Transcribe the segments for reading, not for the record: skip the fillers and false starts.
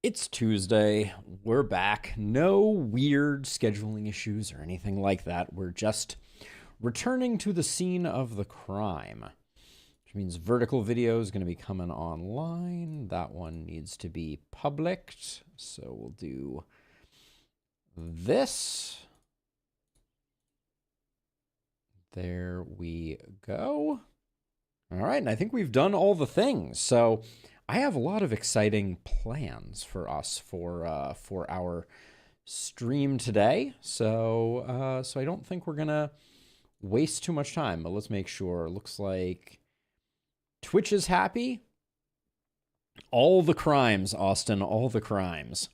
It's Tuesday. We're back. No weird scheduling issues or anything like that. We're just returning to the scene of the crime, which means vertical video is going to be coming online. That one needs to be public. So we'll do this. There we go. All right, and I think we've done all the things. So I have a lot of exciting plans for us for our stream today. So I don't think we're gonna waste too much time. But let's make sure. Looks like Twitch is happy. All the crimes, Austin. All the crimes.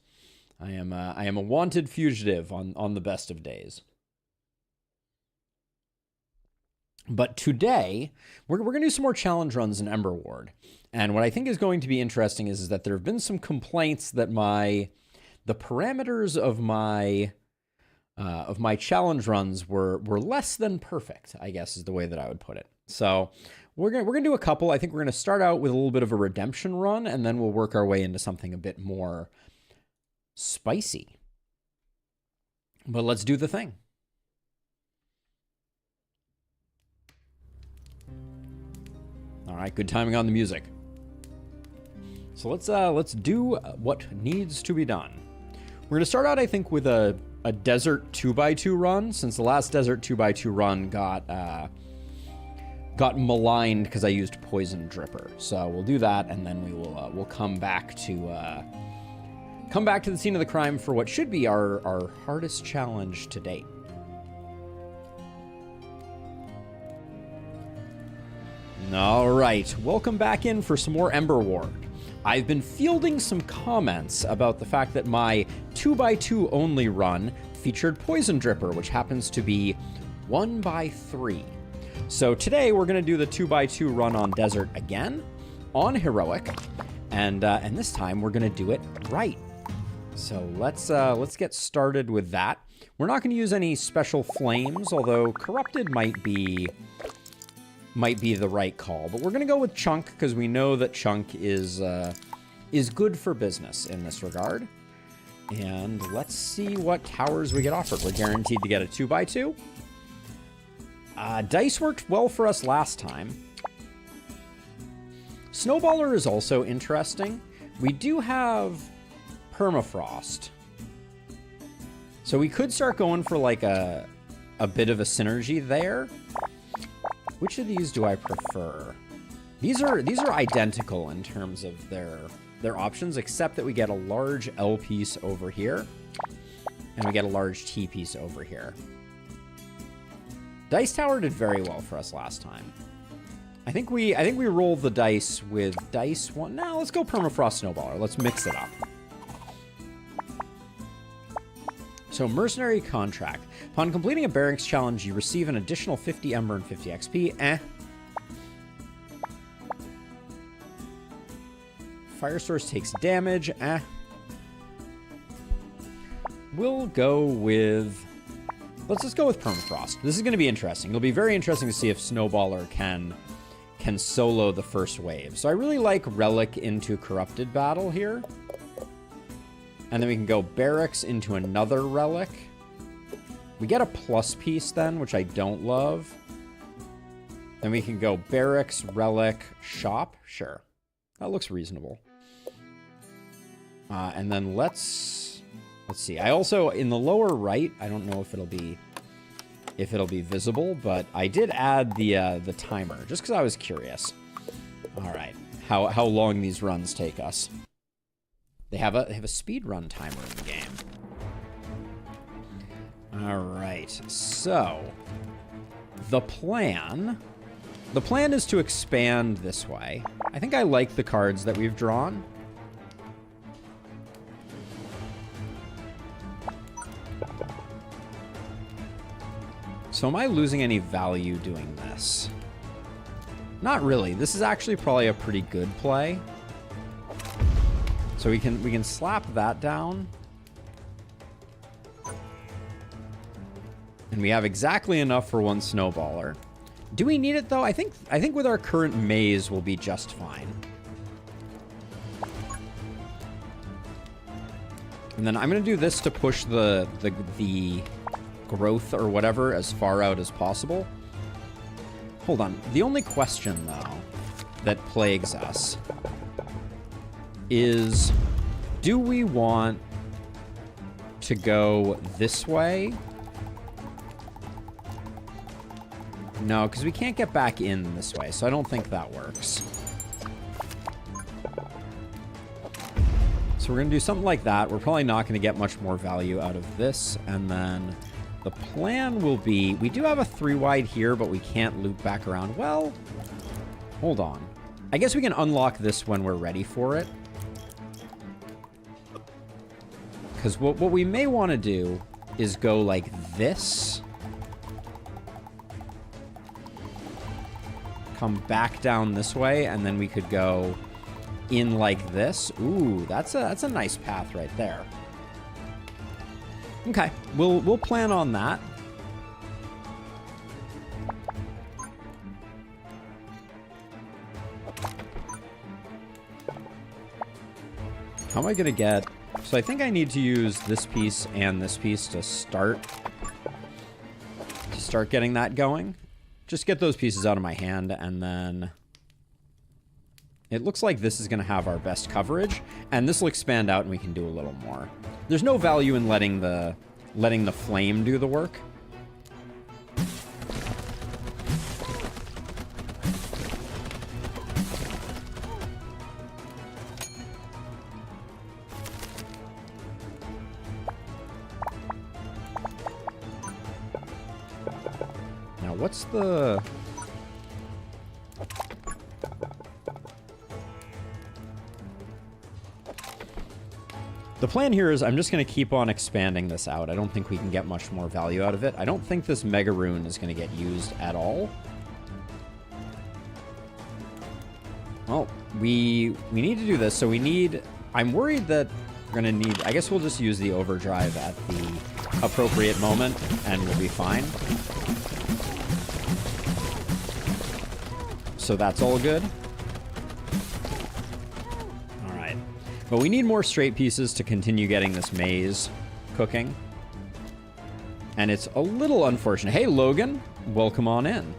I am a wanted fugitive on the best of days. But today, we're going to do some more challenge runs in Emberward. And what I think is going to be interesting is that there have been some complaints that the parameters of my challenge runs were less than perfect, I guess is the way that I would put it. So we're gonna do a couple. I think we're going to start out with a little bit of a redemption run, and then we'll work our way into something a bit more spicy. But let's do the thing. All right, good timing on the music. So let's do what needs to be done. We're gonna start out, I think, with a desert 2x2 run, since the last desert 2x2 run got maligned because I used poison dripper. So we'll do that, and then we'll come back to the scene of the crime for what should be our hardest challenge to date. All right, welcome back in for some more Emberward. I've been fielding some comments about the fact that my 2x2 only run featured Poison Dripper, which happens to be 1x3. So today we're going to do the 2x2 run on Desert again, on Heroic, and this time we're going to do it right. So let's get started with that. We're not going to use any special flames, although Corrupted might be the right call, but we're going to go with Chunk because we know that Chunk is good for business in this regard. And let's see what towers we get offered. We're guaranteed to get a 2x2. Dice worked well for us last time. Snowballer is also interesting. We do have Permafrost. So we could start going for like a bit of a synergy there. Which of these do I prefer? These are identical in terms of their options, except that we get a large L piece over here, and we get a large T piece over here. Dice Tower did very well for us last time. I think we rolled the dice with dice one. Now let's go Permafrost Snowballer. Let's mix it up. So, Mercenary Contract. Upon completing a Barracks challenge, you receive an additional 50 Ember and 50 XP. Fire Source takes damage. We'll go with... Let's just go with Permafrost. This is going to be interesting. It'll be very interesting to see if Snowballer can solo the first wave. So I really like Relic into Corrupted Battle here. And then we can go Barracks into another Relic. We get a plus piece then, which I don't love. Then we can go Barracks, Relic, Shop. Sure. That looks reasonable. And then let's see. I also, in the lower right, I don't know if it'll be visible, but I did add the timer, just because I was curious. All right. How long these runs take us. They have a speed run timer in the game. All right, so the plan is to expand this way. I think I like the cards that we've drawn. So am I losing any value doing this? Not really. This is actually probably a pretty good play. So we can slap that down. And we have exactly enough for one Snowballer. Do we need it though? I think with our current maze we'll be just fine. And then I'm going to do this to push the growth or whatever as far out as possible. Hold on. The only question, though, that plagues us is, do we want to go this way? No, because we can't get back in this way, so I don't think that works. So we're going to do something like that. We're probably not going to get much more value out of this. And then the plan will be, we do have a 3-wide here, but we can't loop back around. Well, hold on. I guess we can unlock this when we're ready for it. Because what we may want to do is go like this. Come back down this way, and then we could go in like this. Ooh, that's a nice path right there. Okay, we'll plan on that. How am I gonna get? So I think I need to use this piece and this piece to start getting that going. Just get those pieces out of my hand, and then it looks like this is going to have our best coverage, and this will expand out and we can do a little more. There's no value in letting the flame do the work. Now, what's the... The plan here is I'm just going to keep on expanding this out. I don't think we can get much more value out of it. I don't think this Mega Rune is going to get used at all. Well, we need to do this, so we need... I'm worried that we're going to need... I guess we'll just use the overdrive at the appropriate moment, and we'll be fine. So that's all good. But we need more straight pieces to continue getting this maze cooking. And it's a little unfortunate. Hey, Logan, welcome on in.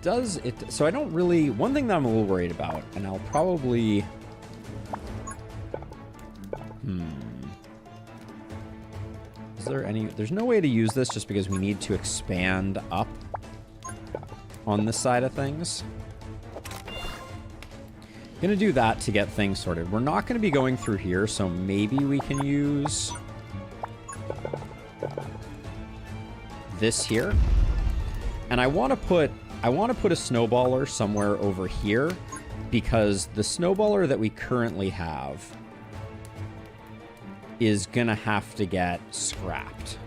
So I don't really... One thing that I'm a little worried about, and I'll probably... Is there any... There's no way to use this just because we need to expand up on this side of things. Gonna do that to get things sorted. We're not gonna be going through here, so maybe we can use this here. And I want to put a snowballer somewhere over here, because the snowballer that we currently have is gonna have to get scrapped.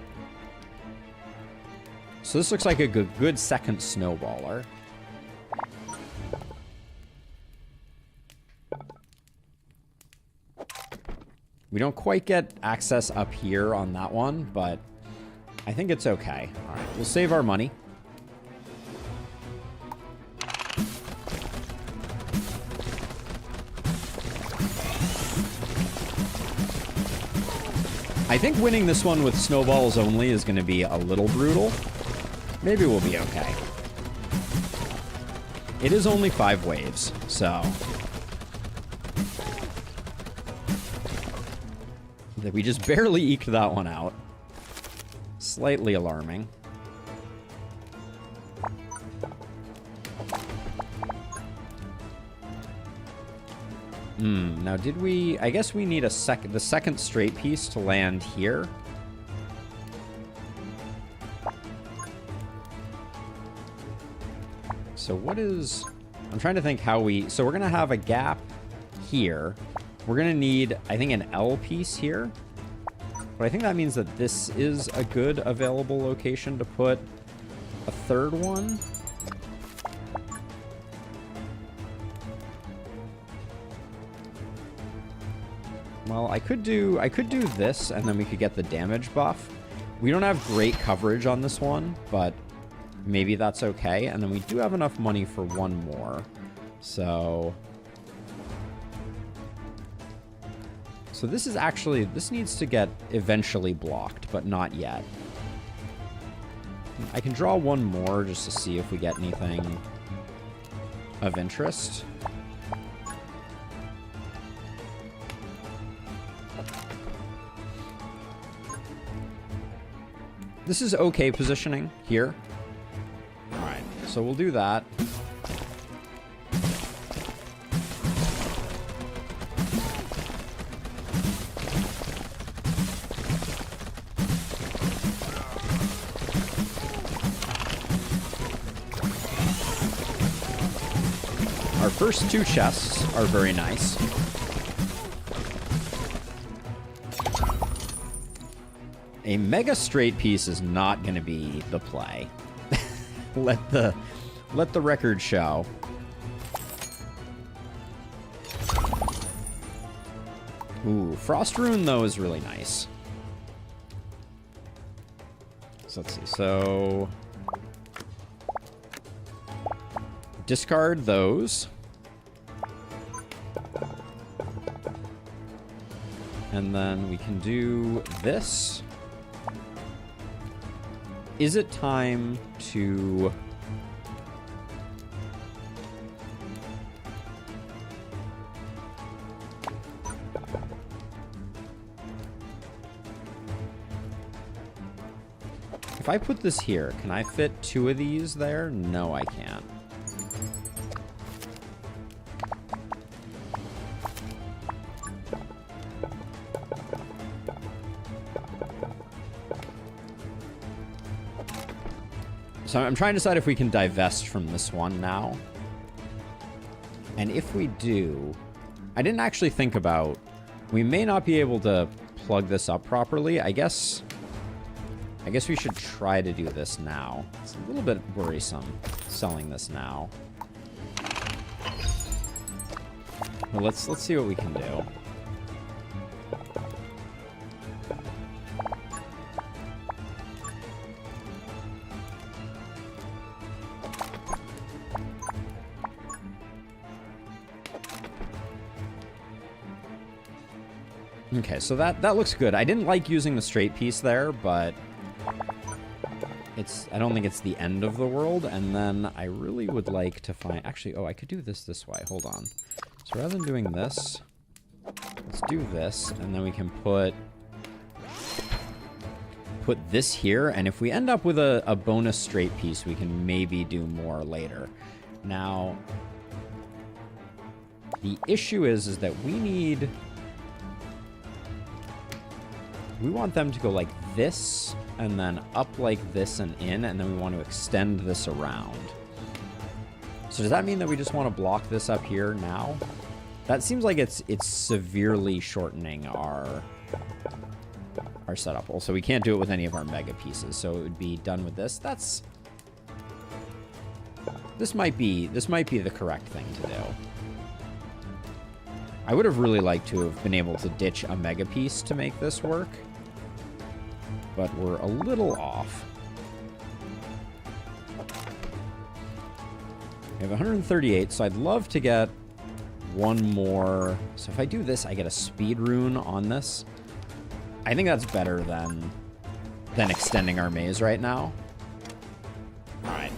So this looks like a good second snowballer. We don't quite get access up here on that one, but I think it's okay. All right, we'll save our money. I think winning this one with snowballs only is going to be a little brutal. Maybe we'll be okay. It is only 5 waves, so... We just barely eked that one out. Slightly alarming. Now did we... I guess we need the second straight piece to land here. So what is... I'm trying to think how we... So we're going to have a gap here. We're going to need, I think, an L piece here. But I think that means that this is a good available location to put a third one. Well, I could do this, and then we could get the damage buff. We don't have great coverage on this one, but maybe that's okay. And then we do have enough money for one more. So... So this is actually, this needs to get eventually blocked, but not yet. I can draw one more just to see if we get anything of interest. This is okay positioning here. All right, so we'll do that. Our first two chests are very nice. A mega straight piece is not going to be the play. let the record show. Ooh, Frost Rune though is really nice. So let's see. So discard those. And then we can do this. Is it time to... If I put this here, can I fit 2 of these there? No, I can't. So I'm trying to decide if we can divest from this one now. And if we do, I didn't actually think about, we may not be able to plug this up properly. I guess we should try to do this now. It's a little bit worrisome selling this now. Well, let's see what we can do. Okay, so that looks good. I didn't like using the straight piece there, but I don't think it's the end of the world. And then I really would like to find... Actually, oh, I could do this way. Hold on. So rather than doing this, let's do this, and then we can put this here. And if we end up with a bonus straight piece, we can maybe do more later. Now, the issue is that we want them to go like this, and then up like this and in, and then we want to extend this around. So does that mean that we just want to block this up here now? That seems like it's severely shortening our setup. Also, we can't do it with any of our mega pieces, so it would be done with this. This might be the correct thing to do. I would have really liked to have been able to ditch a mega piece to make this work, but we're a little off. We have 138, so I'd love to get one more. So if I do this, I get a speed rune on this. I think that's better than extending our maze right now. All right.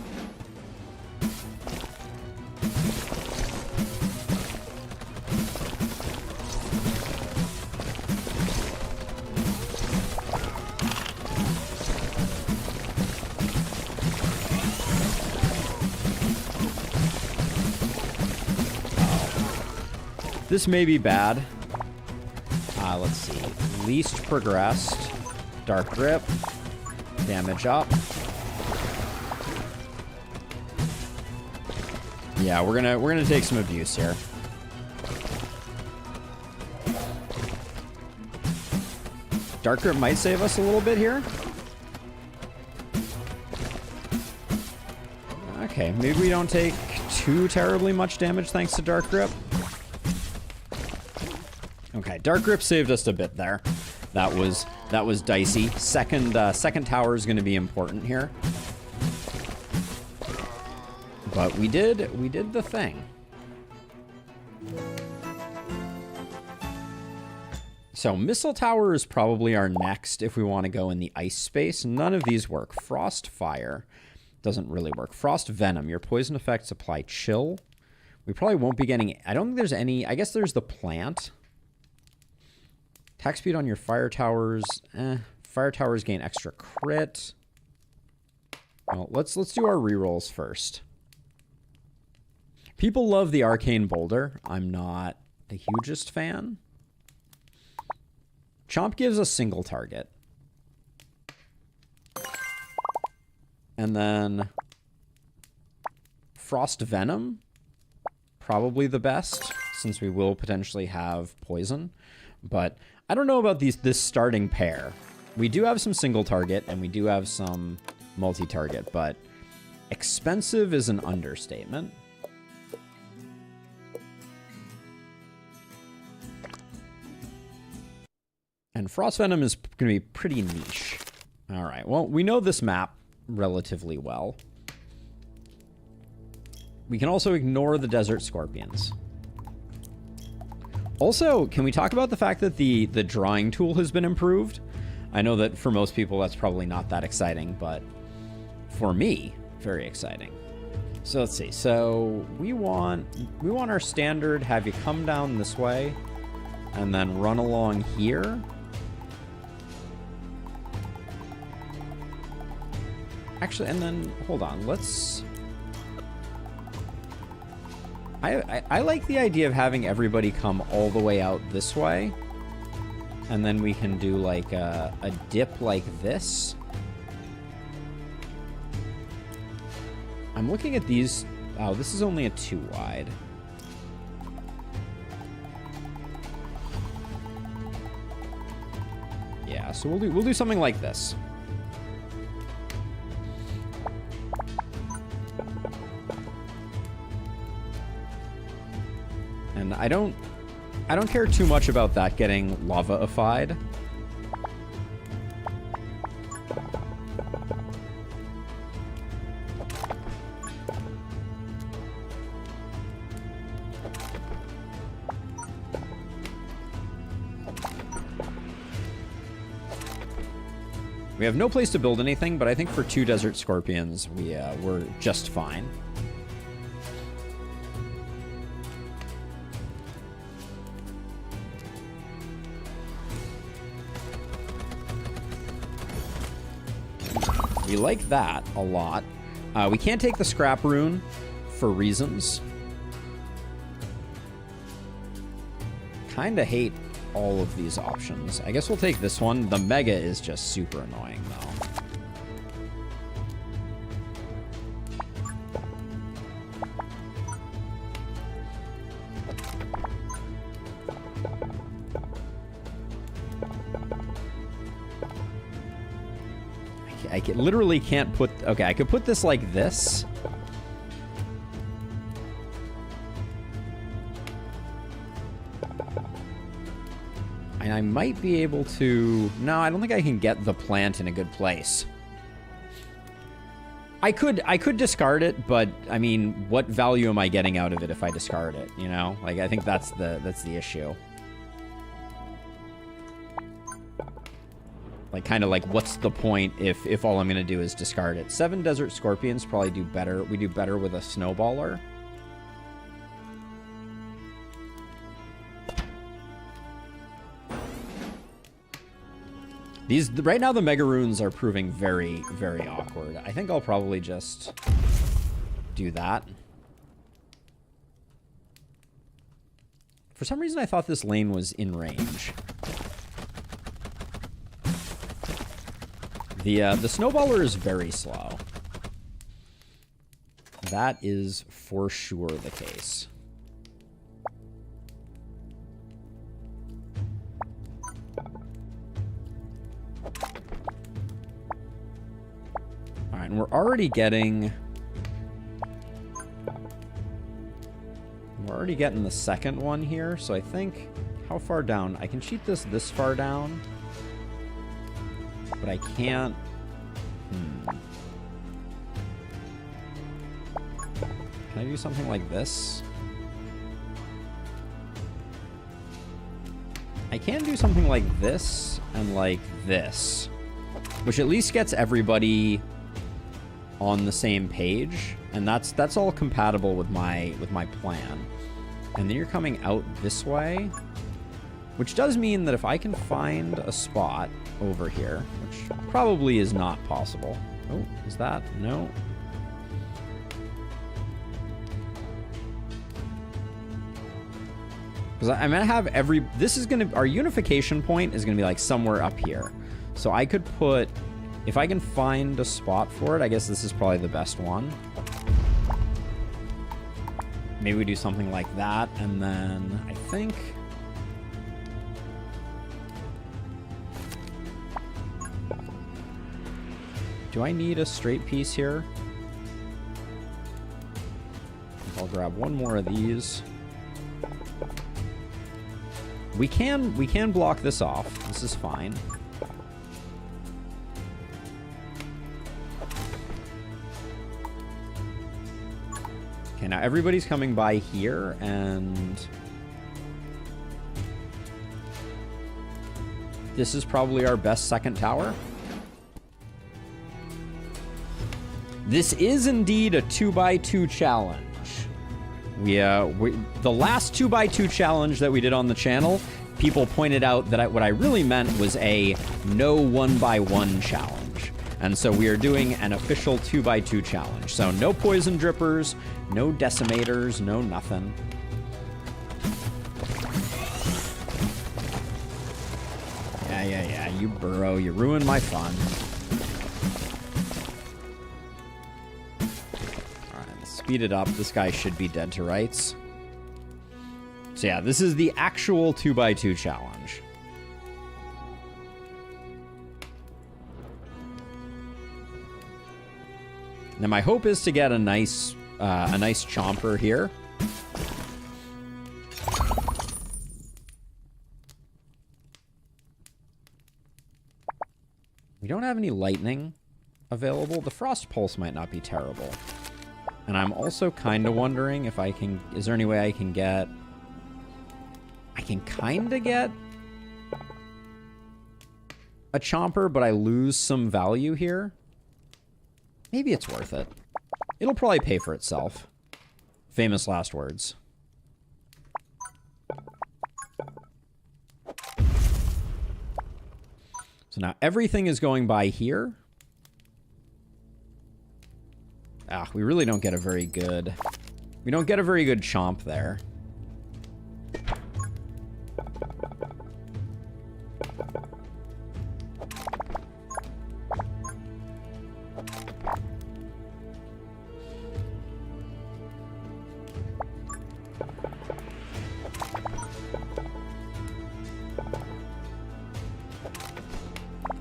This may be bad. Let's see. Least progressed. Dark grip. Damage up. Yeah, we're gonna take some abuse here. Dark grip might save us a little bit here. Okay, maybe we don't take too terribly much damage thanks to dark grip. Okay, dark grip saved us a bit there. That was dicey. Second tower is going to be important here. But we did the thing. So Missile Tower is probably our next if we want to go in the ice space. None of these work. Frost Fire doesn't really work. Frost Venom. Your poison effects apply chill. We probably won't be getting... I don't think there's any... I guess there's the plant. Attack speed on your fire towers. Fire towers gain extra crit. Well, let's do our rerolls first. People love the Arcane Boulder. I'm not the hugest fan. Chomp gives a single target. And then Frost Venom, probably the best, since we will potentially have poison. But I don't know about this starting pair. We do have some single target, and we do have some multi-target, but expensive is an understatement. And Frost Venom is going to be pretty niche. All right, well, we know this map relatively well. We can also ignore the Desert Scorpions. Also, can we talk about the fact that the drawing tool has been improved? I know that for most people that's probably not that exciting, but for me, very exciting. So let's see. So we want our standard have you come down this way and then run along here. Actually, and then hold on, let's... I like the idea of having everybody come all the way out this way. And then we can do like a dip like this. I'm looking at these. Oh, this is only a 2 wide. Yeah, so we'll do something like this. And I don't care too much about that getting lava-ified. We have no place to build anything, but I think for 2 Desert Scorpions, we're just fine. We like that a lot. We can't take the scrap rune for reasons. Kinda hate all of these options. I guess we'll take this one. The mega is just super annoying though. I literally can't put... Okay, I could put this like this. And I might be able to... No, I don't think I can get the plant in a good place. I could discard it, but I mean, what value am I getting out of it if I discard it, you know? Like, I think that's the issue. Like, kind of like, what's the point if all I'm going to do is discard it? 7 Desert Scorpions probably do better. We do better with a Snowballer. Right now, the Mega Runes are proving very, very awkward. I think I'll probably just do that. For some reason, I thought this lane was in range. The Snowballer is very slow. That is for sure the case. All right, and we're already getting the second one here, so I think, how far down? I can cheat this far down. But I can't... Can I do something like this? I can do something like this and like this, which at least gets everybody on the same page, and that's all compatible with my plan. And then you're coming out this way, which does mean that if I can find a spot over here, which probably is not possible. Oh, is that? No. Because I'm gonna have our unification point is gonna be like somewhere up here. So I could put, if I can find a spot for it, I guess this is probably the best one. Maybe we do something like that, and then I think... Do I need a straight piece here? I'll grab one more of these. We can block this off. This is fine. Okay, now everybody's coming by here, and this is probably our best second tower. This is indeed a 2x2 challenge. The last 2x2 challenge that we did on the channel, people pointed out that what I really meant was a no 1x1 challenge. And so we are doing an official 2x2 challenge. So no poison drippers, no decimators, no nothing. Yeah, you burrow, you ruin my fun. Speed it up. This guy should be dead to rights. So yeah, this is the actual 2x2 challenge. Now my hope is to get a nice chomper here. We don't have any lightning available. The frost pulse might not be terrible. And I'm also kind of wondering if I can... Is there any way I can get... I can kind of get a chomper, but I lose some value here. Maybe it's worth it. It'll probably pay for itself. Famous last words. So now everything is going by here. We really don't get a very good... We don't get a very good chomp there.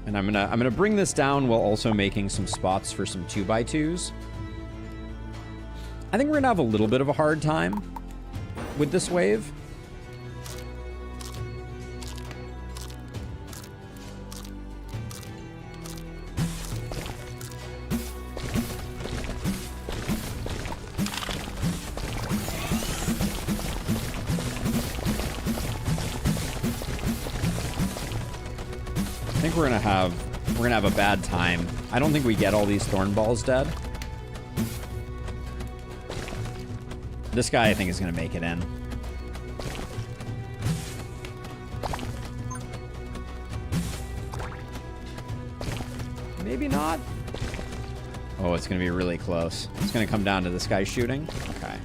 And I'm gonna bring this down while also making some spots for some 2x2s. I think we're gonna have a little bit of a hard time with this wave. I think we're gonna have a bad time. I don't think we get all these thorn balls dead. This guy, I think, is going to make it in. Maybe not. Oh, it's going to be really close. It's going to come down to this guy shooting. Okay.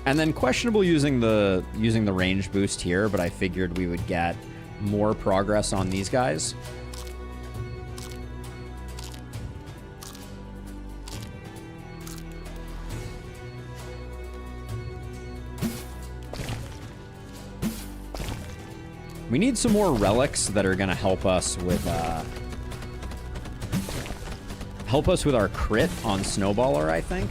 And then questionable using the range boost here, but I figured we would get more progress on these guys. We need some more relics that are going to help us with our crit on Snowballer, I think.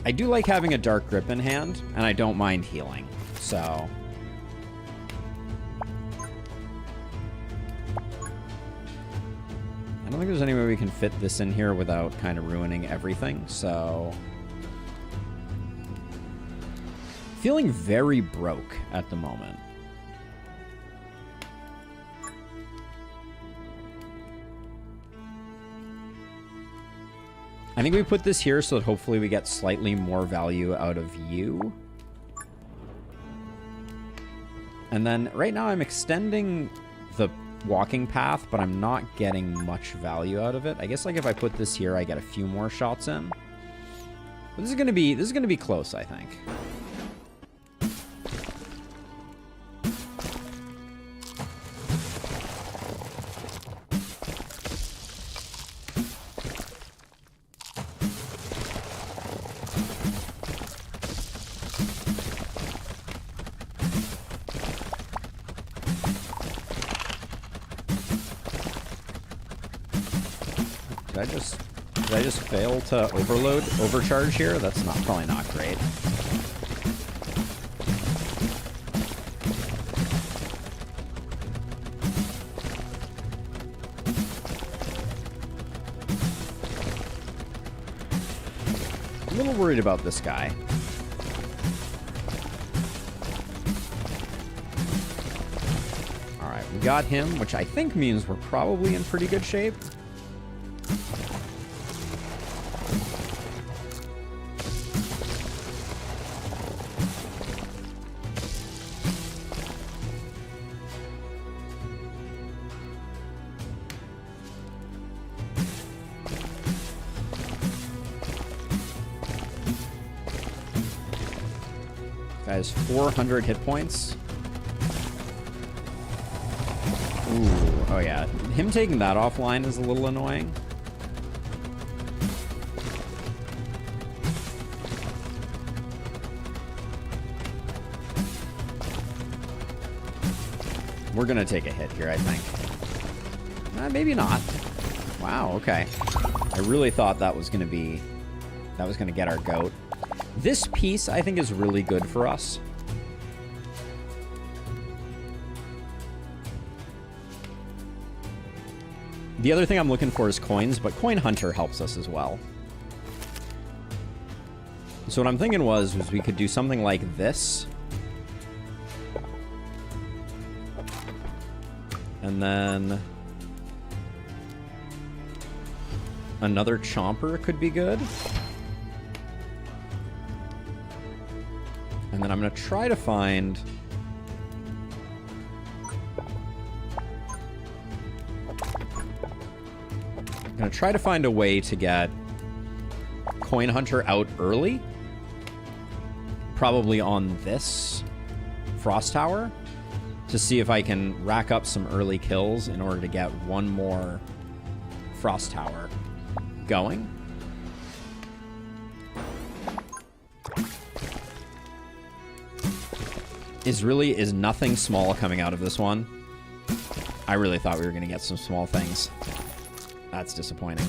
I do like having a Dark Grip in hand, and I don't mind healing, so... don't think there's any way we can fit this in here without kind of ruining everything, so... Feeling very broke at the moment. I think we put this here so that hopefully we get slightly more value out of you. And then right now I'm extending the walking path, but I'm not getting much value out of it. I guess like if I put this here, I get a few more shots in. But this is gonna be close, I think. Did I just fail to overcharge here? That's probably not great. I'm a little worried about this guy. All right, we got him, which I think means we're probably in pretty good shape. Has 400 hit points. Ooh, oh yeah. Him taking that offline is a little annoying. We're gonna take a hit here, I think. Maybe not. Wow, okay. I really thought that was gonna get our goat. This piece, I think, is really good for us. The other thing I'm looking for is coins, but Coin Hunter helps us as well. So what I'm thinking was we could do something like this. And then... another Chomper could be good. And then I'm going to try to find... I'm going to try to find a way to get Coin Hunter out early. Probably on this Frost Tower. To see if I can rack up some early kills in order to get one more Frost Tower going. Is nothing small coming out of this one? I really thought we were going to get some small things. That's disappointing.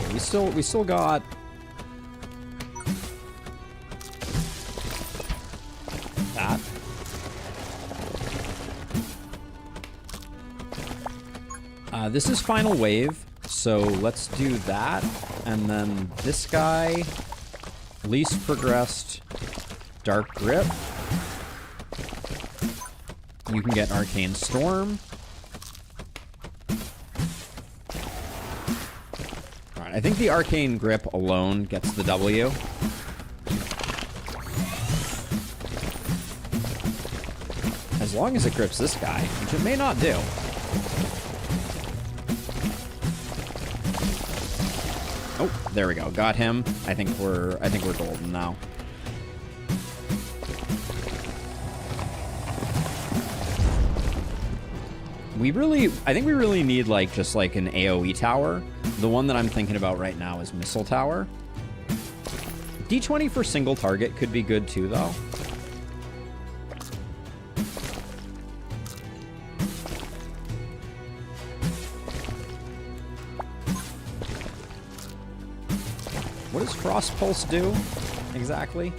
Okay, we still got that. This is final wave, so let's do that. And then this guy, least progressed Dark Grip. You can get Arcane Storm. Alright, I think the Arcane Grip alone gets the W. As long as it grips this guy, which it may not do. Oh, there we go. Got him. I think we're golden now. I think we really need just like an AoE tower. The one that I'm thinking about right now is Missile Tower. D20 for single target could be good too, though. What does Frost Pulse do exactly?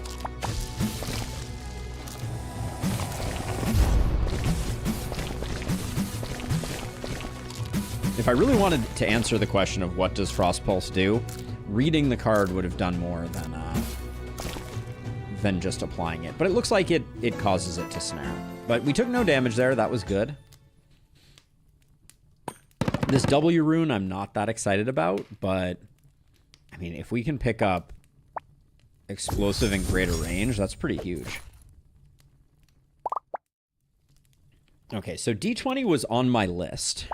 If I really wanted to answer the question of what does Frost Pulse do, reading the card would have done more than just applying it. But it looks like it causes it to snare. But we took no damage there. That was good. This W rune I'm not that excited about, but I mean, if we can pick up explosive and greater range, that's pretty huge. Okay, so D20 was on my list.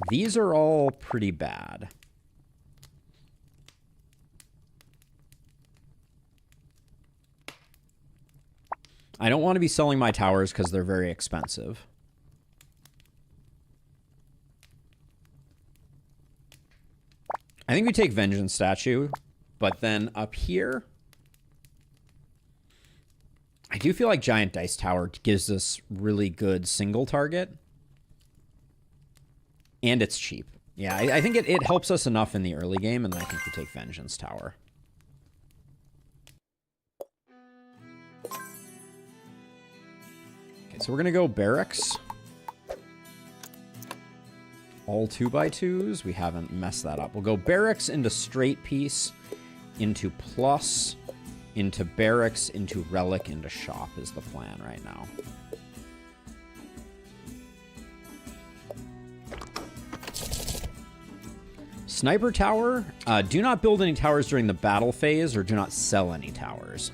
These are all pretty bad. I don't want to be selling my towers because they're very expensive. I think we take Vengeance Statue, but then up here, I do feel like Giant Dice Tower gives us really good single target. And it's cheap. Yeah, I think it helps us enough in the early game, and then I think we take Vengeance Tower. Okay, so we're going to go Barracks. All 2x2s. We haven't messed that up. We'll go Barracks into Straight Piece, into Plus, into Barracks, into Relic, into Shop is the plan right now. Sniper Tower. Do not build any towers during the battle phase, or do not sell any towers.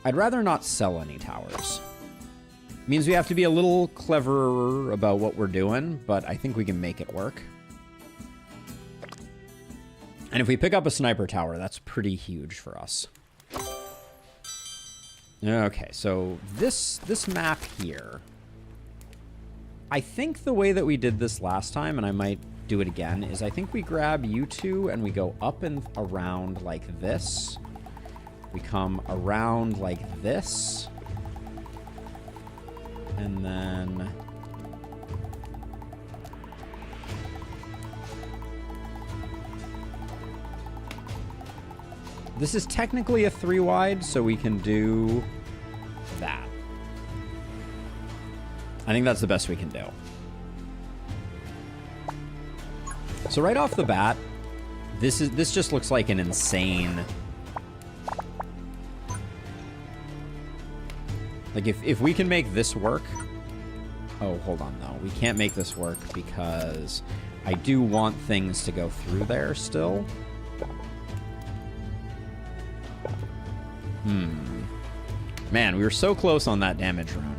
I'd rather not sell any towers. Means we have to be a little cleverer about what we're doing, but I think we can make it work. And if we pick up a Sniper Tower, that's pretty huge for us. Okay, so this map here, I think the way that we did this last time, and I might do it again, is I think we grab you two and we go up and around like this. We come around like this. And then this is technically a 3-wide, so we can do that. I think that's the best we can do. So right off the bat, this just looks like an insane. Like, if we can make this work... Oh, hold on, though. We can't make this work because I do want things to go through there still. Man, we were so close on that damage rune.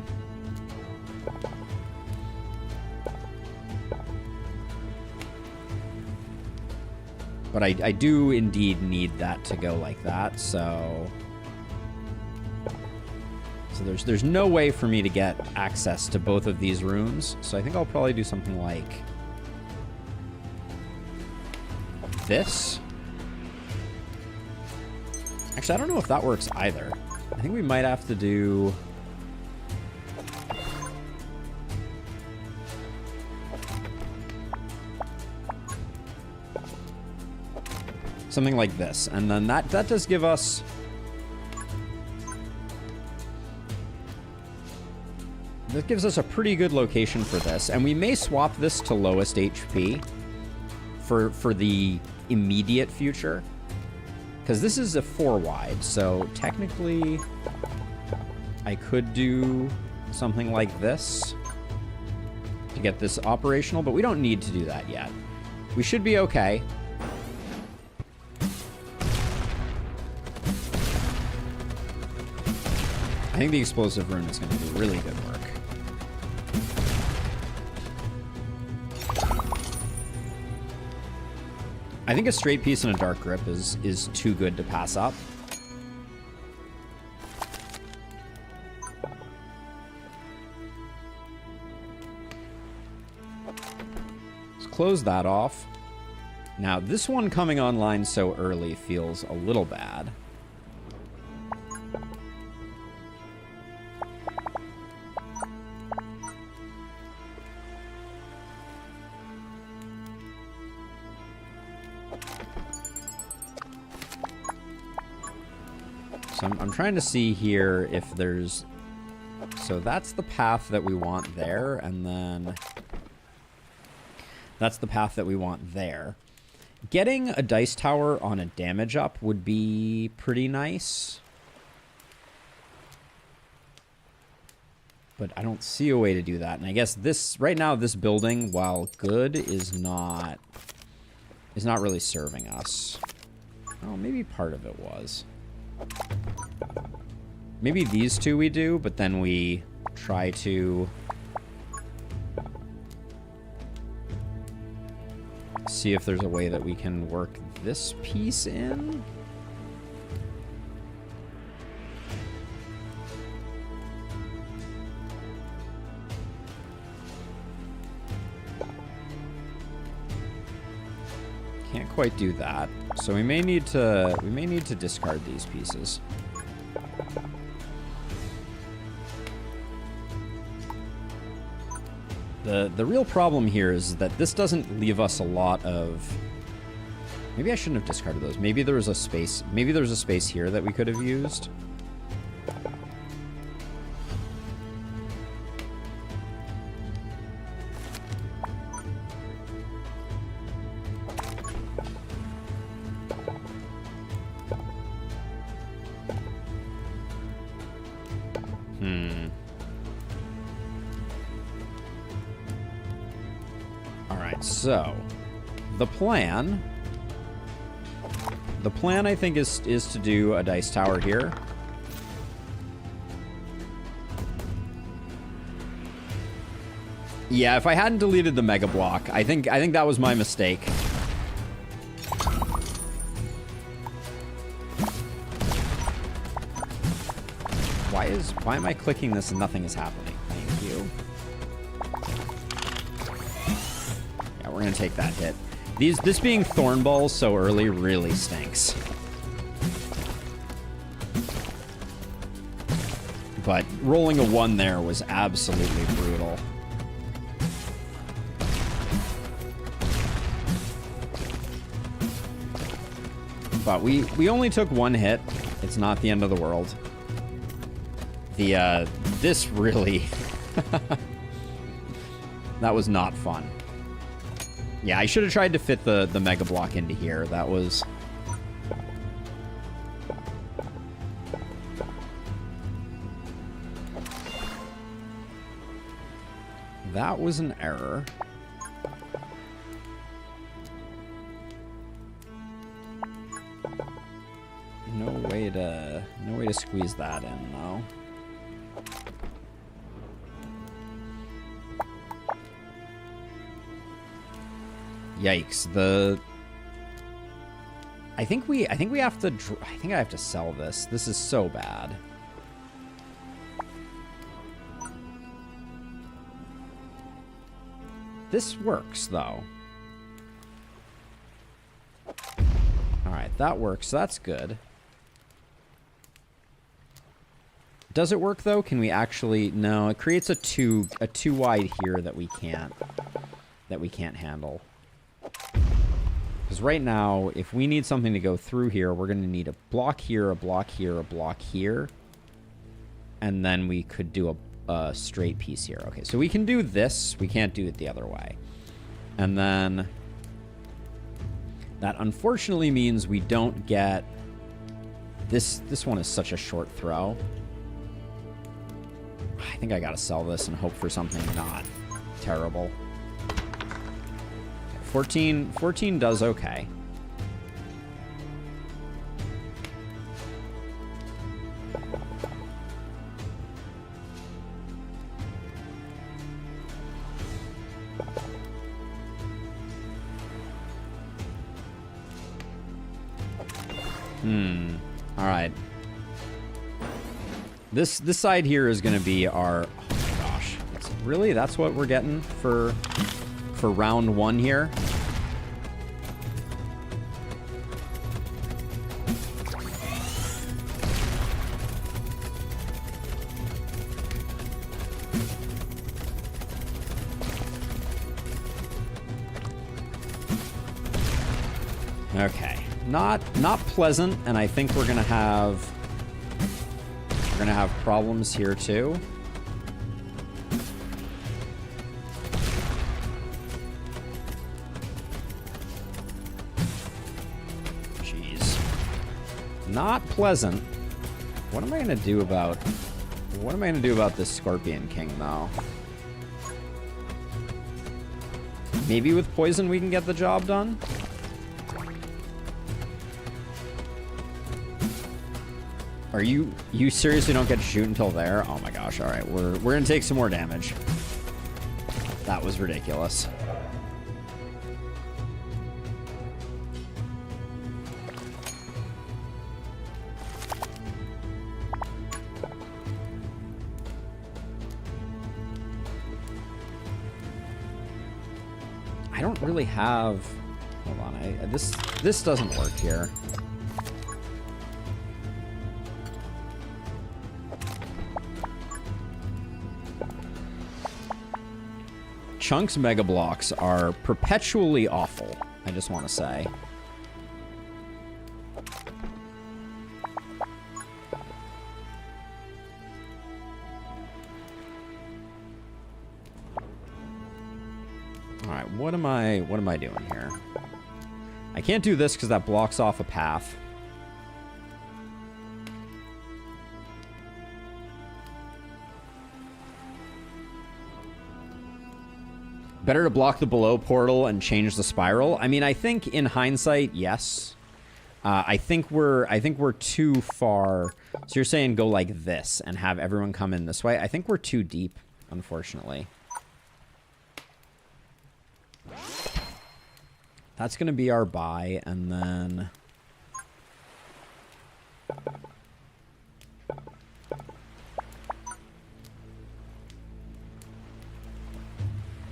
But I do indeed need that to go like that, so... So there's no way for me to get access to both of these runes. So I think I'll probably do something like this. Actually, I don't know if that works either. I think we might have to do... something like this. And then that does give us... That gives us a pretty good location for this. And we may swap this to lowest HP for the immediate future. Because this is a 4-wide, so technically I could do something like this to get this operational, but we don't need to do that yet. We should be okay. I think the explosive rune is going to do really good work. I think a straight piece and a dark grip is too good to pass up. Let's close that off. Now, this one coming online so early feels a little bad. So I'm trying to see here if there's So that's the path that we want there, and then that's the path that we want there. Getting a dice tower on a damage up would be pretty nice. But I don't see a way to do that. And I guess this, right now, this building, while good, is not really serving us. Oh, maybe part of it was. Maybe these two we do, but then we try to see if there's a way that we can work this piece in. Can't quite do that. So we may need to discard these pieces. The real problem here is that this doesn't leave us a lot of... Maybe I shouldn't have discarded those. Maybe there was a space. Maybe there was a space here that we could have used. So, the plan I think is to do a dice tower here. Yeah, if I hadn't deleted the mega block, I think that was my mistake. Why am I clicking this and nothing is happening? Thank you. We're gonna take that hit. This being thorn balls so early really stinks. But rolling a 1 there was absolutely brutal. But we only took 1 hit. It's not the end of the world. This really that was not fun. Yeah, I should have tried to fit the mega block into here. That was... That was an error. No way to squeeze that in, though. Yikes, I think I have to sell this. This is so bad. This works, though. Alright, that works. That's good. Does it work, though? Can we actually... No, it creates a two wide here that we can't handle. Because right now, if we need something to go through here, we're going to need a block here, a block here, a block here. And then we could do a straight piece here. Okay, so we can do this. We can't do it the other way. And then that unfortunately means we don't get... This one is such a short throw. I think I got to sell this and hope for something not terrible. 14 does okay. All right. This side here is going to be our... Oh my gosh. Really? That's what we're getting for round 1 here? Okay. Not pleasant, and I think we're gonna have problems here too. not pleasant. What am I gonna do about... What am I gonna do about this Scorpion King, though? Maybe with poison we can get the job done? Are you seriously don't get to shoot until there? Oh my gosh, alright, we're gonna take some more damage. That was ridiculous. I don't really have... Hold on, this doesn't work here. Chunk's Mega Blocks are perpetually awful, I just want to say. Alright, what am I doing here? I can't do this because that blocks off a path. Better to block the below portal and change the spiral. I mean, I think in hindsight, yes. I think we're too far. So you're saying go like this and have everyone come in this way. I think we're too deep, unfortunately. That's going to be our buy, and then... I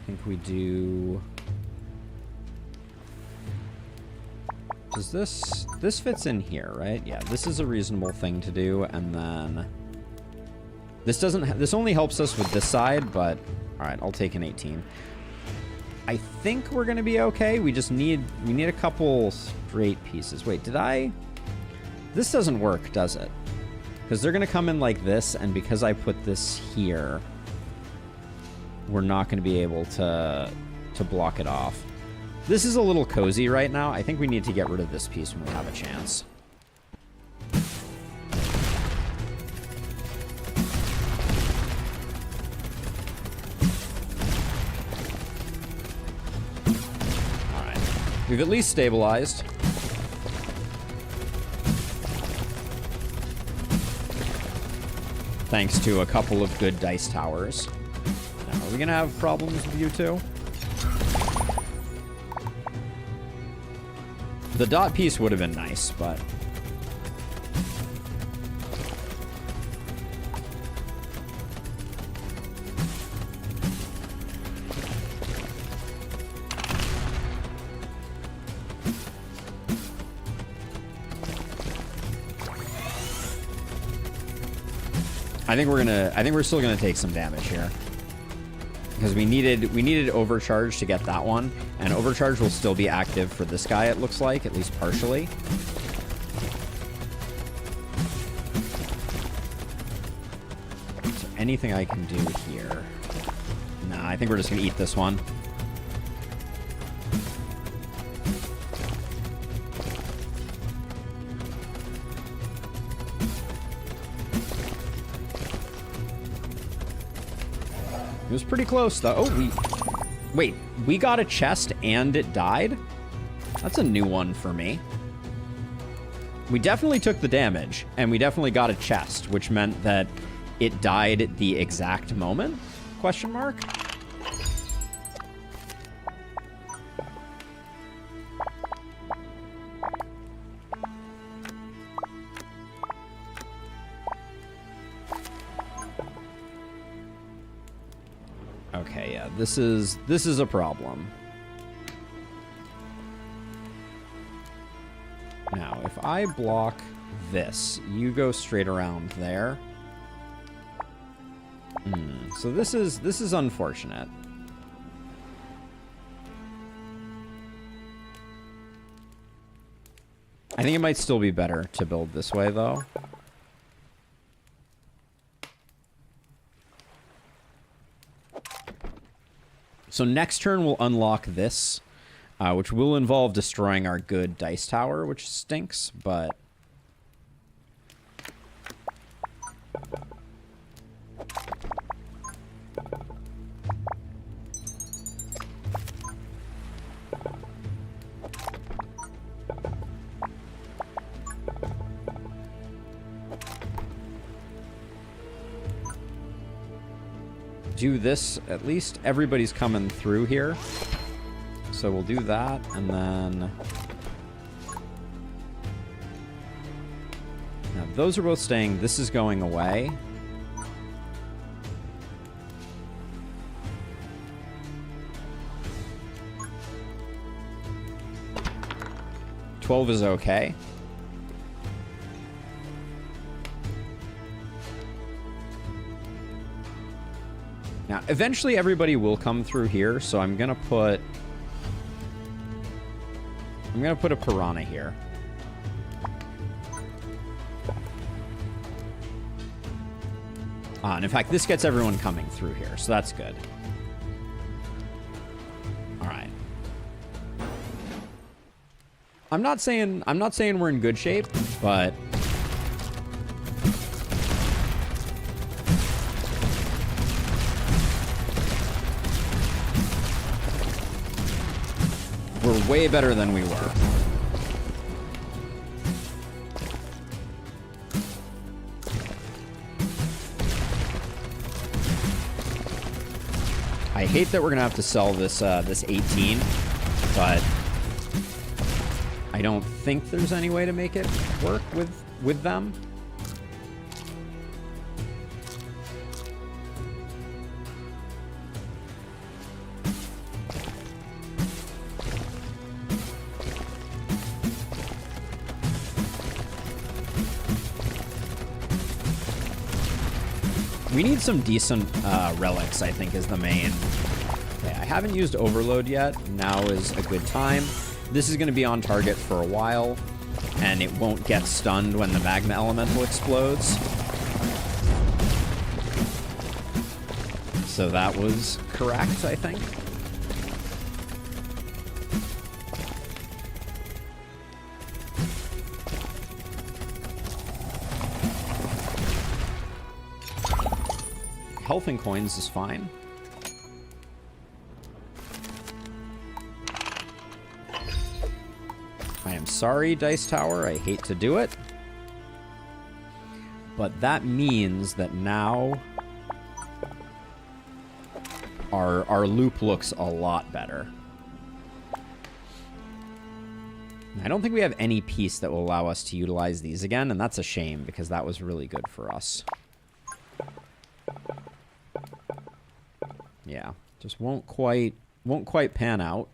think we do... Does this fits in here, right? Yeah, this is a reasonable thing to do, and then... This only helps us with this side, but... Alright, I'll take an 18. I think we're gonna be okay. We just need a couple straight pieces. Wait, did I... This doesn't work, does it? Because they're gonna come in like this, and because I put this here, we're not gonna be able to block it off. This is a little cozy right now. I think we need to get rid of this piece when we have a chance. We've at least stabilized. Thanks to a couple of good dice towers. Now, are we gonna have problems with you two? The dot piece would have been nice, but... I think we're still gonna take some damage here. Because we needed overcharge to get that one, and overcharge will still be active for this guy, it looks like, at least partially. Is there anything I can do here? Nah, I think we're just gonna eat this one. It was pretty close, though. Oh, wait, we got a chest and it died? That's a new one for me. We definitely took the damage, and we definitely got a chest, which meant that it died at the exact moment? Question mark? Okay, yeah, this is a problem. Now, if I block this, you go straight around there. So this is unfortunate. I think it might still be better to build this way, though. So next turn we'll unlock this, which will involve destroying our good dice tower, which stinks, but Do this, at least everybody's coming through here. So we'll do that, and then... Now, those are both staying. This is going away. $12 is okay. Now, eventually everybody will come through here, so I'm gonna put a piranha here. And in fact, this gets everyone coming through here, so that's good. All right. I'm not saying we're in good shape, but we're way better than we were. I hate that we're gonna have to sell this this 18, but I don't think there's any way to make it work with them. We need some decent relics, I think, is the main. Okay, I haven't used Overload yet. Now is a good time. This is going to be on target for a while, and it won't get stunned when the Magma Elemental explodes. So that was correct, I think. Health and coins is fine. I am sorry, Dice Tower. I hate to do it. But that means that now our loop looks a lot better. I don't think we have any piece that will allow us to utilize these again, and that's a shame because that was really good for us. Yeah, just won't quite pan out.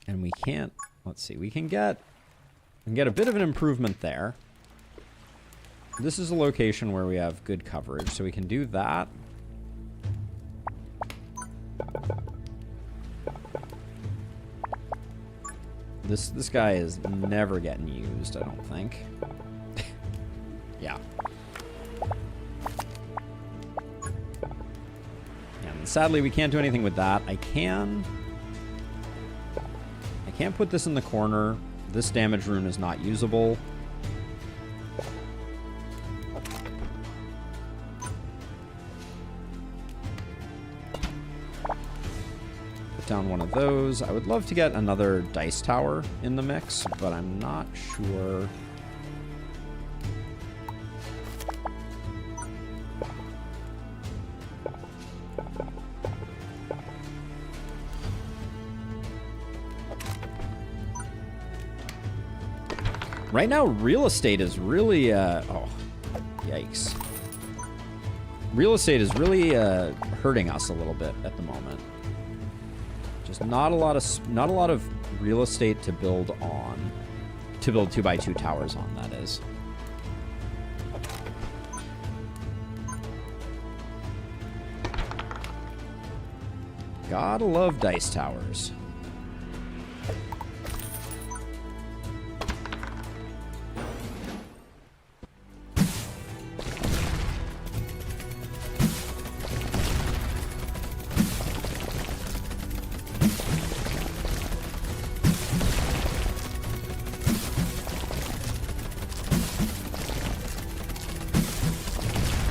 And we can't, let's see, we can get a bit of an improvement there. This is a location where we have good coverage, so we can do that. This guy is never getting used, I don't think. Yeah. Sadly, we can't do anything with that. I can't put this in the corner. This damage rune is not usable. Put down one of those. I would love to get another dice tower in the mix, but I'm not sure. Right now, real estate is really, oh, yikes. Real estate is really hurting us a little bit at the moment. Just not a lot of real estate to build on, to build 2x2 towers on, that is. Gotta love dice towers.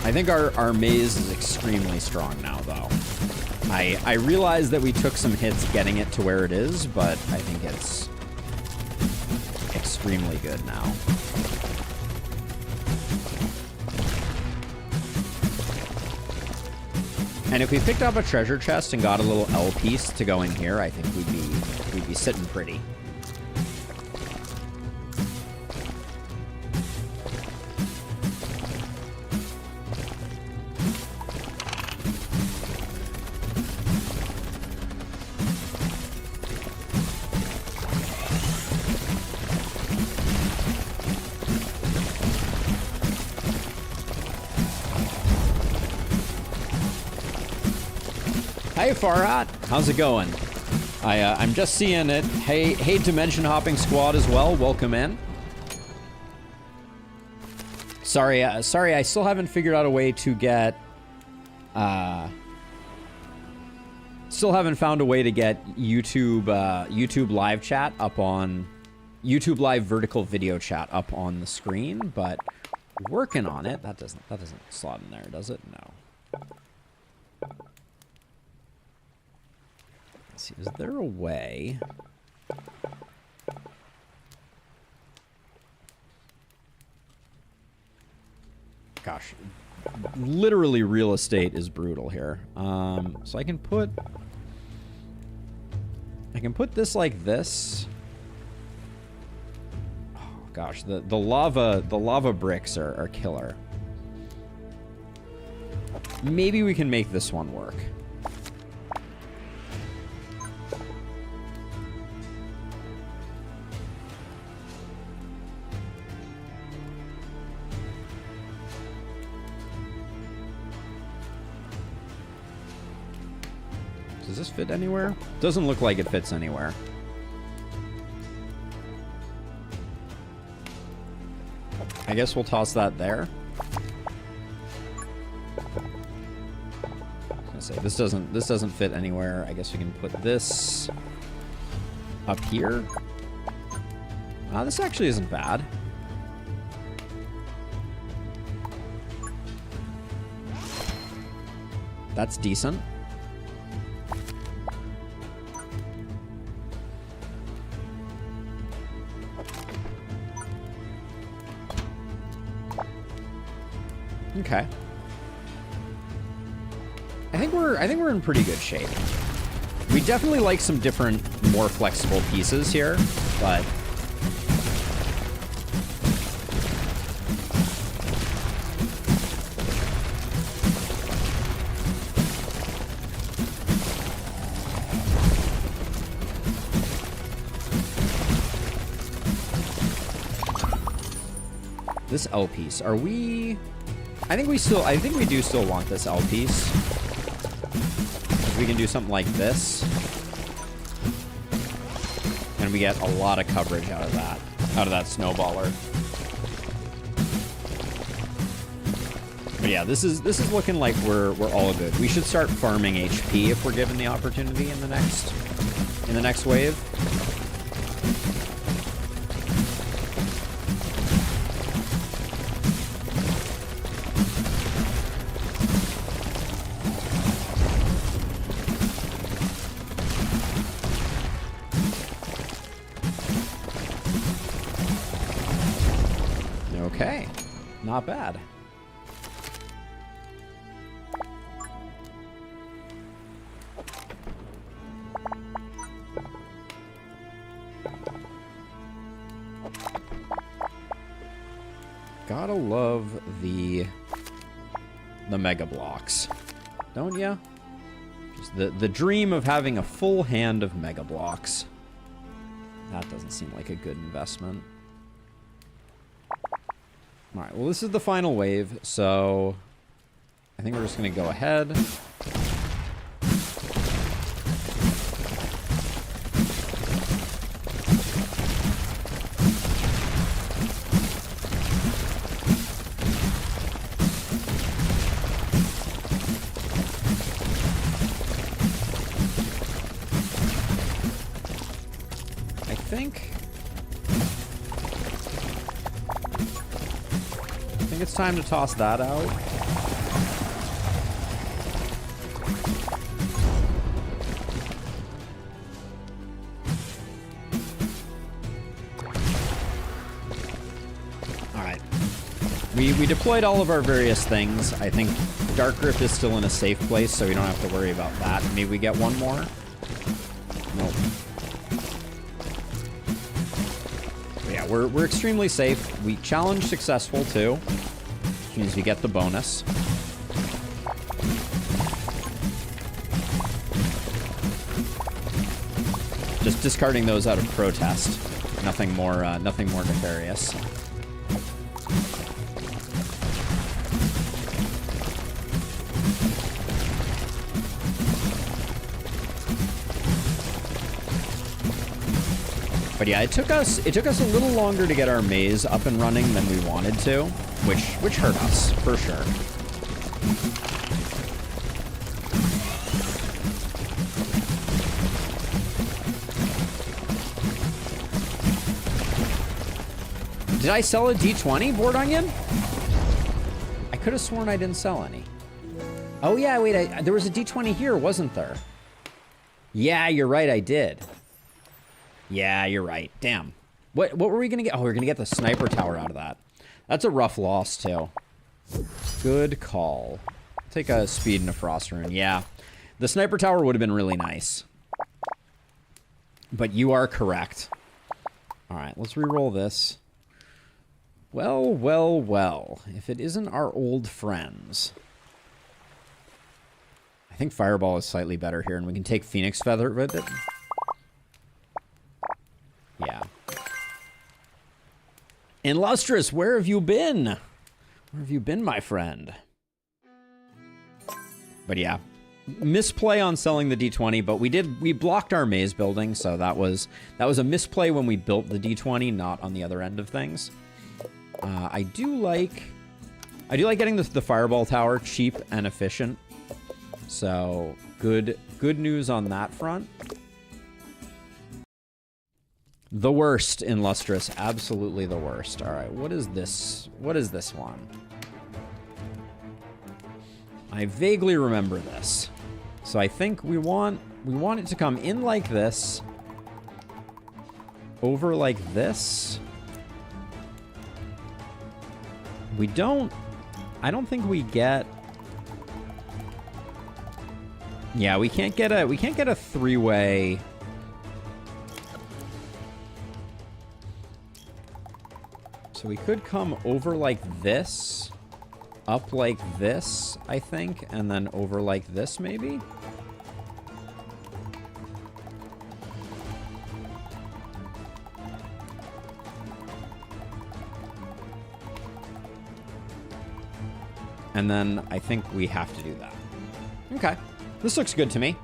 I think our maze is extremely strong now, though. I realize that we took some hits getting it to where it is, but I think it's extremely good now. And if we picked up a treasure chest and got a little L piece to go in here, I think we'd be sitting pretty. Hey Farhat, how's it going? I'm just seeing it. Hey, Dimension Hopping Squad as well. Welcome in. Sorry, I still haven't figured out a way to get. Still haven't found a way to get YouTube live chat up on YouTube live vertical video chat up on the screen, but working on it. That doesn't slot in there, does it? No. Let's see, is there a way? Gosh, literally real estate is brutal here. So I can put this like this. Oh gosh, the lava bricks are killer. Maybe we can make this one work. Does this fit anywhere? Doesn't look like it fits anywhere. I guess we'll toss that there. I was gonna say this doesn't fit anywhere. I guess we can put this up here. This actually isn't bad. That's decent. Okay. I think we're in pretty good shape. We definitely like some different, more flexible pieces here, but this L piece, are we? I think we do still want this L piece. We can do something like this. And we get a lot of coverage out of that snowballer. But yeah, this is looking like we're all good. We should start farming HP if we're given the opportunity in the next wave. Okay, not bad. Gotta love the mega blocks, don't ya? Just the dream of having a full hand of mega blocks. That doesn't seem like a good investment. All right, well, this is the final wave, so I think we're just going to go ahead. I think it's time to toss that out. Alright. We deployed all of our various things. I think Dark Grip is still in a safe place, so we don't have to worry about that. Maybe we get one more? Nope. But yeah, we're extremely safe. We challenge successful, too. Which means we get the bonus. Just discarding those out of protest. Nothing more nefarious. But yeah, it took us a little longer to get our maze up and running than we wanted to, which hurt us for sure. Did I sell a D20, Board Onion? I could have sworn I didn't sell any. Oh yeah, wait, there was a D20 here, wasn't there? Yeah, you're right, I did. Yeah, you're right. Damn. What were we gonna get? Oh, we're gonna get the sniper tower out of that. That's a rough loss, too. Good call. Take a speed and a frost rune. Yeah. The sniper tower would have been really nice. But you are correct. Alright, let's re-roll this. Well, well, well. If it isn't our old friends. I think Fireball is slightly better here, and we can take Phoenix Feather with it. Yeah. Illustrious, where have you been? Where have you been, my friend? But yeah. Misplay on selling the D20, but we blocked our maze building, so that was a misplay when we built the D20, not on the other end of things. I do like getting the Fireball Tower cheap and efficient. So good news on that front. The worst, Illustrious. Absolutely the worst. All right, what is this? What is this one? I vaguely remember this. So I think we want it to come in like this. Over like this. I don't think we get... Yeah, we can't get a three-way... So we could come over like this, up like this, I think, and then over like this, maybe? And then I think we have to do that. Okay. This looks good to me.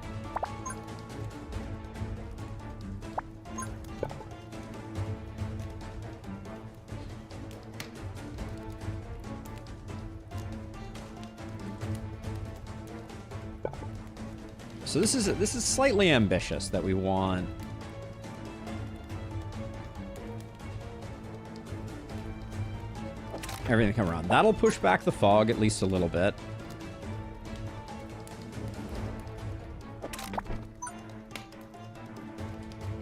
So this is slightly ambitious that we want. Everything to come around. That'll push back the fog at least a little bit.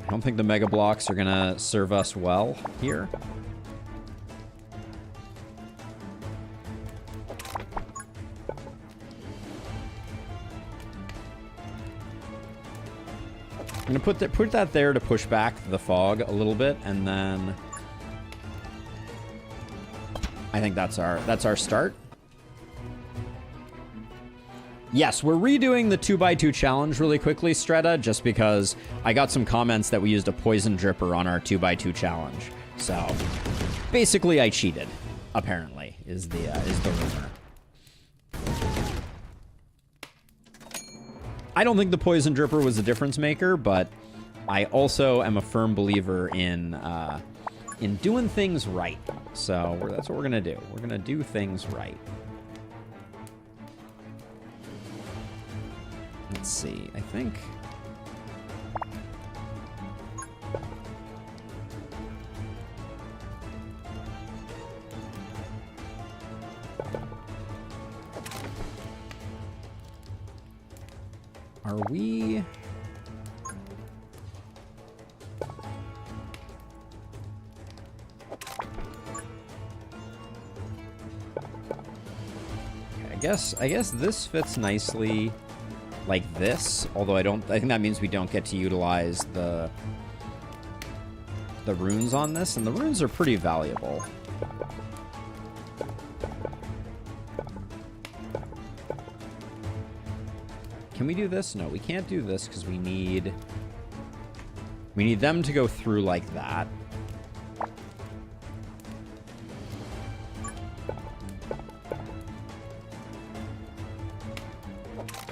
I don't think the mega blocks are gonna serve us well here. I'm gonna put that there to push back the fog a little bit, and then I think that's our start. Yes, we're redoing the 2x2 challenge really quickly, Streta, just because I got some comments that we used a poison dripper on our 2x2 challenge. So basically, I cheated. Apparently, is the rumor. I don't think the poison dripper was a difference maker, but I also am a firm believer in doing things right. So that's what we're gonna do. We're gonna do things right. Let's see. I think. Are we... I guess this fits nicely like this, although I think that means we don't get to utilize the runes on this, and the runes are pretty valuable. Can we do this? No, we can't do this because we need them to go through like that.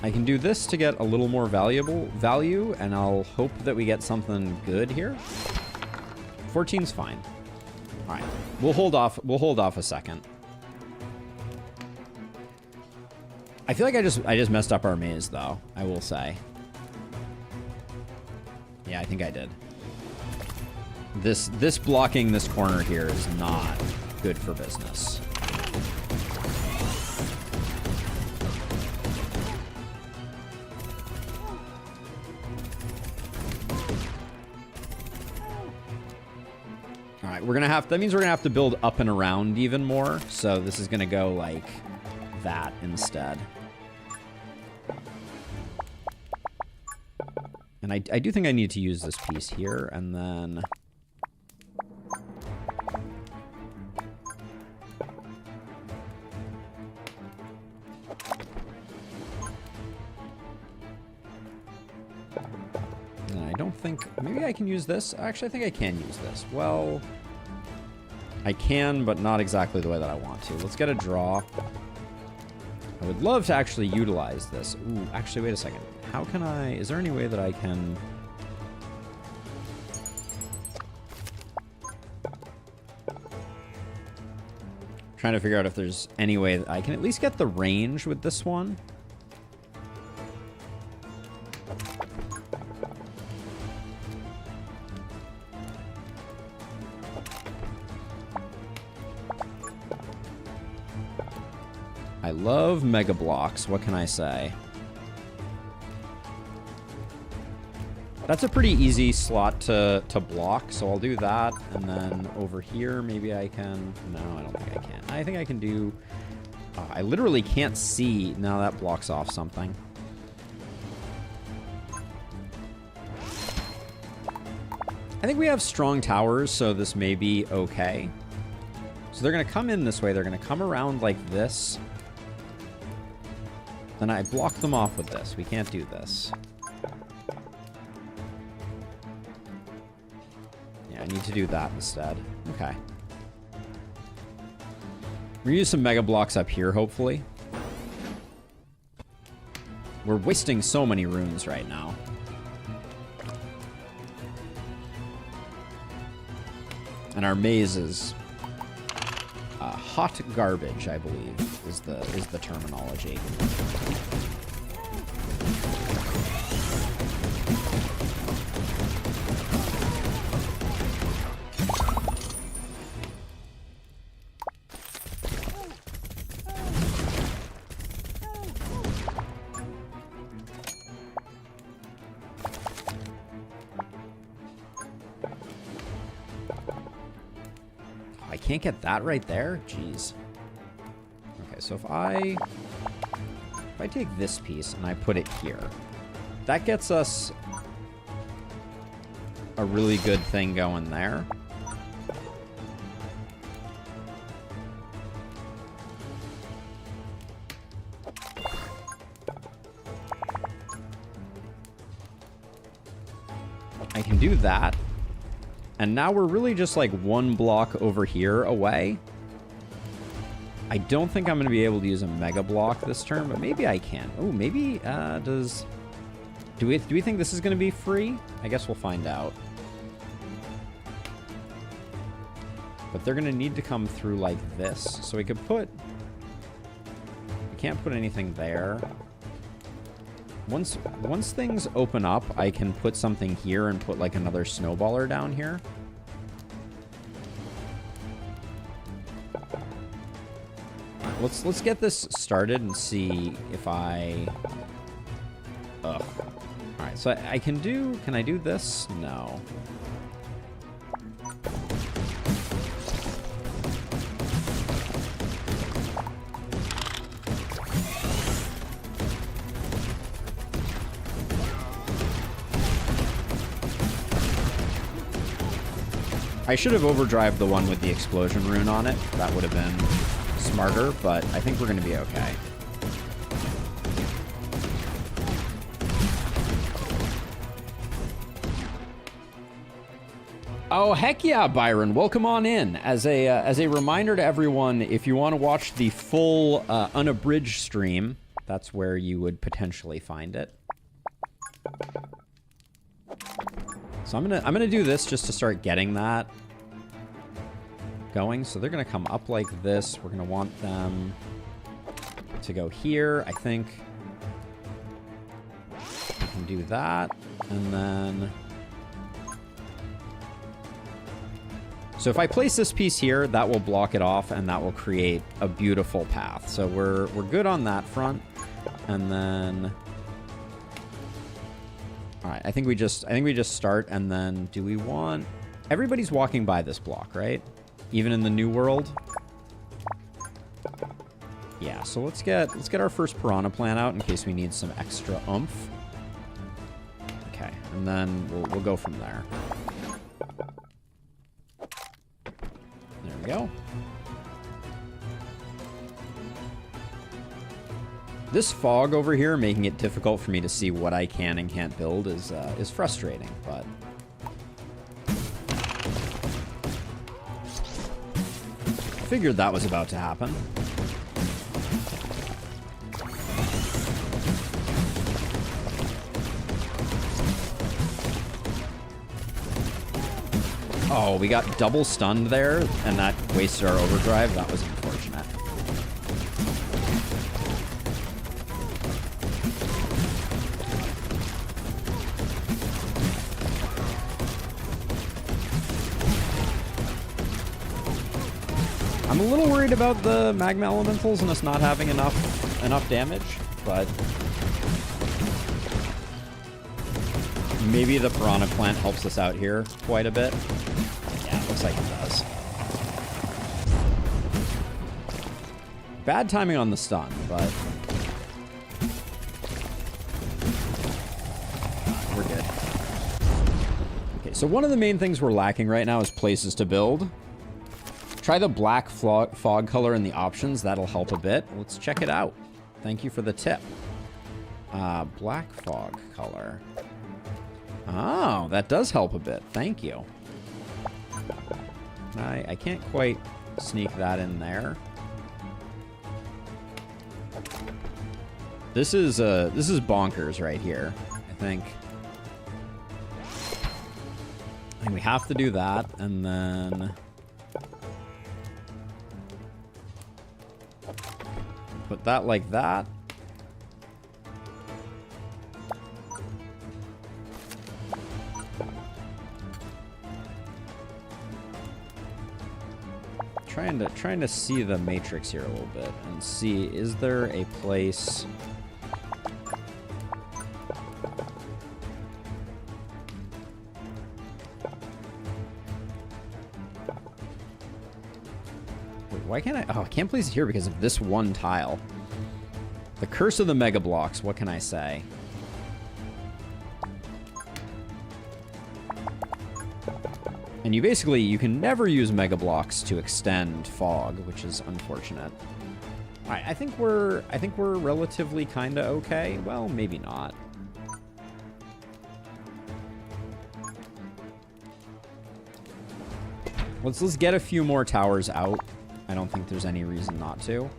I can do this to get a little more value, and I'll hope that we get something good here. 14's fine. All right, we'll hold off a second. I feel like I just messed up our maze, though, I will say. Yeah, I think I did. This blocking this corner here is not good for business. That means we're gonna have to build up and around even more. So this is gonna go like that instead. And I do think I need to use this piece here, and then I don't think maybe I can use this. Actually, I think I can use this. Well, I can, but not exactly the way that I want to. Let's get a draw. I would love to actually utilize this. Ooh, actually, wait a second. How can I... Is there any way that I can... Trying to figure out if there's any way that I can at least get the range with this one. I love Mega Blocks. What can I say? That's a pretty easy slot to block, so I'll do that. And then over here, maybe I can... No, I don't think I can. I think I can do... I literally can't see. Now that blocks off something. I think we have strong towers, so this may be okay. So they're going to come in this way. They're going to come around like this. Then I block them off with this. We can't do this. Yeah, I need to do that instead. Okay. We're gonna use some Mega Blocks up here, hopefully. We're wasting so many runes right now. And our maze is hot garbage, I believe, is the terminology. Can't get that right there? Jeez. Okay, so if I take this piece and I put it here, that gets us a really good thing going there. I can do that. And now we're really just like one block over here away. I don't think I'm going to be able to use a Mega Block this turn, but maybe I can. Oh, maybe do we think this is going to be free? I guess we'll find out. But they're going to need to come through like this. So we can't put anything there. Once things open up, I can put something here and put like another snowballer down here. Let's get this started and see if I Ugh. All right, so I can I do this? No. I should have overdrive the one with the explosion rune on it. That would have been smarter, but I think we're going to be okay. Oh, heck yeah, Byron. Welcome on in. As a reminder to everyone, if you want to watch the full unabridged stream, that's where you would potentially find it. So I'm gonna do this just to start getting that going. So they're gonna come up like this. We're gonna want them to go here. I think we can do that, and then. So if I place this piece here, that will block it off, and that will create a beautiful path. So we're good on that front, and then. All right, I think we just start, and then do we want... Everybody's walking by this block, right? Even in the new world? Yeah, so let's get our first piranha plant out in case we need some extra oomph. Okay, and then we'll go from there. There we go. This fog over here, making it difficult for me to see what I can and can't build, is frustrating, but... Figured that was about to happen. Oh, we got double stunned there, and that wasted our overdrive. That was unfortunate. I'm a little worried about the magma elementals and us not having enough damage, but maybe the piranha plant helps us out here quite a bit. Yeah, it looks like it does. Bad timing on the stun, but we're good. Okay, so one of the main things we're lacking right now is places to build. Try the black fog color in the options. That'll help a bit. Let's check it out. Thank you for the tip. Black fog color. Oh, that does help a bit. Thank you. I can't quite sneak that in there. This is bonkers right here. I think we have to do that, and then put that like that. Trying to see the matrix here a little bit and see, is there a place... Wait, why can't I... Oh, I can't place it here because of this one tile. The curse of the mega blocks, what can I say? And you can never use mega blocks to extend fog, which is unfortunate. All right, I think we're relatively kind of okay. Well, maybe not. Let's get a few more towers out. I don't think there's any reason not to.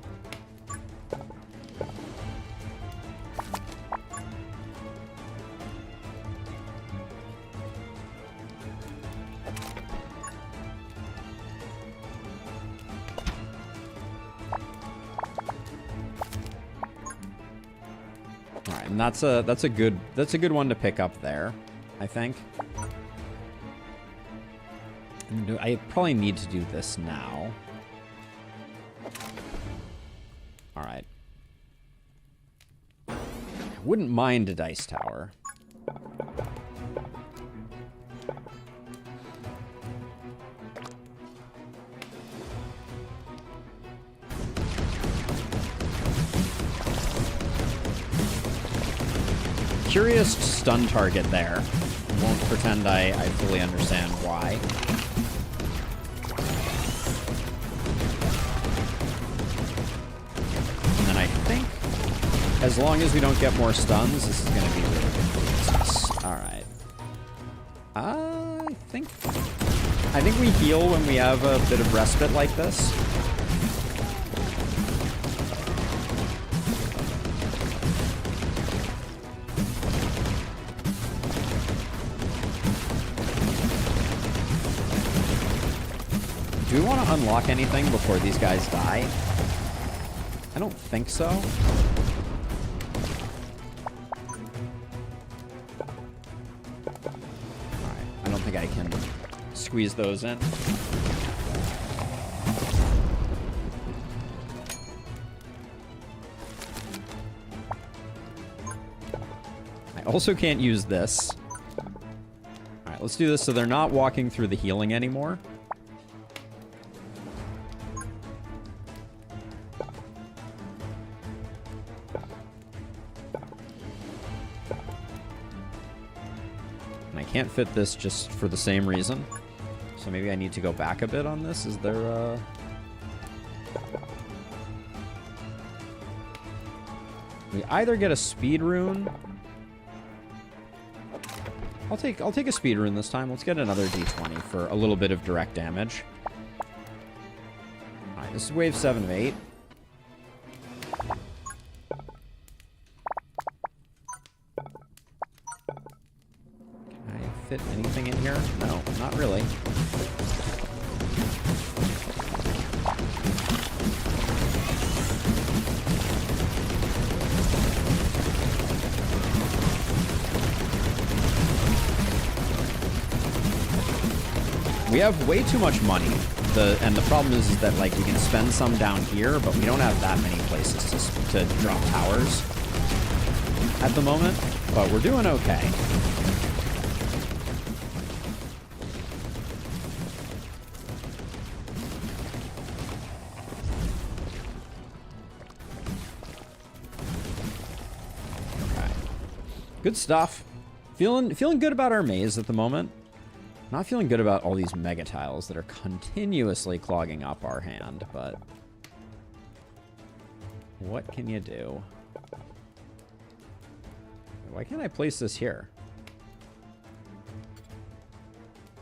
And that's a good one to pick up there, I think. And I probably need to do this now. All right. Come Wouldn't mind a dice tower. Curious stun target there. Won't pretend I fully understand why. And then I think, as long as we don't get more stuns, this is going to be really good for us. Alright. I think we heal when we have a bit of respite like this. Do we want to unlock anything before these guys die? I don't think so. Alright, I don't think I can squeeze those in. I also can't use this. Alright, let's do this so they're not walking through the healing anymore. Can't fit this just for the same reason. So maybe I need to go back a bit on this. Is there we either get a speed rune. I'll take a speed rune this time. Let's get another D20 for a little bit of direct damage. Alright, this is wave 7 of 8. Fit anything in here? No, not really. We have way too much money. And the problem is that like we can spend some down here, but we don't have that many places to drop towers at the moment. But we're doing okay. Good stuff. Feeling good about our maze at the moment. Not feeling good about all these mega tiles that are continuously clogging up our hand, but what can you do? Why can't I place this here?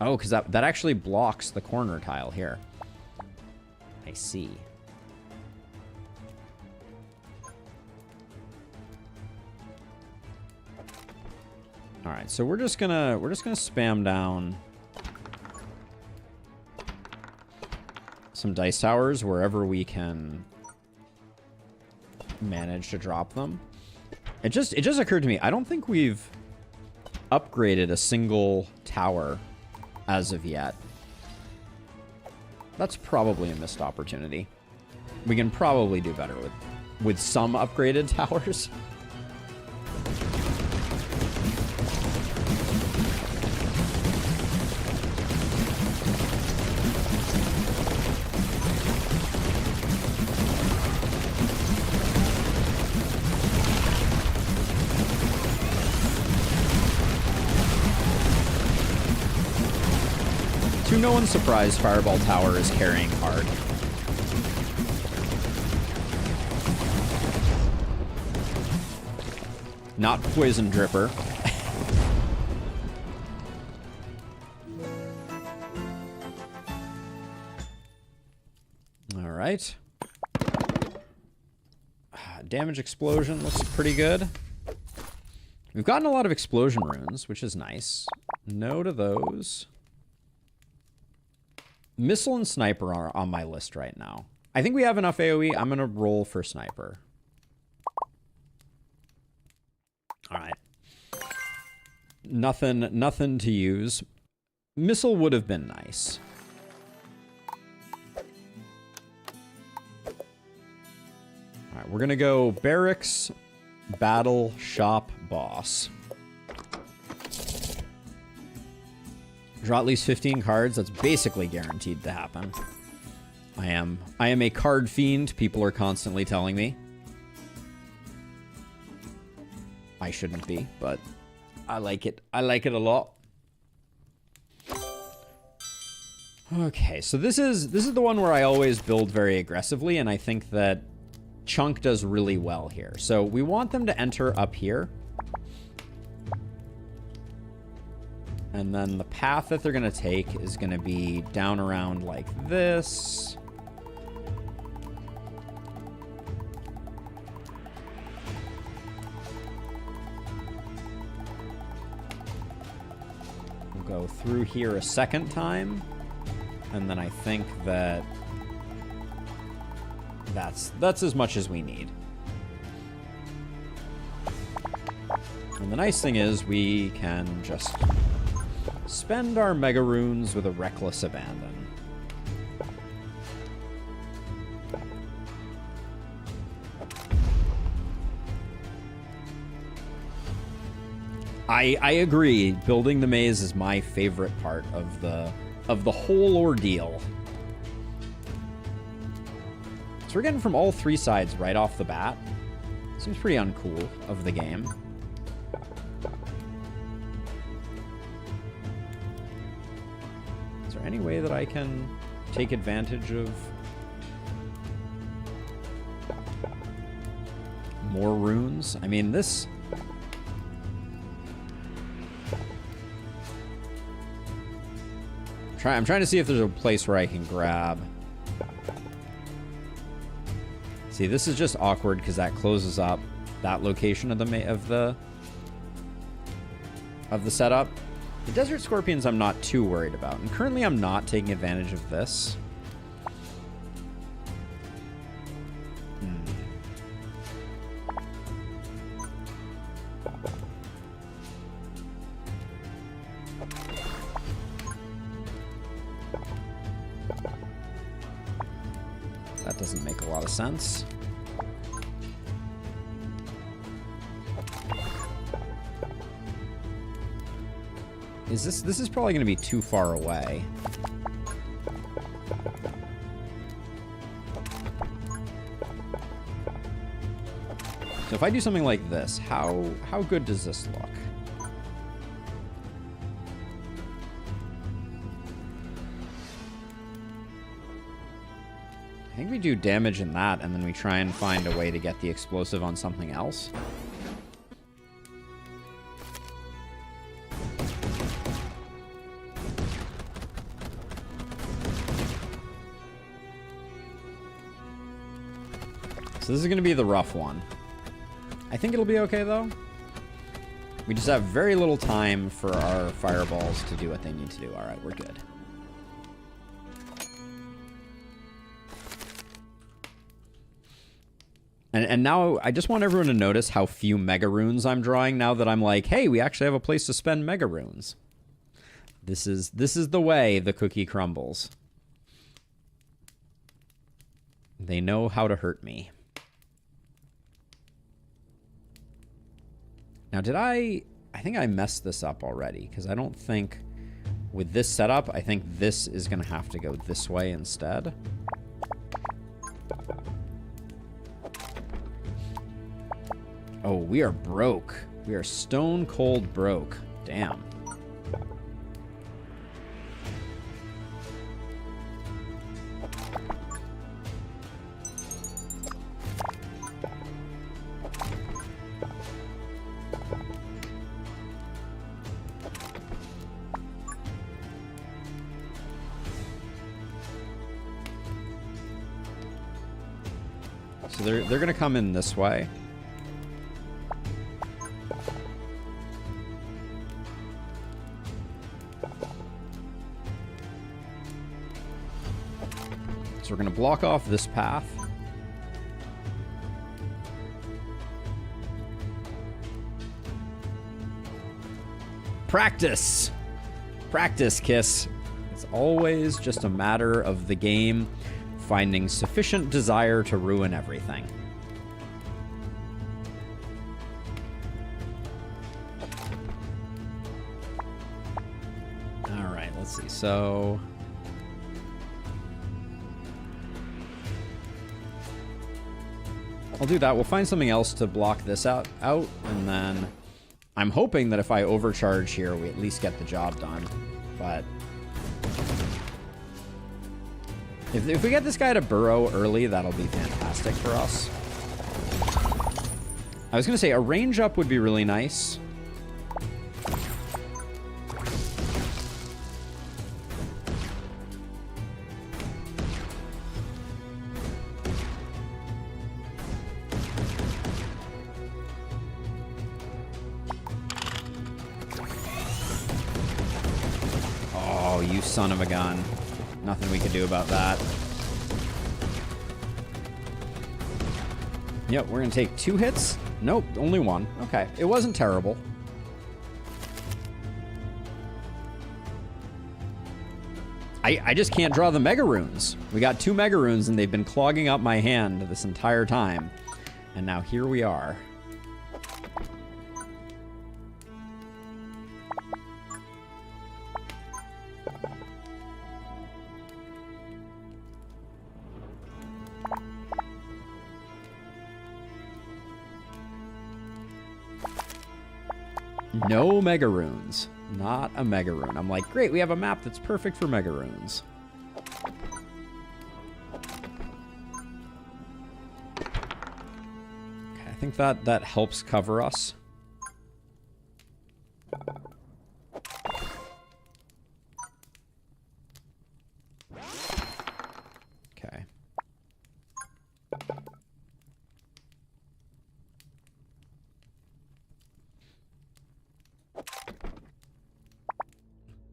Oh, because that actually blocks the corner tile here. I see. All right, so we're just gonna spam down some dice towers wherever we can manage to drop them. It just occurred to me, I don't think we've upgraded a single tower as of yet. That's probably a missed opportunity. We can probably do better with some upgraded towers. To no one's surprise, Fireball Tower is carrying hard. Not Poison Dripper. All right. Damage explosion looks pretty good. We've gotten a lot of explosion runes, which is nice. No to those. Missile and sniper are on my list right now. I think we have enough AoE. I'm going to roll for sniper. All right. Nothing to use. Missile would have been nice. All right, we're going to go barracks, Battle Shop Boss. Draw at least 15 cards. That's basically guaranteed to happen. I am a card fiend, people are constantly telling me. I shouldn't be, but I like it. I like it a lot. Okay, so this is the one where I always build very aggressively, and I think that Chunk does really well here. So we want them to enter up here. And then the path that they're going to take is going to be down around like this. We'll go through here a second time. And then I think that that's as much as we need. And the nice thing is we can just spend our Mega Runes with a reckless abandon. I agree. Building the maze is my favorite part of the whole ordeal. So we're getting from all three sides right off the bat. Seems pretty uncool of the game. Is there any way that I can take advantage of more runes? I mean, this... I'm trying to see if there's a place where I can grab. See, this is just awkward because that closes up that location of the setup. The Desert Scorpions I'm not too worried about, and currently I'm not taking advantage of this. That doesn't make a lot of sense. This is probably going to be too far away. So if I do something like this, how good does this look? I think we do damage in that, and then we try and find a way to get the explosive on something else. So this is going to be the rough one. I think it'll be okay, though. We just have very little time for our fireballs to do what they need to do. All right, we're good. And now I just want everyone to notice how few Mega Runes I'm drawing now that I'm like, hey, we actually have a place to spend Mega Runes. This is the way the cookie crumbles. They know how to hurt me. Now, I think I messed this up already, because I don't think, with this setup, I think this is going to have to go this way instead. Oh, we are broke. We are stone cold broke. Damn. So they're going to come in this way. So we're going to block off this path. Practice! Practice, Kiss. It's always just a matter of the game finding sufficient desire to ruin everything. let's see. So I'll do that. We'll find something else to block this out, and then I'm hoping that if I overcharge here, we at least get the job done. But if we get this guy to burrow early, that'll be fantastic for us. I was going to say a range up would be really nice. Oh, you son of a gun. Nothing we can do about that. Yep, we're going to take 2 hits. Nope, only 1. Okay, it wasn't terrible. I just can't draw the Mega Runes. We got 2 Mega Runes, and they've been clogging up my hand this entire time. And now here we are. No Mega Runes. Not a Mega Rune. I'm like, great, we have a map that's perfect for Mega Runes. Okay, I think that helps cover us. Okay.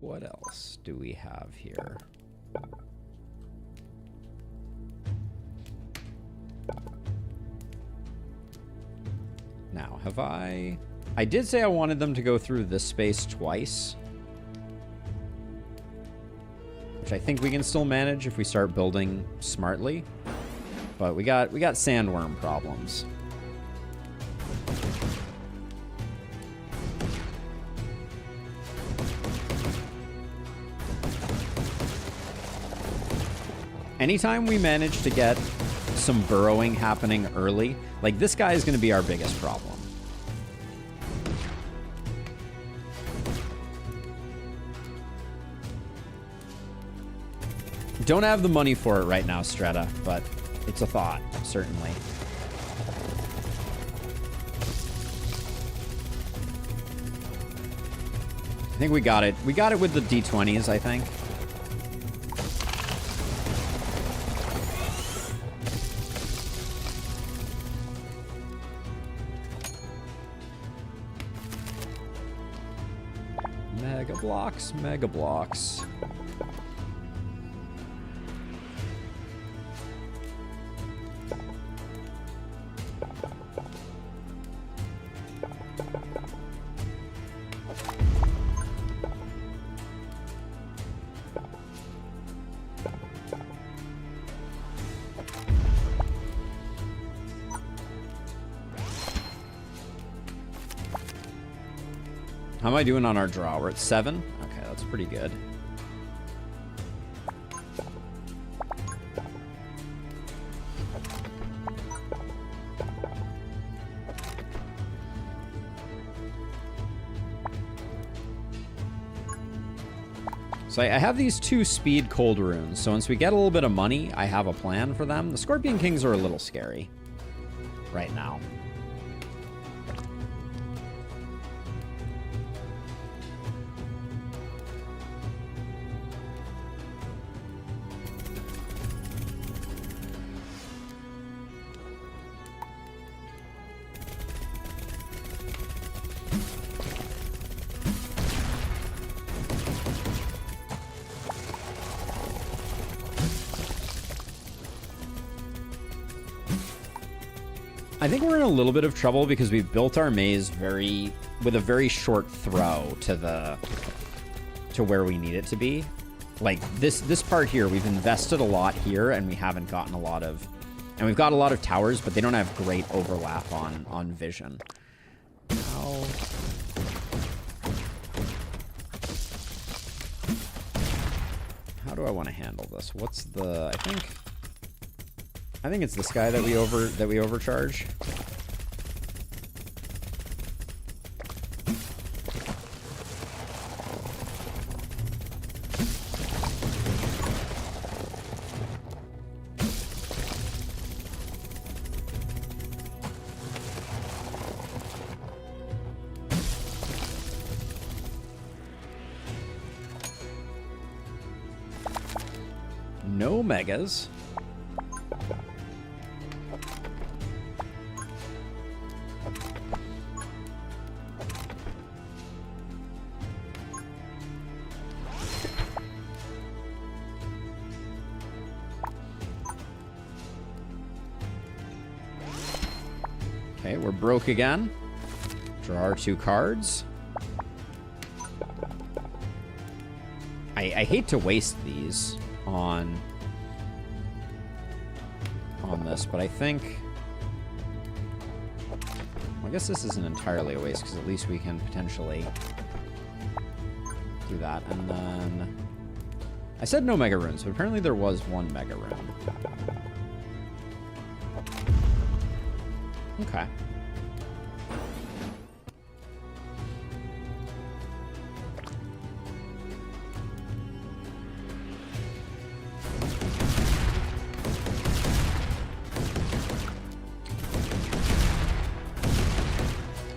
What else do we have here? Now, have I did say I wanted them to go through this space twice, which I think we can still manage if we start building smartly. But we got sandworm problems. Anytime we manage to get some burrowing happening early, like this guy is going to be our biggest problem. Don't have the money for it right now, Strata, but it's a thought, certainly. I think we got it. We got it with the D20s, I think. Mega blocks. How am I doing on our draw? We're at 7? Okay, that's pretty good. So I have these 2 speed cold runes, so once we get a little bit of money, I have a plan for them. The Scorpion Kings are a little scary right now. I think we're in a little bit of trouble because we built our maze with a very short throw to where we need it to be. Like this part here, we've invested a lot here and we haven't gotten a lot of, and we've got a lot of towers, but they don't have great overlap on vision. Ow. how do I want to handle this? What's the... I think it's this guy that we overcharge. No megas. Okay, we're broke again. Draw our 2 cards. I hate to waste these on this, but I think... Well, I guess this isn't entirely a waste, because at least we can potentially do that. And then... I said no Mega Runes, but apparently there was 1 Mega Rune. Okay.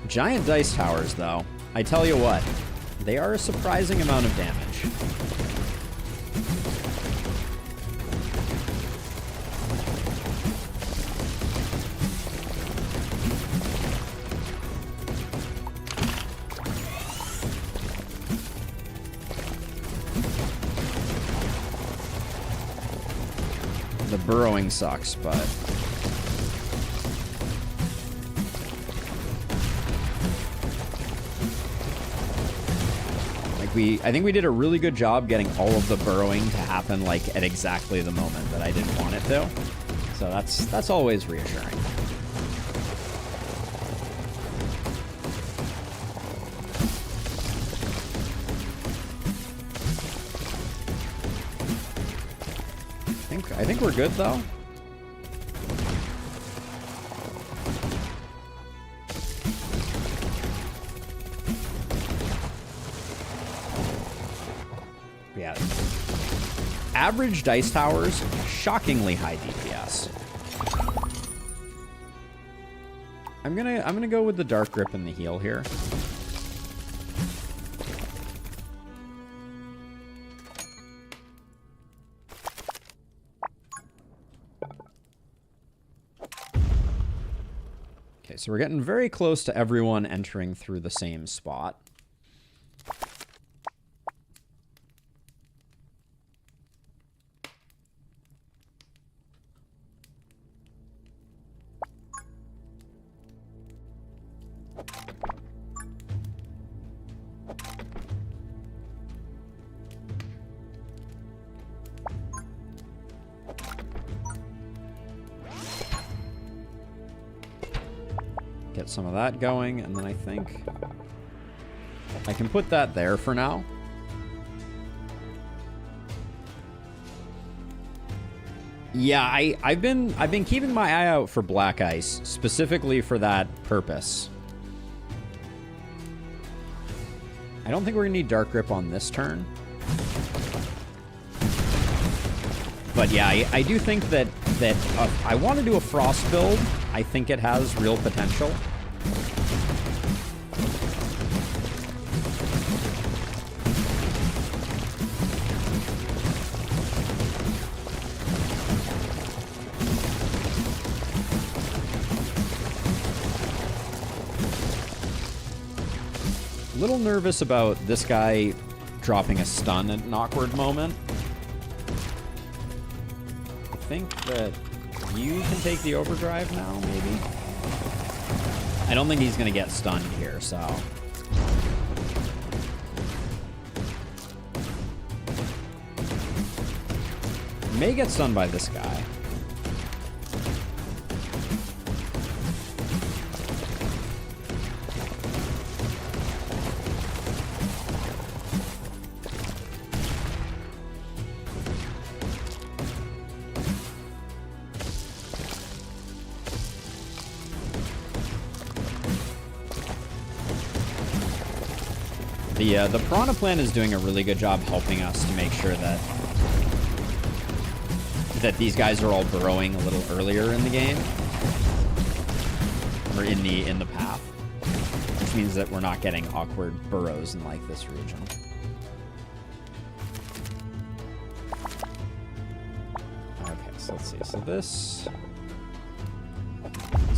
Giant dice towers, though, I tell you what, they are a surprising amount of damage. The burrowing sucks, but... I think we did a really good job getting all of the burrowing to happen, like, at exactly the moment that I didn't want it to. So that's always reassuring. I think we're good, though. Yeah. Average dice towers, shockingly high DPS. I'm gonna go with the Dark Grip and the heal here. Okay, so we're getting very close to everyone entering through the same spot. Get some of that going, and then I think I can put that there for now. Yeah, I've been keeping my eye out for black ice, specifically for that purpose. I don't think we're gonna need Dark Grip on this turn. But yeah, I do think that I want to do a Frost build. I think it has real potential. A little nervous about this guy dropping a stun at an awkward moment. I think that you can take the overdrive now, maybe? I don't think he's going to get stunned here, so... May get stunned by this guy. The Piranha Plant is doing a really good job helping us to make sure that these guys are all burrowing a little earlier in the game, or in the path, which means that we're not getting awkward burrows in like this region. Okay, so let's see. So this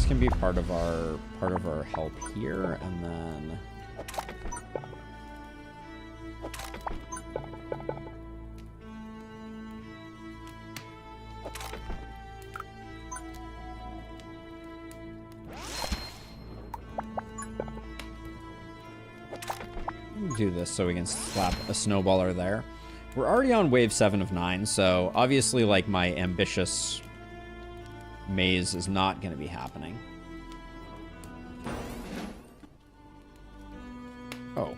can be part of our help here, and then. Do this so we can slap a snowballer there. We're already on wave 7 of 9, so obviously like my ambitious maze is not going to be happening. Oh.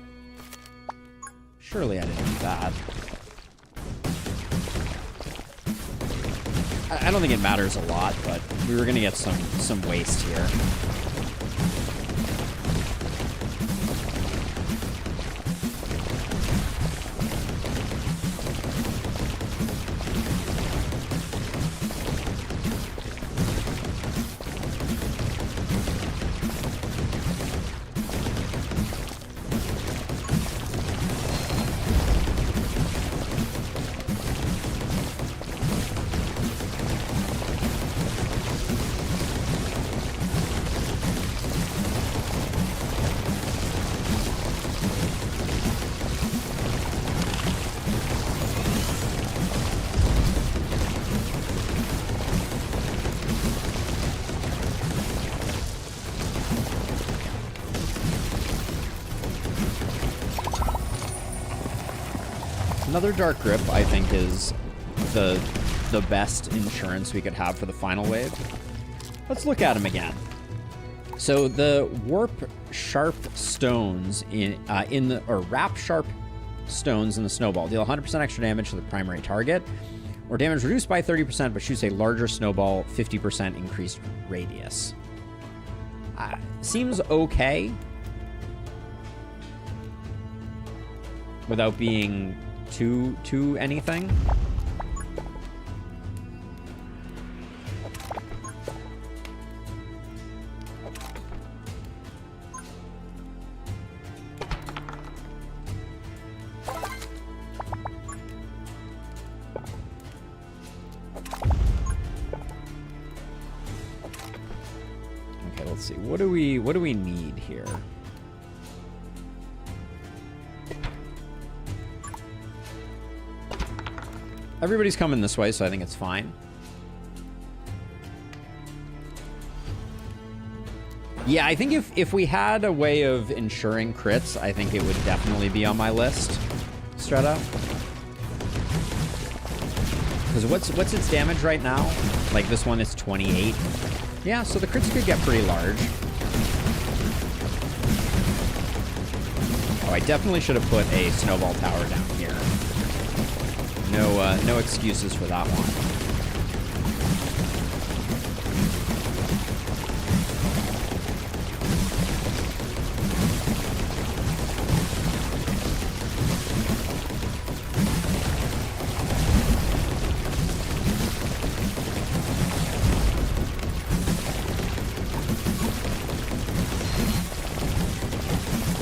Surely I didn't do that. I don't think it matters a lot, but we were going to get some waste here. Another Dark Grip, I think, is the best insurance we could have for the final wave. Let's look at them again. So the Warp Sharp Stones Wrap Sharp Stones in the Snowball deal 100% extra damage to the primary target, or damage reduced by 30%, but shoots a larger snowball, 50% increased radius. Seems okay. Without being too anything. Okay, let's see. What do we need here? Everybody's coming this way, so I think it's fine. Yeah, I think if we had a way of ensuring crits, I think it would definitely be on my list, straight up. Because what's its damage right now? Like this one is 28. Yeah, so the crits could get pretty large. Oh, I definitely should have put a snowball tower down here. No excuses for that one.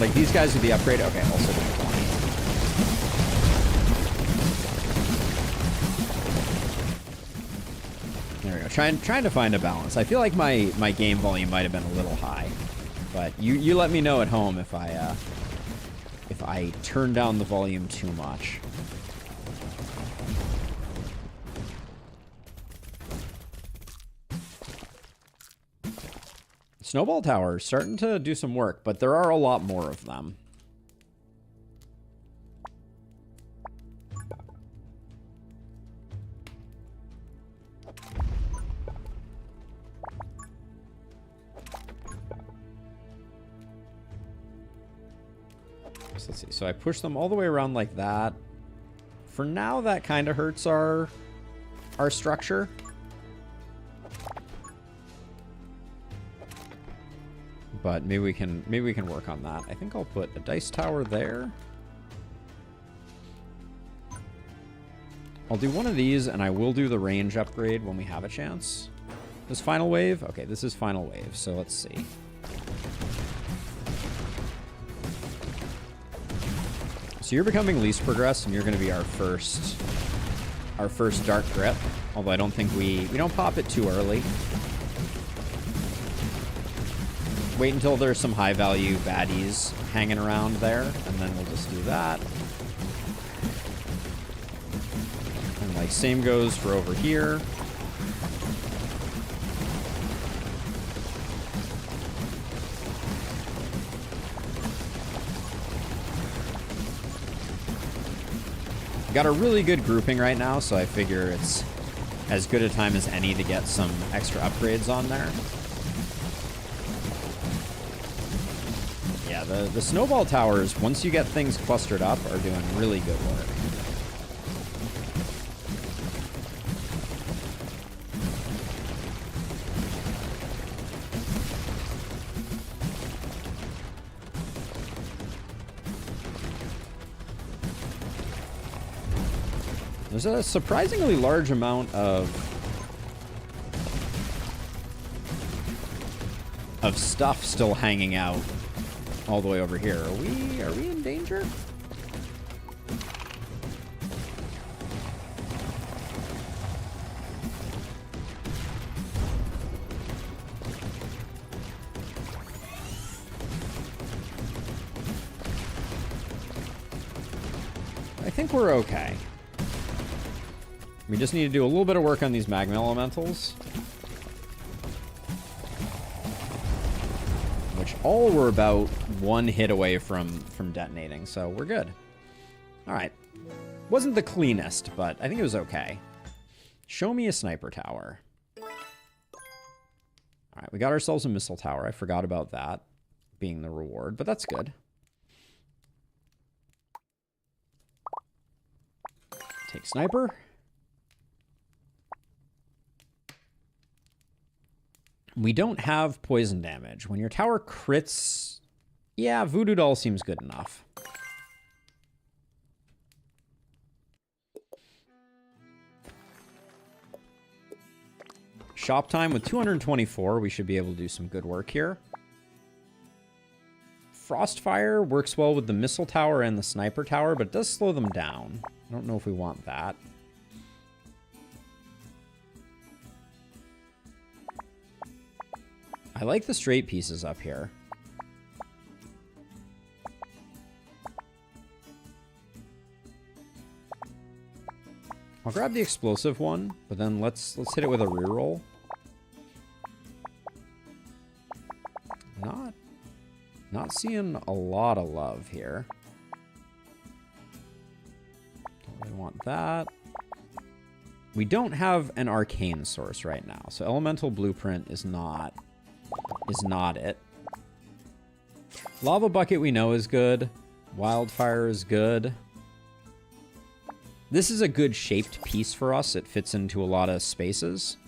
Like these guys with the upgrade, okay, also doing 20. There we go. Trying to find a balance. I feel like my game volume might have been a little high, but you let me know at home if I turn down the volume too much. Snowball Tower starting to do some work, but there are a lot more of them. So let's see. So I push them all the way around like that. For now, that kind of hurts our structure. But maybe we can work on that. I think I'll put a dice tower there. I'll do one of these, and I will do the range upgrade when we have a chance. This final wave? Okay, this is final wave, so let's see. So you're becoming least progressed, and you're going to be our first Dark Grip. Although I don't think we don't pop it too early. Wait until there's some high-value baddies hanging around there, and then we'll just do that. And like same goes for over here. Got a really good grouping right now, so I figure it's as good a time as any to get some extra upgrades on there. Yeah, the snowball towers, once you get things clustered up, are doing really good work. There's a surprisingly large amount of stuff still hanging out all the way over here. Are we in danger? I think we're okay. We just need to do a little bit of work on these magma elementals. Which all were about one hit away from detonating, so we're good. Alright. Wasn't the cleanest, but I think it was okay. Show me a sniper tower. Alright, we got ourselves a missile tower. I forgot about that being the reward, but that's good. Take sniper. We don't have poison damage. When your tower crits... Yeah, Voodoo Doll seems good enough. Shop time with 224. We should be able to do some good work here. Frostfire works well with the missile tower and the sniper tower, but it does slow them down. I don't know if we want that. I like the straight pieces up here. I'll grab the explosive one, but then let's hit it with a reroll. Not seeing a lot of love here. Don't really want that. We don't have an arcane source right now, so elemental blueprint is not it. Lava bucket we know is good. Wildfire is good. This is a good shaped piece for us. It fits into a lot of spaces.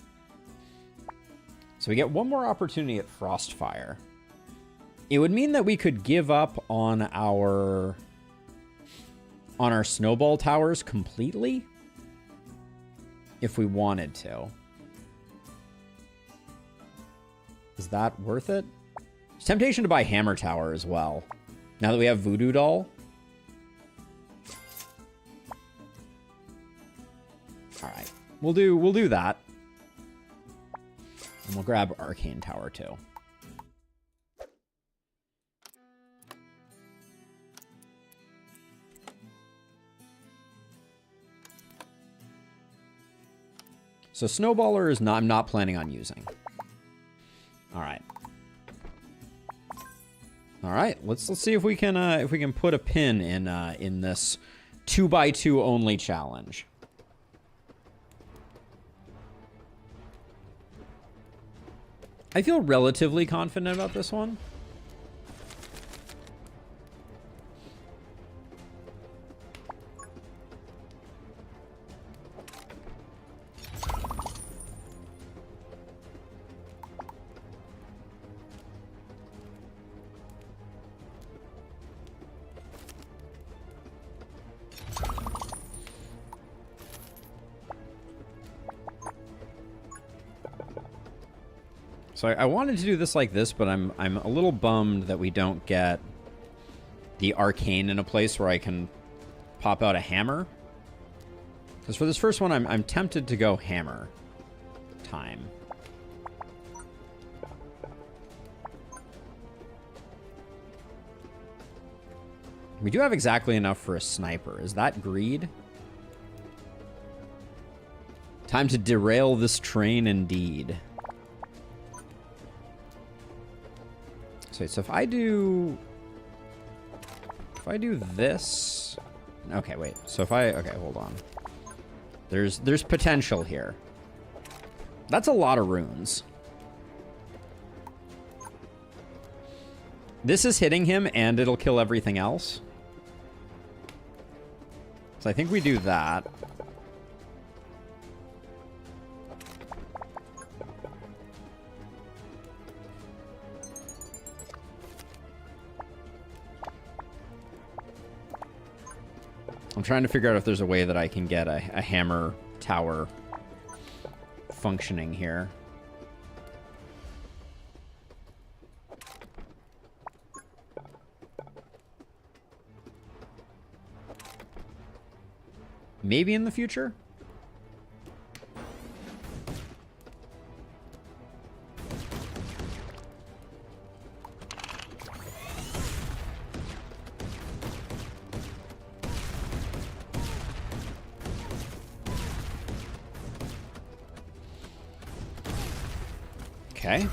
So we get one more opportunity at Frostfire. It would mean that we could give up on our snowball towers completely if we wanted to. Is that worth it? There's temptation to buy Hammer Tower as well. Now that we have Voodoo Doll. Alright. We'll do that. And we'll grab Arcane Tower too. So Snowballer is not, I'm not planning on using. Alright. Alright, let's see if we can put a pin in this 2x2 only challenge. I feel relatively confident about this one. So I wanted to do this like this, but I'm a little bummed that we don't get the arcane in a place where I can pop out a hammer. Because for this first one, I'm tempted to go hammer time. We do have exactly enough for a sniper. Is that greed? Time to derail this train indeed. So if I do this, okay, wait. So if okay, hold on. There's potential here. That's a lot of runes. This is hitting him and it'll kill everything else. So I think we do that. I'm trying to figure out if there's a way that I can get a hammer tower functioning here. Maybe in the future? Okay.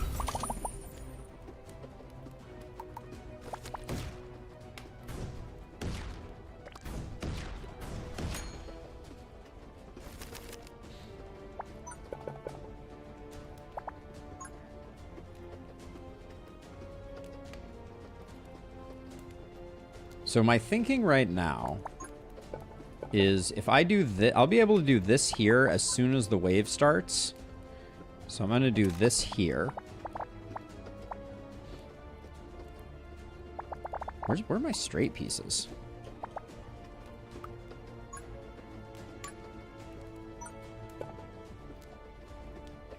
So my thinking right now is if I do this, I'll be able to do this here as soon as the wave starts. So I'm going to do this here. Where are my straight pieces?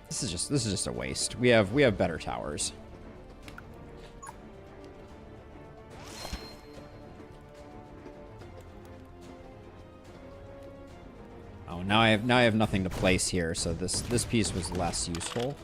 This is just a waste. We have better towers. Oh, now I have nothing to place here, so this piece was less useful.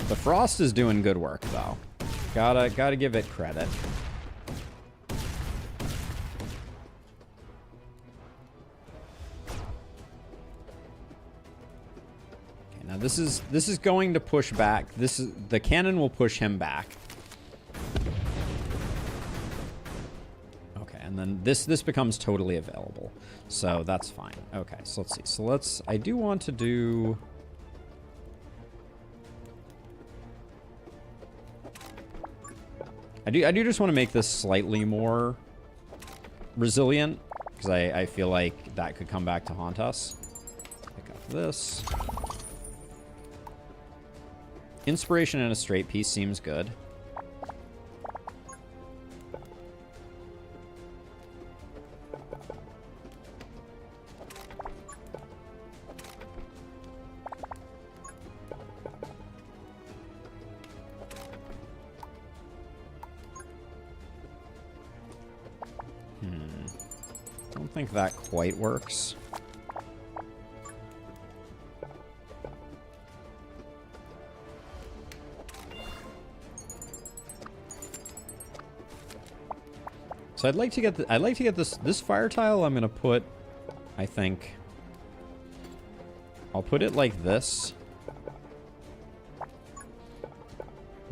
The frost is doing good work, though. Gotta give it credit. Okay, now this is going to push back. The cannon will push him back. Okay, and then this becomes totally available, so that's fine. Okay, so let's see. So I do want to do. I do just want to make this slightly more resilient, because I feel like that could come back to haunt us. Pick up this. Inspiration and a straight piece seems good. Don't think that quite works. So I'd like to get this fire tile. I'm gonna put, I think, I'll put it like this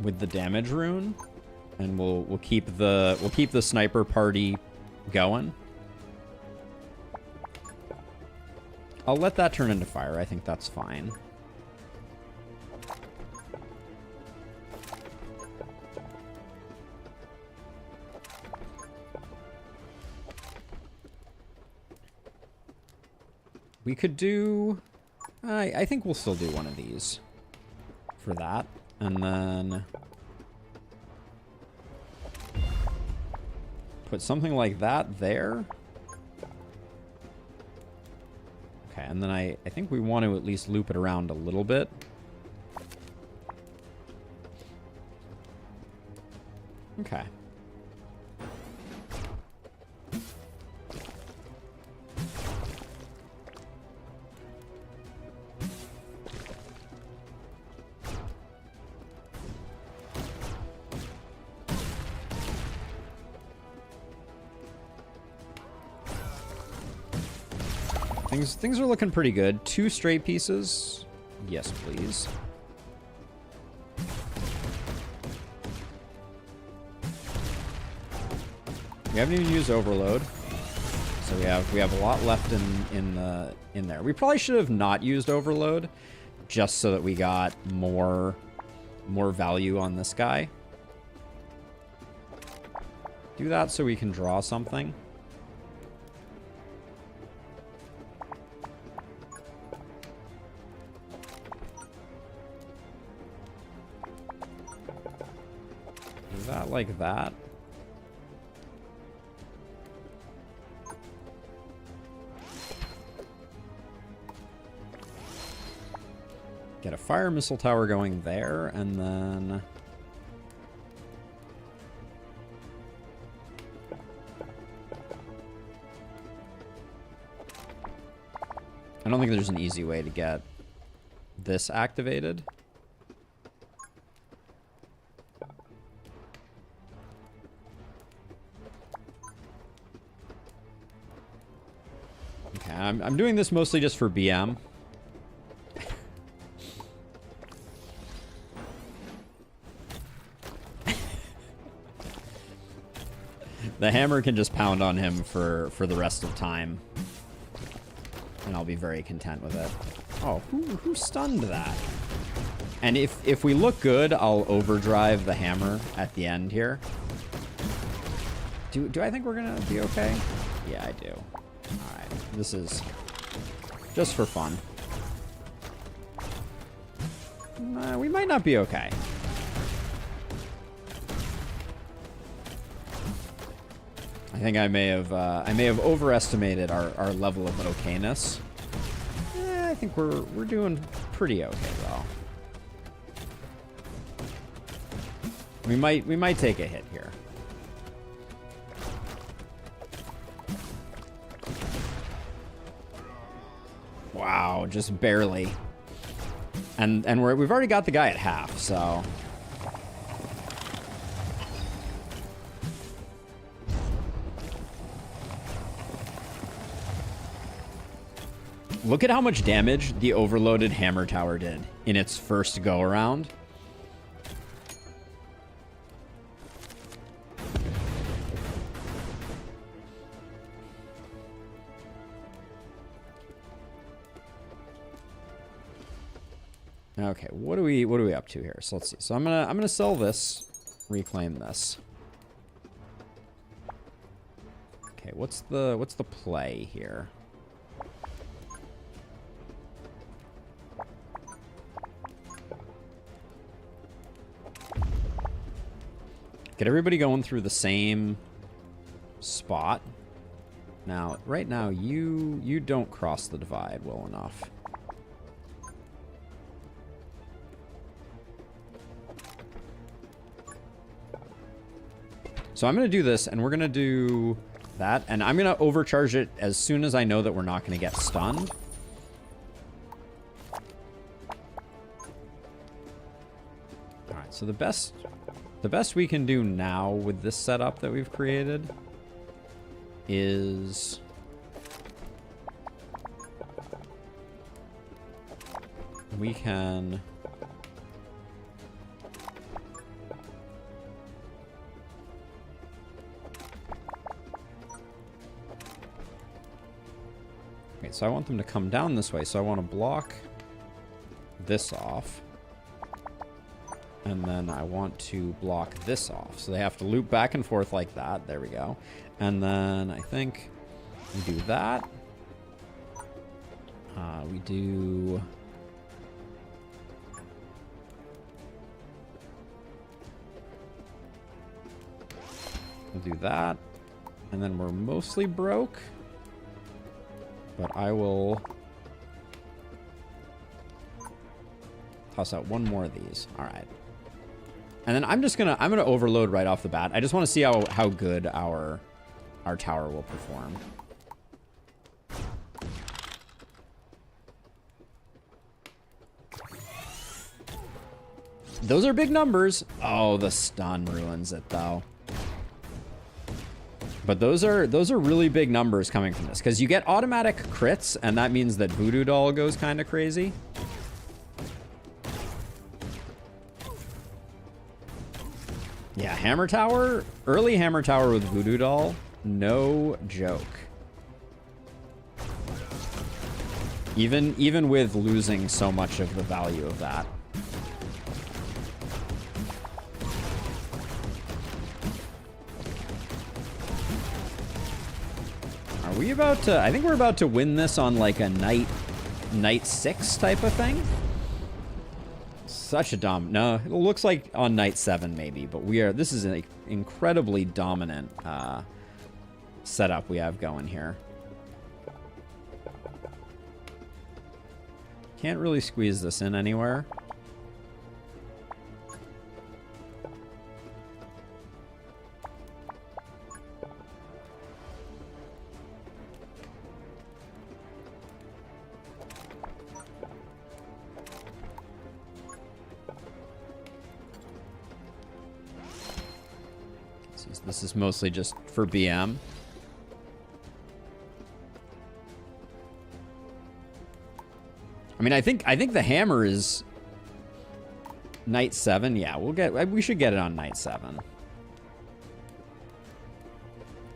with the damage rune, and we'll keep the sniper party going. I'll let that turn into fire. I think that's fine. We could do... I think we'll still do one of these for that. And then... put something like that there. Okay, and then I think we want to at least loop it around a little bit. Okay. Things are looking pretty good. 2 straight pieces. Yes, please. We haven't even used overload, so we have a lot left in there. We probably should have not used overload, just so that we got more value on this guy. Do that so we can draw something. Do that like that. Get a fire missile tower going there, and then... I don't think there's an easy way to get this activated. Okay, I'm doing this mostly just for BM. The hammer can just pound on him for the rest of time. And I'll be very content with it. Oh, who stunned that? And if we look good, I'll overdrive the hammer at the end here. Do I think we're gonna be okay? Yeah, I do. Alright, this is just for fun. We might not be okay. I think I may have overestimated our level of okayness. I think we're doing pretty okay though. We might take a hit here. Wow, just barely. And we've already got the guy at half, so. Look at how much damage the overloaded hammer tower did in its first go around. Okay, what are we up to here? So let's see. So I'm gonna sell this, reclaim this. Okay, what's the play here? Get everybody going through the same spot. Now, right now, you don't cross the divide well enough. So I'm going to do this, and we're going to do that, and I'm going to overcharge it as soon as I know that we're not going to get stunned. Alright, so the best we can do now with this setup that we've created is we can okay, so I want them to come down this way, so I want to block this off. And then I want to block this off. So they have to loop back and forth like that. There we go. And then I think we do that. We do... We'll do that. And then we're mostly broke. But I will toss out one more of these. All right. And then I'm gonna overload right off the bat. I just want to see how good our tower will perform. Those are big numbers. Oh, the stun ruins it though. But those are really big numbers coming from this, because you get automatic crits, and that means that Voodoo Doll goes kind of crazy. Yeah, Hammer Tower, early Hammer Tower with Voodoo Doll, no joke. Even with losing so much of the value of that. Are we about to... I think we're about to win this on like a night 6 type of thing. Such a no, it looks like on night 7 maybe, but this is an incredibly dominant setup we have going here. Can't really squeeze this in anywhere. This is mostly just for BM. I mean, I think the hammer is night 7. Yeah, we should get it on night 7.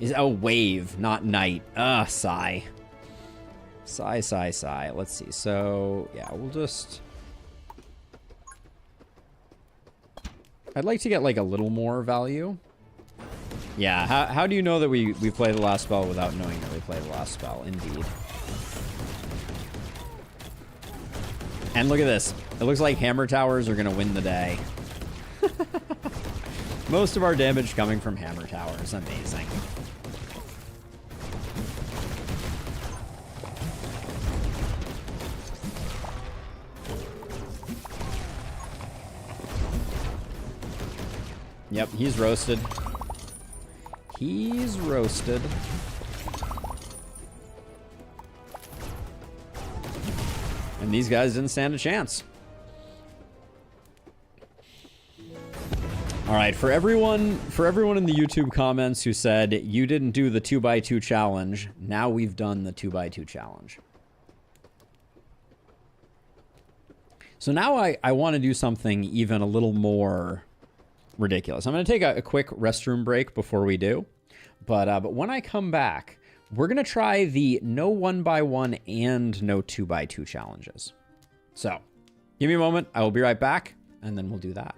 Is wave, not night. Sigh. Sigh. Let's see. So, yeah, we'll just... I'd like to get like a little more value. Yeah, how do you know that we play the last spell without knowing that we play the last spell? Indeed. And look at this. It looks like Hammer Towers are going to win the day. Most of our damage coming from Hammer Towers. Amazing. Yep, he's roasted. He's roasted. And these guys didn't stand a chance. All right, for everyone in the YouTube comments who said you didn't do the 2x2 challenge, now we've done the 2x2 challenge. So now I want to do something even a little more ridiculous. I'm going to take a quick restroom break before we do. But when I come back, we're going to try the no 1x1 and no 2x2 challenges. So give me a moment. I will be right back, and then we'll do that.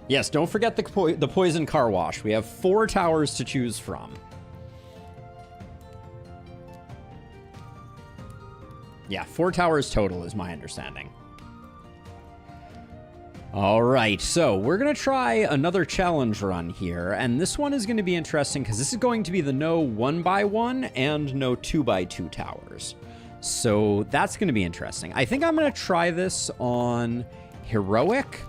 Yes, don't forget the poison car wash. We have 4 towers to choose from. Yeah, 4 towers total is my understanding. All right, so we're going to try another challenge run here, and this one is going to be interesting because this is going to be the no 1x1 and no 2x2 towers. So that's going to be interesting. I think I'm going to try this on Heroic,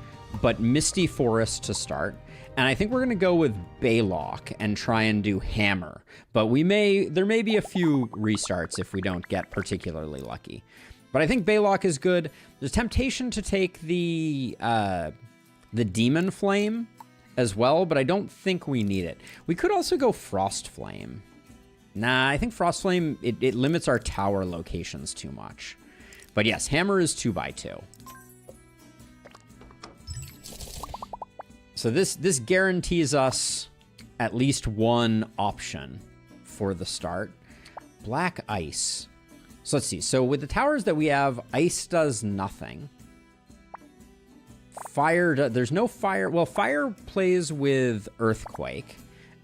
but Misty Forest to start. And I think we're going to go with Baylock and try and do Hammer. But there may be a few restarts if we don't get particularly lucky. But I think Baylock is good. There's temptation to take the Demon Flame as well, but I don't think we need it. We could also go Frost Flame. Nah, I think Frost Flame, it limits our tower locations too much. But yes, Hammer is 2x2. So this guarantees us at least one option for the start. Black Ice. So let's see. So with the towers that we have, Ice does nothing. Fire, there's no fire. Well, Fire plays with Earthquake.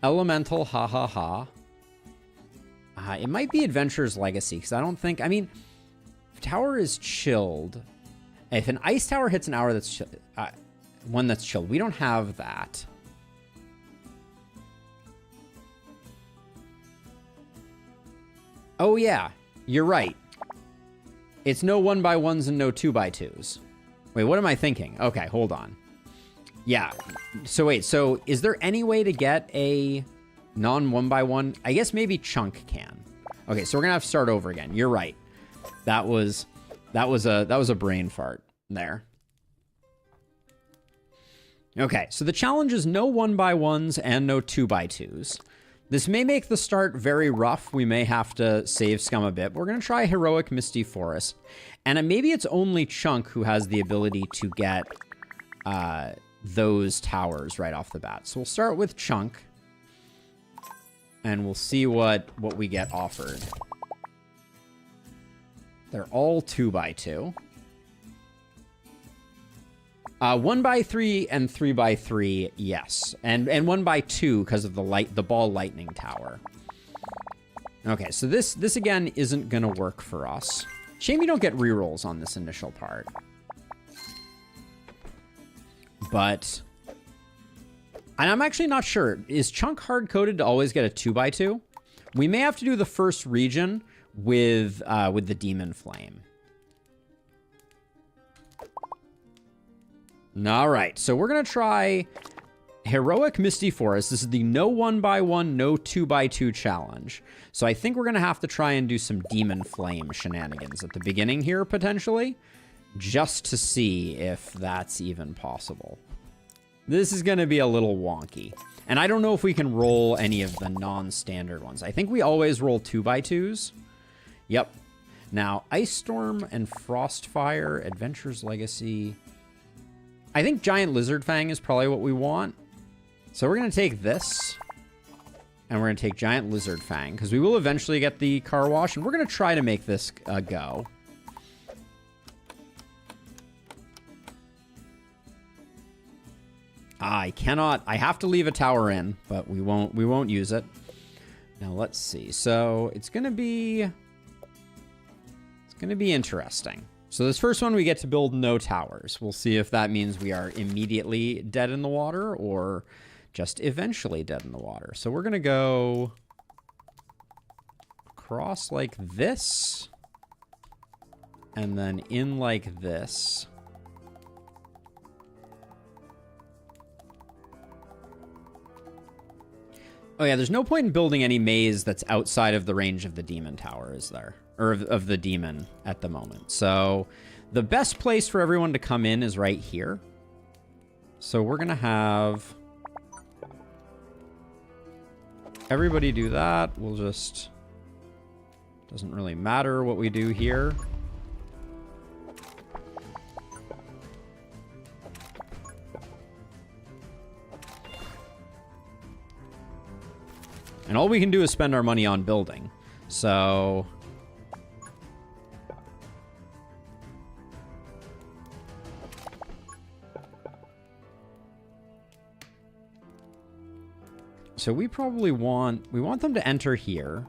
Elemental, ha ha ha. It might be Adventurer's Legacy, because I don't think, I mean, if tower is chilled, if an Ice tower hits an hour that's one that's chilled. We don't have that. Oh, yeah. You're right. It's no 1x1s and no 2x2s. Wait, what am I thinking? Okay, hold on. Yeah. So wait, so is there any way to get a non-1x1? I guess maybe Chunk can. Okay, so we're gonna have to start over again. You're right. That was a brain fart there. Okay, so the challenge is no 1x1s and no 2x2s. This may make the start very rough. We may have to save scum a bit. But we're going to try Heroic Misty Forest. And maybe it's only Chunk who has the ability to get those towers right off the bat. So we'll start with Chunk. And we'll see what we get offered. They're all 2x2. 1x3 and 3x3, yes. And 1x2 because of the ball lightning tower. Okay, so this again isn't gonna work for us. Shame you don't get rerolls on this initial part. But, and I'm actually not sure. Is Chunk hard-coded to always get a 2x2? We may have to do the first region with the Demon Flame. All right, so we're going to try Heroic Misty Forest. This is the no 1x1, no 2x2 challenge. So I think we're going to have to try and do some Demon Flame shenanigans at the beginning here, potentially, just to see if that's even possible. This is going to be a little wonky. And I don't know if we can roll any of the non-standard ones. I think we always roll 2x2s. Yep. Now, Ice Storm and Frostfire, Adventurer's Legacy. I think Giant Lizard Fang is probably what we want. So we're going to take this. And we're going to take Giant Lizard Fang. Because we will eventually get the car wash. And we're going to try to make this go. I cannot. I have to leave a tower in. But we won't use it. Now let's see. So it's going to be... It's going to be interesting. So this first one, we get to build no towers. We'll see if that means we are immediately dead in the water or just eventually dead in the water. So we're going to go across like this and then in like this. Oh yeah, there's no point in building any maze that's outside of the range of the demon tower, is there? Or of the demon at the moment. So the best place for everyone to come in is right here. So we're going to have everybody do that. We'll just... Doesn't really matter what we do here. And all we can do is spend our money on building. So... So we probably want them to enter here.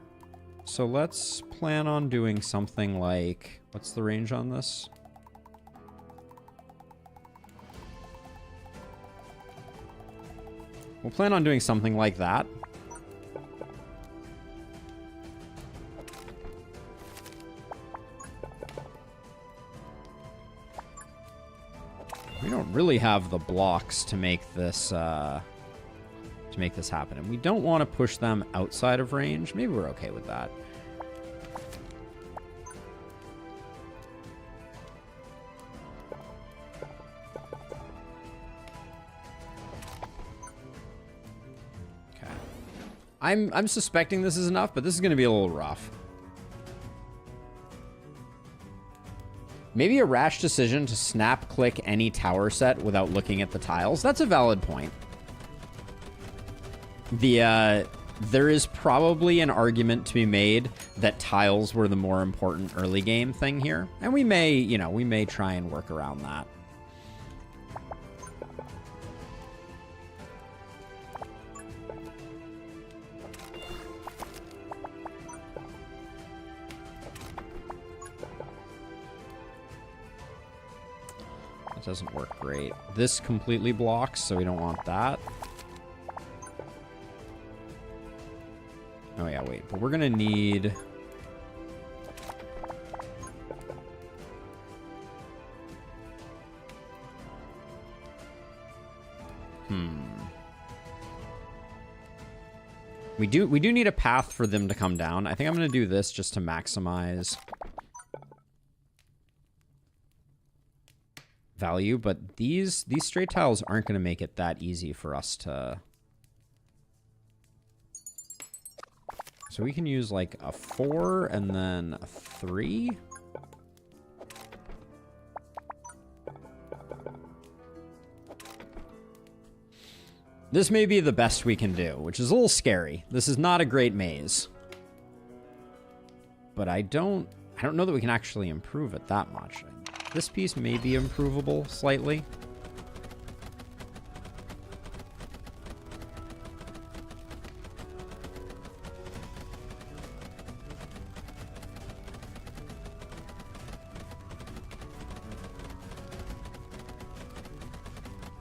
So let's plan on doing something like, what's the range on this? We'll plan on doing something like that. We don't really have the blocks to make this happen, and we don't want to push them outside of range. Maybe we're okay with that. Okay. I'm suspecting this is enough, but this is going to be a little rough. Maybe a rash decision to snap click any tower set without looking at the tiles. That's a valid point. There is probably an argument to be made that tiles were the more important early game thing here. And we may, you know, we may try and work around that. That doesn't work great. This completely blocks, so we don't want that. Oh yeah, wait, but we're gonna need... We do need a path for them to come down. I think I'm gonna do this just to maximize value, but these straight tiles aren't gonna make it that easy for us to... So we can use like a 4 and then a 3. This may be the best we can do, which is a little scary. This is not a great maze. But I don't know that we can actually improve it that much. This piece may be improvable slightly.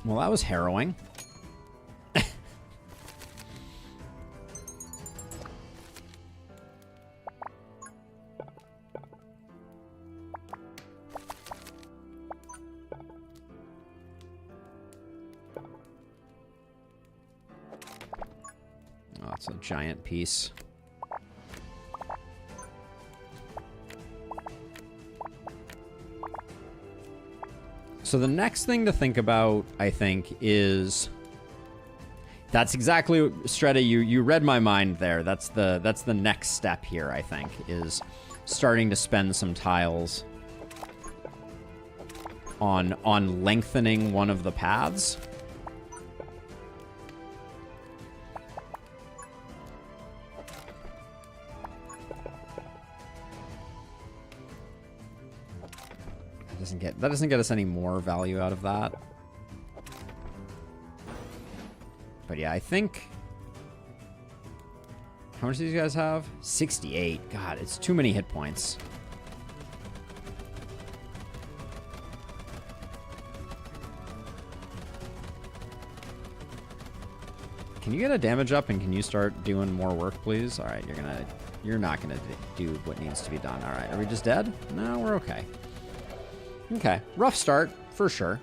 Well, that was harrowing. Oh, that's a giant piece. So the next thing to think about, I think, is... That's exactly... Streta, you read my mind there. That's the next step here, I think, is starting to spend some tiles on lengthening one of the paths. That doesn't get us any more value out of that. But yeah, I think... How much do these guys have? 68. God, it's too many hit points. Can you get a damage up and can you start doing more work, please? All right, you're not gonna do what needs to be done. All right, are we just dead? No, we're okay. Okay, rough start, for sure.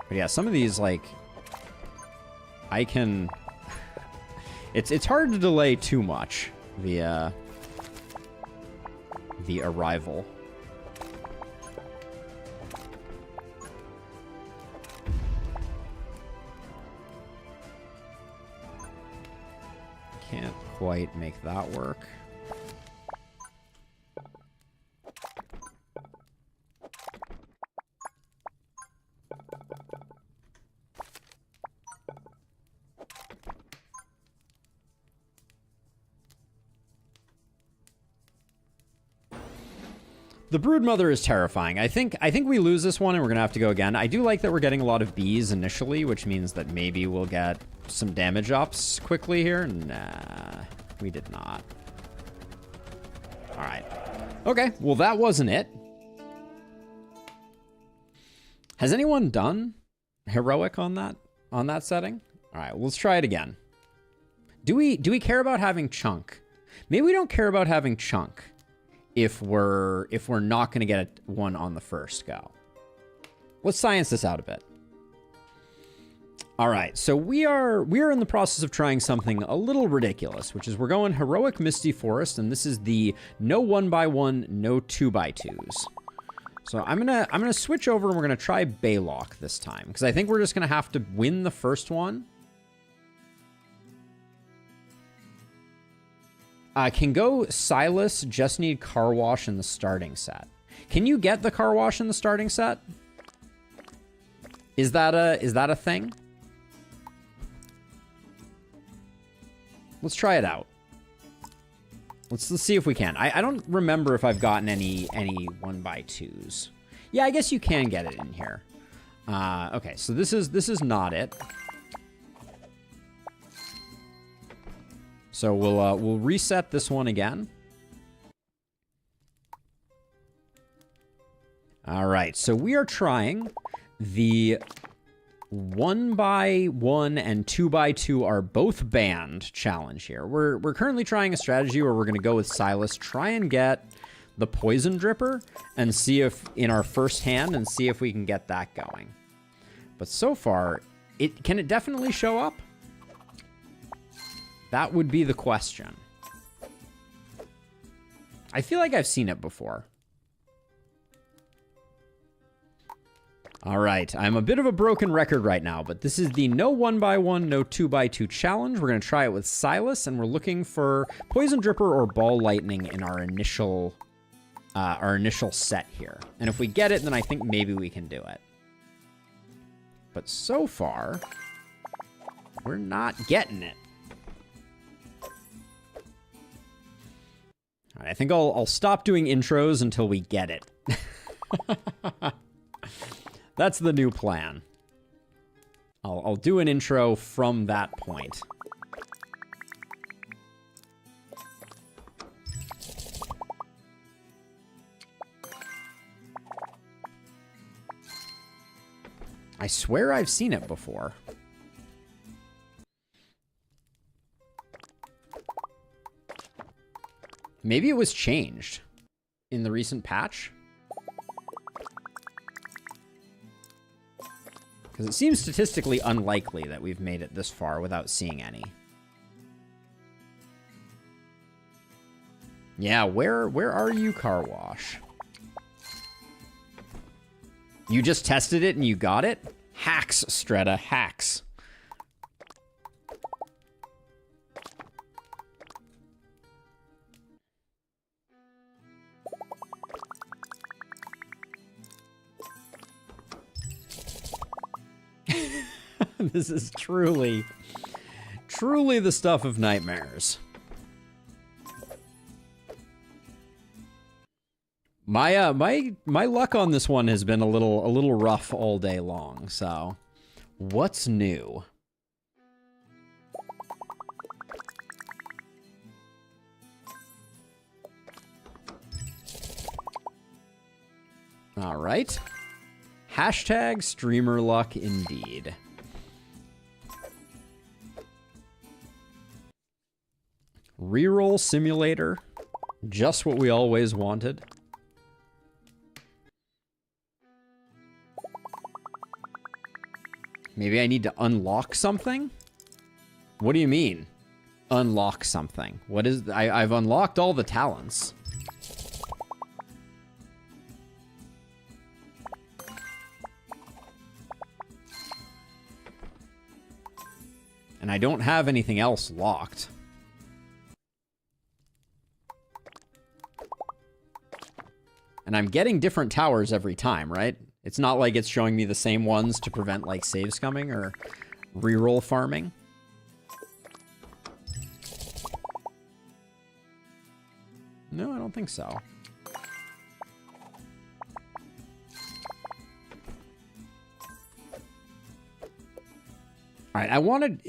But yeah, some of these, like... I can... It's hard to delay too much, the arrival. Can't quite make that work. The Broodmother is terrifying. I think we lose this one and we're gonna have to go again. I do like that we're getting a lot of bees initially, which means that maybe we'll get some damage ups quickly here. Nah, we did not. All right. Okay, well that wasn't it. Has anyone done heroic on that setting? All right, well, let's try it again. Do we care about having chunk? Maybe we don't care about having chunk if we're not going to get one on the first go. Let's science this out a bit. All right, so we are in the process of trying something a little ridiculous, which is we're going heroic Misty Forest, and this is the no 1x1, no 2x2s. So I'm gonna switch over and we're gonna try Baylock this time because I think we're just gonna have to win the first one. Can go Silas, just need Car Wash in the starting set. Can you get the Car Wash in the starting set? Is that a thing? Let's try it out. Let's see if we can. I don't remember if I've gotten any 1x2s. Yeah, I guess you can get it in here. Okay, so this is not it. So we'll reset this one again. All right, so we are trying the 1x1 and 2x2 are both banned challenge here. We're currently trying a strategy where we're going to go with Silas, try and get the Poison Dripper, and see if in our first hand and see if we can get that going. But so far, can it definitely show up? That would be the question. I feel like I've seen it before. All right, I'm a bit of a broken record right now, but this is the no 1x1, no 2x2 challenge. We're going to try it with Silas, and we're looking for Poison Dripper or Ball Lightning in our initial set here. And if we get it, then I think maybe we can do it. But so far, we're not getting it. All right, I think I'll stop doing intros until we get it. That's the new plan. I'll do an intro from that point. I swear I've seen it before. Maybe it was changed in the recent patch. Because it seems statistically unlikely that we've made it this far without seeing any. Yeah, where are you, Car Wash? You just tested it and you got it? Hacks, Stretta, hacks. This is truly the stuff of nightmares. My luck on this one has been a little rough all day long. So, what's new? All right. Hashtag streamer luck indeed. Reroll simulator. Just what we always wanted. Maybe I need to unlock something? What do you mean? Unlock something. What is... I've unlocked all the talents. And I don't have anything else locked. And I'm getting different towers every time, right? It's not like it's showing me the same ones to prevent, like, save scumming or reroll farming. No, I don't think so. All right, I wanted,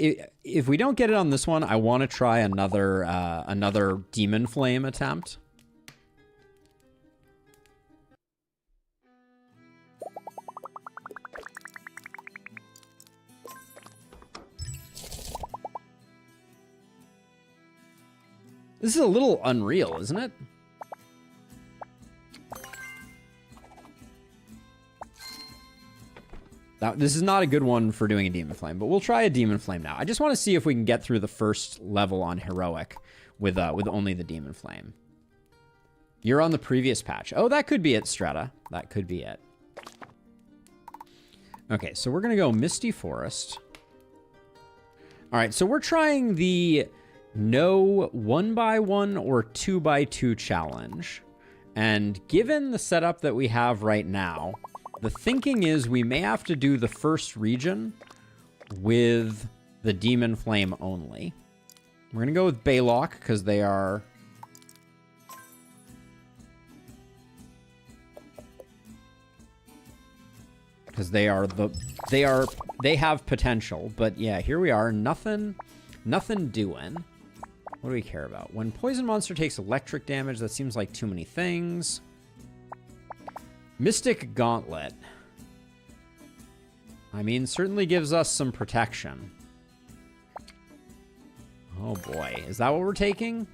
if we don't get it on this one, I want to try another Demon Flame attempt. This is a little unreal, isn't it? Now, this is not a good one for doing a Demon Flame, but we'll try a Demon Flame now. I just want to see if we can get through the first level on Heroic with only the Demon Flame. You're on the previous patch. Oh, that could be it, Strata. That could be it. Okay, so we're going to go Misty Forest. All right, so we're trying the no 1x1 or 2x2 challenge. And given the setup that we have right now, the thinking is we may have to do the first region with the Demon Flame only. We're going to go with Baylock because they are... Because they have potential. But yeah, here we are. Nothing doing. What do we care about? When Poison Monster takes electric damage, that seems like too many things. Mystic Gauntlet. I mean, certainly gives us some protection. Oh boy, is that what we're taking?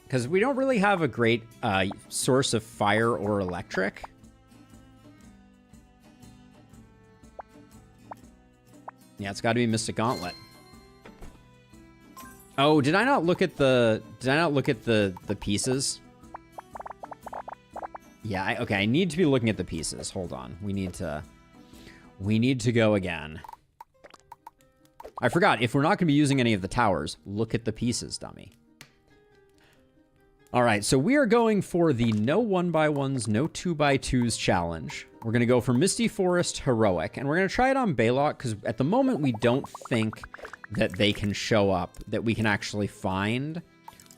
Because we don't really have a great source of fire or electric. Yeah, it's got to be Mystic Gauntlet. Oh, did I not look at the pieces? Yeah, okay, I need to be looking at the pieces. Hold on. We need to go again. I forgot, if we're not going to be using any of the towers, look at the pieces, dummy. All right, so we are going for the no 1x1s, no 2x2s challenge. We're going to go for Misty Forest Heroic, and we're going to try it on Baylock, because at the moment we don't think that they can show up, that we can actually find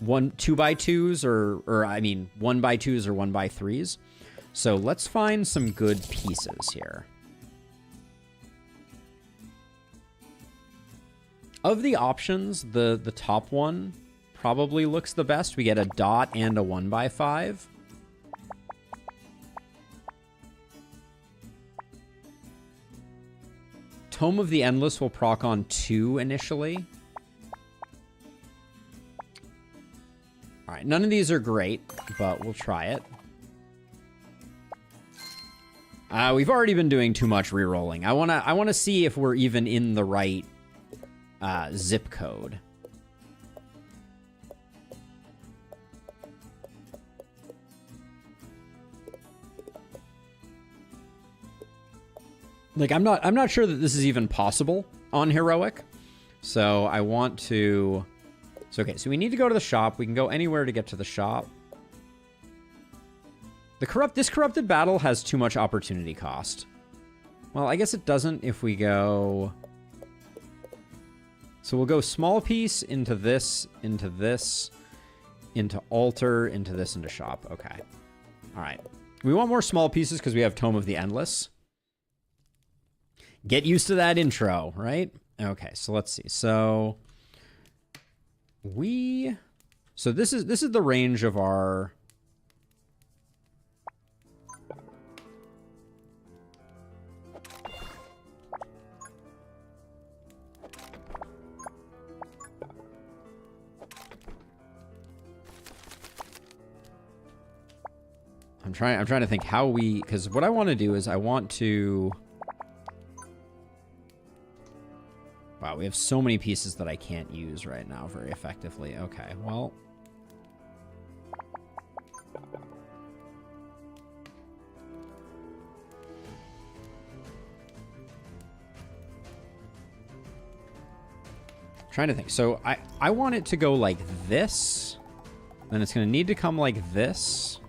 2x2s or I mean 1x2s or 1x3s. So let's find some good pieces here. Of the options, the top one probably looks the best. We get a dot and a 1x5. Tome of the Endless will proc on 2 initially. All right, none of these are great, but we'll try it. We've already been doing too much re-rolling. I wanna see if we're even in the right zip code. Like, I'm not sure that this is even possible on Heroic. So I want to... So, okay, so we need to go to the shop. We can go anywhere to get to the shop. This corrupted battle has too much opportunity cost. Well, I guess it doesn't if we go... So we'll go small piece into this, into altar, into this, into shop. Okay. All right. We want more small pieces because we have Tome of the Endless. Get used to that intro, right? Okay, so let's see. So this is the range of our... I'm trying to think how we... Because what I want to do is I want to... Wow, we have so many pieces that I can't use right now very effectively. Okay, well... Trying to think. So I want it to go like this. Then it's going to need to come like this.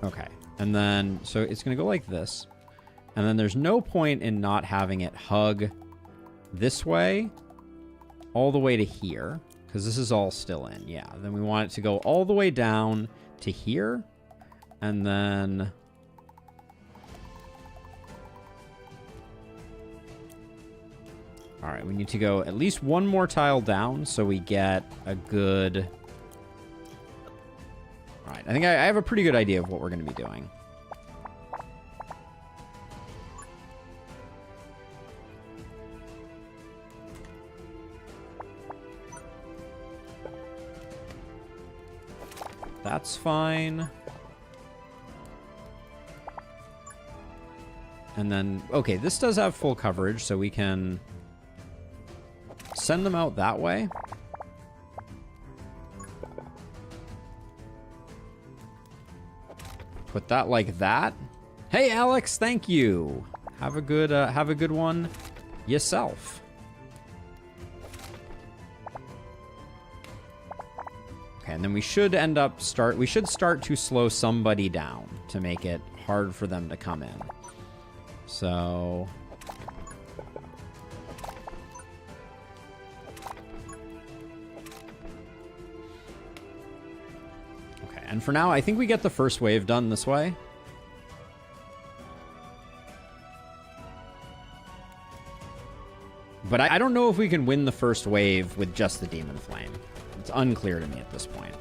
Okay. And then, so it's going to go like this. And then there's no point in not having it hug this way all the way to here, because this is all still in. Yeah, then we want it to go all the way down to here, And then... Alright, we need to go at least one more tile down so we get a good... Alright, I think I have a pretty good idea of what we're going to be doing. That's fine. And then, okay, this does have full coverage, so we can send them out that way. Put that like that. Hey, Alex, thank you. Have a good one yourself. Okay, and then we should start to slow somebody down to make it hard for them to come in. So... Okay, and for now, I think we get the first wave done this way. But I don't know if we can win the first wave with just the Demon Flame. It's unclear to me at this point.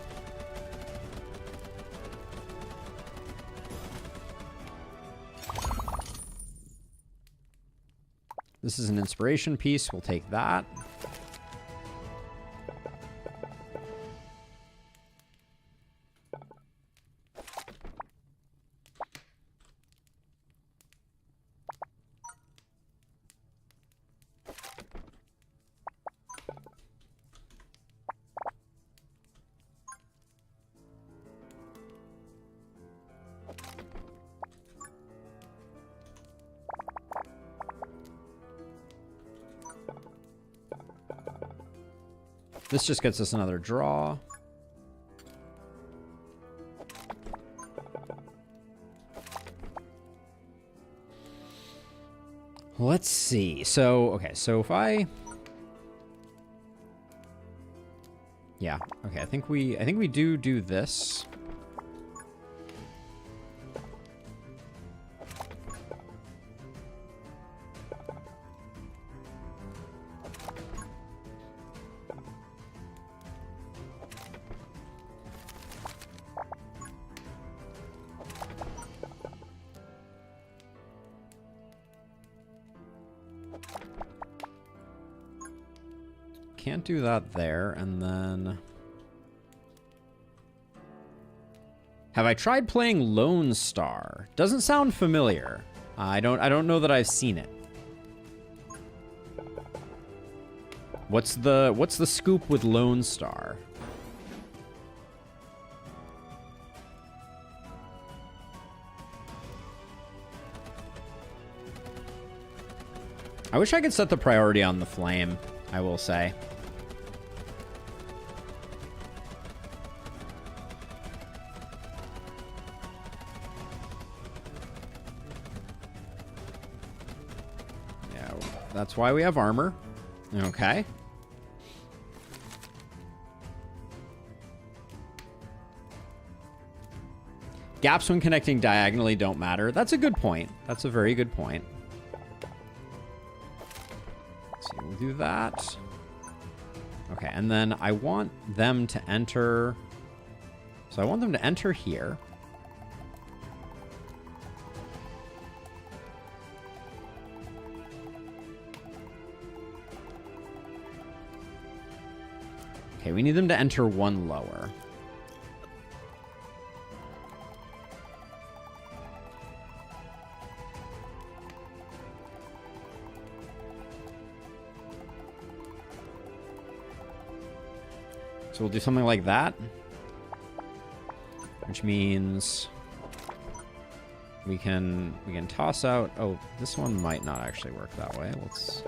This is an inspiration piece. We'll take that. This just gets us another draw. Let's see. So, okay, so if I... Yeah, okay, I think we do this. Can't do that there, and then... Have I tried playing Lone Star? Doesn't sound familiar. I don't know that I've seen it. What's the scoop with Lone Star? I wish I could set the priority on the flame, I will say. That's why we have armor. Okay. Gaps when connecting diagonally don't matter. That's a good point. That's a very good point. Let's see, we'll do that. Okay, and then I want them to enter... So I want them to enter here. Okay, we need them to enter one lower. So we'll do something like that. Which means we can toss out... Oh, this one might not actually work that way. Let's...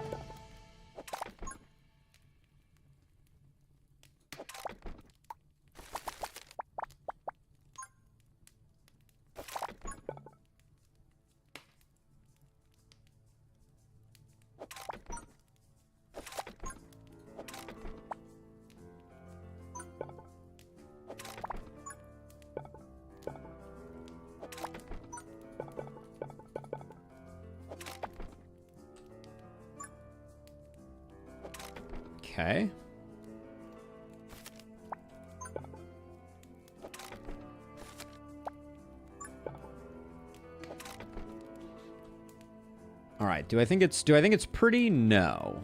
Okay. All right. Do I think it's pretty? No.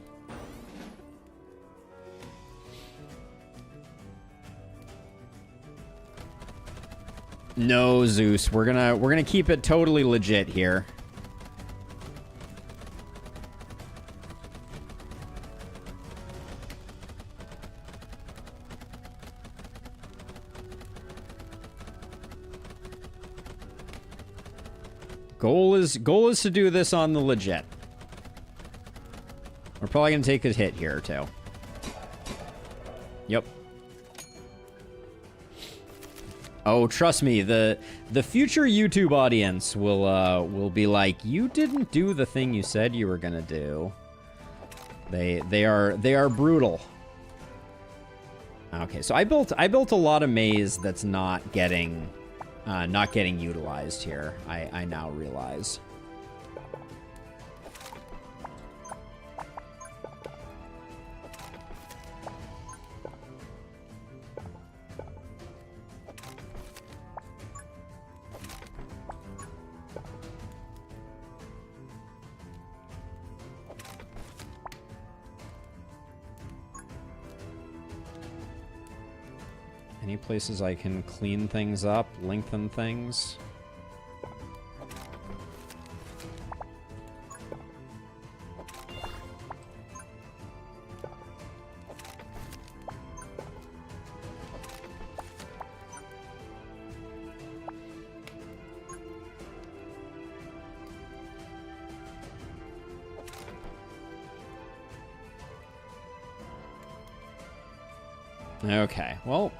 No, Zeus. We're gonna keep it totally legit here. Goal is to do this on the legit. We're probably gonna take a hit here too. Yep. Oh, trust me, the future YouTube audience will be like, you didn't do the thing you said you were gonna do. They are brutal. Okay, so I built a lot of maze that's not getting utilized here. I now realize. Any places I can clean things up, lengthen things? Okay, well,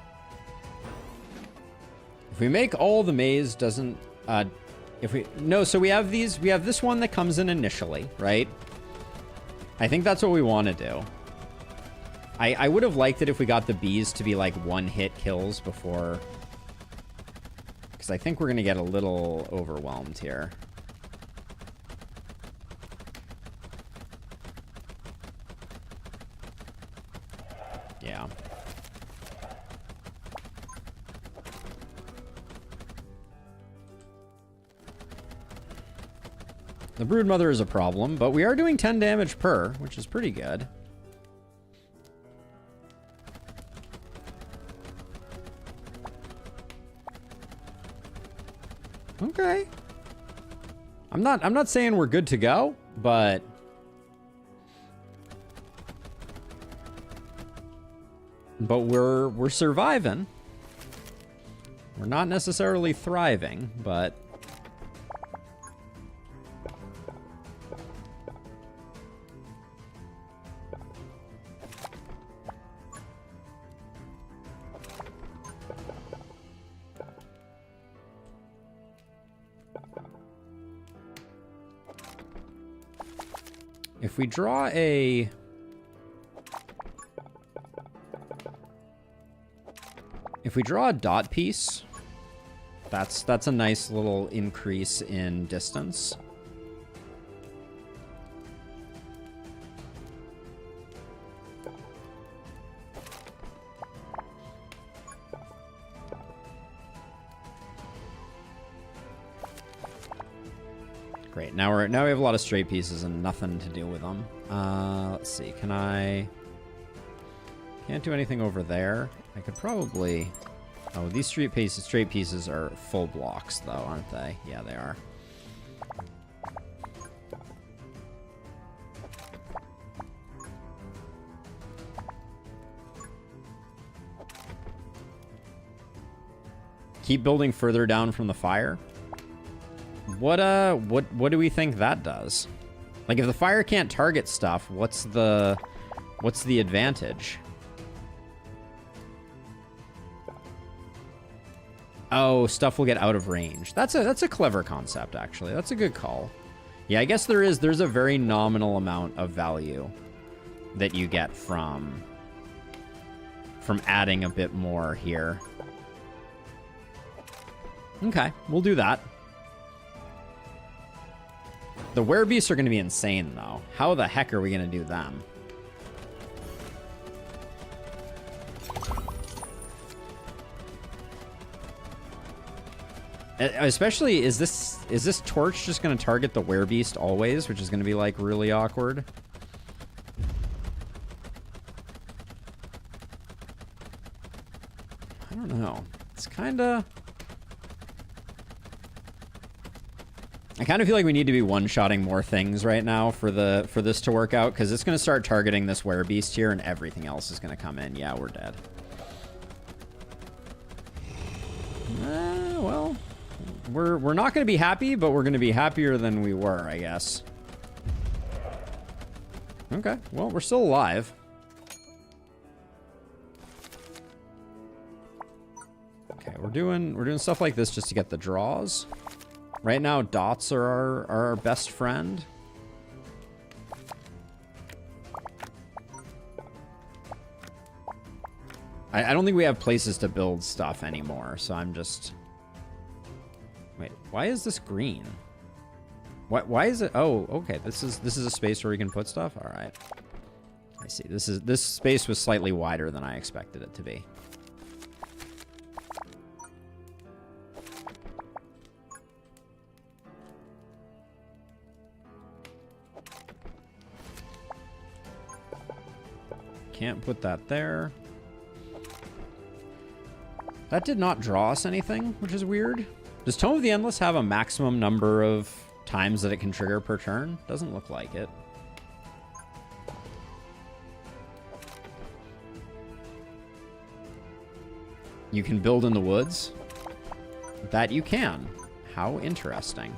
if we make all the maze doesn't, so we have this one that comes in initially, right? I think that's what we want to do. I would have liked it if we got the bees to be like one-hit kills before, because I think we're going to get a little overwhelmed here. Yeah. The Broodmother is a problem, but we are doing 10 damage per, which is pretty good. Okay. I'm not saying we're good to go, but we're surviving. We're not necessarily thriving, but if we draw a dot piece, that's a nice little increase in distance. Great. Now we have a lot of straight pieces and nothing to do with them. Let's see. Can't do anything over there. I could probably. Oh, these straight pieces are full blocks, though, aren't they? Yeah, they are. Keep building further down from the fire. What do we think that does? Like, if the fire can't target stuff, what's the advantage? Oh, stuff will get out of range. That's a clever concept, actually. That's a good call. Yeah, I guess there's a very nominal amount of value that you get from adding a bit more here. Okay, we'll do that. The werebeasts are going to be insane, though. How the heck are we going to do them? Especially, is this torch just going to target the werebeast always, which is going to be, like, really awkward? I don't know. It's kind of... I kind of feel like we need to be one-shotting more things right now for this to work out, because it's going to start targeting this werebeast here, and everything else is going to come in. Yeah, we're dead. Well, we're not going to be happy, but we're going to be happier than we were, I guess. Okay, well, we're still alive. Okay, we're doing stuff like this just to get the draws. Right now, dots are our best friend. I don't think we have places to build stuff anymore, so I'm just... Wait, why is this green? Why is it... Oh, okay, this is a space where we can put stuff? All right. I see. This space was slightly wider than I expected it to be. Can't put that there. That did not draw us anything, which is weird. Does Tome of the Endless have a maximum number of times that it can trigger per turn? Doesn't look like it. You can build in the woods? That you can. How interesting.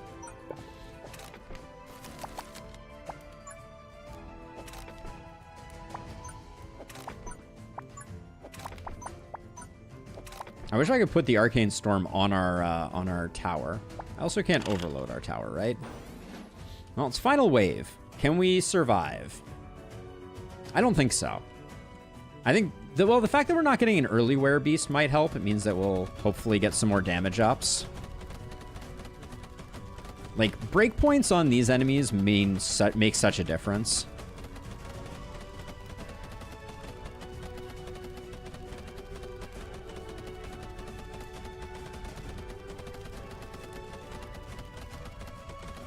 I wish I could put the Arcane Storm on our tower. I also can't overload our tower, right? Well, it's final wave. Can we survive? I don't think so. I think, the fact that we're not getting an early werebeast might help. It means that we'll hopefully get some more damage ups. Like, breakpoints on these enemies make such a difference.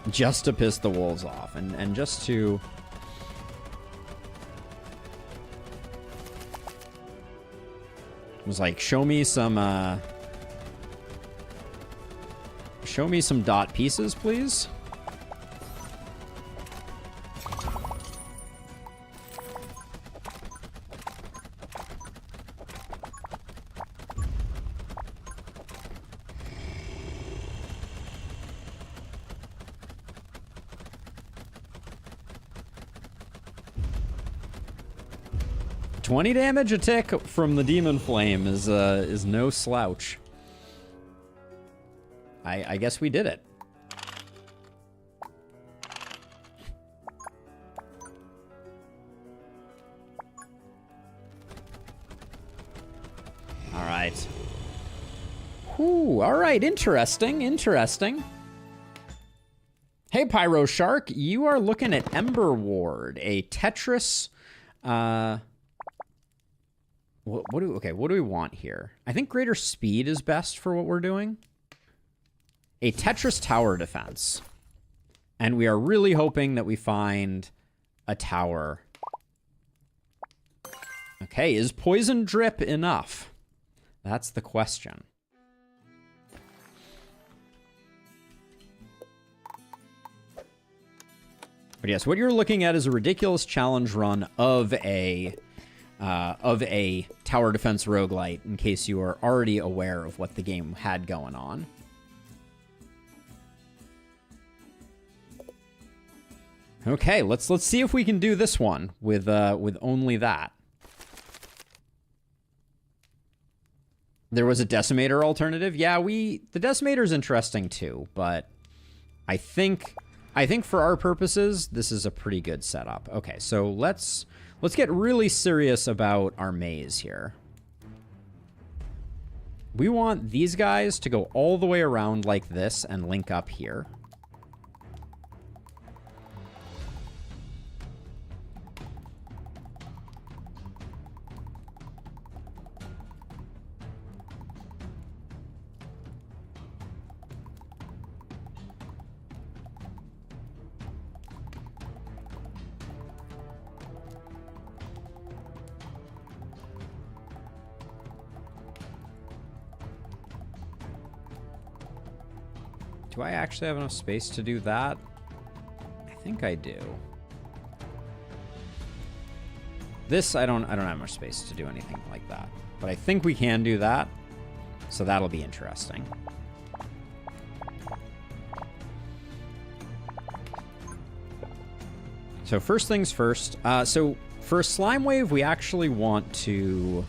Just to piss the wolves off, and just to... It was like, show me some dot pieces, please. $20 damage a tick from the Demon Flame is no slouch. I guess we did it. All right. Whew, all right, interesting, interesting. Hey, Pyro Shark, you are looking at Emberward, a Tetris... What do we want here? I think greater speed is best for what we're doing. A Tetris tower defense. And we are really hoping that we find a tower. Okay, is poison drip enough? That's the question. But yes, what you're looking at is a ridiculous challenge run of a tower defense roguelite, in case you are already aware of what the game had going on. Okay, let's see if we can do this one with only that. There was a Decimator alternative. Yeah, the Decimator is interesting too, but I think for our purposes, this is a pretty good setup. Okay, so let's get really serious about our maze here. We want these guys to go all the way around like this and link up here. do I actually have enough space to do that? I think I do. This, I don't have much space to do anything like that. But I think we can do that. So that'll be interesting. So first things first. So for a slime wave, we actually want to...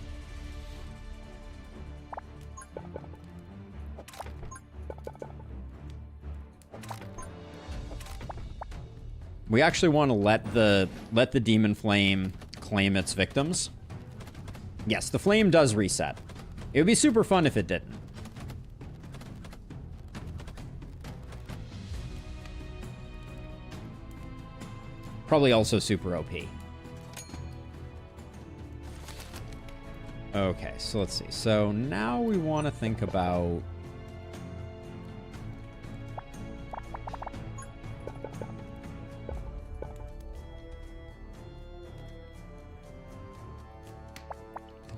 We actually want to let the demon flame claim its victims. Yes, the flame does reset. It would be super fun if it didn't. Probably also super OP. Okay, so let's see. So now we want to think about...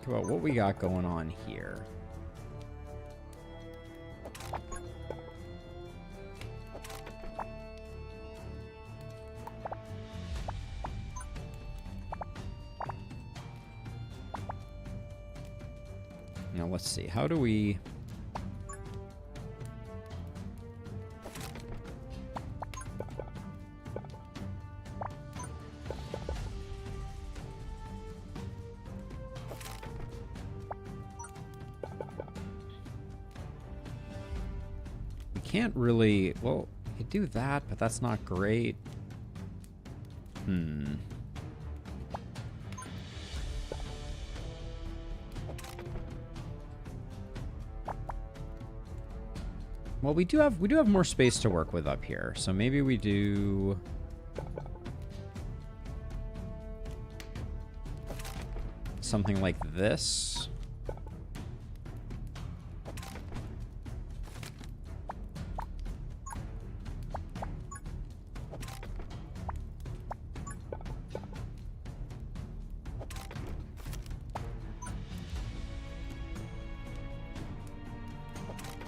about what we got going on here. Now let's see. How do we... Can't really, well, we could do that, but that's not great. Well, we do have more space to work with up here, so maybe we do something like this.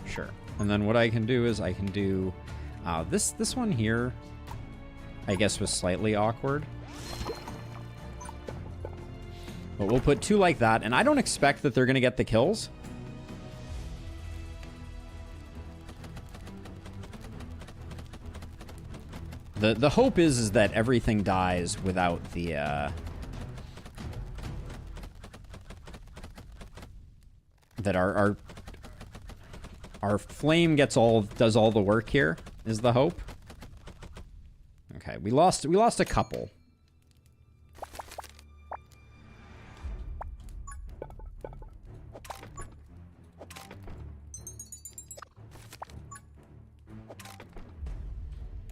Sure. And then what I can do is I can do this one here, I guess was slightly awkward. But we'll put two like that, and I don't expect that they're going to get the kills. The hope is that everything dies without the that our flame does all the work here, is the hope. Okay, we lost a couple.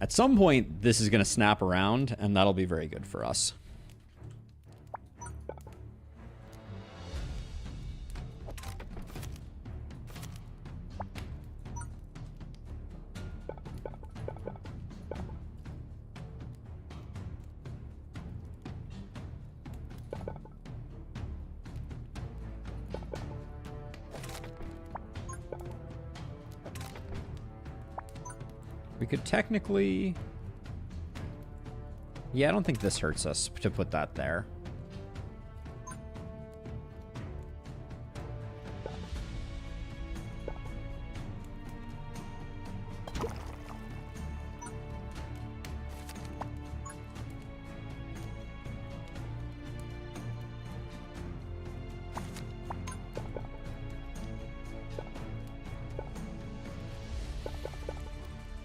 At some point, this is going to snap around, and that'll be very good for us. We could technically... Yeah, I don't think this hurts us to put that there.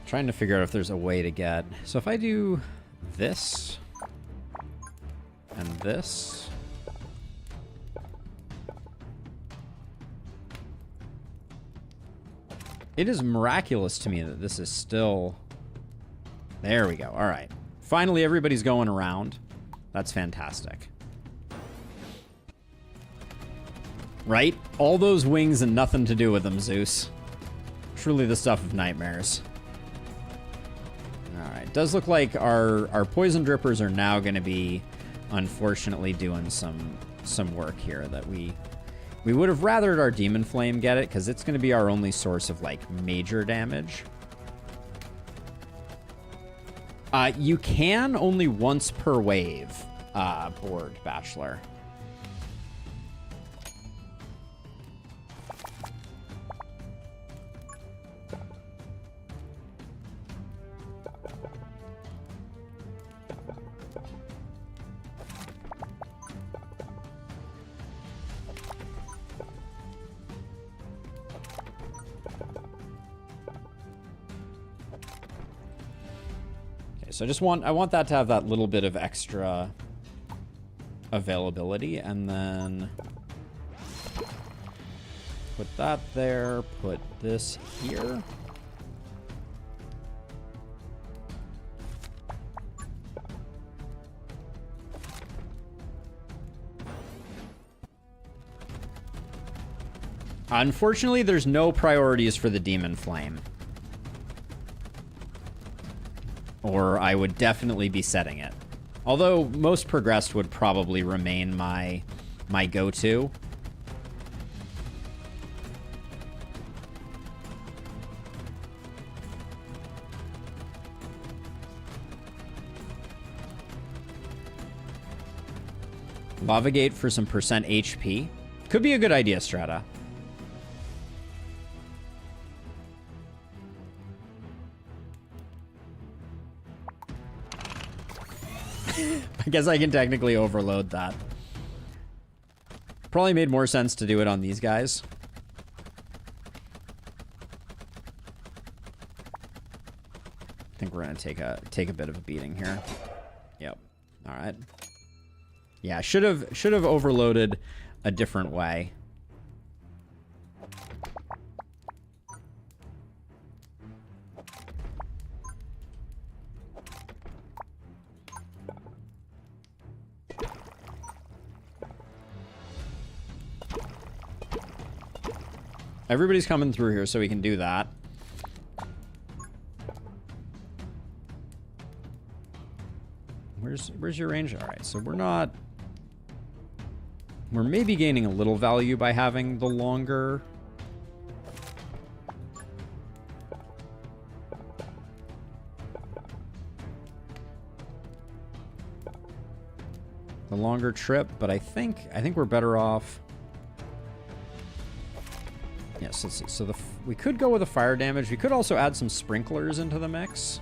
Trying to figure out if there's a way to get... So if I do this and this... It is miraculous to me that this is still... There we go. All right. Finally, everybody's going around. That's fantastic. Right? All those wings and nothing to do with them, Zeus. Truly the stuff of nightmares. Alright, does look like our poison drippers are now going to be, unfortunately, doing some work here that we would have rathered our demon flame get it, because it's going to be our only source of, like, major damage. You can only once per wave board Bachelor. So I want that to have that little bit of extra availability, and then put that there, put this here. Unfortunately, there's no priorities for the Demon Flame. Or I would definitely be setting it. Although most progressed would probably remain my go-to. Lava Gate for some percent HP. Could be a good idea, Strata. I guess I can technically overload that. Probably made more sense to do it on these guys. I think we're gonna take a bit of a beating here. Yep. All right. Yeah, should have overloaded a different way. Everybody's coming through here, so we can do that. Where's your range? All right, so we're maybe gaining a little value by having the longer. The longer trip, but I think we're better off. Yes, let's see. So we could go with the fire damage. We could also add some sprinklers into the mix.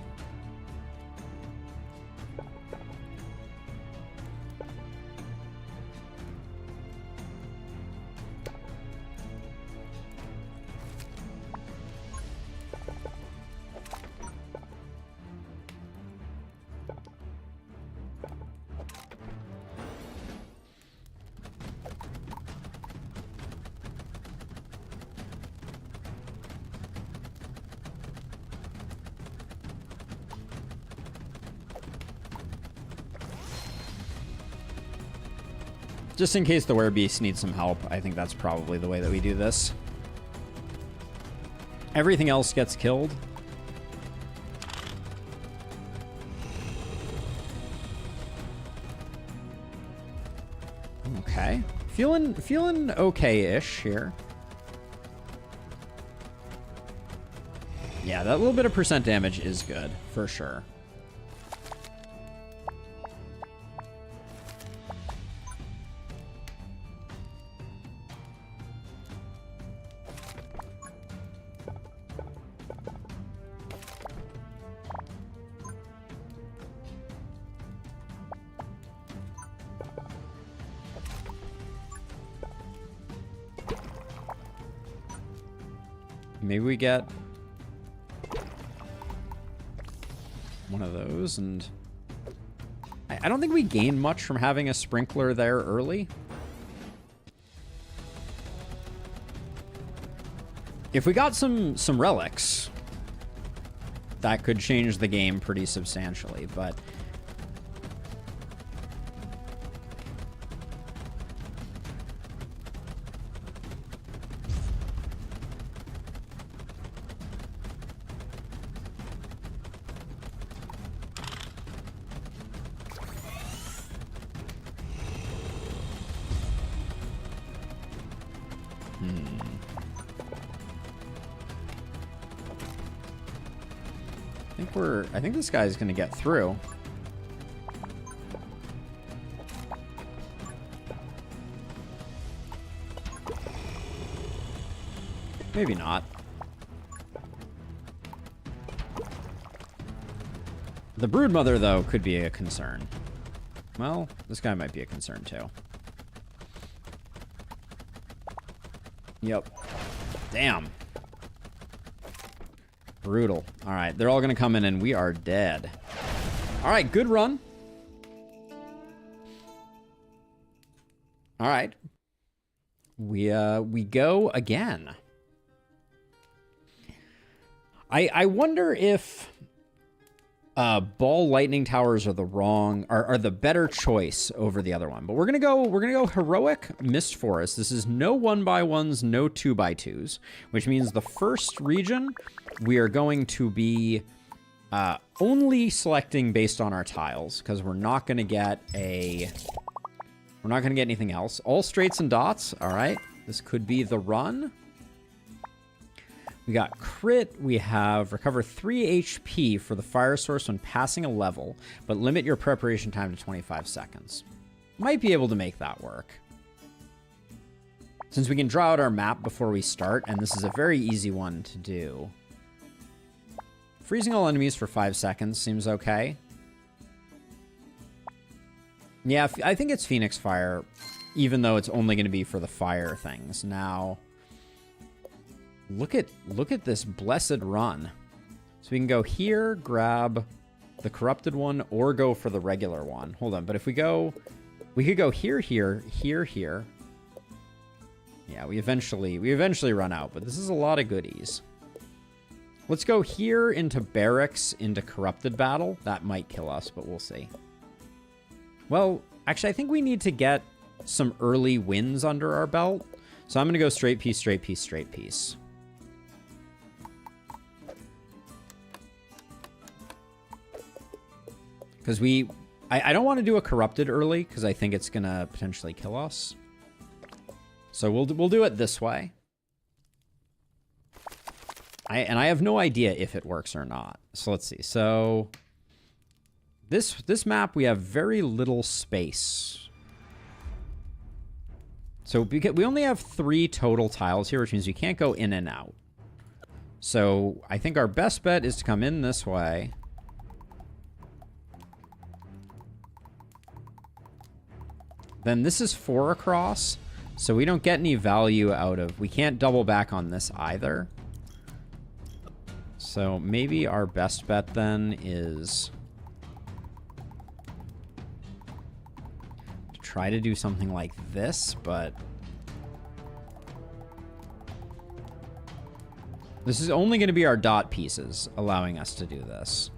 Just in case the werebeast needs some help, I think that's probably the way that we do this. Everything else gets killed. Okay. Feeling okay-ish here. Yeah, that little bit of percent damage is good, for sure. Maybe we get one of those, and I don't think we gain much from having a sprinkler there early. If we got some relics, that could change the game pretty substantially, but I think this guy's gonna get through. Maybe not. The Broodmother, though, could be a concern. Well, this guy might be a concern, too. Yep. Damn. Brutal. All right, they're all going to come in, and we are dead. All right, good run. All right. We go again. I wonder if ball lightning towers are the better choice over the other one. But we're gonna go heroic mist forest. This is no 1x1s, no 2x2s, which means the first region we are going to be only selecting based on our tiles, because we're not gonna get anything else. All straights and dots. All right, this could be the run. We got crit. We have recover 3 HP for the fire source when passing a level, but limit your preparation time to 25 seconds. Might be able to make that work. Since we can draw out our map before we start, and this is a very easy one to do. Freezing all enemies for 5 seconds seems okay. Yeah, I think it's Phoenix Fire, even though it's only going to be for the fire things. Now, look at this blessed run. So we can go here, grab the corrupted one, or go for the regular one. Hold on, but if we could go here, here, here, here. Yeah, we eventually run out, but this is a lot of goodies. Let's go here into barracks, into corrupted battle. That might kill us, but we'll see. Well, actually, I think we need to get some early wins under our belt. So I'm going to go straight piece, straight piece, straight piece. Because I don't want to do a corrupted early, because I think it's going to potentially kill us. So we'll do it this way. And I have no idea if it works or not. So let's see. So this map, we have very little space. So we only have 3 total tiles here, which means you can't go in and out. So I think our best bet is to come in this way. Then this is 4 across, so we don't get any value out of... We can't double back on this either. So maybe our best bet then is to try to do something like this, but this is only going to be our dot pieces allowing us to do this.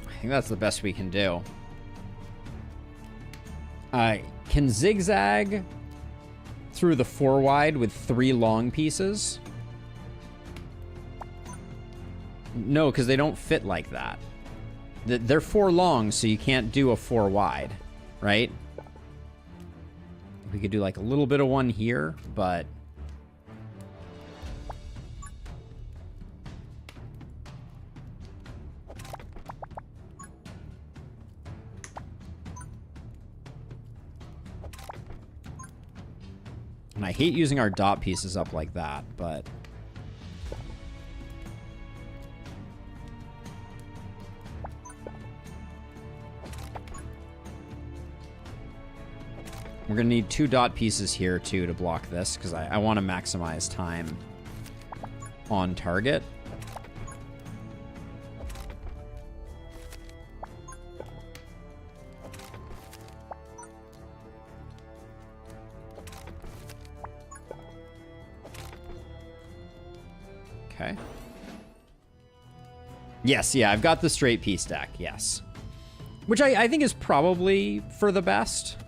I think that's the best we can do. Can zigzag through the 4 wide with 3 long pieces? No, because they don't fit like that. They're 4 long, so you can't do a 4 wide, right? We could do like a little bit of one here, but... And I hate using our dot pieces up like that, but... We're going to need 2 dot pieces here, too, to block this, because I want to maximize time on target. Okay. Yes, yeah, I've got the straight piece deck, yes. Which I think is probably for the best.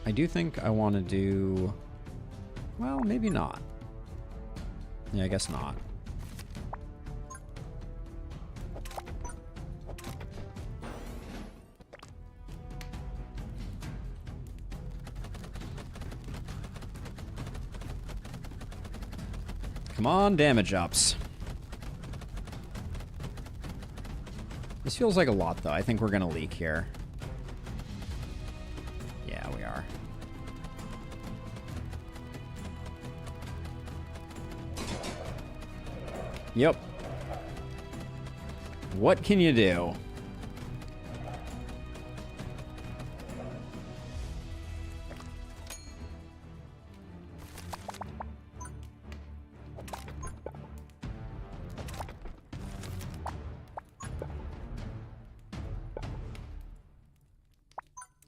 I do think I want to do... Well, maybe not. Yeah, I guess not. Come on, damage ups. This feels like a lot, though. I think we're going to leak here. Yeah, we are. Yep. What can you do?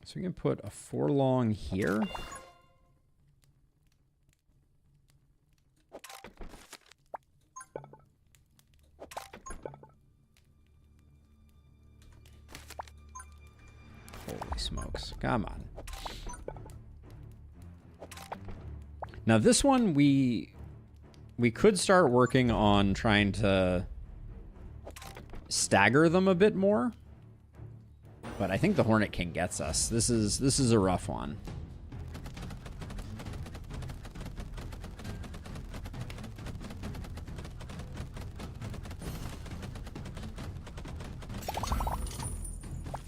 So we can put a forlong here. Holy smokes. Come on. Now this one we could start working on trying to stagger them a bit more. But I think the Hornet King gets us. This is a rough one.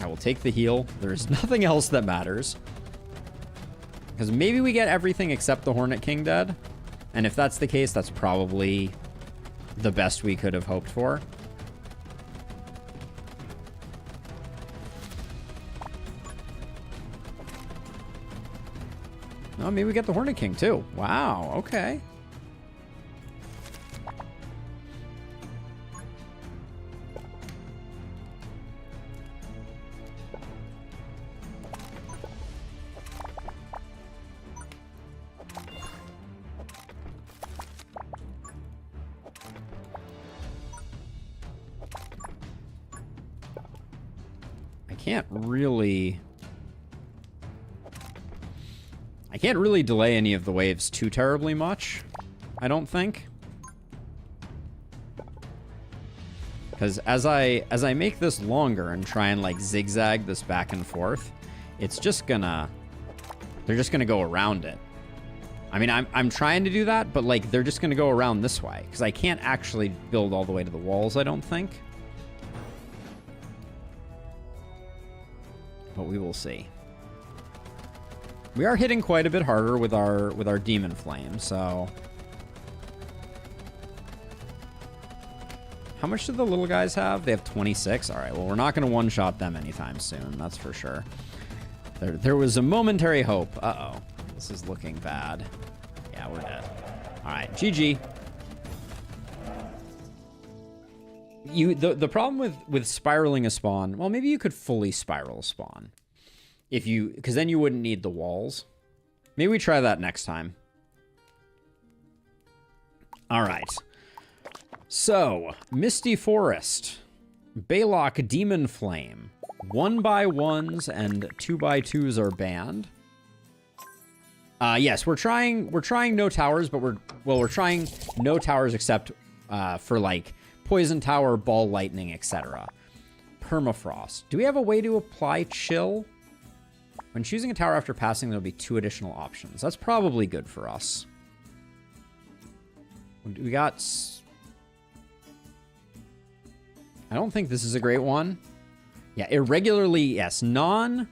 I will take the heal. There's nothing else that matters. Because maybe we get everything except the Hornet King dead. And if that's the case, that's probably the best we could have hoped for. Oh, maybe we get the Hornet King, too. Wow, okay. I can't really delay any of the waves too terribly much, I don't think. Because as I make this longer and try and like zigzag this back and forth, it's just gonna... They're just gonna go around it. I mean, I'm trying to do that, but like they're just gonna go around this way. Because I can't actually build all the way to the walls, I don't think. But we will see. We are hitting quite a bit harder with our Demon Flame, so... How much do the little guys have? They have 26? Alright, well, we're not going to one-shot them anytime soon, that's for sure. There was a momentary hope. Uh-oh. This is looking bad. Yeah, we're dead. Alright, GG. The problem with spiraling a spawn... Well, maybe you could fully spiral a spawn. Because then you wouldn't need the walls. Maybe we try that next time. All right. So, Misty Forest, Balok Demon Flame, 1x1s and 2x2s are banned. Yes, we're trying no towers, but we're trying no towers except for like Poison Tower, Ball Lightning, etc. Permafrost. Do we have a way to apply Chill? When choosing a tower after passing, there'll be 2 additional options. That's probably good for us. We got... I don't think this is a great one. Yeah, irregularly, yes. Non-square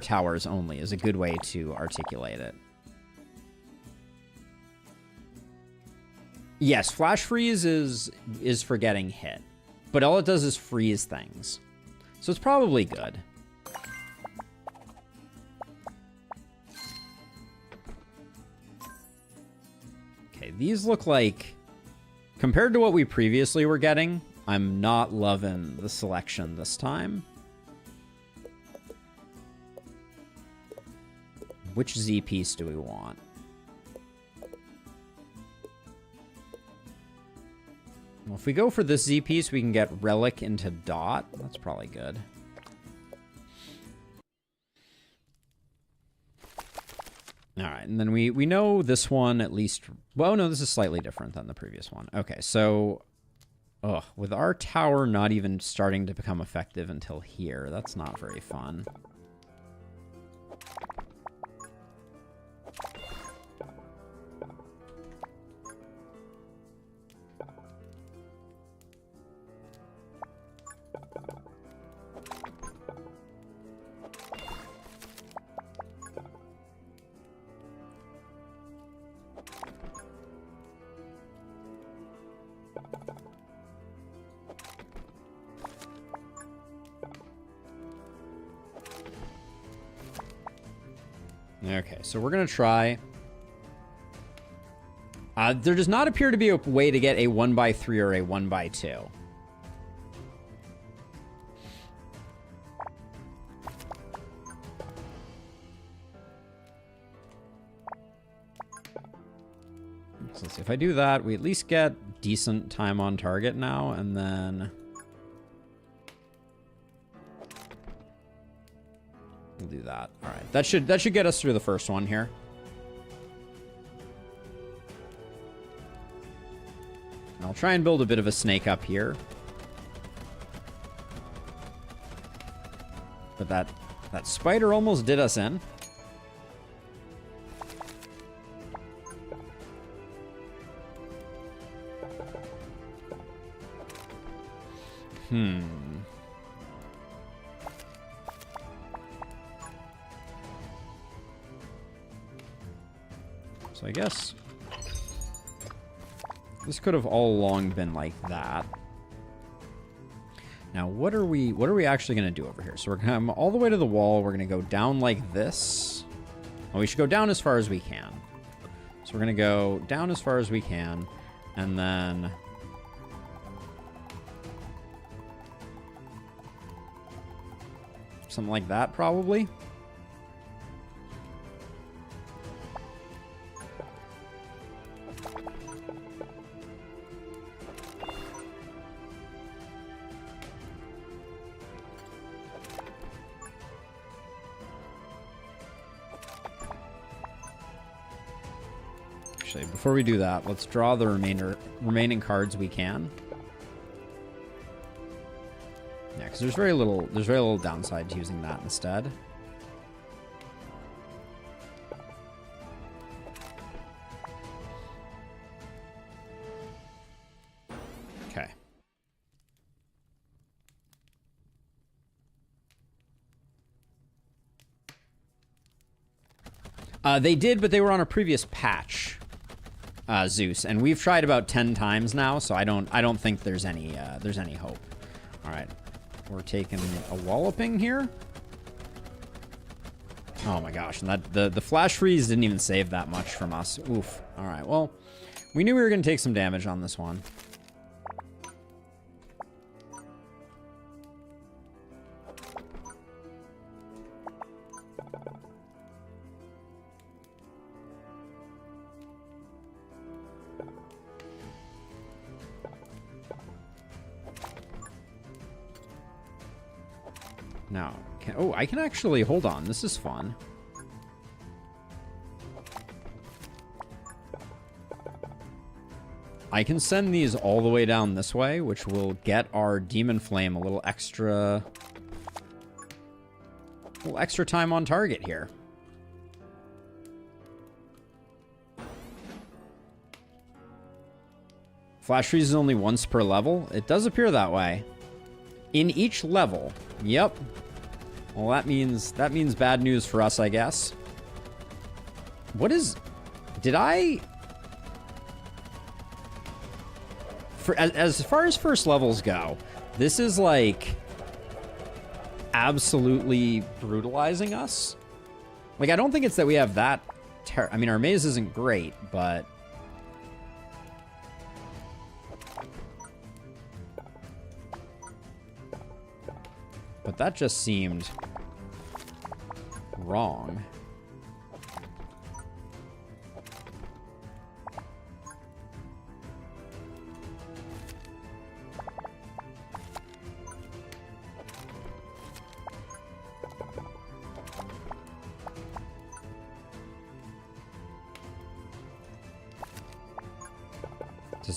towers only is a good way to articulate it. Yes, Flash Freeze is for getting hit. But all it does is freeze things. So it's probably good. Okay, these look like... Compared to what we previously were getting, I'm not loving the selection this time. Which Z piece do we want? Well, if we go for this Z piece, we can get Relic into Dot. That's probably good. All right, and then we know this one at least. Well, no, this is slightly different than the previous one. Okay, so with our tower not even starting to become effective until here, that's not very fun. Okay, so we're going to try. There does not appear to be a way to get a 1x3 or a 1x2. So let's see, if I do that, we at least get decent time on target now, and then we'll do that. All right, that should get us through the first one here. And I'll try and build a bit of a snake up here. But that spider almost did us in. So I guess this could have all along been like that. Now, what are we actually going to do over here? So we're going to come all the way to the wall. We're going to go down like this. Well, we should go down as far as we can. So we're going to go down as far as we can, and then something like that, probably. Actually, before we do that, let's draw the remaining cards we can. Yeah, because there's very little downside to using that instead. Okay. They did, but they were on a previous patch, Zeus, and we've tried about 10 times now, so I don't think there's any hope. All right. We're taking a walloping here. Oh my gosh, and the flash freeze didn't even save that much from us. Oof. All right, well, we knew we were going to take some damage on this one. Now, I can actually, hold on, this is fun. I can send these all the way down this way, which will get our Demon Flame a little extra time on target here. Flash freeze is only once per level. It does appear that way. In each level. Yep. Well, that means bad news for us, I guess. What is... Did I... As far as first levels go, this is like absolutely brutalizing us. Like, I don't think it's that we have that... I mean, our maze isn't great, but... But that just seemed wrong.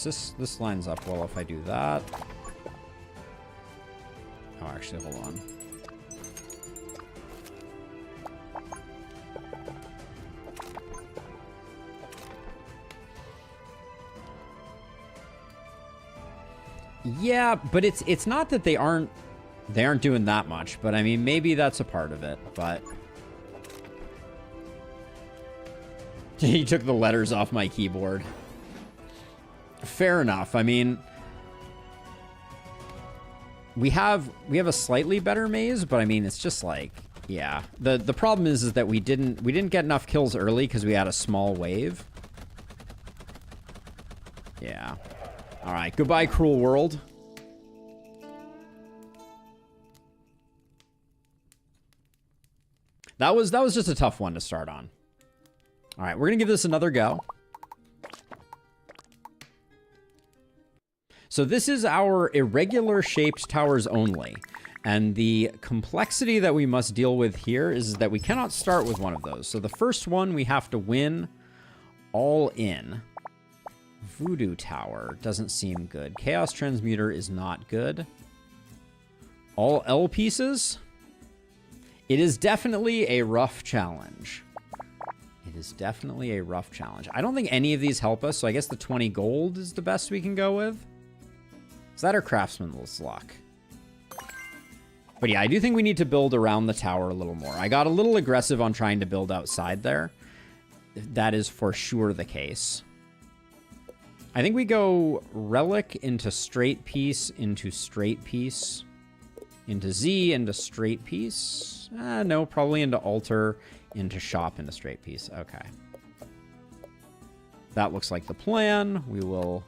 Does this lines up well if I do that? Oh, actually, hold on. Yeah, but it's not that they aren't doing that much, but I mean maybe that's a part of it, but he took the letters off my keyboard. Fair enough. I mean, we have a slightly better maze, but I mean it's just like, yeah. The problem is that we didn't get enough kills early because we had a small wave. Yeah. All right, goodbye, cruel world. That was just a tough one to start on. All right, we're gonna give this another go. So this is our irregular shaped towers only. And the complexity that we must deal with here is that we cannot start with one of those. So the first one we have to win all in. Voodoo Tower doesn't seem good. Chaos Transmuter is not good. All L pieces. It is definitely a rough challenge. It is definitely a rough challenge. I don't think any of these help us, so I guess the 20 gold is the best we can go with. Is that our Craftsman's Luck? But yeah, I do think we need to build around the tower a little more. I got a little aggressive on trying to build outside there. That is for sure the case. I think we go Relic into Straight Piece, into Straight Piece, into Z, into Straight Piece. No, probably into Altar, into Shop, into Straight Piece. Okay. That looks like the plan. We will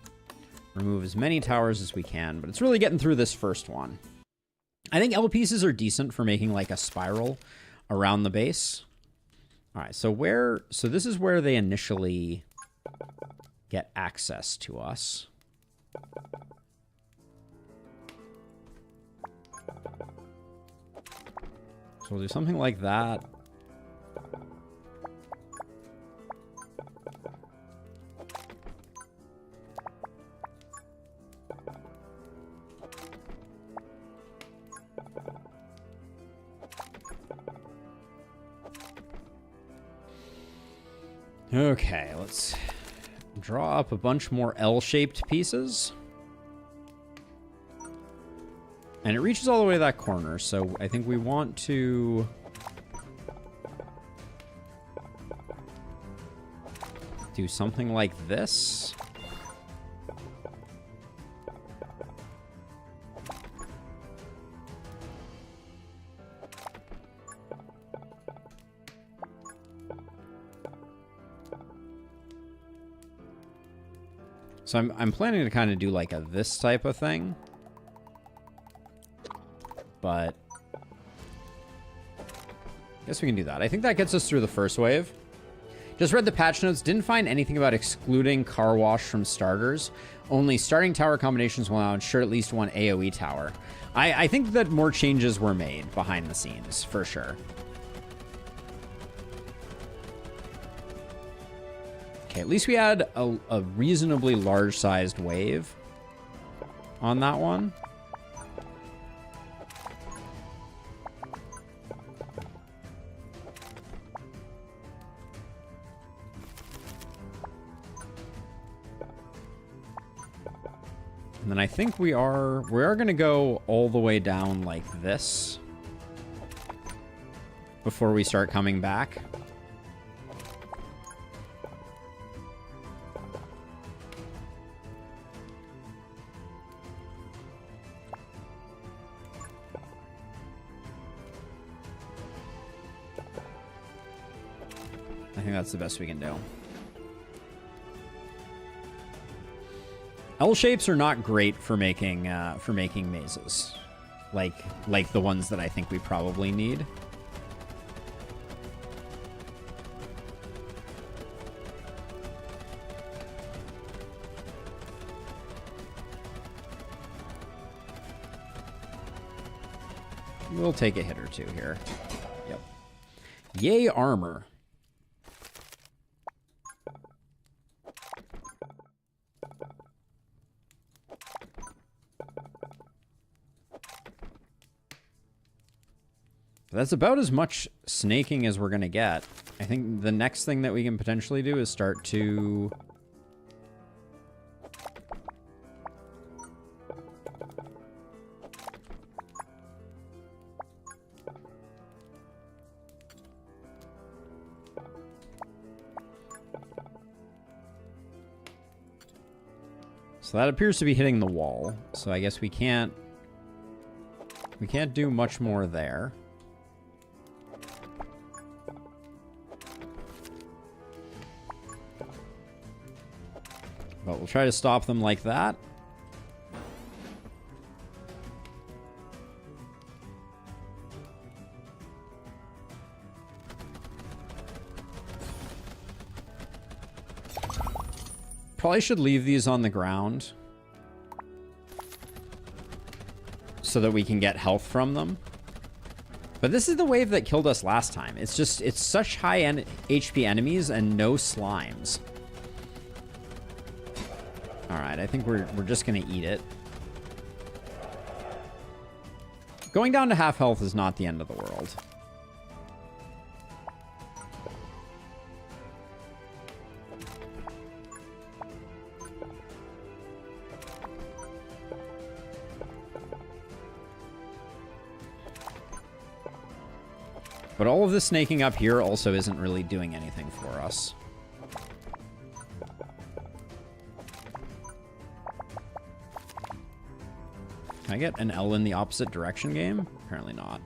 remove as many towers as we can, but it's really getting through this first one. I think L pieces are decent for making like a spiral around the base. All right, so this is where they initially get access to us. So we'll do something like that. Okay, let's draw up a bunch more L-shaped pieces. And it reaches all the way to that corner, so I think we want to do something like this. So I'm planning to kind of do like this type of thing. But I guess we can do that. I think that gets us through the first wave. Just read the patch notes. Didn't find anything about excluding car wash from starters. Only starting tower combinations will now ensure at least one AoE tower. I think that more changes were made behind the scenes, for sure. Okay, at least we had a reasonably large-sized wave on that one. And then I think we are going to go all the way down like this before we start coming back. I think that's the best we can do. L shapes are not great for making mazes, like the ones that I think we probably need. We'll take a hit or two here. Yep. Yay, armor. That's about as much snaking as we're going to get. I think the next thing that we can potentially do is start to... So that appears to be hitting the wall. So I guess we can't do much more there. But we'll try to stop them like that. Probably should leave these on the ground so that we can get health from them. But this is the wave that killed us last time. It's just, it's such high HP enemies and no slimes. All right, I think we're just gonna eat it. Going down to half health is not the end of the world. But all of this snaking up here also isn't really doing anything for us. Can I get an L in the opposite direction game? Apparently not.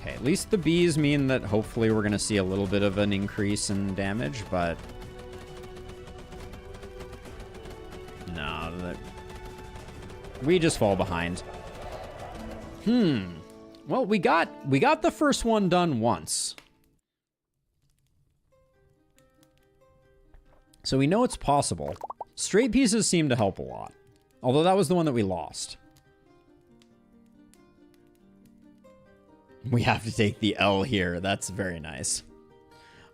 Okay, at least the bees mean that hopefully we're going to see a little bit of an increase in damage, but... no, we just fall behind. Well, we got the first one done once. So we know it's possible. Straight pieces seem to help a lot. Although that was the one that we lost. We have to take the L here. That's very nice.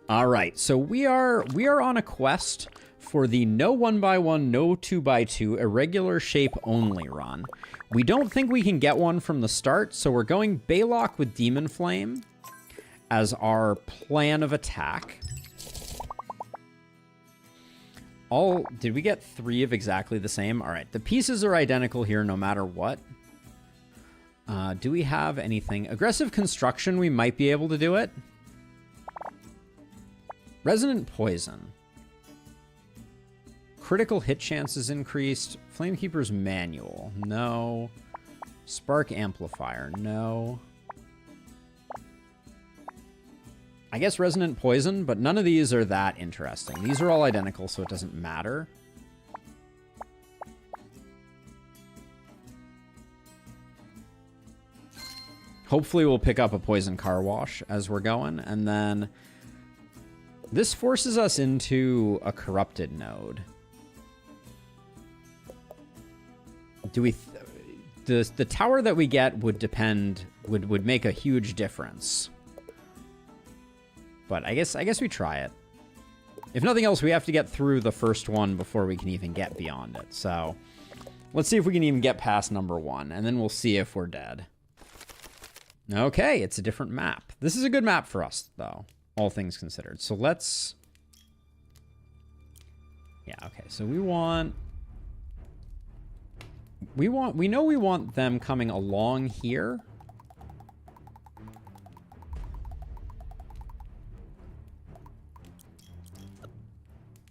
All right, so we are on a quest for the no 1x1, no 2x2, irregular shape only run. We don't think we can get one from the start, so we're going Baylock with Demon Flame as our plan of attack. Did we get 3 of exactly the same? All right, the pieces are identical here no matter what. Do we have anything? Aggressive Construction, we might be able to do it. Resonant Poison. Critical hit chances increased. Flamekeeper's Manual. No. Spark Amplifier. No. I guess Resonant Poison, but none of these are that interesting. These are all identical, so it doesn't matter. Hopefully we'll pick up a Poison Car Wash as we're going, and then this forces us into a Corrupted node. Do we... the tower that we get would depend... would make a huge difference. But I guess we try it. If nothing else, we have to get through the first one before we can even get beyond it. So let's see if we can even get past number 1, and then we'll see if we're dead. Okay, it's a different map. This is a good map for us, though, all things considered. So let's... yeah, okay, so we know we want them coming along here.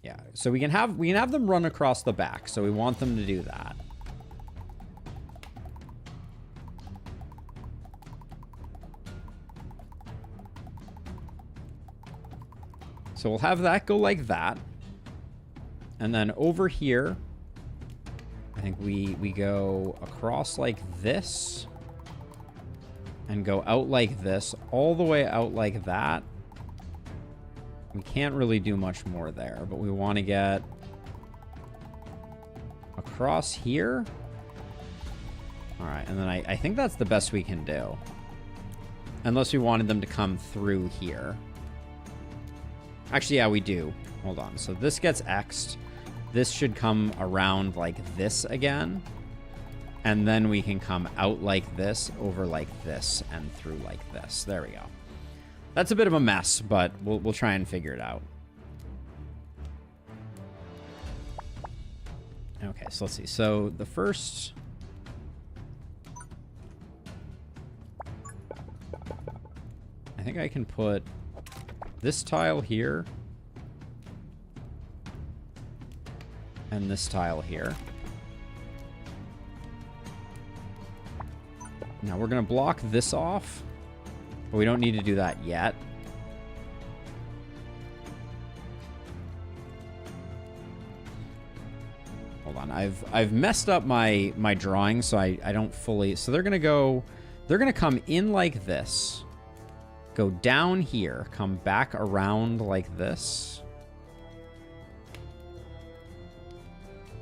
Yeah, so we can have them run across the back, so we want them to do that. So we'll have that go like that. And then over here, I think we go across like this. And go out like this, all the way out like that. We can't really do much more there, but we want to get across here. All right, and then I think that's the best we can do. Unless we wanted them to come through here. Actually, yeah, we do. Hold on. So this gets X'd. This should come around like this again. And then we can come out like this, over like this, and through like this. There we go. That's a bit of a mess, but we'll try and figure it out. Okay, so let's see. So the first... I think I can put this tile here. And this tile here. Now we're going to block this off. But we don't need to do that yet. Hold on. I've messed up my drawing, so I don't fully... So they're going to go... They're going to come in like this. Go down here. Come back around like this.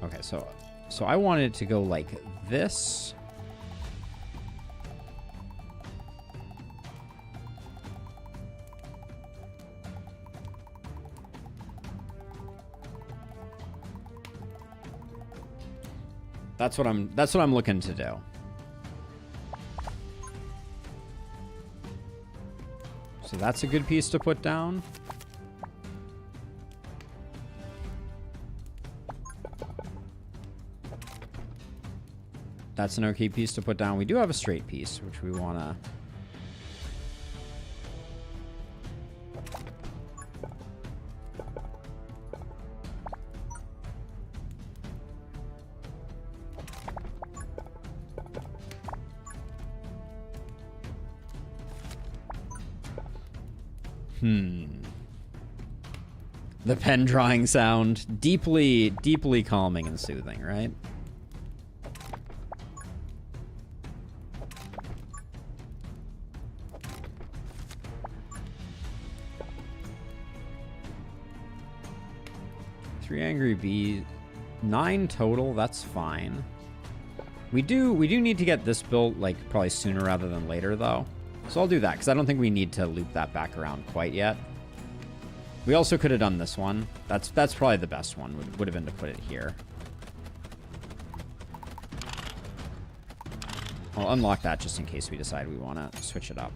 Okay, so I wanted it to go like this. That's what I'm looking to do. So that's a good piece to put down. That's an okay piece to put down. We do have a straight piece, which we want to... The pen drawing sound. Deeply, deeply calming and soothing, right? Three angry bees. 9 total, that's fine. We do need to get this built, like, probably sooner rather than later, though. So I'll do that, because I don't think we need to loop that back around quite yet. We also could have done this one. That's probably the best one, would have been to put it here. I'll unlock that just in case we decide we want to switch it up.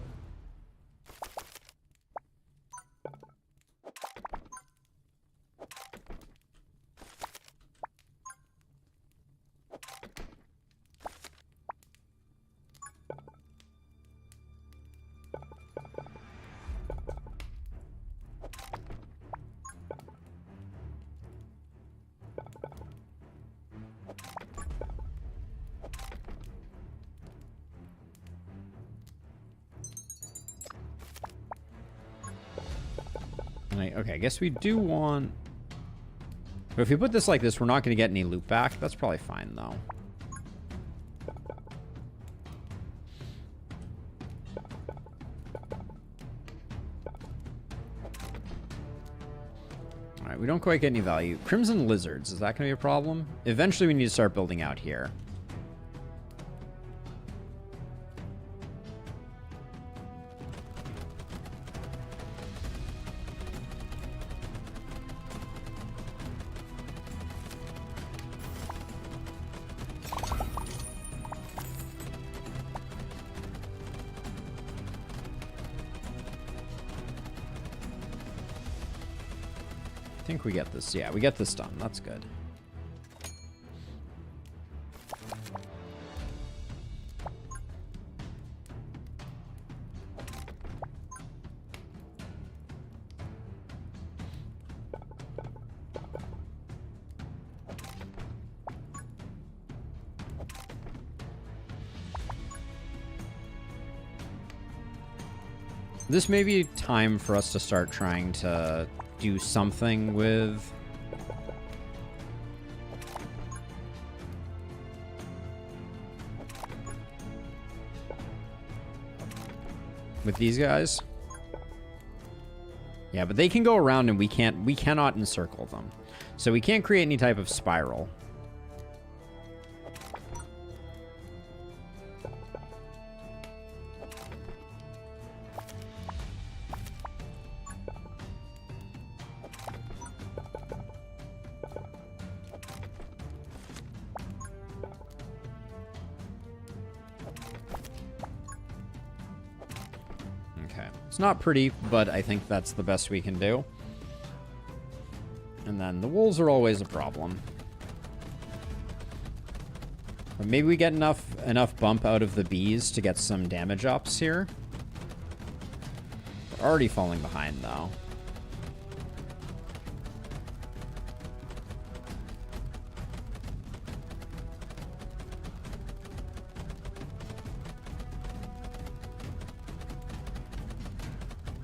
Okay, I guess we do want... But if we put this like this, we're not going to get any loop back. That's probably fine, though. Alright, we don't quite get any value. Crimson Lizards, is that going to be a problem? Eventually we need to start building out here. I think we get this. Yeah, we get this done. That's good. This may be time for us to start trying to do something with these guys. Yeah, but they can go around and we cannot encircle them. So we can't create any type of spiral. Okay. It's not pretty, but I think that's the best we can do. And then the wolves are always a problem. But maybe we get enough bump out of the bees to get some damage ups here. We're already falling behind, though.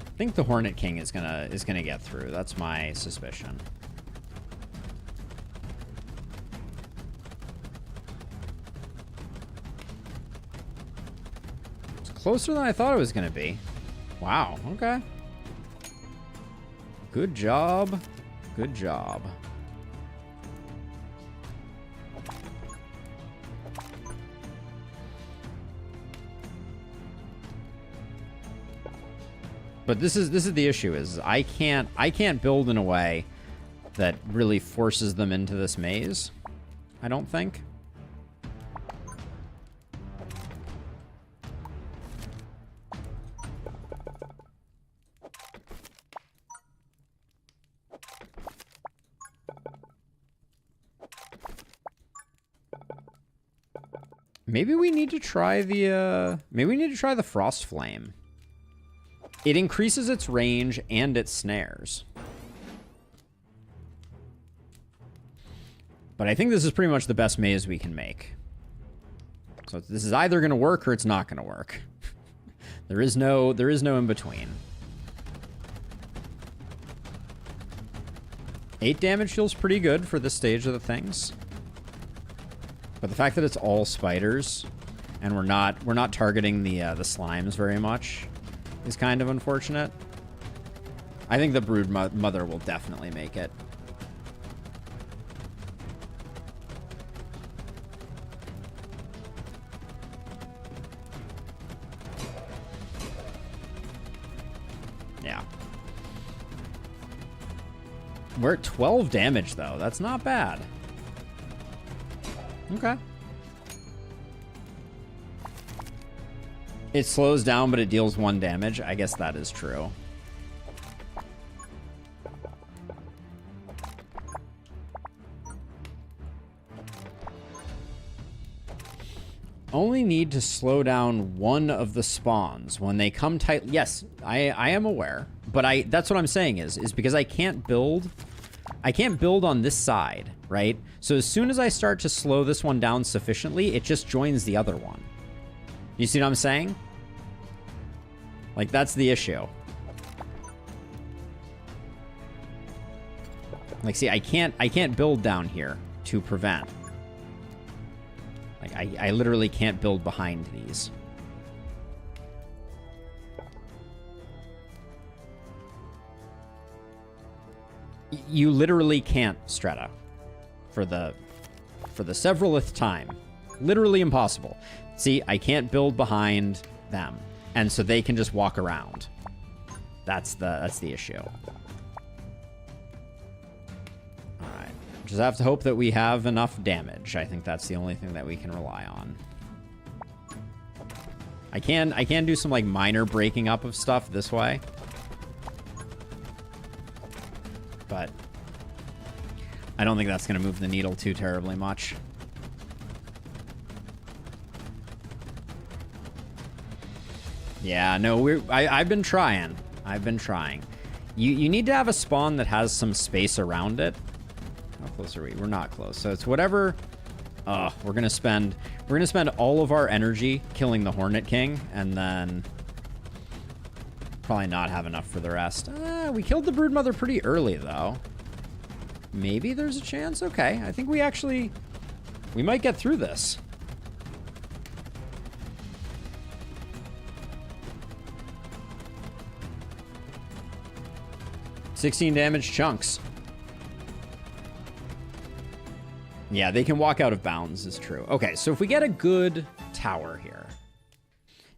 I think the Hornet King is gonna get through. That's my suspicion. It's closer than I thought it was gonna be. Wow, okay. Good job. Good job. But this is the issue, is I can't build in a way that really forces them into this maze, I don't think. Maybe we need to try the Frost Flame. It increases its range and its snares. But I think this is pretty much the best maze we can make. So this is either going to work or it's not going to work. There is no in between. 8 damage feels pretty good for this stage of the things. But the fact that it's all spiders and we're not targeting the slimes very much is kind of unfortunate. I think the Brood Mother will definitely make it. Yeah. We're at 12 damage, though. That's not bad. Okay. It slows down, but it deals 1 damage. I guess that is true. Only need to slow down one of the spawns when they come tight. Yes, I am aware, but that's what I'm saying is because I can't build on this side, right? So as soon as I start to slow this one down sufficiently, it just joins the other one. You see what I'm saying? Like, that's the issue. Like, see, I can't build down here to prevent. Like, I literally can't build behind these. You literally can't, Strata. For the severalth time. Literally impossible. See, I can't build behind them. And so they can just walk around. That's the issue. Alright. Just have to hope that we have enough damage. I think that's the only thing that we can rely on. I can do some like minor breaking up of stuff this way. But I don't think that's going to move the needle too terribly much. Yeah, no, I've been trying. I've been trying. You need to have a spawn that has some space around it. How close are we? We're not close. So it's whatever. We're gonna spend all of our energy killing the Hornet King, and then probably not have enough for the rest. We killed the Broodmother pretty early though. Maybe there's a chance. Okay, I think we might get through this. $16 damage chunks. Yeah, they can walk out of bounds, is true. Okay, so if we get a good tower here.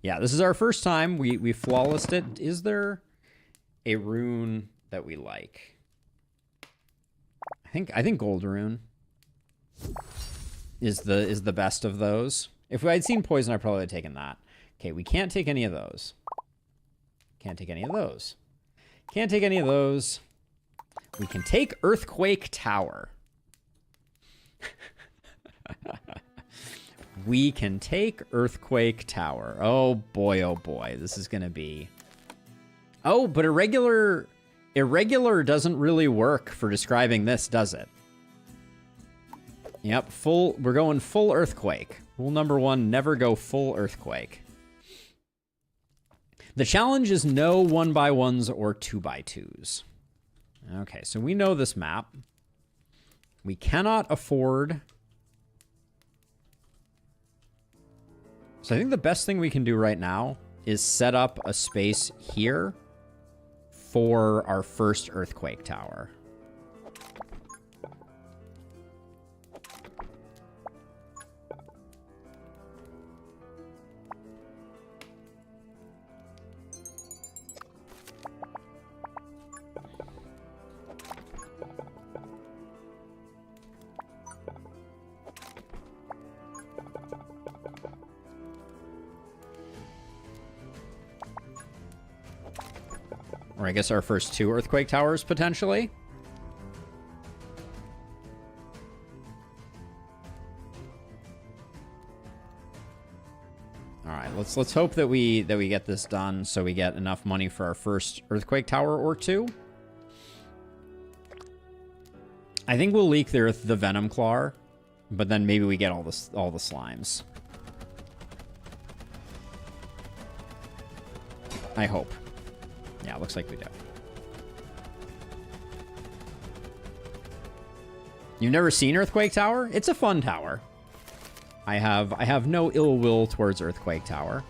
Yeah, this is our first time. We flawlessed it. Is there a rune that we like? I think Gold Rune is the best of those. If I'd seen Poison, I probably would have taken that. Okay, we can't take any of those. Can't take any of those. Can't take any of those. We can take Earthquake Tower. We can take Earthquake Tower. Oh boy, this is gonna be... Oh, but irregular doesn't really work for describing this, does it? Yep, we're going full Earthquake. Rule number 1, never go full Earthquake. The challenge is no 1x1s or 2x2s. Okay, so we know this map. We cannot afford... So I think the best thing we can do right now is set up a space here for our first Earthquake Tower. Or I guess our first 2 Earthquake Towers, potentially. All right, let's hope that we get this done so we get enough money for our first Earthquake Tower or 2. I think we'll leak the Venom Claw, but then maybe we get all the slimes. I hope. Yeah, looks like we do. You've never seen Earthquake Tower? It's a fun tower. I have no ill will towards Earthquake Tower.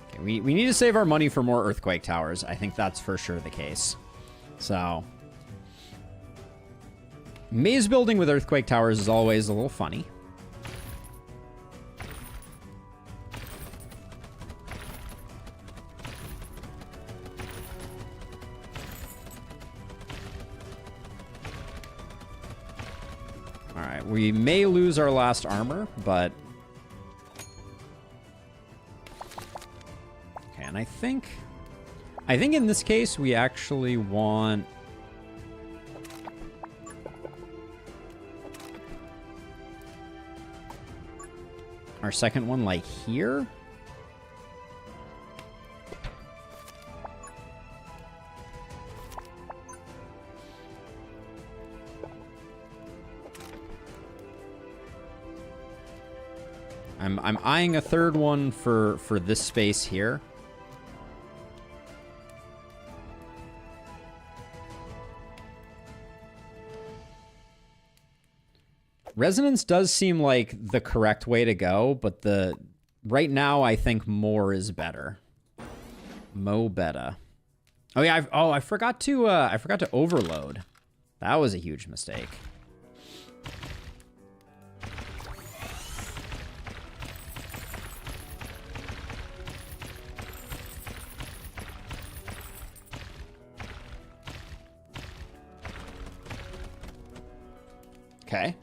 Okay, we need to save our money for more Earthquake Towers. I think that's for sure the case. So... Maze building with Earthquake Towers is always a little funny. Alright, we may lose our last armor, but... Okay, and I think in this case we actually want... our second one, like, here? I'm eyeing a third one for this space here. Resonance does seem like the correct way to go, but right now I think more is better. Mo beta. Oh yeah, I forgot to overload. That was a huge mistake. Okay.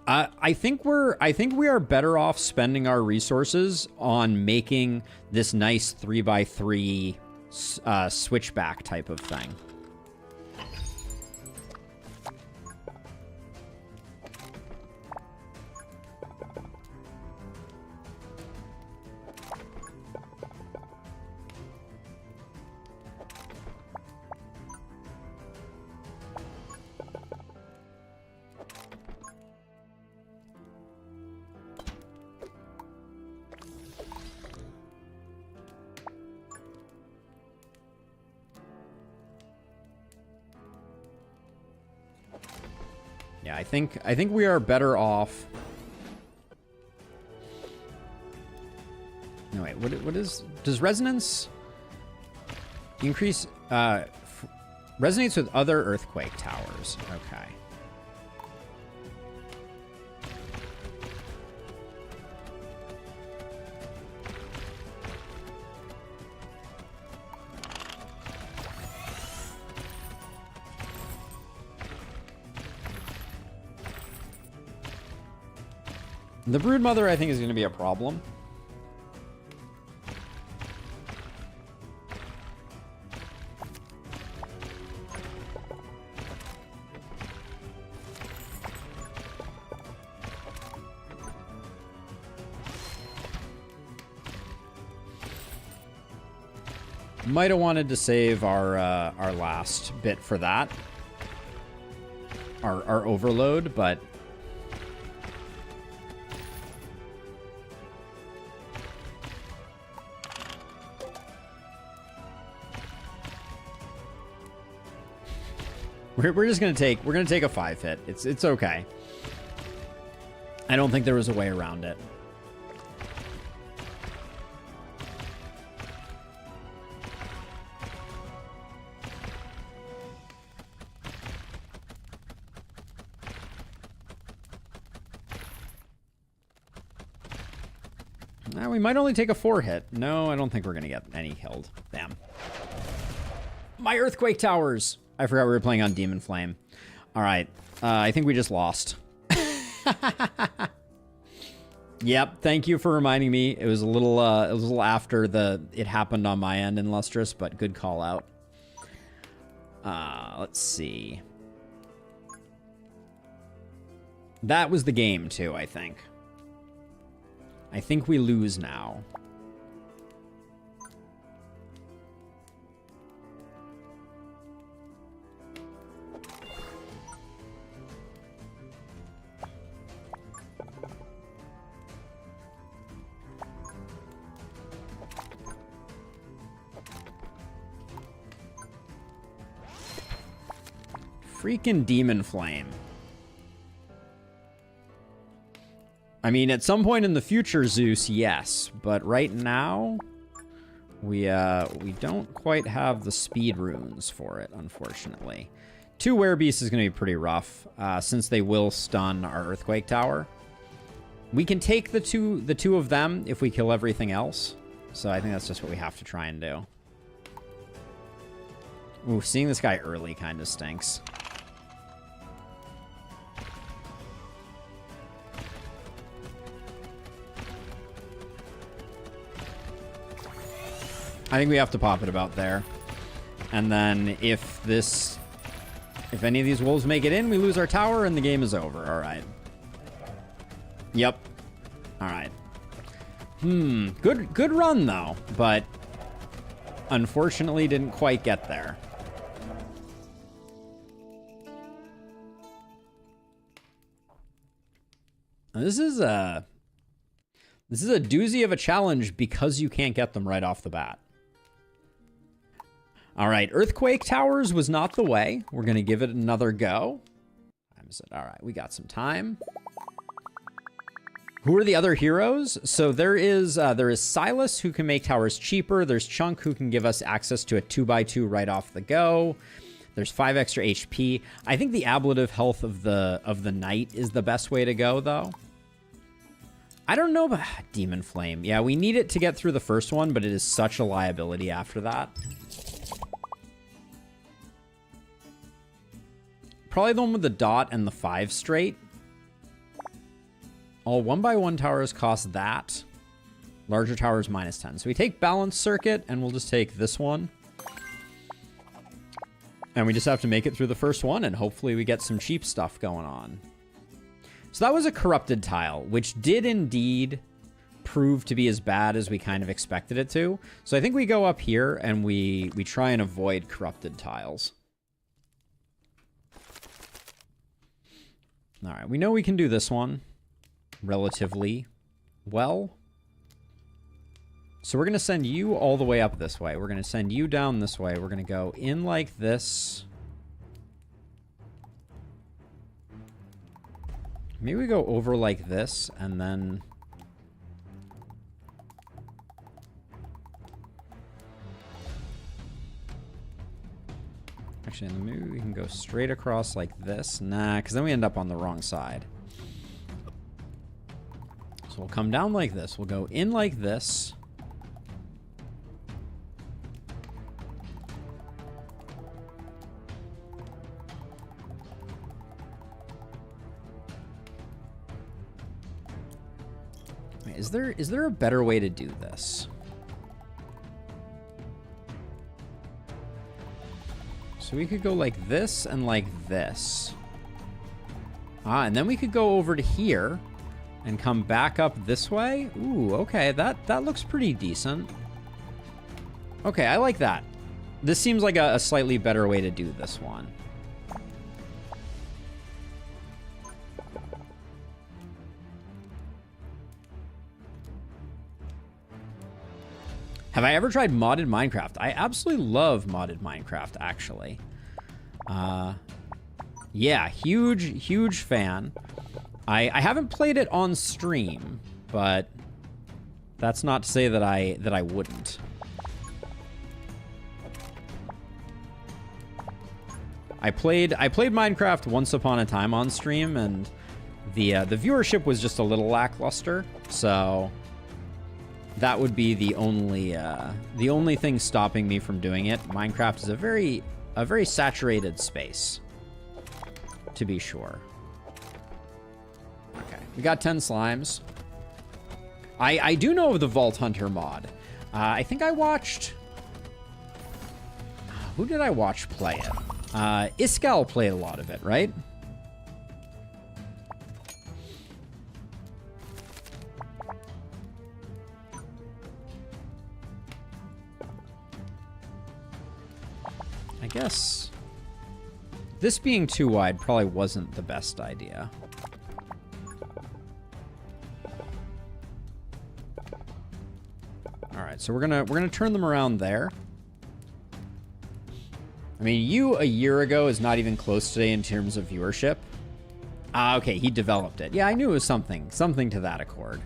I think we are better off spending our resources on making this nice 3x3 switchback type of thing. Yeah, I think we are better off. No, wait, what is... Does resonance increase... resonates with other earthquake towers. Okay. The Broodmother, I think, is going to be a problem. Might have wanted to save our last bit for that. Our overload, but... We're just gonna take a 5-hit. It's okay. I don't think there was a way around it. We might only take a 4-hit. No, I don't think we're gonna get any killed. Damn. My Earthquake Towers! I forgot we were playing on Demon Flame. Alright. I think we just lost. Yep, thank you for reminding me. It was a little after it happened on my end in Lustrous, but good call out. Let's see. That was the game too, I think. I think we lose now. Freaking Demon Flame. I mean, at some point in the future, Zeus, yes. But right now, we don't quite have the speed runes for it, unfortunately. 2 Werebeasts is going to be pretty rough, since they will stun our Earthquake Tower. We can take the two of them if we kill everything else. So I think that's just what we have to try and do. Ooh, seeing this guy early kind of stinks. I think we have to pop it about there. And then if any of these wolves make it in, we lose our tower and the game is over. All right. Yep. All right. Good run though, but unfortunately didn't quite get there. This is a doozy of a challenge because you can't get them right off the bat. All right, Earthquake Towers was not the way. We're going to give it another go. All right, we got some time. Who are the other heroes? So there is Silas, who can make towers cheaper. There's Chunk, who can give us access to a 2x2 right off the go. There's 5 extra HP. I think the ablative health of the knight is the best way to go, though. I don't know about Demon Flame. Yeah, we need it to get through the first one, but it is such a liability after that. Probably the one with the dot and the 5 straight. All 1x1 towers cost that. Larger towers -10. So we take Balance Circuit, and we'll just take this one. And we just have to make it through the first one, and hopefully we get some cheap stuff going on. So that was a corrupted tile, which did indeed prove to be as bad as we kind of expected it to. So I think we go up here, and we try and avoid corrupted tiles. All right, we know we can do this one relatively well. So we're going to send you all the way up this way. We're going to send you down this way. We're going to go in like this. Maybe we go over like this, and then... Actually, maybe we can go straight across like this. Nah, because then we end up on the wrong side. So we'll come down like this. We'll go in like this. is there a better way to do this? So we could go like this and like this. Ah, and then we could go over to here and come back up this way. Ooh, okay, that looks pretty decent. Okay, I like that. This seems like a slightly better way to do this one. Have I ever tried modded Minecraft? I absolutely love modded Minecraft, actually. Yeah, huge fan. I haven't played it on stream, but that's not to say that I wouldn't. I played Minecraft once upon a time on stream, and the viewership was just a little lackluster, so that would be the only thing stopping me from doing it. Minecraft is a very saturated space, to be sure. Okay, we got 10 slimes. I do know of the Vault Hunter mod. I think I watched... Who did I watch play it? Iskal played a lot of it, right? I guess this being too wide probably wasn't the best idea. All right, so we're gonna turn them around there. I mean, you a year ago is not even close today in terms of viewership. Ah, okay, he developed it. Yeah, I knew it was something to that accord.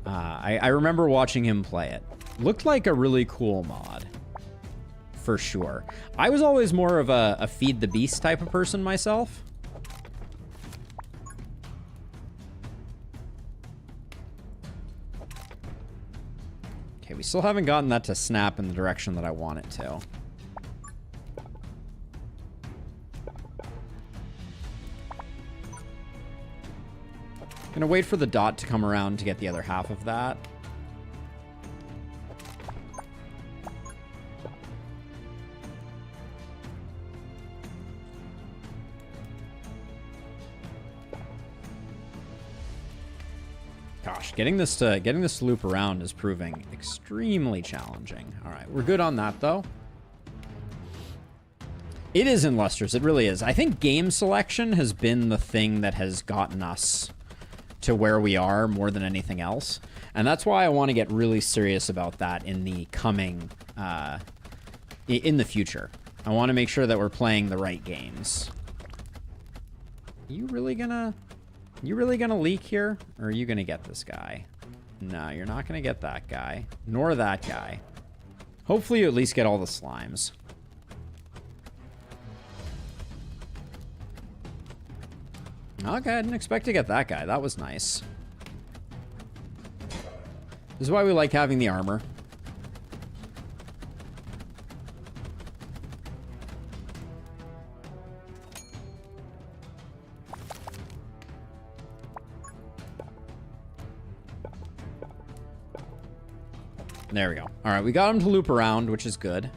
I remember watching him play it. Looked like a really cool mod. For sure. I was always more of a feed the beast type of person myself. Okay, we still haven't gotten that to snap in the direction that I want it to. Gonna wait for the dot to come around to get the other half of that. Gosh, getting this to loop around is proving extremely challenging. All right, we're good on that though. It is in Lustrous, it really is. I think game selection has been the thing that has gotten us to where we are more than anything else. And that's why I want to get really serious about that in the coming, in the future. I want to make sure that we're playing the right games. You really gonna leak here? Or are you gonna get this guy? No, you're not gonna get that guy. Nor that guy. Hopefully you at least get all the slimes. Okay, I didn't expect to get that guy. That was nice. This is why we like having the armor. There we go. All right, we got him to loop around, which is good.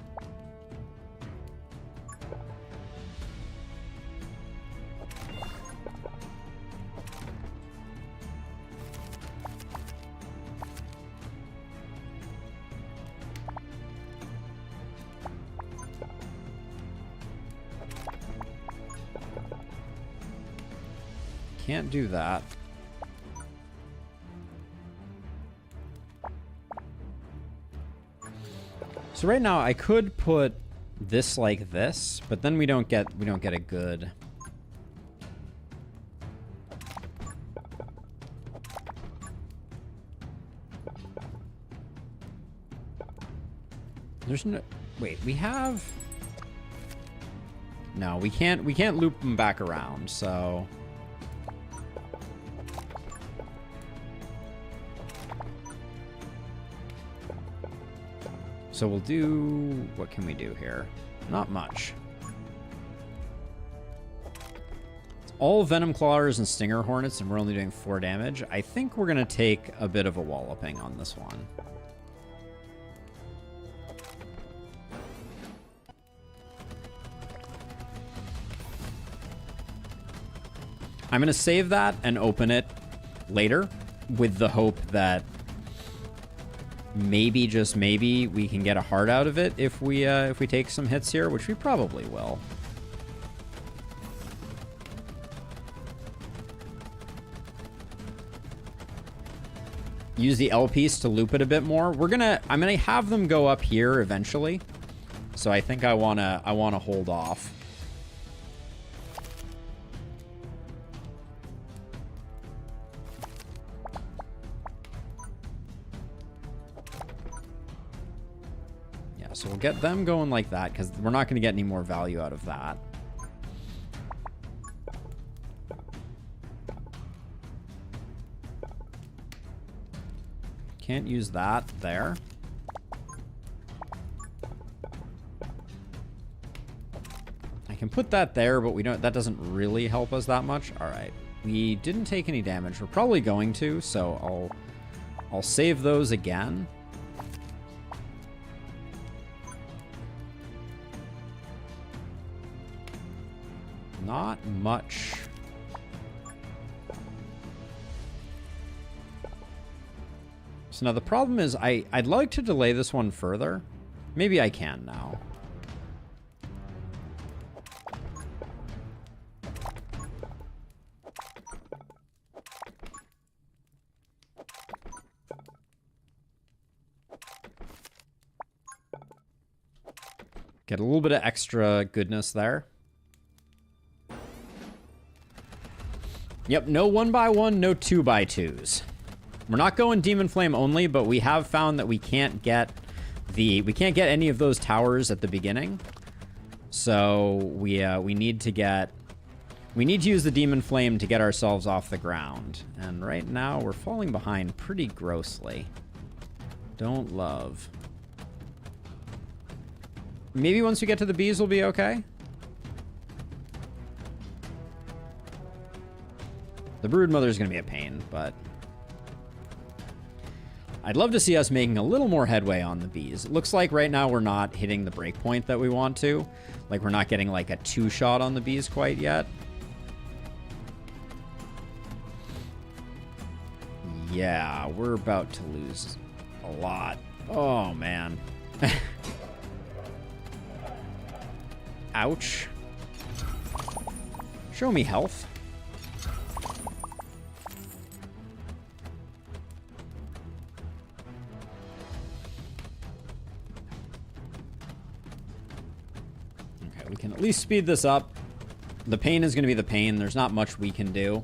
Can't do that. So right now I could put this like this, but then we don't get a good. There's no, wait, we have, no, we can't loop them back around, so. So we'll do, what can we do here? Not much. all Venom Clawers and Stinger Hornets, and we're only doing 4 damage. I think we're going to take a bit of a walloping on this one. I'm going to save that and open it later with the hope that maybe, just maybe, we can get a heart out of it if we take some hits here, which we probably will. Use the L piece to loop it a bit more. I'm gonna have them go up here eventually, so I think I wanna hold off. Yeah, so we'll get them going like that because we're not gonna get any more value out of that. Can't use that there. I can put that there, but that doesn't really help us that much. All right. We didn't take any damage. We're probably going to, so I'll save those again. Not much. So now the problem is I'd like to delay this one further. Maybe I can now. Get a little bit of extra goodness there. Yep, no 1x1, no 2x2s. We're not going Demon Flame only, but we have found that we can't get any of those towers at the beginning. So we need to use the Demon Flame to get ourselves off the ground. And right now we're falling behind pretty grossly. Don't love. Maybe once we get to the bees we'll be okay. The Broodmother's gonna be a pain, but I'd love to see us making a little more headway on the bees. It looks like right now we're not hitting the breakpoint that we want to. Like we're not getting like a 2-shot on the bees quite yet. Yeah, we're about to lose a lot. Oh, man. Ouch. Show me health. We can at least speed this up. The pain is going to be the pain. There's not much we can do.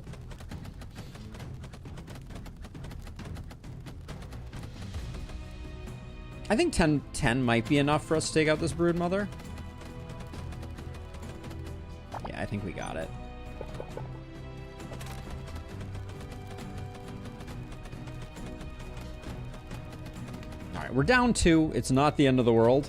I think 10 might be enough for us to take out this Broodmother. Yeah, I think we got it. All right, we're down 2. It's not the end of the world.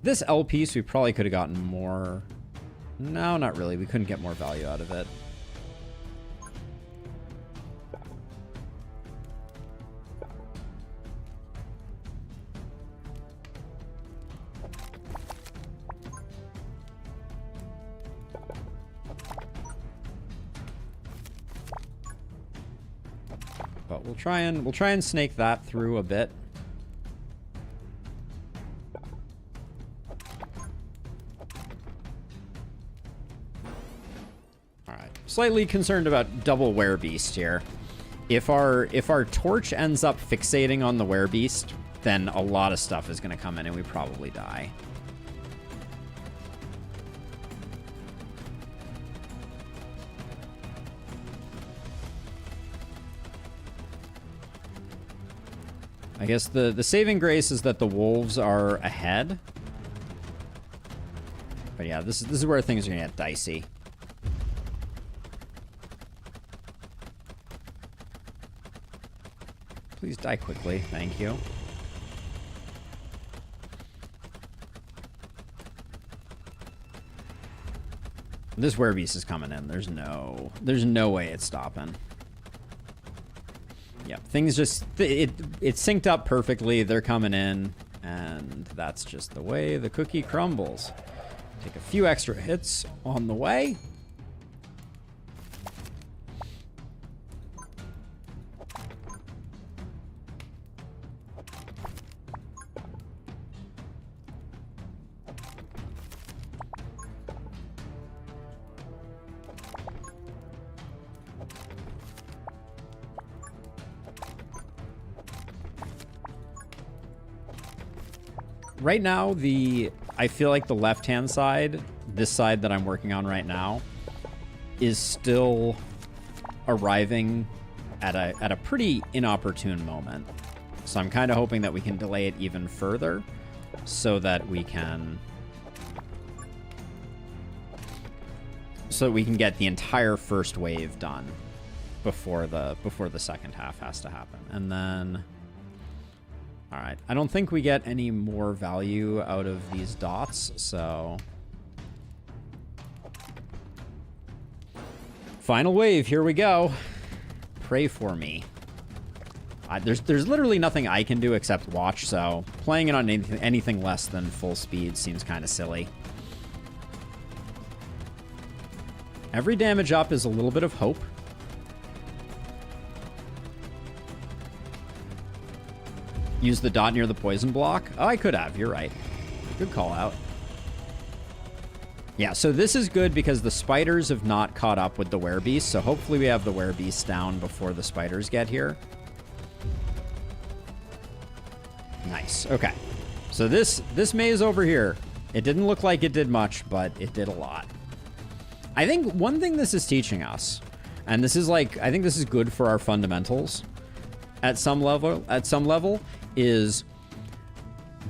This L piece, we probably could have gotten more. No, not really. We couldn't get more value out of it. But we'll try and snake that through a bit. Slightly concerned about double Werebeast here. If our torch ends up fixating on the werebeast, then a lot of stuff is going to come in and we probably die. I guess the saving grace is that the wolves are ahead. But yeah, this is where things are going to get dicey. Please die quickly. Thank you. This werebeast is coming in. There's no way it's stopping. Yep, things just it synced up perfectly. They're coming in, and that's just the way the cookie crumbles. Take a few extra hits on the way. Right now, I feel like the left-hand side, this side that I'm working on right now, is still arriving at a pretty inopportune moment. So I'm kind of hoping that we can delay it even further so that we can get the entire first wave done before the second half has to happen. And then all right, I don't think we get any more value out of these dots, so final wave, here we go. Pray for me. There's literally nothing I can do except watch, so playing it on anything less than full speed seems kind of silly. Every damage up is a little bit of hope. Use the dot near the poison block? Oh, I could have. You're right. Good call out. Yeah, so this is good because the spiders have not caught up with the werebeast, so hopefully we have the werebeast down before the spiders get here. Nice. Okay. So this maze over here, it didn't look like it did much, but it did a lot. I think one thing this is teaching us, and this is like, I think this is good for our fundamentals at some level, is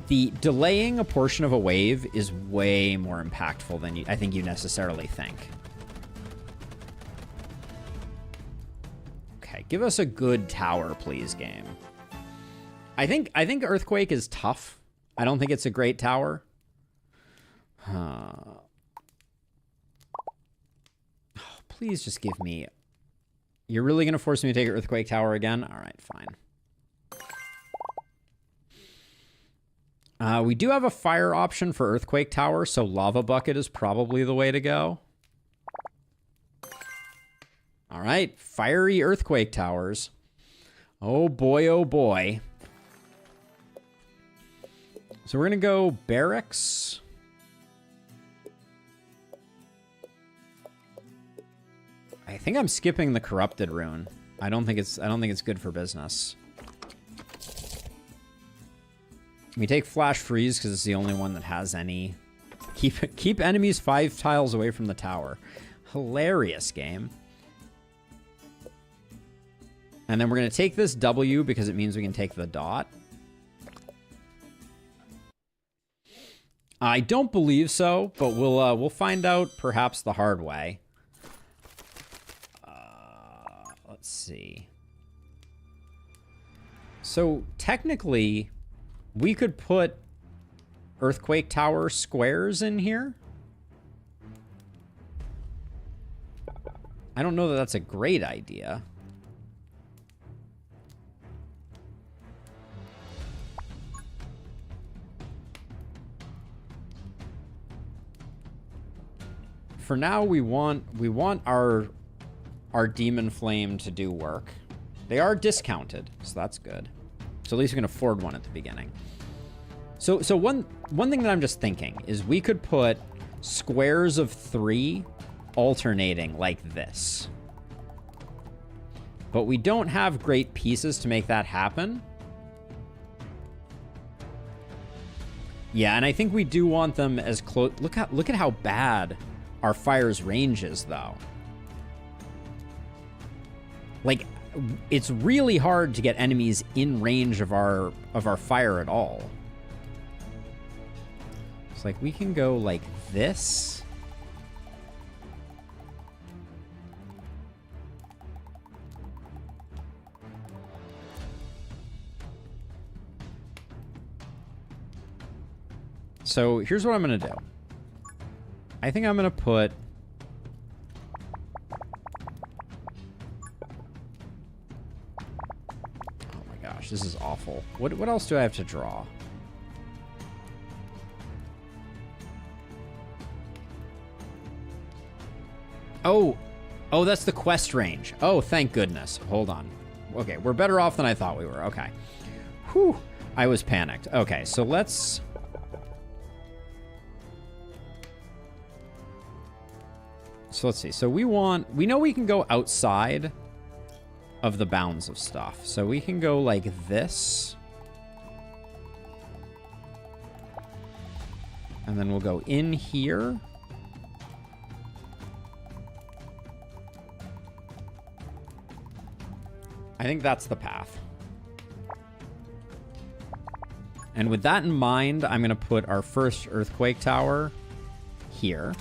the delaying a portion of a wave is way more impactful than I think you necessarily think. Okay, give us a good tower, please, game. I think Earthquake is tough. I don't think it's a great tower. Oh, please just give me... You're really going to force me to take an Earthquake Tower again? All right, fine. We do have a fire option for Earthquake Tower, so Lava Bucket is probably the way to go. All right, fiery Earthquake Towers. Oh boy, oh boy. So we're going to go Barracks. I think I'm skipping the Corrupted Rune. I don't think it's good for business. We take Flash Freeze because it's the only one that has any. Keep enemies 5 tiles away from the tower. Hilarious game. And then we're going to take this W because it means we can take the dot. I don't believe so, but we'll find out perhaps the hard way. Let's see. So technically, we could put Earthquake Tower squares in here. I don't know that that's a great idea. For now, we want our Demon Flame to do work. They are discounted, so that's good. So at least we can afford one at the beginning. So one thing that I'm just thinking is we could put squares of 3 alternating like this. But we don't have great pieces to make that happen. Yeah, and I think we do want them as close. Look at how bad our fire's range is, though. Like, it's really hard to get enemies in range of our fire at all. It's like we can go like this. So here's what I'm going to do. I think I'm going to put... Oh my gosh, this is awful. What else do I have to draw? Oh, that's the quest range. Oh, thank goodness. Hold on. Okay, we're better off than I thought we were. Okay. Whew. I was panicked. Okay, so let's... So let's see. So we know we can go outside of the bounds of stuff. So we can go like this. And then we'll go in here. I think that's the path. And with that in mind, I'm going to put our first earthquake tower here.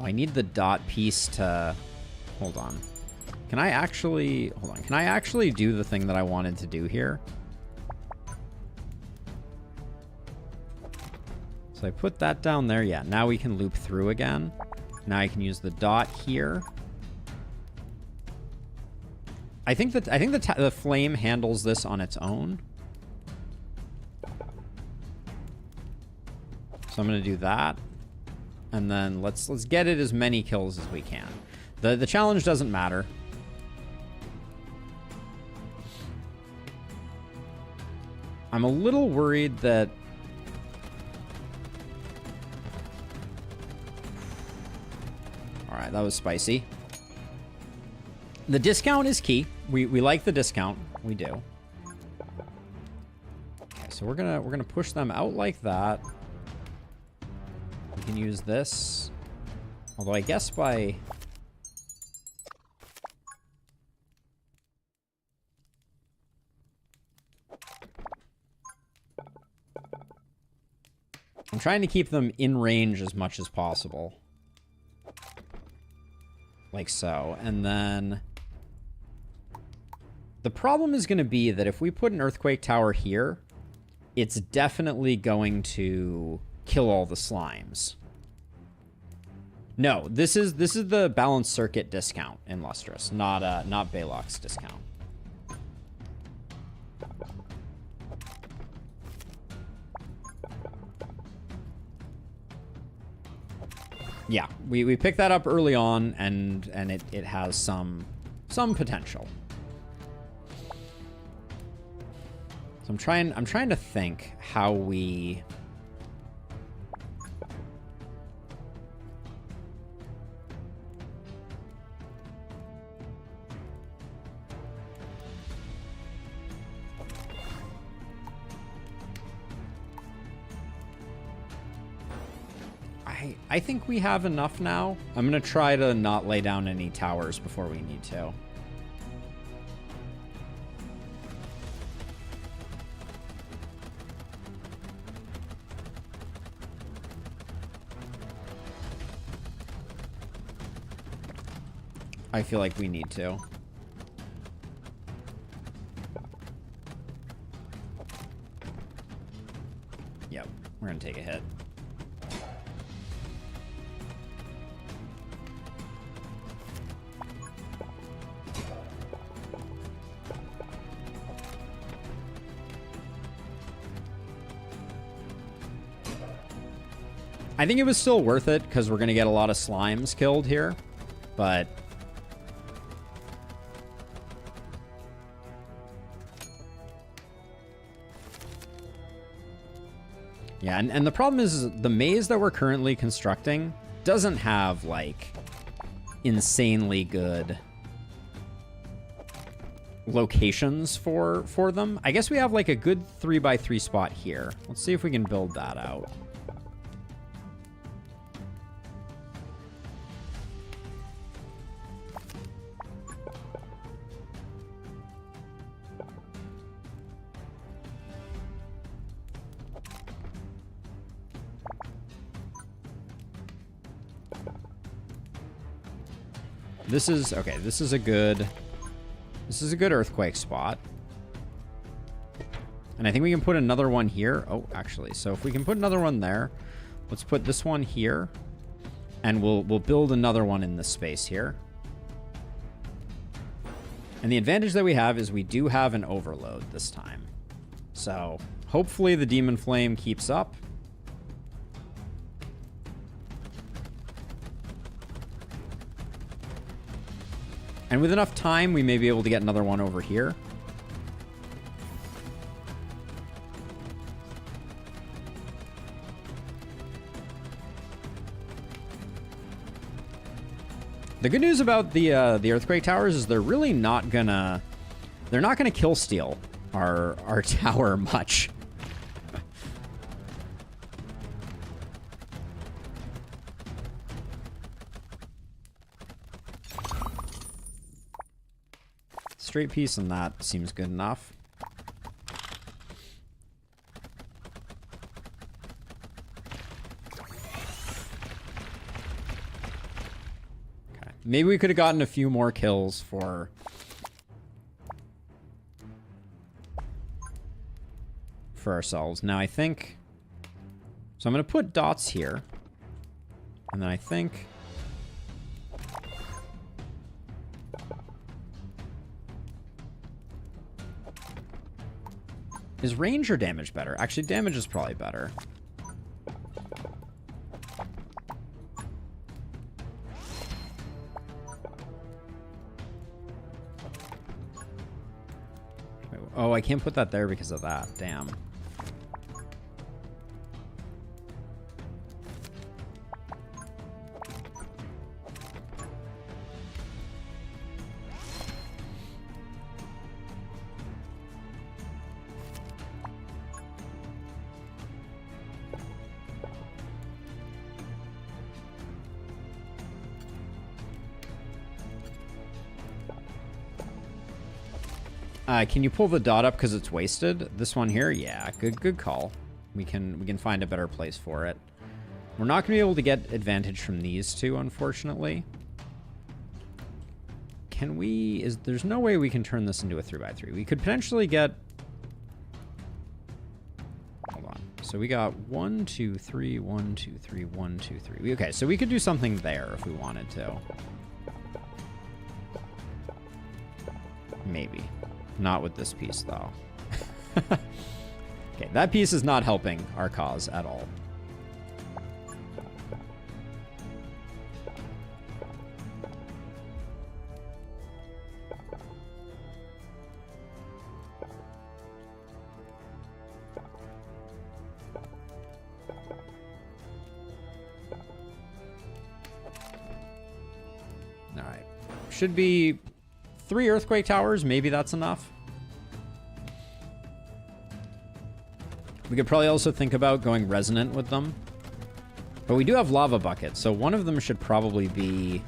I need the dot piece to... Hold on. Can I actually... Hold on. Can I actually do the thing that I wanted to do here? So I put that down there. Yeah, now we can loop through again. Now I can use the dot here. I think the flame handles this on its own. So I'm going to do that. And then let's get it as many kills as we can. The challenge doesn't matter. I'm a little worried that... Alright, that was spicy. The discount is key. We like the discount. We do. Okay, so we're gonna push them out like that. We can use this. Although I guess by... I'm trying to keep them in range as much as possible. Like so. And then... The problem is going to be that if we put an earthquake tower here, it's definitely going to kill all the slimes. No, this is the balanced circuit discount in Lustrous, not Balok's discount. Yeah, we picked that up early on, and it has some potential. So I'm trying to think how we... I think we have enough now. I'm going to try to not lay down any towers before we need to. I feel like we need to. Yep, we're going to take a hit. I think it was still worth it because we're going to get a lot of slimes killed here, but Yeah, and the problem is the maze that we're currently constructing doesn't have, like, insanely good locations for them. I guess we have, like, a good 3x3 spot here. Let's see if we can build that out. This is okay. This is a good earthquake spot. And I think we can put another one here. Oh, actually, so if we can put another one there, let's put this one here, and we'll build another one in this space here. And the advantage that we have is we do have an overload this time. So hopefully the demon flame keeps up. And with enough time, we may be able to get another one over here. The good news about the earthquake towers is they're really not gonna kill steal our tower much. Straight piece and that seems good enough. Okay. Maybe we could have gotten a few more kills for ourselves. Now I think so I'm going to put dots here. And then I think is range or damage better? Actually, damage is probably better. Wait, oh, I can't put that there because of that. Damn. Can you pull the dot up because it's wasted? This one here? Yeah, good call. We can find a better place for it. We're not going to be able to get advantage from these two, unfortunately. Can we... There's no way we can turn this into a 3x3. We could potentially get... Hold on. So we got 1, 2, 3, 1, 2, 3, 1, 2, 3. Okay, so we could do something there if we wanted to. Maybe. Not with this piece, though. Okay, that piece is not helping our cause at all. All right. Should be 3 earthquake towers. Maybe that's enough. We could probably also think about going resonant with them. But we do have lava buckets, so one of them should probably be...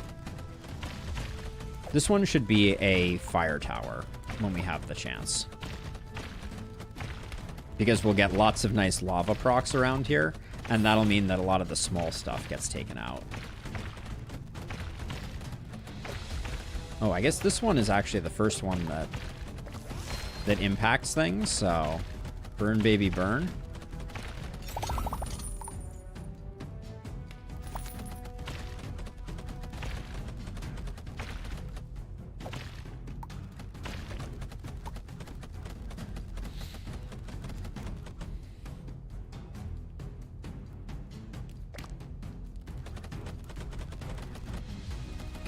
This one should be a fire tower when we have the chance. Because we'll get lots of nice lava procs around here, and that'll mean that a lot of the small stuff gets taken out. Oh, I guess this one is actually the first one that impacts things, so... Burn, baby, burn.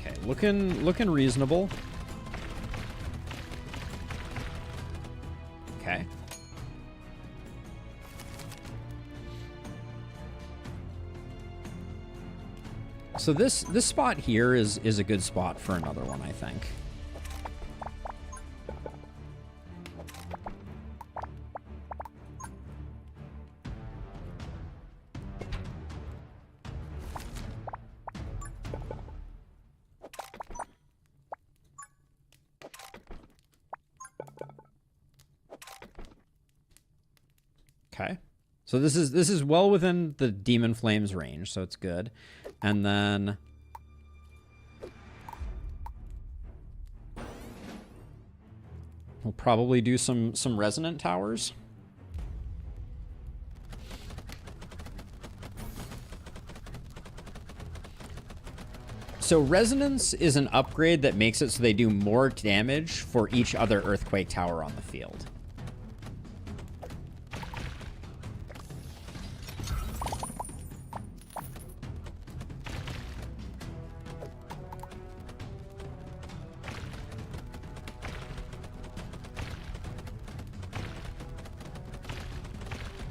Okay, looking reasonable. Okay. So this spot here is a good spot for another one, I think. Okay. So this is well within the Demon Flames range, so it's good. And then we'll probably do some resonant towers. So resonance is an upgrade that makes it so they do more damage for each other earthquake tower on the field.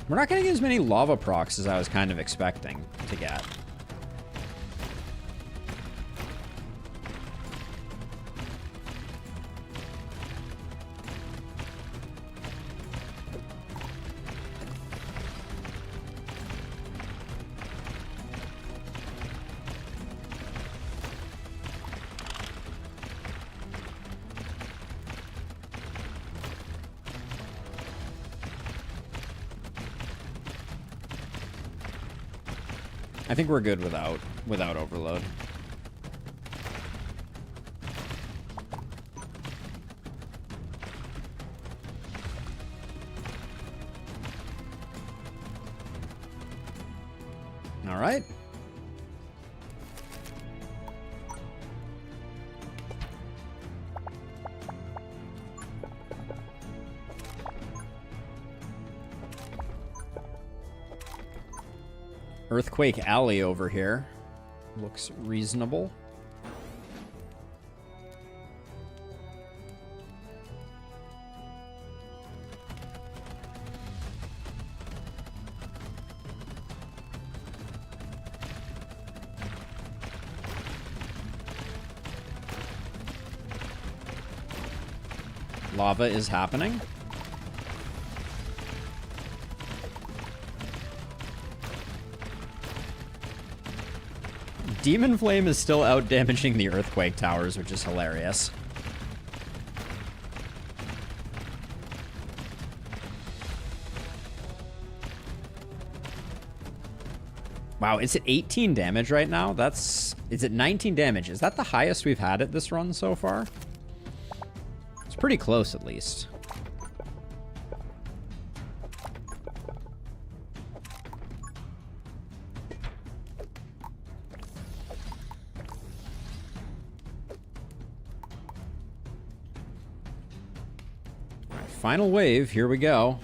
We're not getting as many lava procs as I was kind of expecting to get. I think we're good without overload. All right. Earthquake Alley over here looks reasonable. Lava is happening. Demon Flame is still out damaging the earthquake towers, which is hilarious. Wow, it's at 18 damage right now. It's at 19 damage. Is that the highest we've had at this run so far? It's pretty close, at least. Final wave, here we go.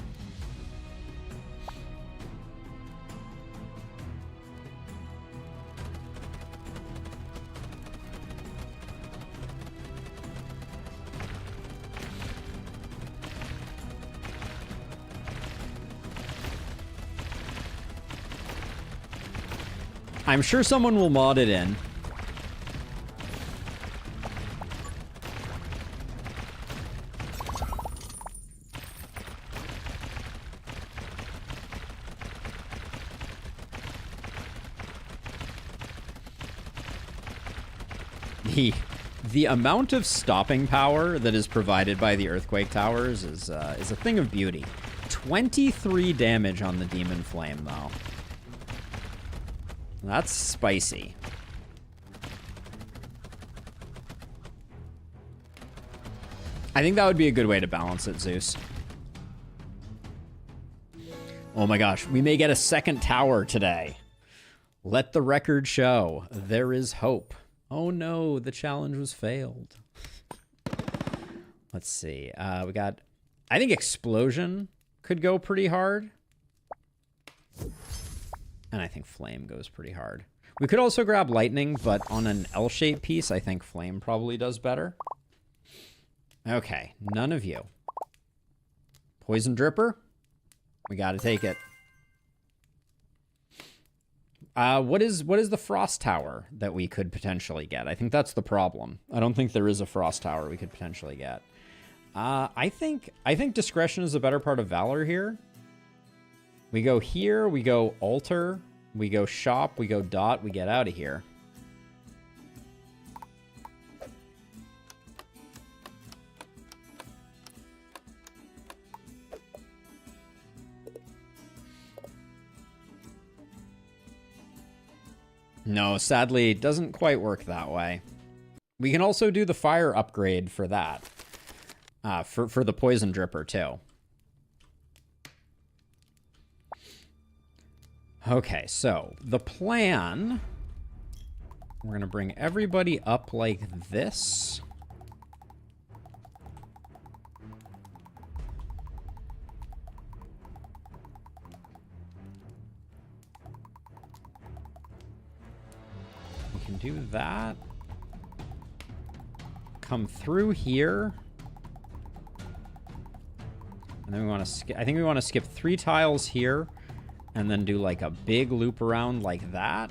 I'm sure someone will mod it in. The amount of stopping power that is provided by the earthquake towers is a thing of beauty. 23 damage on the Demon Flame, though. That's spicy. I think that would be a good way to balance it, Zeus. Oh my gosh, we may get a second tower today. Let the record show there is hope. Oh no, the challenge was failed. Let's see. We got... I think Explosion could go pretty hard. And I think Flame goes pretty hard. We could also grab Lightning, but on an L-shaped piece, I think Flame probably does better. Okay, none of you. Poison Dripper? We gotta take it. What is the frost tower that we could potentially get? I think that's the problem. I don't think there is a frost tower we could potentially get. I think discretion is a better part of valor here. We go here, we go altar, we go shop, we go dot, we get out of here. No, sadly, it doesn't quite work that way. We can also do the fire upgrade for that. For the poison dripper, too. Okay, so the plan... We're going to bring everybody up like this. We can do that. Come through here. And then we want to skip... I think we want to skip 3 tiles here. And then do like a big loop around like that.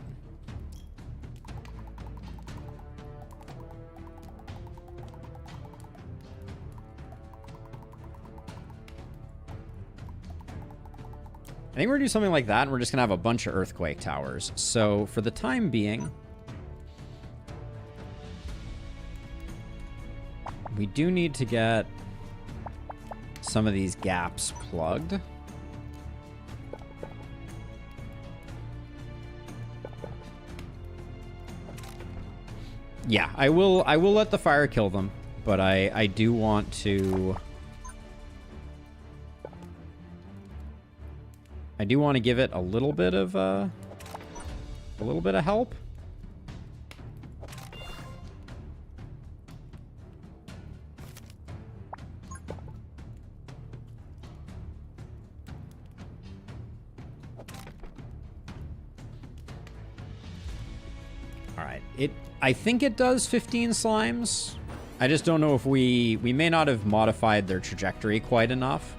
I think we're gonna do something like that, and we're just gonna have a bunch of earthquake towers. So for the time being, we do need to get some of these gaps plugged. Yeah, I will let the fire kill them, but I do want to... I do want to give it a little bit of help. All right, I think it does 15 slimes. I just don't know if we may not have modified their trajectory quite enough.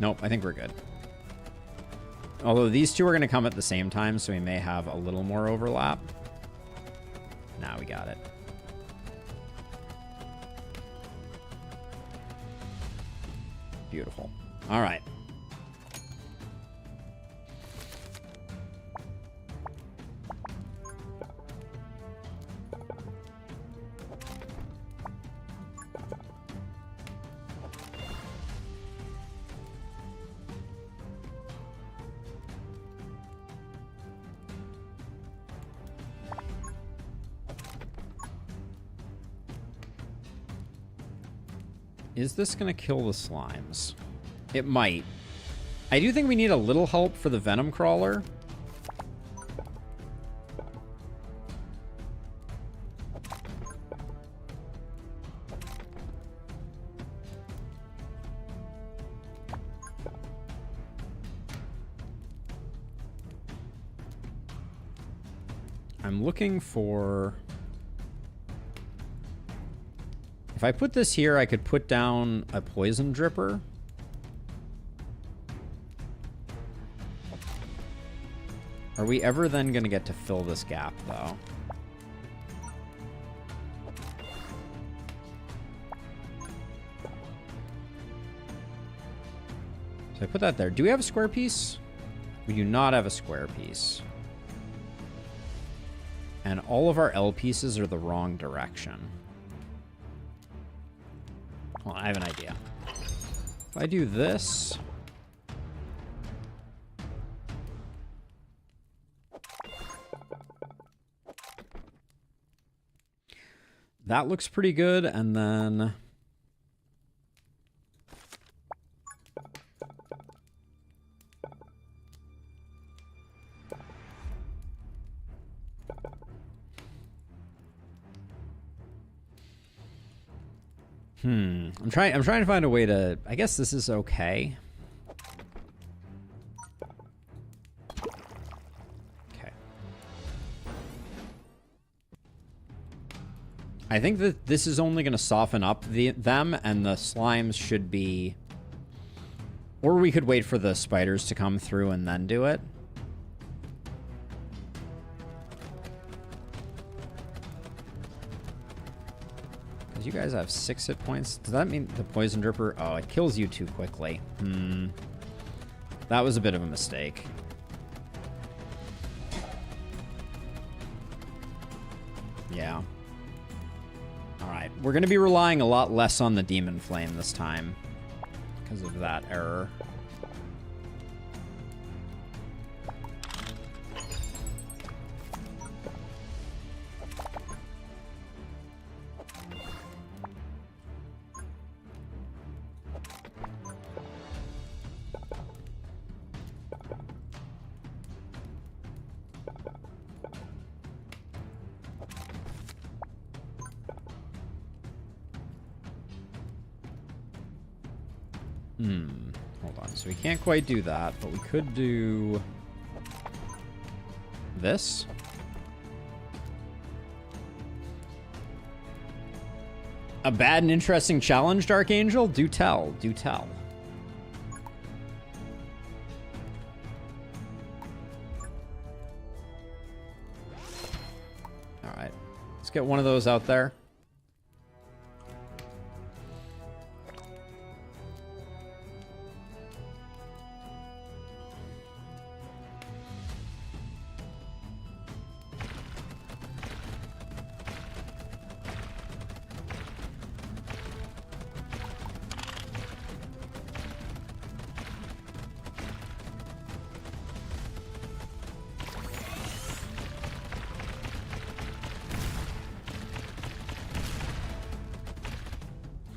Nope, I think we're good. Although these two are going to come at the same time, so we may have a little more overlap. Now we got it. Beautiful. All right. Is this going to kill the slimes? It might. I do think we need a little help for the venom crawler. I'm looking for... If I put this here, I could put down a poison dripper. Are we ever then going to get to fill this gap, though? So I put that there. Do we have a square piece? We do not have a square piece. And all of our L pieces are the wrong direction. Well, I have an idea. If I do this... That looks pretty good, and then... I'm trying to find a way to... I guess this is okay. Okay. I think that this is only going to soften up them, and the slimes should be... Or we could wait for the spiders to come through and then do it. Because you guys have 6 hit points. Does that mean the poison dripper... Oh, it kills you too quickly. That was a bit of a mistake. Yeah. Alright, we're going to be relying a lot less on the Demon Flame this time because of that error. Hold on. So we can't quite do that, but we could do this. A bad and interesting challenge, Dark Angel? Do tell. Do tell. All right. Let's get one of those out there.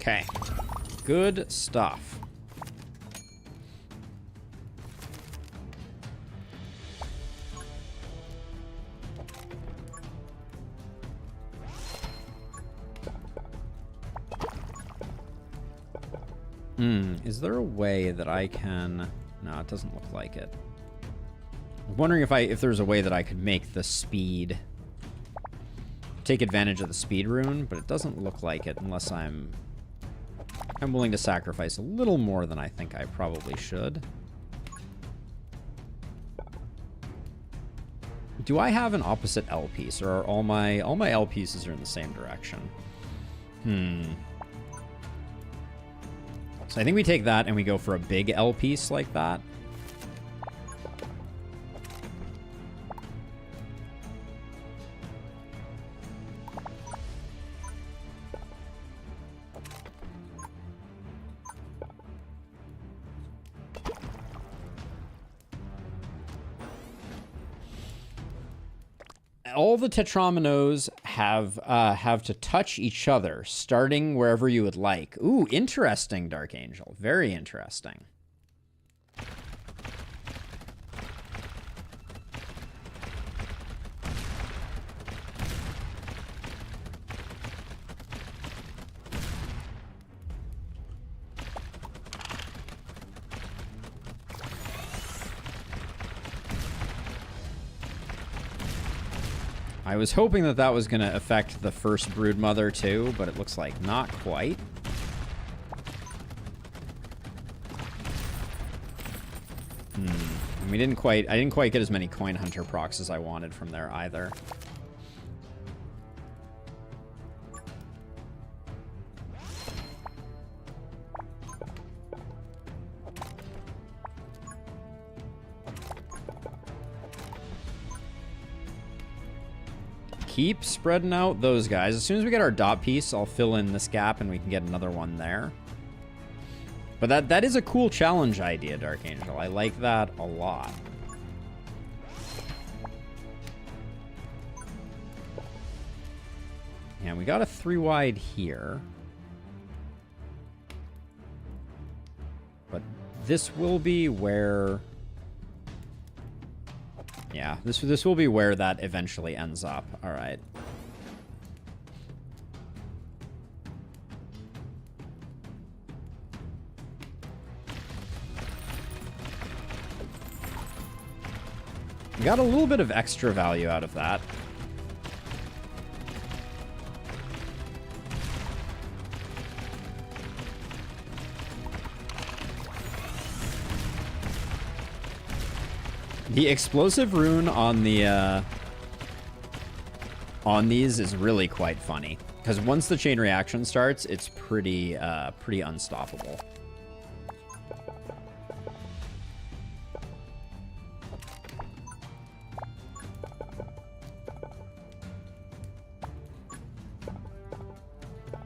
Okay. Good stuff. Is there a way that I can... No, it doesn't look like it. I'm wondering if there's a way that I could make the speed... Take advantage of the speed rune, but it doesn't look like it unless I'm willing to sacrifice a little more than I think I probably should. Do I have an opposite L piece, or are all my L pieces are in the same direction? So I think we take that and we go for a big L piece like that. All the tetrominoes have to touch each other, starting wherever you would like. Ooh, interesting, Dark Angel. Very interesting. I was hoping that that was going to affect the first Broodmother too, but it looks like not quite. And I didn't quite get as many Coin Hunter procs as I wanted from there either. Keep spreading out those guys. As soon as we get our dot piece, I'll fill in this gap and we can get another one there. But that is a cool challenge idea, Dark Angel. I like that a lot. Yeah, we got a 3 wide here. But this will be where... Yeah, this will be where that eventually ends up. All right. Got a little bit of extra value out of that. The explosive rune on the on these is really quite funny, because once the chain reaction starts, it's pretty unstoppable.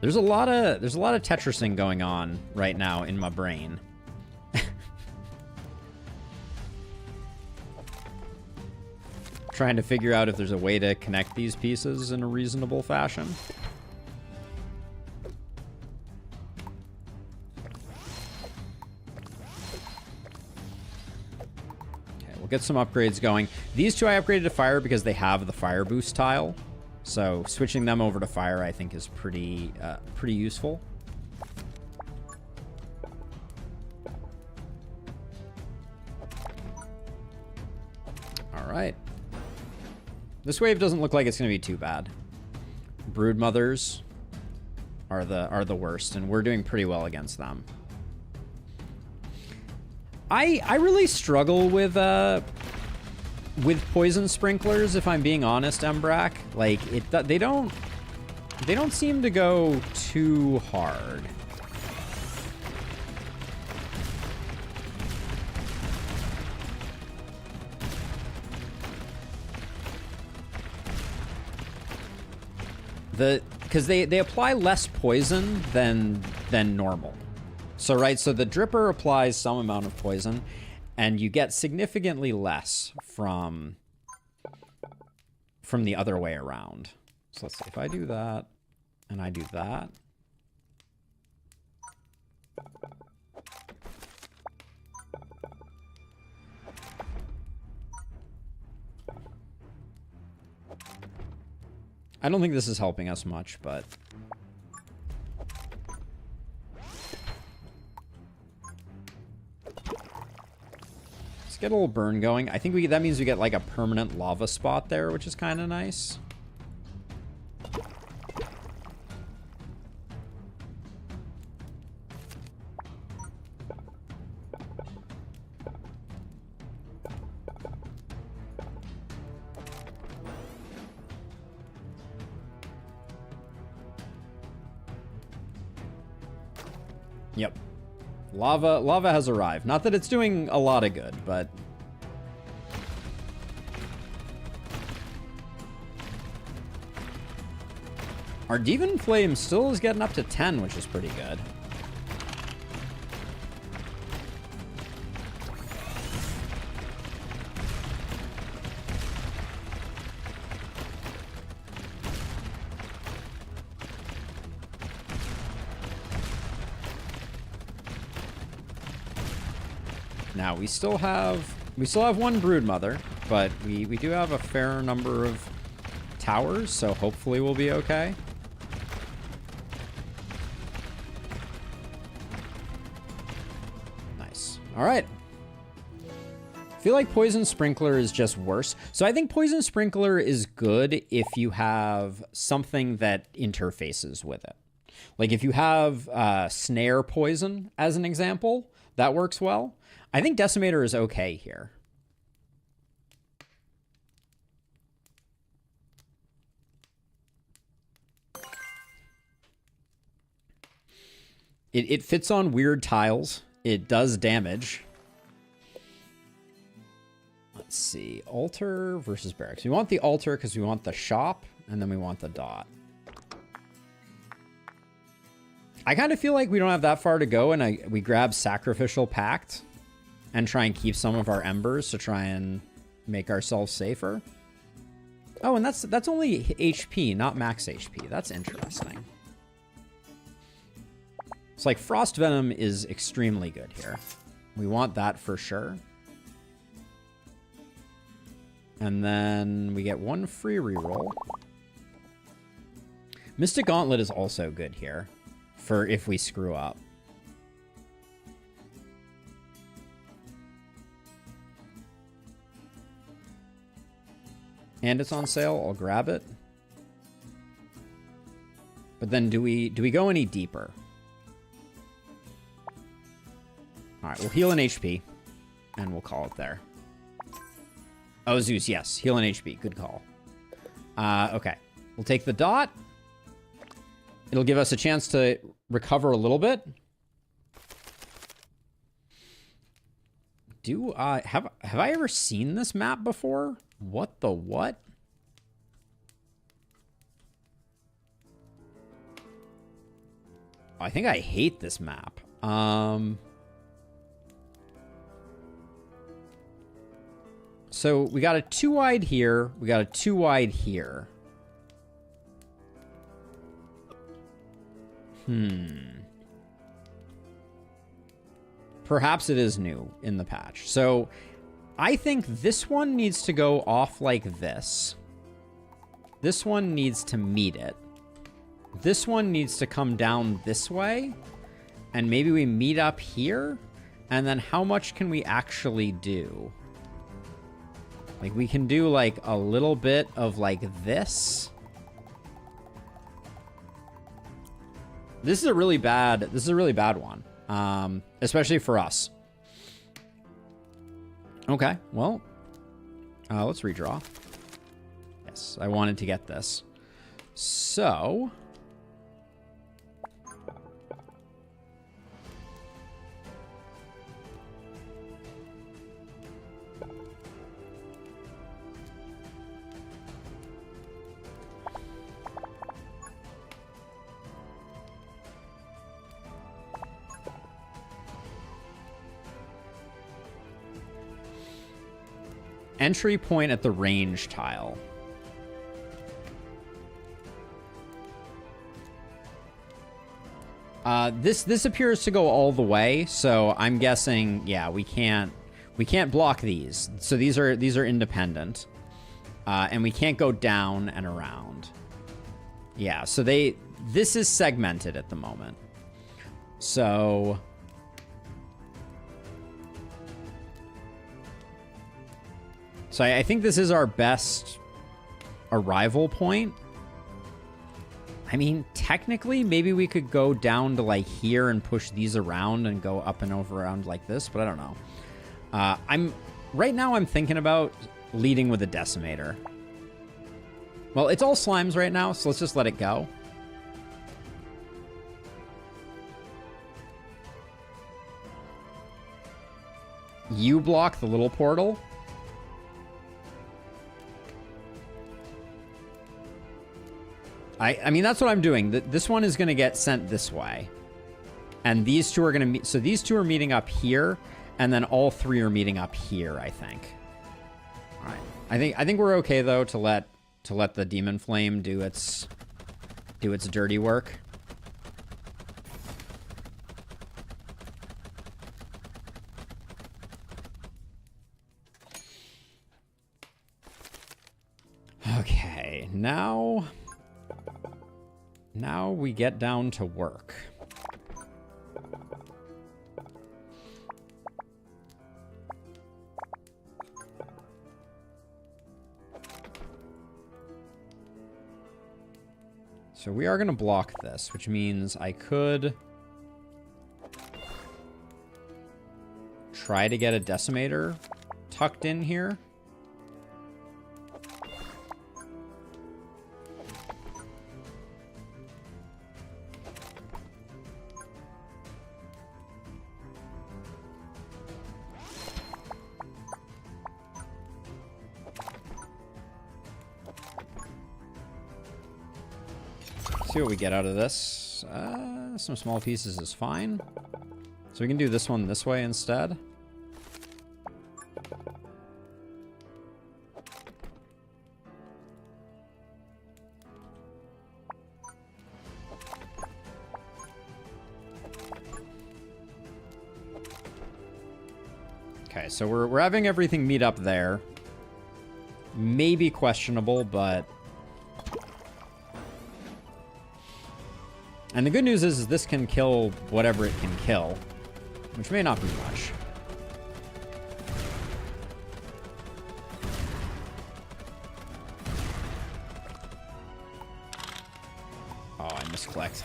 There's a lot of Tetrising going on right now in my brain. Trying to figure out if there's a way to connect these pieces in a reasonable fashion. Okay, we'll get some upgrades going. These two I upgraded to fire because they have the fire boost tile. So switching them over to fire, I think, is pretty useful. All right. This wave doesn't look like it's going to be too bad. Brood mothers are the worst, and we're doing pretty well against them. I really struggle with poison sprinklers, if I'm being honest, Embrak. Like, they don't seem to go too hard. Because they apply less poison than normal. So, right, so the dripper applies some amount of poison, and you get significantly less from the other way around. So let's see, if I do that, and I do that. I don't think this is helping us much, but... let's get a little burn going. I think that means we get like a permanent lava spot there, which is kind of nice. Yep. Lava has arrived. Not that it's doing a lot of good, but... our Demon Flame still is getting up to 10, which is pretty good. Now we still have one brood mother, but we do have a fair number of towers, so hopefully we'll be okay. Nice. All right. I feel like Poison Sprinkler is just worse. So I think Poison Sprinkler is good if you have something that interfaces with it. Like if you have Snare Poison, as an example, that works well. I think Decimator is okay here. It fits on weird tiles. It does damage. Let's see. Altar versus Barracks. We want the altar because we want the shop, and then we want the dot. I kind of feel like we don't have that far to go, and we grab Sacrificial Pact and try and keep some of our embers to try and make ourselves safer. Oh, and that's only HP, not max HP. That's interesting. It's like Frost Venom is extremely good here. We want that for sure. And then we get one free reroll. Mystic Gauntlet is also good here for if we screw up. And it's on sale. I'll grab it. But then do we go any deeper? All right, we'll heal an HP, and we'll call it there. Oh, Zeus, yes. Heal and HP. Good call. Okay. We'll take the dot. It'll give us a chance to recover a little bit. Have I ever seen this map before? What the what? I think I hate this map. So we got a 2 wide here. We got a 2 wide here. Perhaps it is new in the patch. So I think this one needs to go off like this. This one needs to meet it. This one needs to come down this way. And maybe we meet up here. And then how much can we actually do? Like, we can do, like, a little bit of, like, this. This is a really bad one. Especially for us. Okay, well, let's redraw. Yes, I wanted to get this. So... entry point at the range tile. This appears to go all the way, so I'm guessing, yeah, we can't block these. So these are independent. And we can't go down and around. Yeah, so this is segmented at the moment. So I think this is our best arrival point. I mean, technically, maybe we could go down to, like, here and push these around and go up and over around like this, but I don't know. Right now I'm thinking about leading with a decimator. Well, it's all slimes right now, so let's just let it go. You block the little portal. I mean, that's what I'm doing. This one is going to get sent this way. And these two are going to meet. So these two are meeting up here. And then all three are meeting up here, I think. All right. I think we're okay, though, to let the Demon Flame do its dirty work. Okay, now we get down to work. So we are going to block this, which means I could try to get a decimator tucked in here. See what we get out of this. Some small pieces is fine. So we can do this one this way instead. Okay, so we're having everything meet up there. Maybe questionable, but... And the good news is this can kill whatever it can kill, which may not be much. Oh, I misclicked.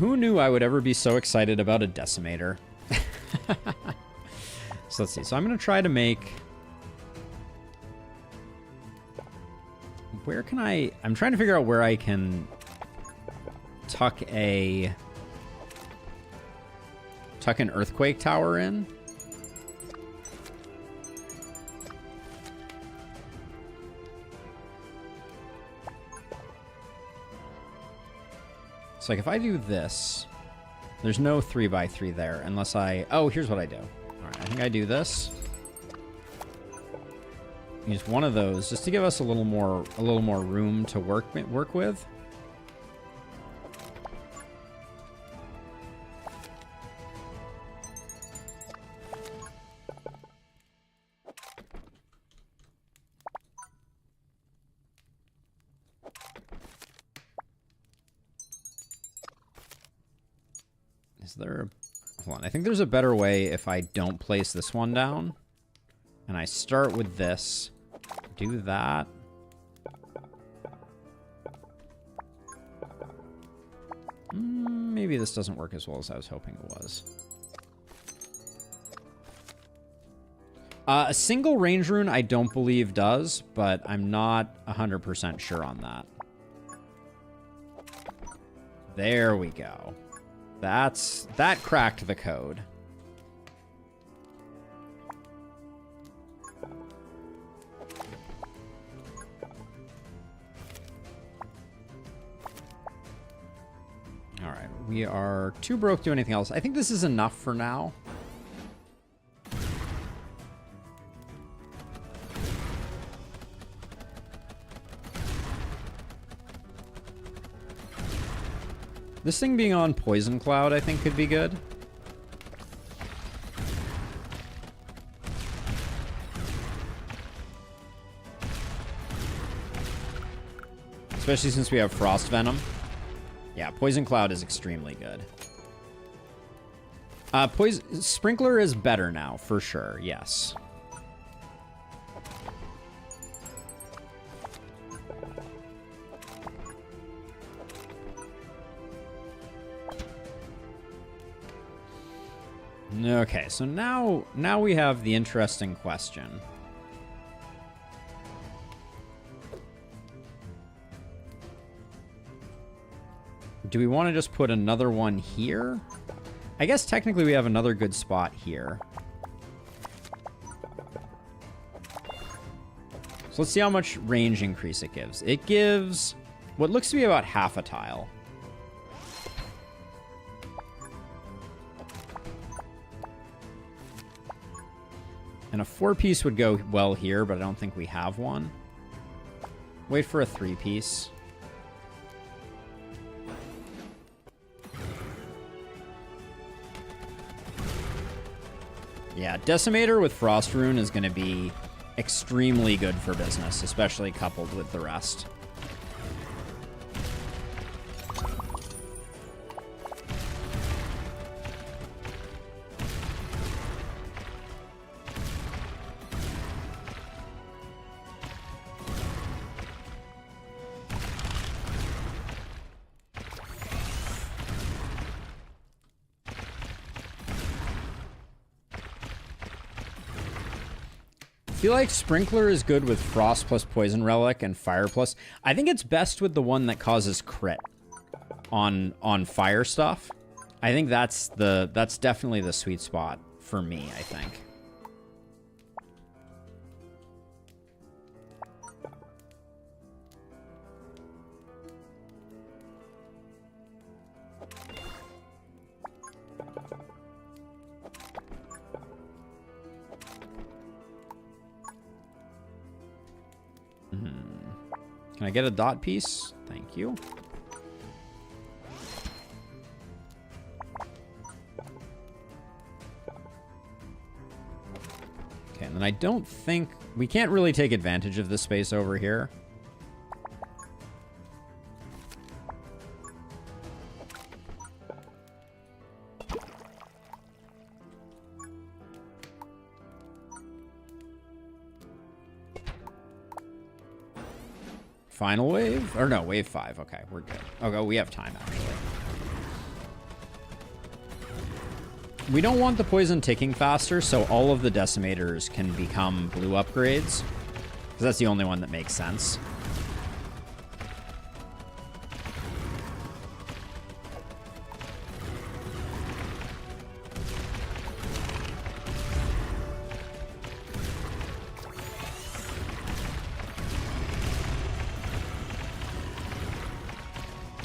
Who knew I would ever be so excited about a decimator? So let's see. So I'm going to try to make... Where can I... I'm trying to figure out where I can tuck an earthquake tower in. So like if I do this, there's no 3x3 there unless I... Oh, here's what I do. All right, I think I do this. Use one of those just to give us a little more room to work with. Is there... Hold on. I think there's a better way if I don't place this one down. And I start with this. Do that. Maybe this doesn't work as well as I was hoping it was. A single range rune I don't believe does, but I'm not 100% sure on that. There we go. That cracked the code. All right, we are too broke to do anything else. I think this is enough for now. This thing being on Poison Cloud, I think, could be good. Especially since we have Frost Venom. Yeah, Poison Cloud is extremely good. Sprinkler is better now, for sure, yes. Okay, so now we have the interesting question. Do we want to just put another one here? I guess technically we have another good spot here. So let's see how much range increase it gives. It gives what looks to be about half a tile. And a 4-piece would go well here, but I don't think we have one. Wait for a 3-piece. Yeah, Decimator with Frost Rune is going to be extremely good for business, especially coupled with the rest. I feel like Sprinkler is good with Frost plus Poison Relic and Fire plus. I think it's best with the one that causes crit on fire stuff. I think that's definitely the sweet spot for me, I think. Can I get a dot piece? Thank you. Okay, and then I don't think... We can't really take advantage of this space over here. Final wave? Or no, wave 5. Okay, we're good. Oh, we have time, actually. We don't want the poison ticking faster, so all of the decimators can become blue upgrades. Because that's the only one that makes sense.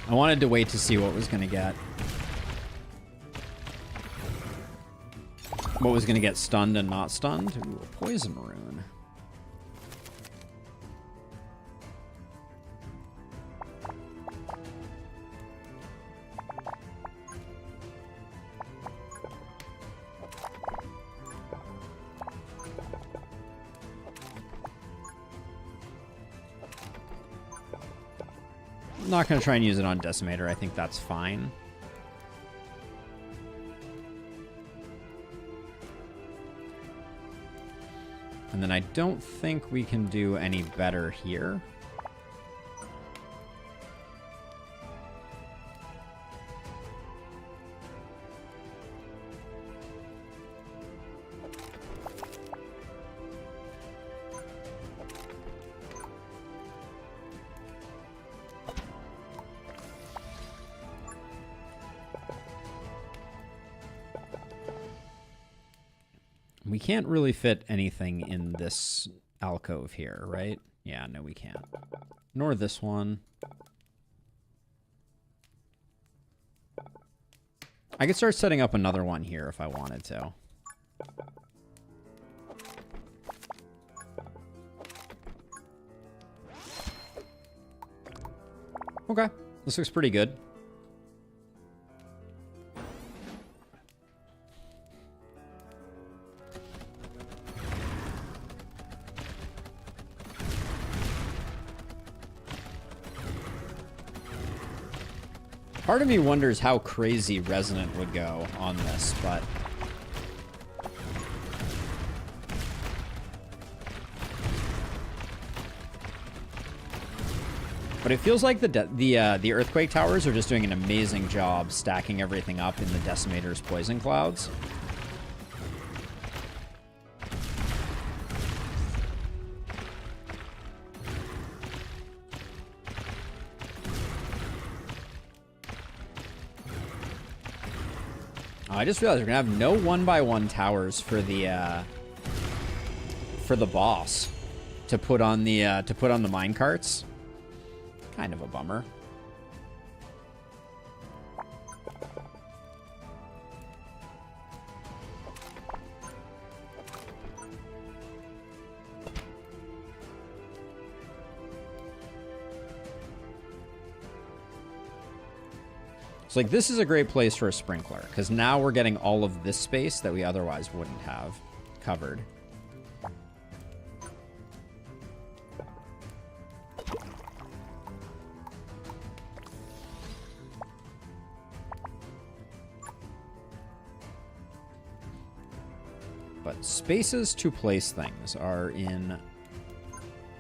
I wanted to wait to see what was going to get. What was going to get stunned and not stunned? Ooh, a poison rune. I'm not going to try and use it on Decimator. I think that's fine. And then I don't think we can do any better here. We can't really fit anything in this alcove here, right? Yeah, no, we can't. Nor this one. I could start setting up another one here if I wanted to. Okay, this looks pretty good. Part of me wonders how crazy Resonant would go on this, but... But it feels like the Earthquake Towers are just doing an amazing job stacking everything up in the Decimator's Poison Clouds. I just realized we're gonna have no 1x1 towers for the boss to put on the mine carts. Kind of a bummer. So like this is a great place for a sprinkler because now we're getting all of this space that we otherwise wouldn't have covered. But spaces to place things are in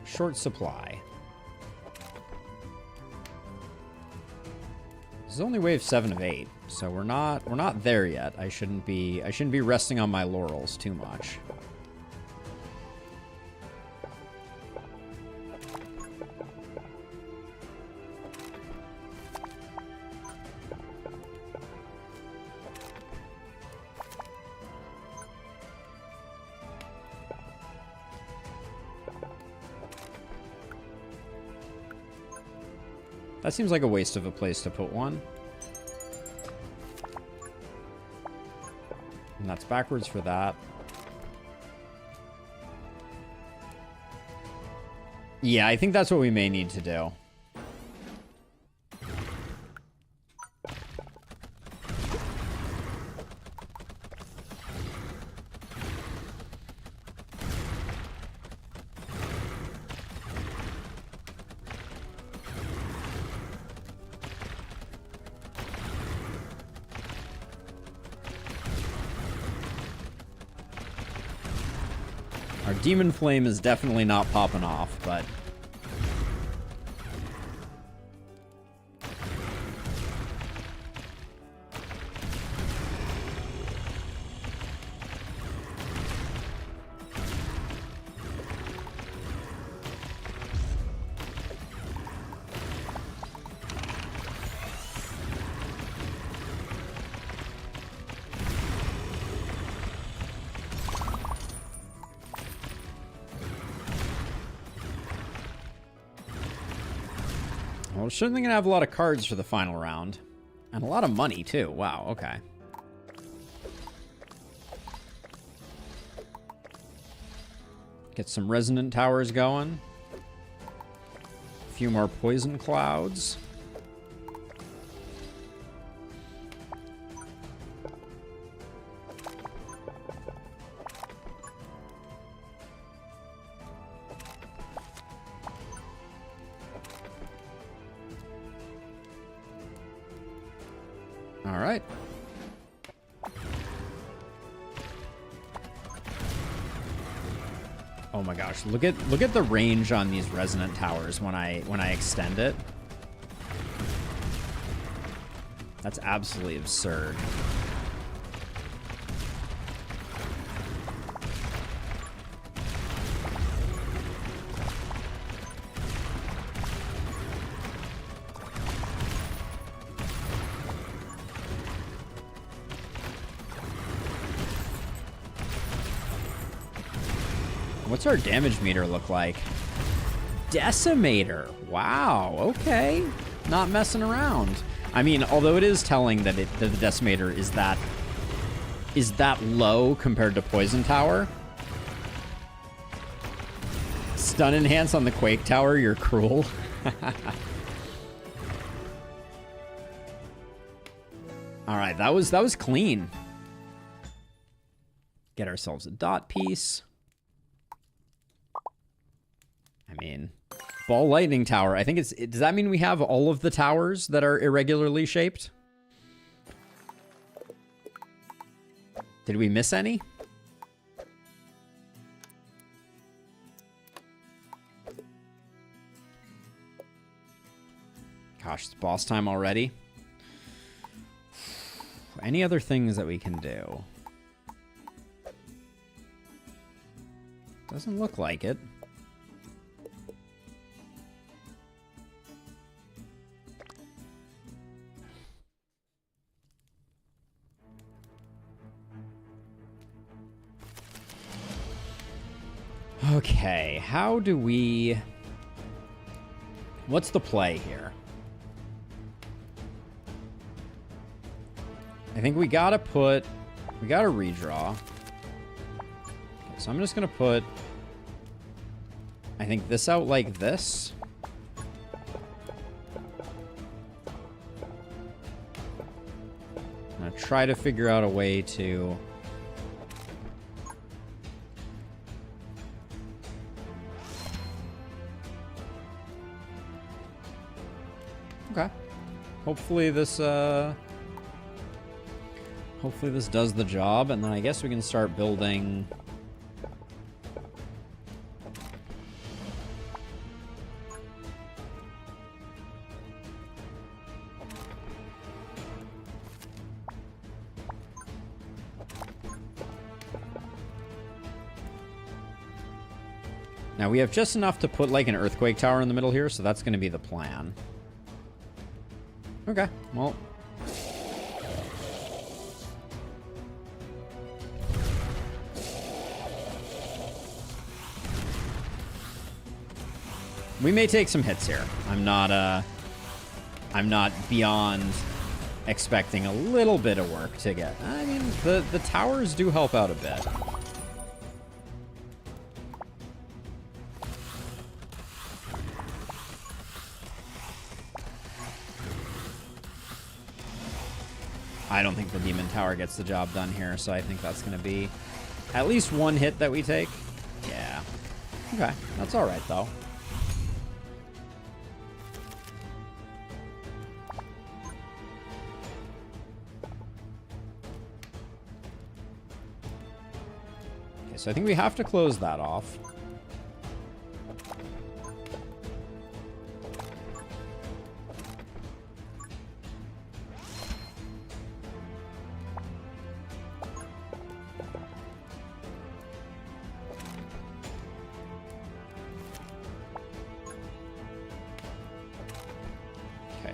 short supply. This is only wave 7 of 8, so we're not there yet. I shouldn't be resting on my laurels too much. That seems like a waste of a place to put one. And that's backwards for that. Yeah, I think that's what we may need to do. Our Demon Flame is definitely not popping off, but... Well, we're certainly going to have a lot of cards for the final round. And a lot of money, too. Wow, okay. Get some resonant towers going. A few more poison clouds. All right. Oh my gosh, look at the range on these resonant towers when I extend it. That's absolutely absurd. What's our damage meter look like? Decimator. Wow, okay. Not messing around. I mean, although it is telling that the decimator is that low compared to Poison Tower. Stun enhance on the Quake Tower, you're cruel. Alright, that was clean. Get ourselves a dot piece. I mean, Ball Lightning Tower. I think does that mean we have all of the towers that are irregularly shaped? Did we miss any? Gosh, it's boss time already. Any other things that we can do? Doesn't look like it. Okay, how do we... What's the play here? I think we gotta redraw. Okay, so I'm just gonna put... I think this out like this. I'm gonna try to figure out a way to... Okay. Hopefully this does the job, and then I guess we can start building... Now we have just enough to put like an earthquake tower in the middle here, so that's going to be the plan. Okay, well. We may take some hits here. I'm not beyond expecting a little bit of work to get. I mean, the towers do help out a bit. I don't think the Demon Tower gets the job done here, so I think that's going to be at least one hit that we take. Yeah. Okay, that's all right, though. Okay, so I think we have to close that off.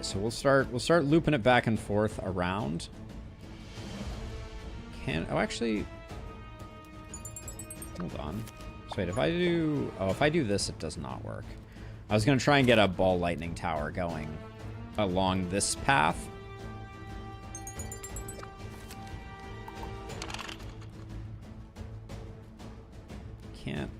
So we'll start looping it back and forth around. Actually, hold on. So wait, if I do this, it does not work. I was going to try and get a ball lightning tower going along this path. Can't.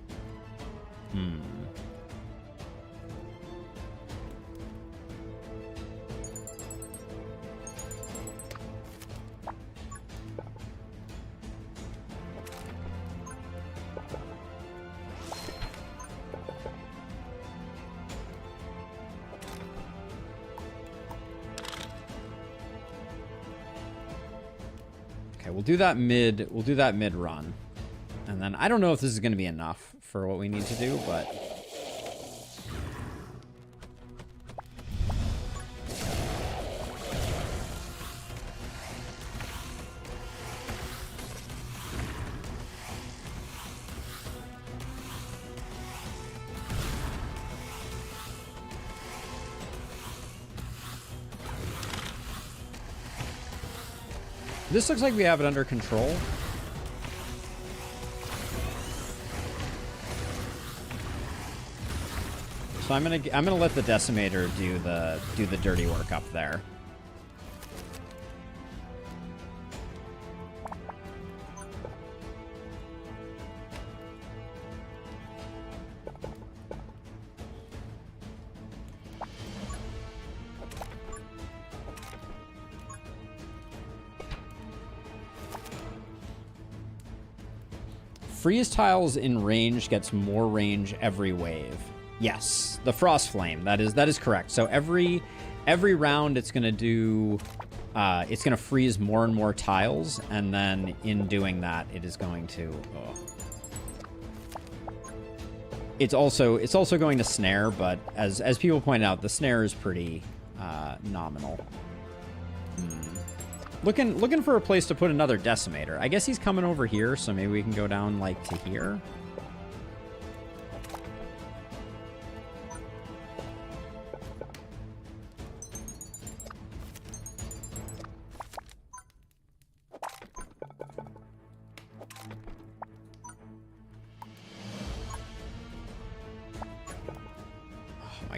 Okay, we'll do that mid run. And then I don't know if this is going to be enough for what we need to do, but this looks like we have it under control. So I'm gonna let the Decimator do the dirty work up there. Freeze tiles in range gets more range every wave. Yes, the Frost Flame. That is correct. So every round it's gonna do, it's gonna freeze more and more tiles, and then in doing that, it is going to. It's also going to snare, but as people point out, the snare is pretty nominal. Looking for a place to put another Decimator. I guess he's coming over here, so maybe we can go down like to here.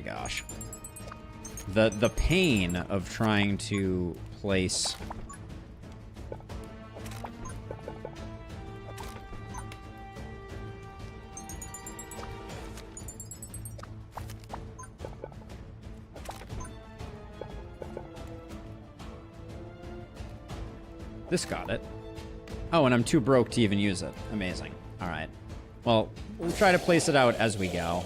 Gosh, the pain of trying to place this. Got it. Oh, and I'm too broke to even use it. Amazing. All right, well, we'll try to place it out as we go.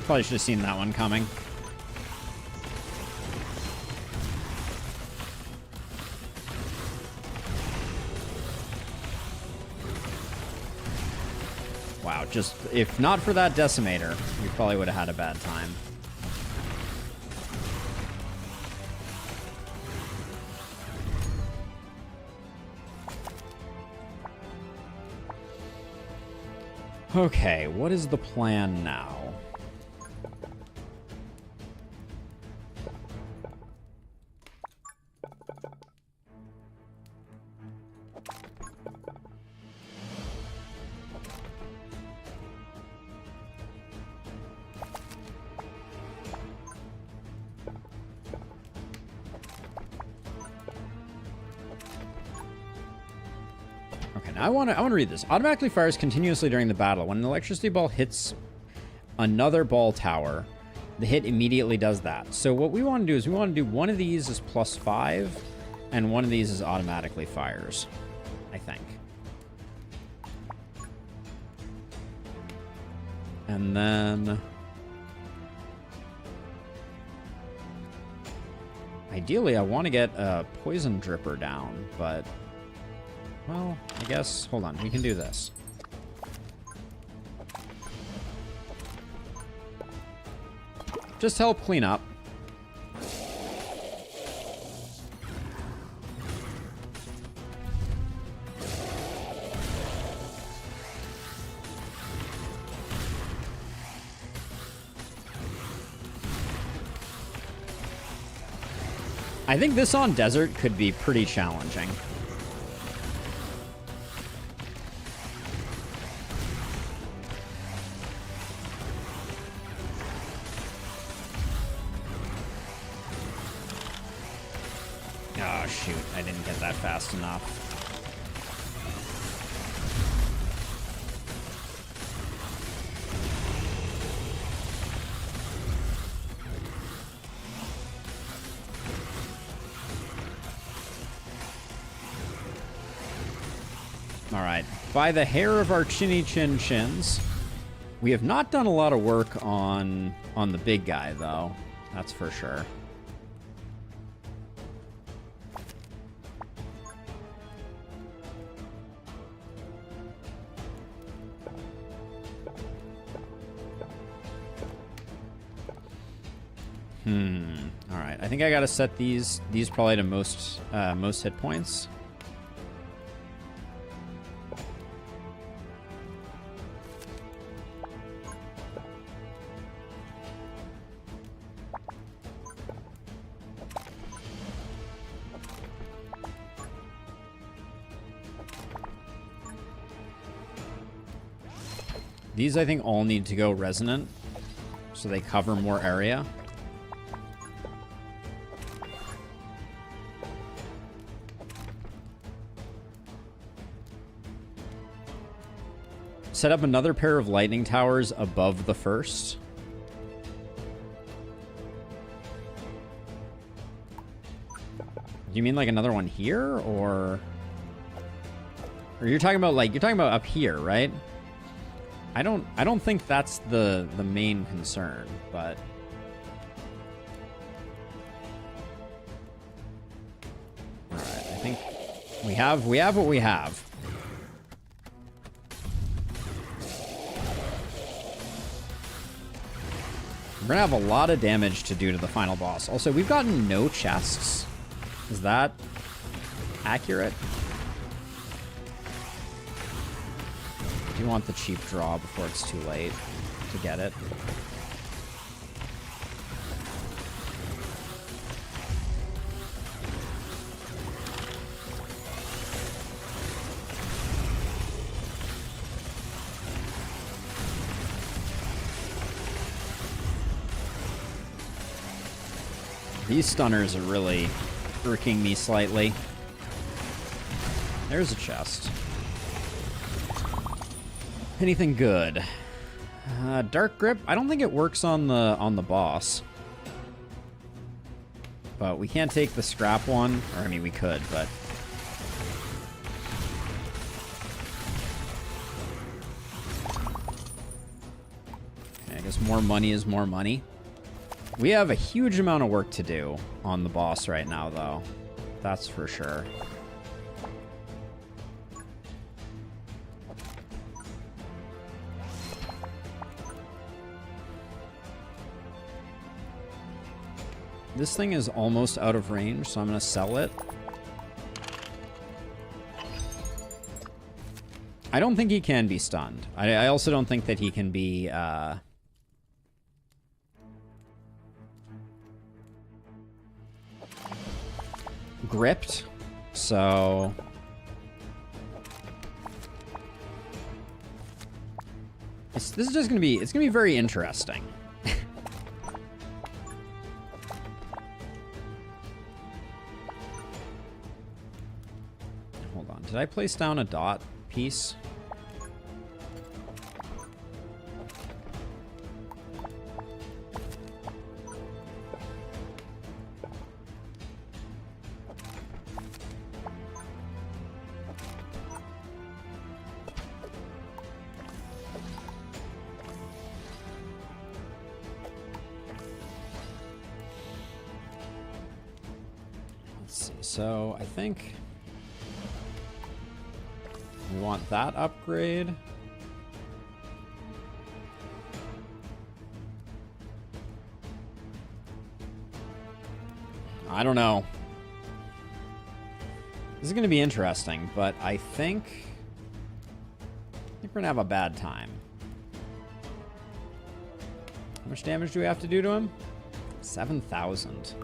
Probably should have seen that one coming. Wow, just if not for that Decimator, we probably would have had a bad time. Okay, what is the plan now? I want to read this. Automatically fires continuously during the battle. When an electricity ball hits another ball tower, the hit immediately does that. So what we want to do is we want to do one of these is +5, and one of these is automatically fires, I think. And then ideally I want to get a poison dripper down, but well, I guess, hold on, we can do this. Just help clean up. I think this on desert could be pretty challenging. Oh, shoot. I didn't get that fast enough. All right. By the hair of our chinny chin chins. We have not done a lot of work on the big guy, though. That's for sure. All right. I think I gotta set these probably to most hit points. These, I think, all need to go resonant, so they cover more area. Set up another pair of lightning towers above the first. Do you mean like another one here, or you're talking about up here, right? I don't think that's the main concern, but all right, I think we have what we have. We're gonna have a lot of damage to do to the final boss. Also, we've gotten no chests. Is that accurate? You want the cheap draw before it's too late to get it. These stunners are really irking me slightly. There's a chest. Anything good? Dark Grip. I don't think it works on the boss. But we can't take the scrap one. Or I mean, we could, but okay, I guess more money is more money. We have a huge amount of work to do on the boss right now, though. That's for sure. This thing is almost out of range, so I'm going to sell it. I don't think he can be stunned. I also don't think that he can be gripped, so this is just gonna be very interesting. Hold on, did I place down a dot piece? So I think we want that upgrade. I don't know. This is going to be interesting, but I think we're going to have a bad time. How much damage do we have to do to him? 7,000.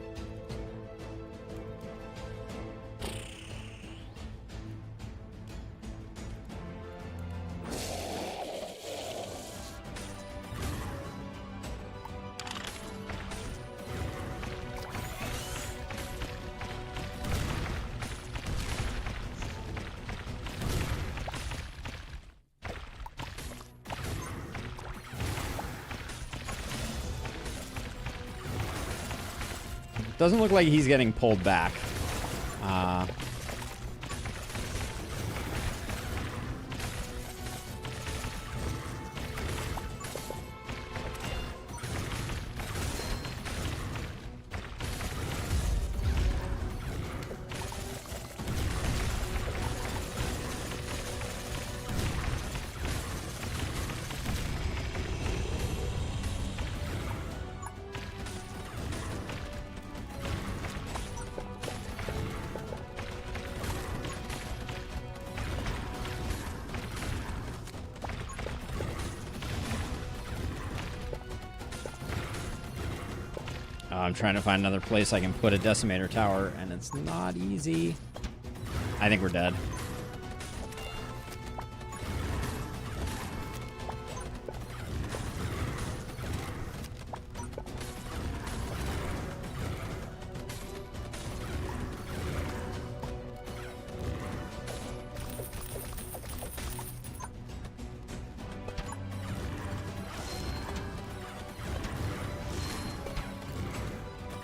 Doesn't look like he's getting pulled back. I'm trying to find another place I can put a decimator tower, and it's not easy. I think we're dead.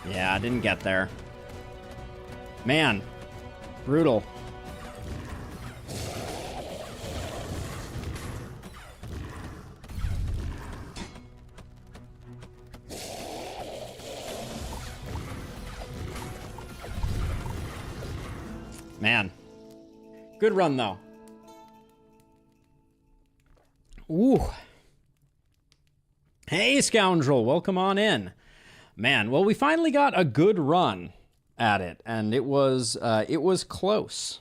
Yeah, I didn't get there. Man, brutal. Man, good run though. Ooh. Hey, scoundrel, welcome on in. Man, well, we finally got a good run at it, and it was close,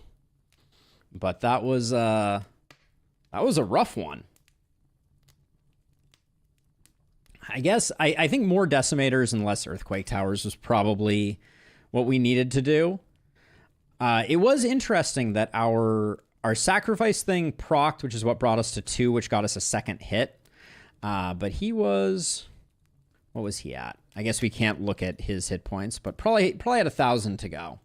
but that was a rough one. I guess I think more decimators and less earthquake towers was probably what we needed to do. It was interesting that our sacrifice thing procced, which is what brought us to 2, which got us a second hit. But he was, what was he at? I guess we can't look at his hit points, but probably had 1,000 to go.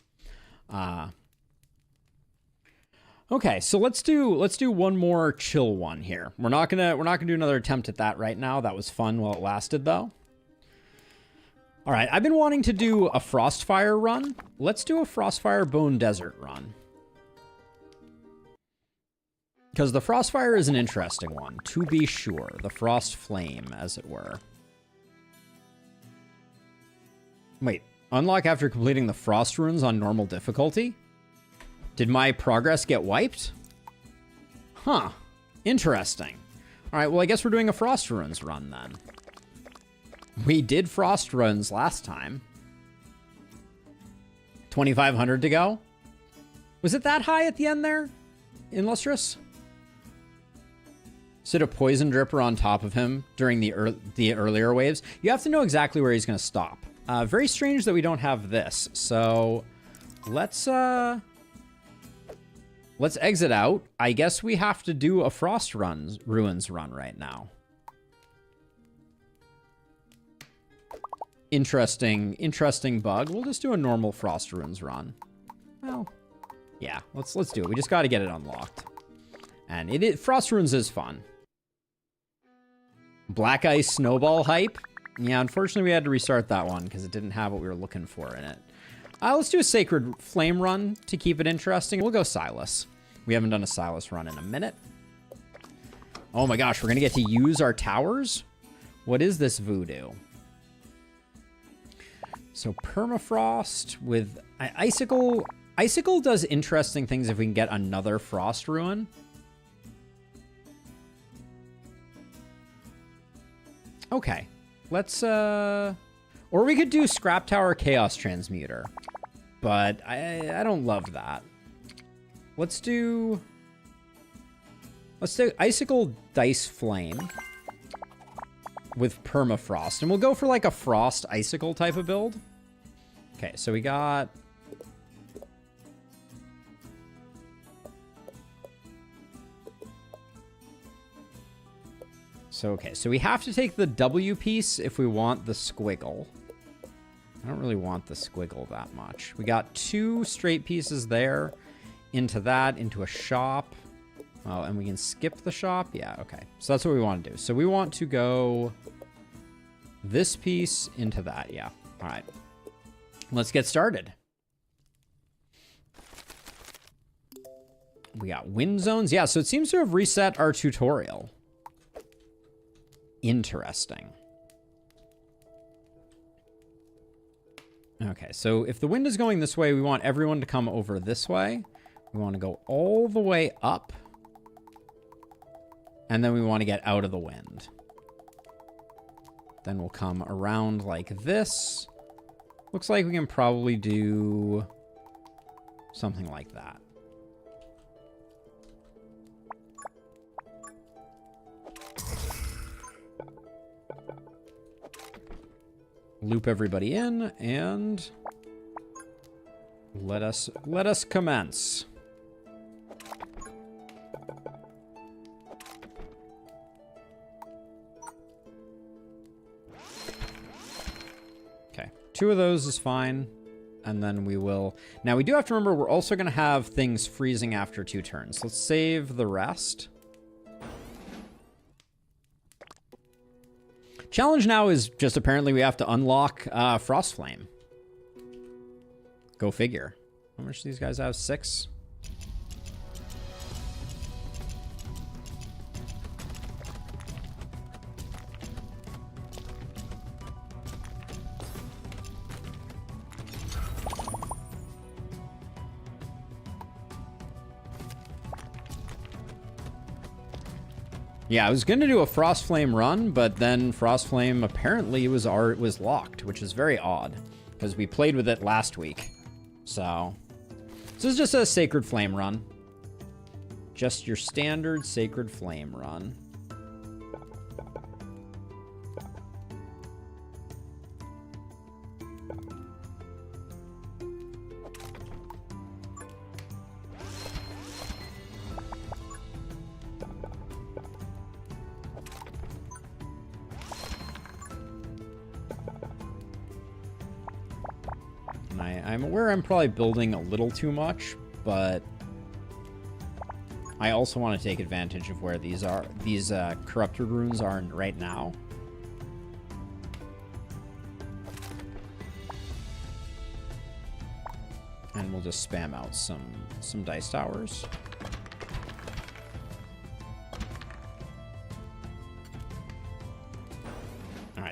Okay, so let's do one more chill one here. We're not gonna do another attempt at that right now. That was fun while it lasted, though. All right, I've been wanting to do a Frostfire run. Let's do a Frostfire Bone Desert run. Because the Frostfire is an interesting one, to be sure. The Frost Flame, as it were. Wait, unlock after completing the Frost Runes on normal difficulty? Did my progress get wiped? Huh, interesting. All right, well, I guess we're doing a Frost Runes run then. We did Frost Runs last time. 2,500 to go. Was it that high at the end there, Illustrious? Sit a Poison Dripper on top of him during the earlier waves. You have to know exactly where he's going to stop. Very strange that we don't have this. So let's exit out. I guess we have to do a Ruins run right now. Interesting bug. We'll just do a normal Frost Ruins run. Well, yeah, let's do it. We just got to get it unlocked. And Frost Ruins is fun. Black Ice Snowball hype. Yeah, unfortunately we had to restart that one because it didn't have what we were looking for in it. Let's do a Sacred Flame run to keep it interesting. We'll go Silas. We haven't done a Silas run in a minute. Oh my gosh, we're going to get to use our towers? What is this voodoo? So Permafrost with Icicle. Icicle does interesting things if we can get another Frost Ruin. Okay. Let's, or we could do Scrap Tower Chaos Transmuter, but I don't love that. Let's do Icicle Dice Flame with Permafrost, and we'll go for like a Frost Icicle type of build. Okay, so we got... So, okay, so we have to take the W piece if we want the squiggle. I don't really want the squiggle that much. We got 2 straight pieces there. Into that, into a shop. Oh, and we can skip the shop? Yeah, okay. So that's what we want to do. So we want to go this piece into that, yeah. All right. let's get started. We got wind zones. Yeah, so it seems to have reset our tutorial. Interesting. Okay, so if the wind is going this way, we want everyone to come over this way. We want to go all the way up. And then we want to get out of the wind. Then we'll come around like this. Looks like we can probably do something like that. Loop everybody in and let us commence. Okay, 2 of those is fine, and then we will. Now we do have to remember we're also going to have things freezing after 2 turns. Let's save the rest. Challenge now is just apparently we have to unlock Frostflame. Go figure. How much do these guys have? 6? Yeah, I was going to do a Frostflame run, but then Frostflame apparently was locked, which is very odd, because we played with it last week. So this is just a Sacred Flame run. Just your standard Sacred Flame run. I'm aware I'm probably building a little too much, but I also want to take advantage of where these corrupted runes are right now. And we'll just spam out some dice towers.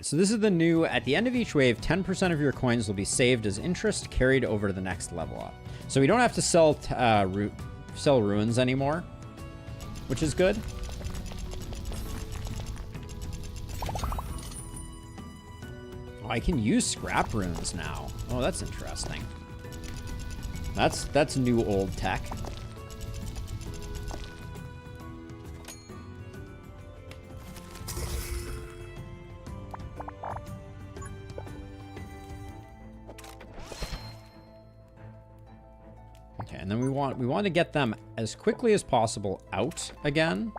So this is the new, at the end of each wave, 10% of your coins will be saved as interest carried over to the next level up. So we don't have to sell ruins anymore, which is good. Oh, I can use scrap runes now. Oh, that's interesting. That's new old tech. And then we want to get them as quickly as possible out again.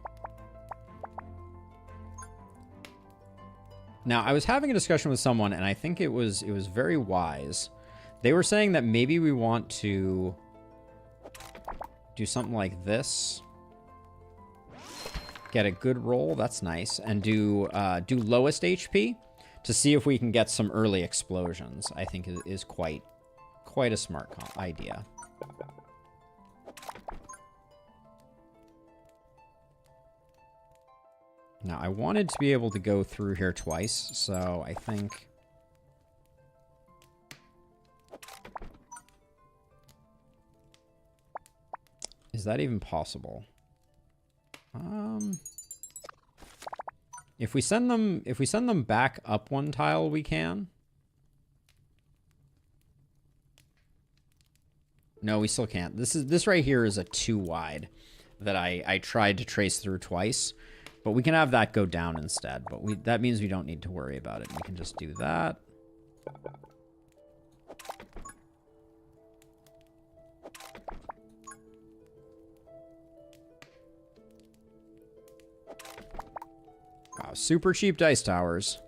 Now, I was having a discussion with someone, and I think it was very wise. They were saying that maybe we want to do something like this. Get a good roll, that's nice, and do lowest HP to see if we can get some early explosions. I think is quite a smart idea. Now, I wanted to be able to go through here twice, so I think... Is that even possible? If we send them back up 1 tile, we can. No, we still can't. This right here is a 2 wide that I tried to trace through twice. But we can have that go down instead. But that means we don't need to worry about it. We can just do that. Wow, super cheap dice towers.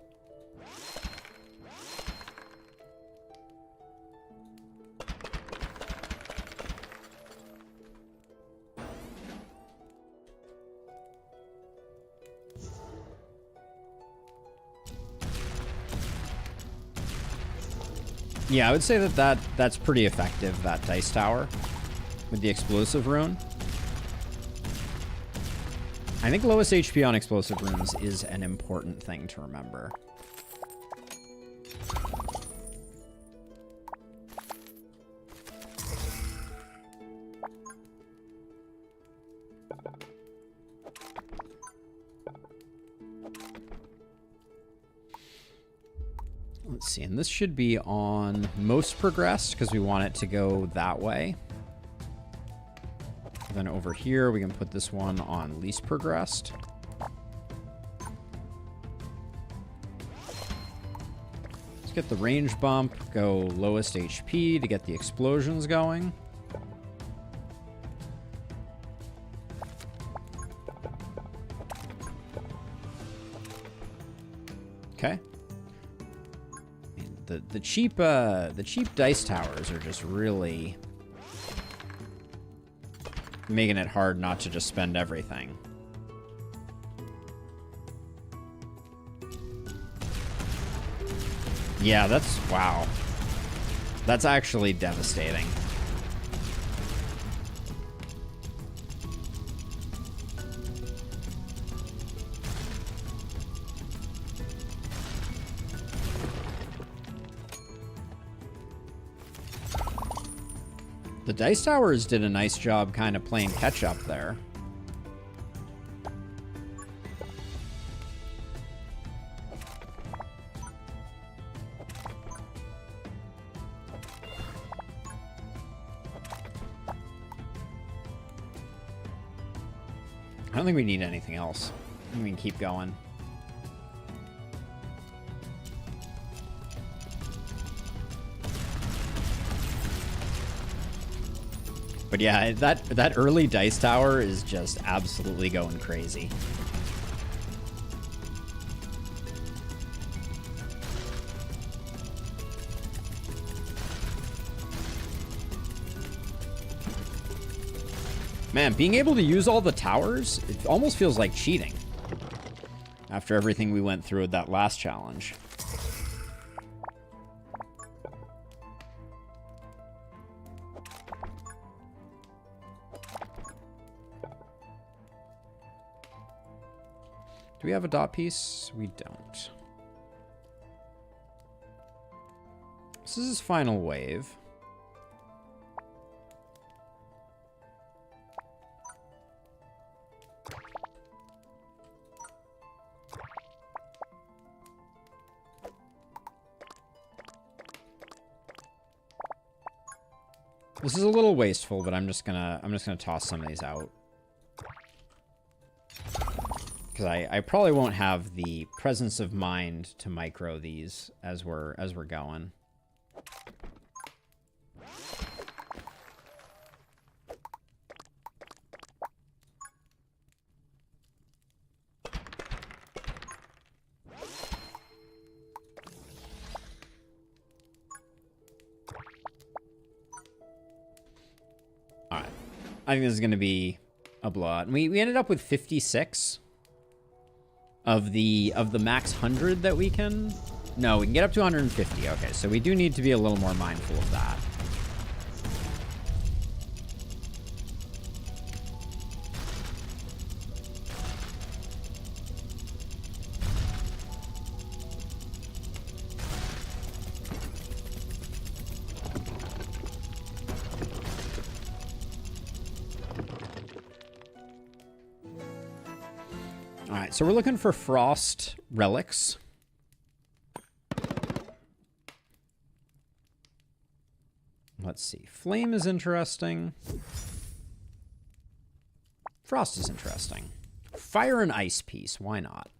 Yeah, I would say that's pretty effective, that dice tower, with the explosive rune. I think lowest HP on explosive runes is an important thing to remember. Let's see, and this should be on most progressed because we want it to go that way. Then over here, we can put this one on least progressed. Let's get the range bump, go lowest HP to get the explosions going. Okay. The cheap dice towers are just really making it hard not to just spend everything. Yeah, wow. That's actually devastating. The dice towers did a nice job kind of playing catch up there. I don't think we need anything else. I think we can keep going. But yeah, that early dice tower is just absolutely going crazy. Man, being able to use all the towers, it almost feels like cheating. After everything we went through with that last challenge. Do we have a dot piece? We don't. This is his final wave. This is a little wasteful, but I'm just gonna toss some of these out. Because I probably won't have the presence of mind to micro these as we're going. All right, I think this is going to be a blowout. And we ended up with 56. Of the max 100 that we can... No, we can get up to 150. Okay, so we do need to be a little more mindful of that. Alright, so we're looking for frost relics. Let's see. Flame is interesting. Frost is interesting. Fire and ice piece. Why not?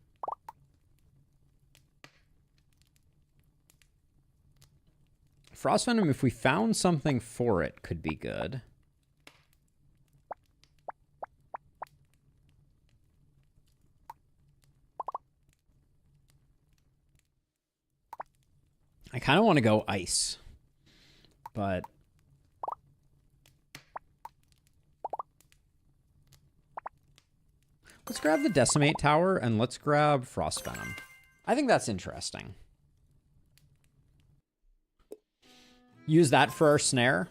Frost venom, if we found something for it, could be good. I kind of want to go ice, but let's grab the Decimate Tower and let's grab Frost Venom. I think that's interesting. use that for our snare.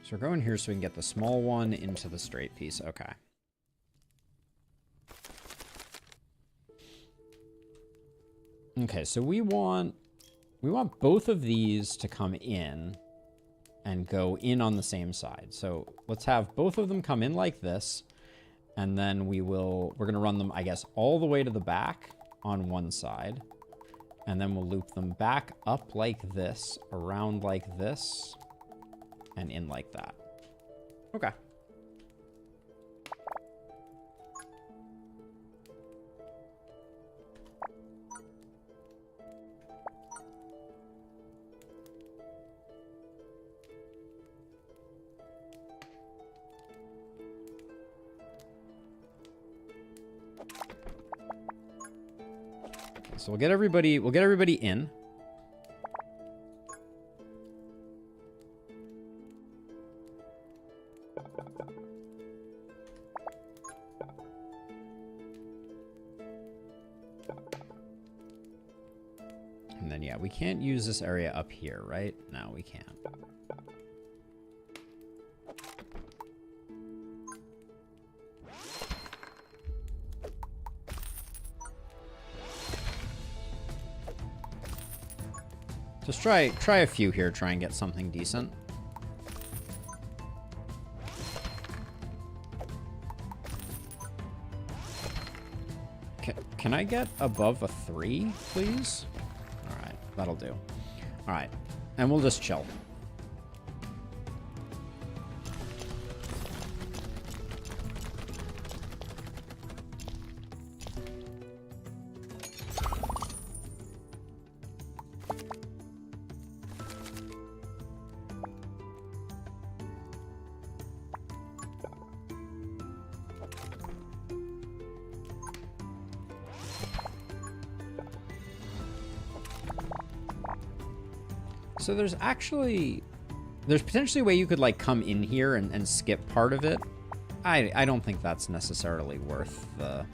So we're going here so we can get the small one into the straight piece. Okay. Okay, so we want both of these to come in and go in on the same side. So let's have both of them come in like this, and then we're going to run them, I guess, all the way to the back on one side, and then we'll loop them back up like this, around like this, and in like that. Okay. So we'll get everybody in. And then, yeah, we can't use this area up here, right? No, we can't. Just try a few here, try and get something decent. Can I get above a 3, please? All right, that'll do. All right, and we'll just chill. So there's potentially a way you could like come in here and skip part of it. I don't think that's necessarily worth the...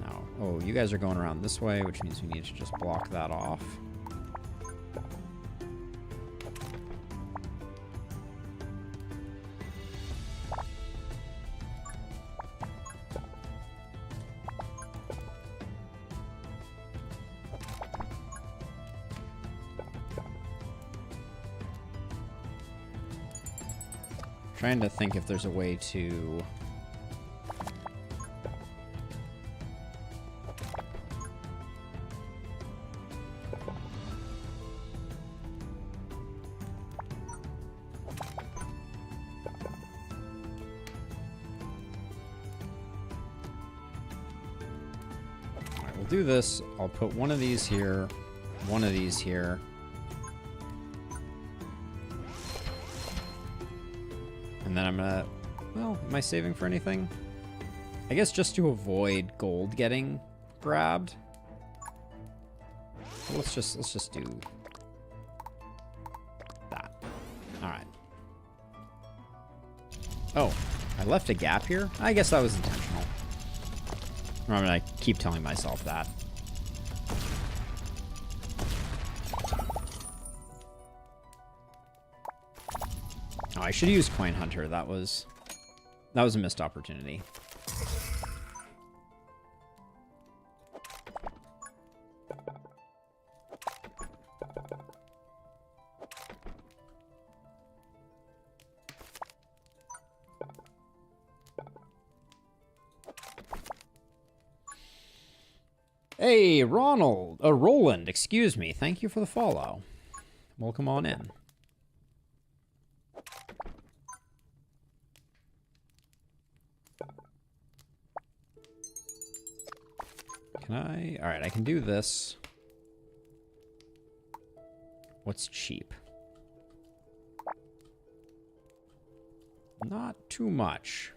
No. Oh, you guys are going around this way, which means we need to just block that off. Trying to think if there's a way to... Alright, we'll do this. I'll put one of these here, one of these here. And then I'm gonna, well, am I saving for anything? I guess just to avoid gold getting grabbed. Let's just do that. All right. Oh, I left a gap here? I guess that was intentional. Or I'm gonna keep telling myself that. I should use Coin Hunter. That was a missed opportunity. Hey, Roland, excuse me. Thank you for the follow. Welcome on in. All right, I can do this. What's cheap? Not too much.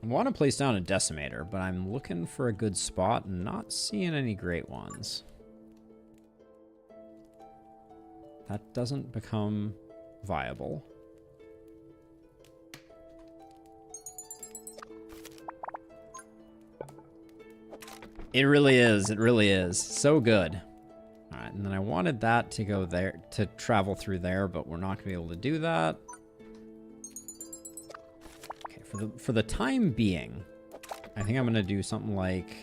I want to place down a decimator, but I'm looking for a good spot and not seeing any great ones. That doesn't become viable. It really is. It really is. So good. All right, and then I wanted that to go there, to travel through there, but we're not going to be able to do that. Okay, for the time being, I think I'm going to do something like...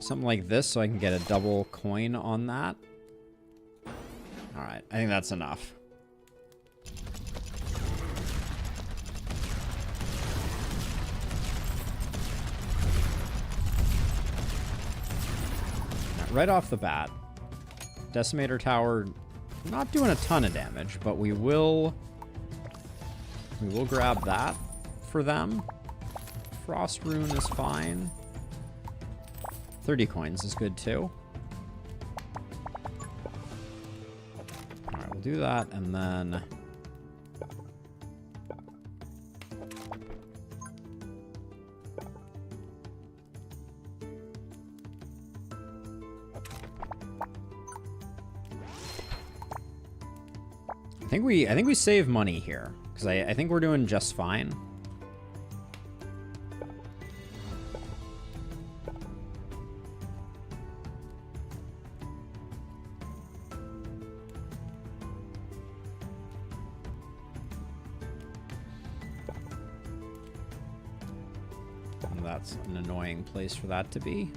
something like this so I can get a double coin on that. All right, I think that's enough. Right off the bat, Decimator Tower not doing a ton of damage, but we will grab that for them. Frost Rune is fine. 30 coins is good too. All right, we'll do that, and then I think we save money here, because I think we're doing just fine. And that's an annoying place for that to be.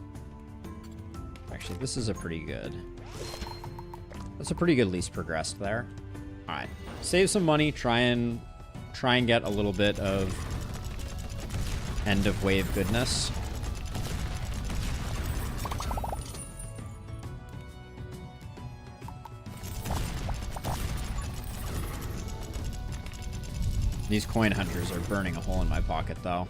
Actually, this is a pretty good... That's a pretty good least progressed there. All right, save some money, try and get a little bit of end of wave goodness. These coin hunters are burning a hole in my pocket, though.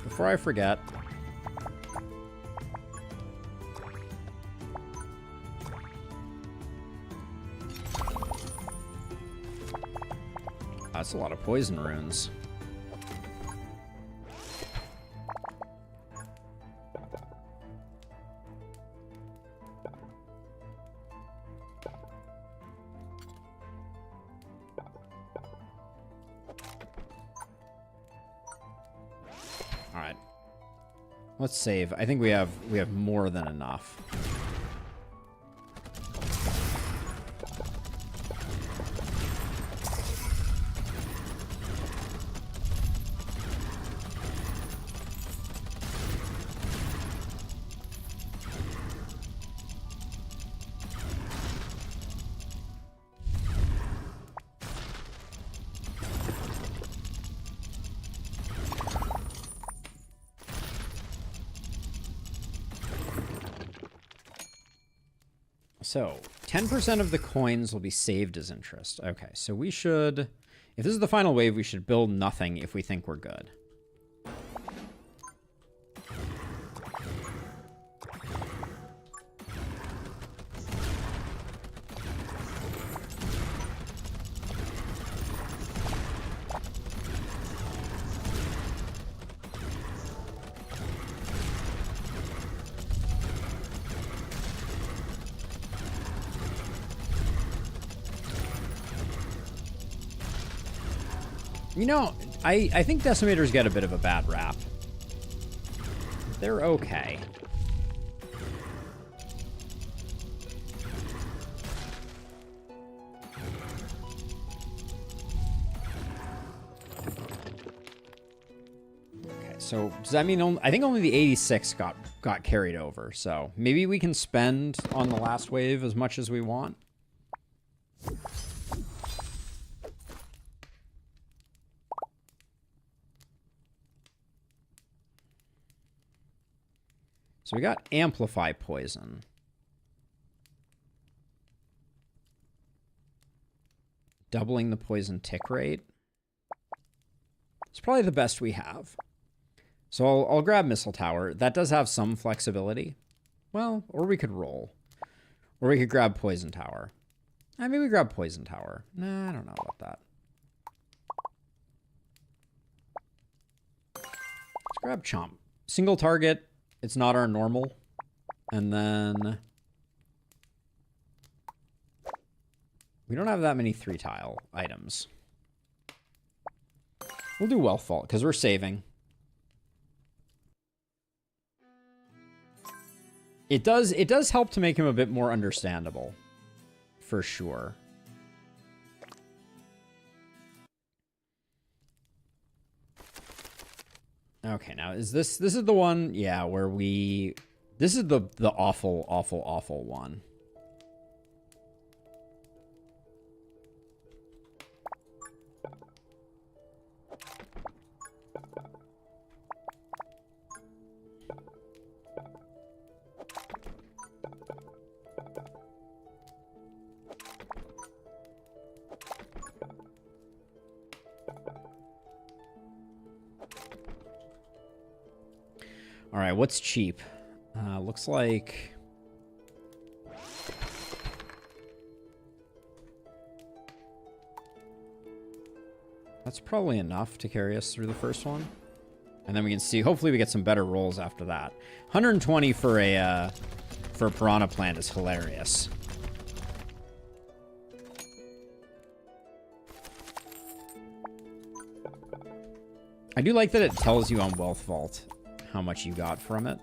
Before I forget, that's a lot of poison runes. Let's save. I think we have more than enough. So, 10% of the coins will be saved as interest. Okay, so we should... If this is the final wave, we should build nothing if we think we're good. You know, I think Decimators get a bit of a bad rap. They're okay. Okay, so does that mean I think only the 86 got carried over, so maybe we can spend on the last wave as much as we want. So we got Amplify Poison. Doubling the poison tick rate. It's probably the best we have. So I'll grab Missile Tower. That does have some flexibility. Well, or we could roll. Or we could grab Poison Tower. Maybe we grab Poison Tower. Nah, I don't know about that. Let's grab Chomp. Single target. It's not our normal. And then... we don't have that many 3-tile items. We'll do Wealth Vault, because we're saving. It does help to make him a bit more understandable. For sure. Okay, now is this is the one, yeah, where this is the awful, awful, awful one. All right, what's cheap? Looks like... that's probably enough to carry us through the first one. And then we can see, hopefully we get some better rolls after that. 120 for a Piranha Plant is hilarious. I do like that it tells you on Wealth Vault how much you got from it.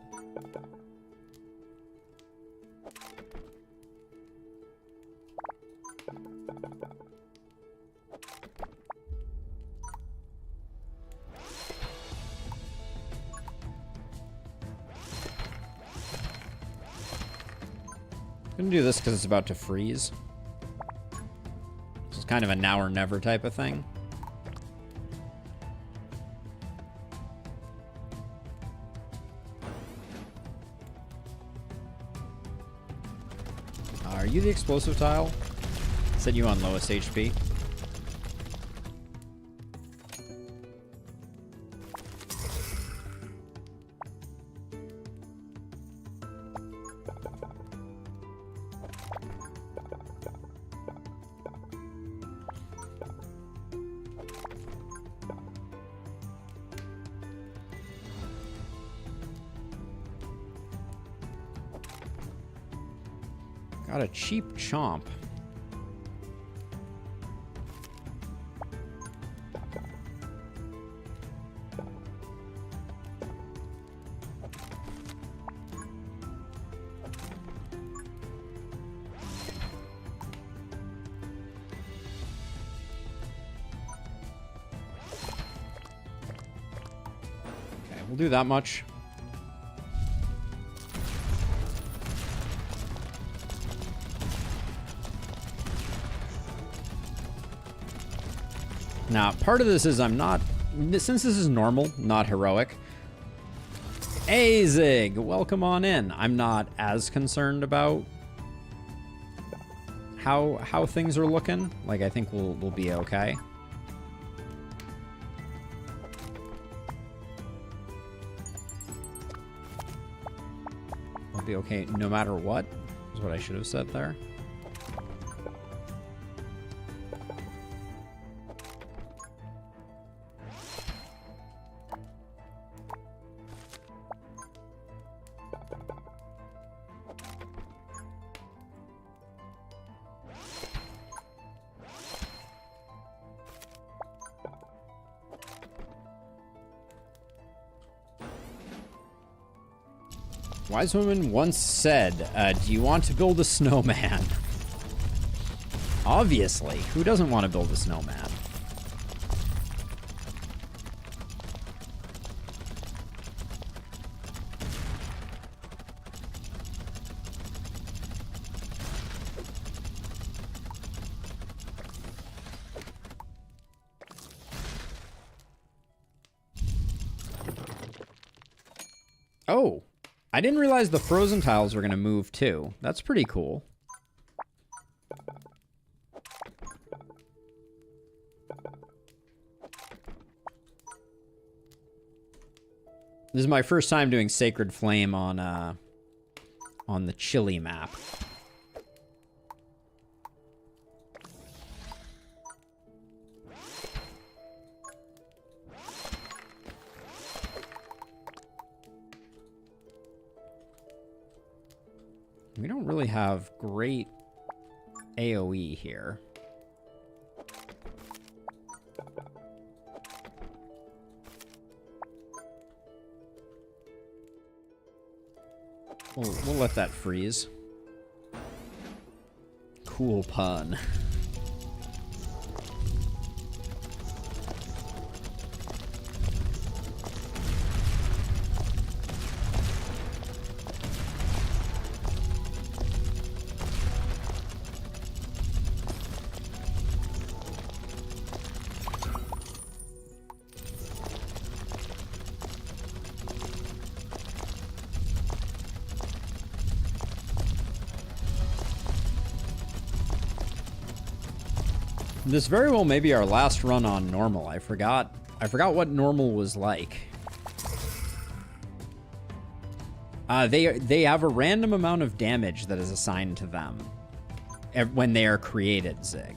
I'm gonna do this because it's about to freeze. This is kind of a now or never type of thing. Are you the explosive tile? Said you on lowest HP. Got a cheap chomp. Okay, we'll do that much. Now, part of this is I'm not, since this is normal, not heroic. Hey, Zig, welcome on in. I'm not as concerned about how things are looking. Like, I think we'll be okay. We'll be okay no matter what, is what I should have said there. Wise woman once said, do you want to build a snowman? Obviously. Who doesn't want to build a snowman? Oh. I didn't realize the frozen tiles were going to move too. That's pretty cool. This is my first time doing Sacred Flame on the Chile map. We don't really have great AoE here. We'll let that freeze. Cool pun. This very well may be our last run on normal. I forgot what normal was like. They have a random amount of damage that is assigned to them when they are created, Zig.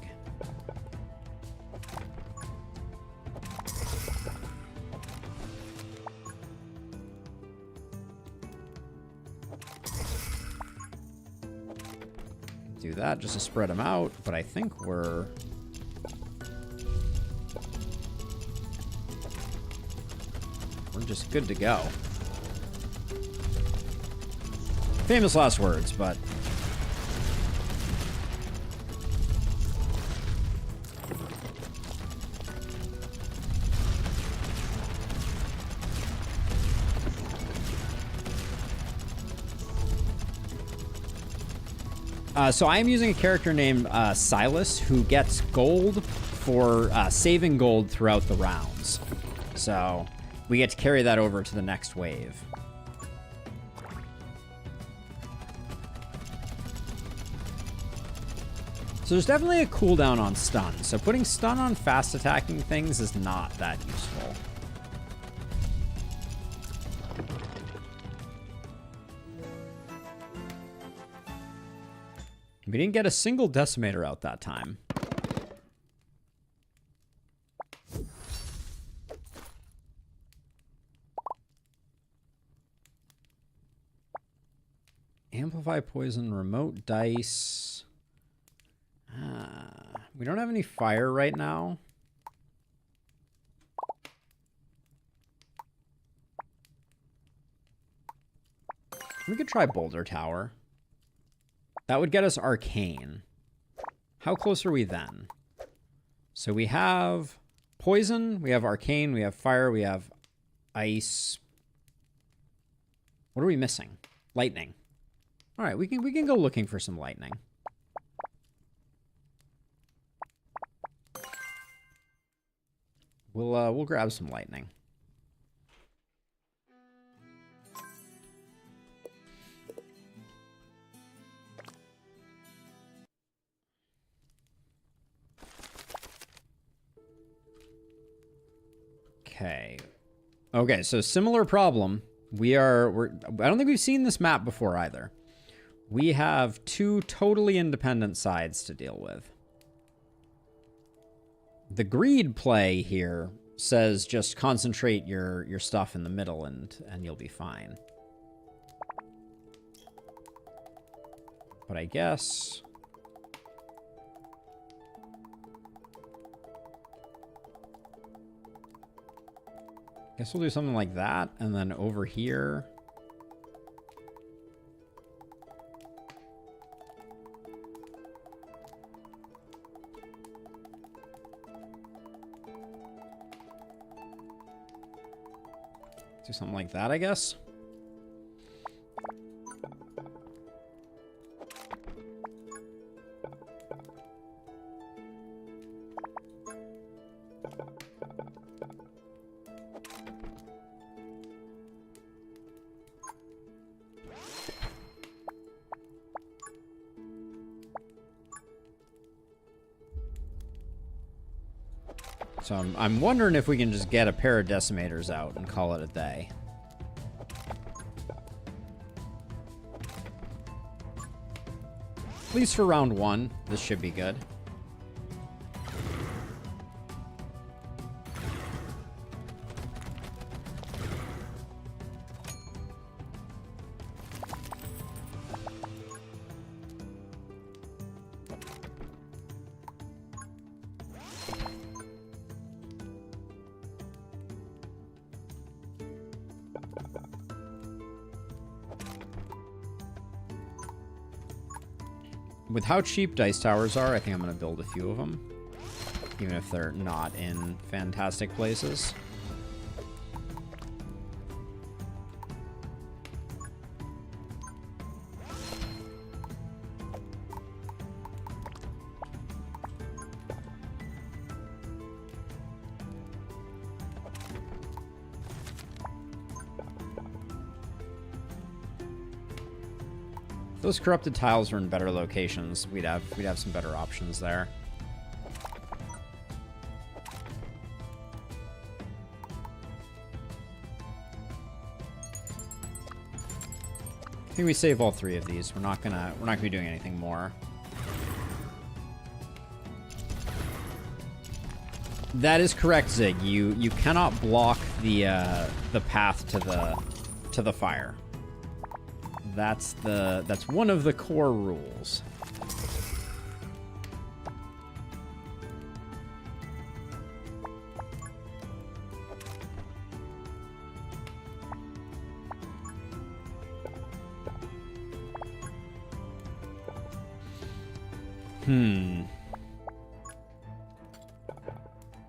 Do that just to spread them out, but I think we're just good to go. Famous last words, but so I am using a character named Silas, who gets gold for saving gold throughout the rounds. So we get to carry that over to the next wave. So there's definitely a cooldown on stun. So putting stun on fast attacking things is not that useful. We didn't get a single decimator out that time. Amplify poison, remote dice. We don't have any fire right now. We could try Boulder Tower. That would get us Arcane. How close are we then? So we have poison, we have Arcane, we have fire, we have ice. What are we missing? Lightning. All right, we can go looking for some lightning. We'll grab some lightning. Okay. Okay, so similar problem. I don't think we've seen this map before either. We have two totally independent sides to deal with. The greed play here says just concentrate your stuff in the middle and you'll be fine. But I guess we'll do something like that, and then over here do something like that, I guess. So I'm wondering if we can just get a pair of decimators out and call it a day. least for round 1, this should be good. With how cheap dice towers are, I think I'm going to build a few of them. Even if they're not in fantastic places. If those corrupted tiles were in better locations, we'd have some better options there. I think we save all 3 of these. We're not gonna be doing anything more. That is correct, Zig. You cannot block the path to the fire. That's one of the core rules.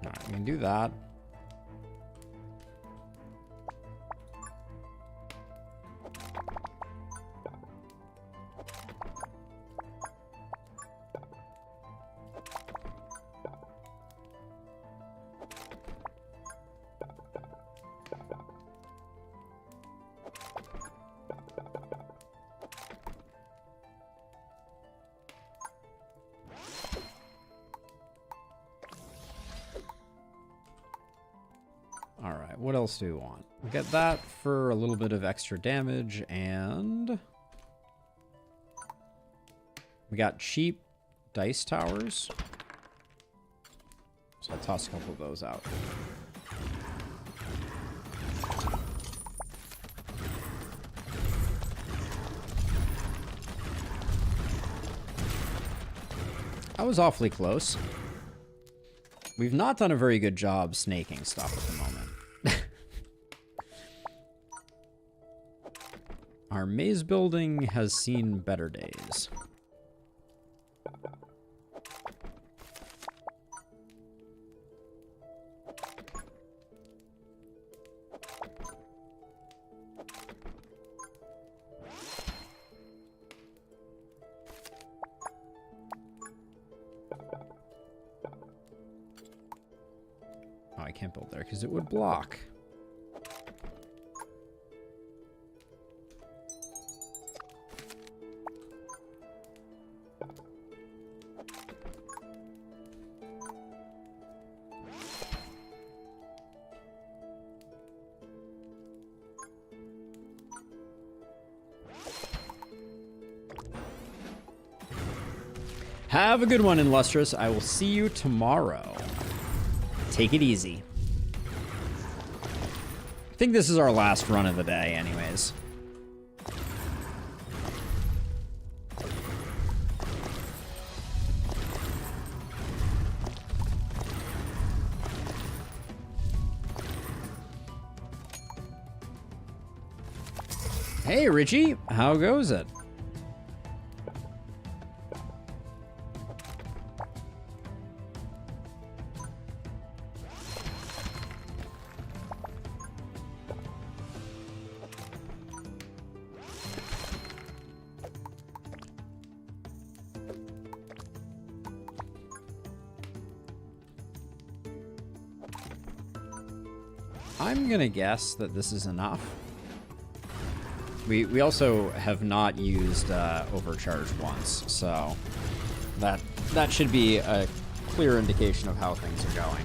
Alright, we can do that. Alright, what else do we want? We get that for a little bit of extra damage, and we got cheap dice towers. So I'll toss a couple of those out. That was awfully close. We've not done a very good job snaking stuff at the moment. Our maze building has seen better days. Oh, I can't build there because it would block. Have a good one, Illustrious. I will see you tomorrow. Take it easy. I think this is our last run of the day, anyways. Hey, Richie. How goes it? I'm gonna guess that this is enough. We also have not used overcharge once, so that should be a clear indication of how things are going.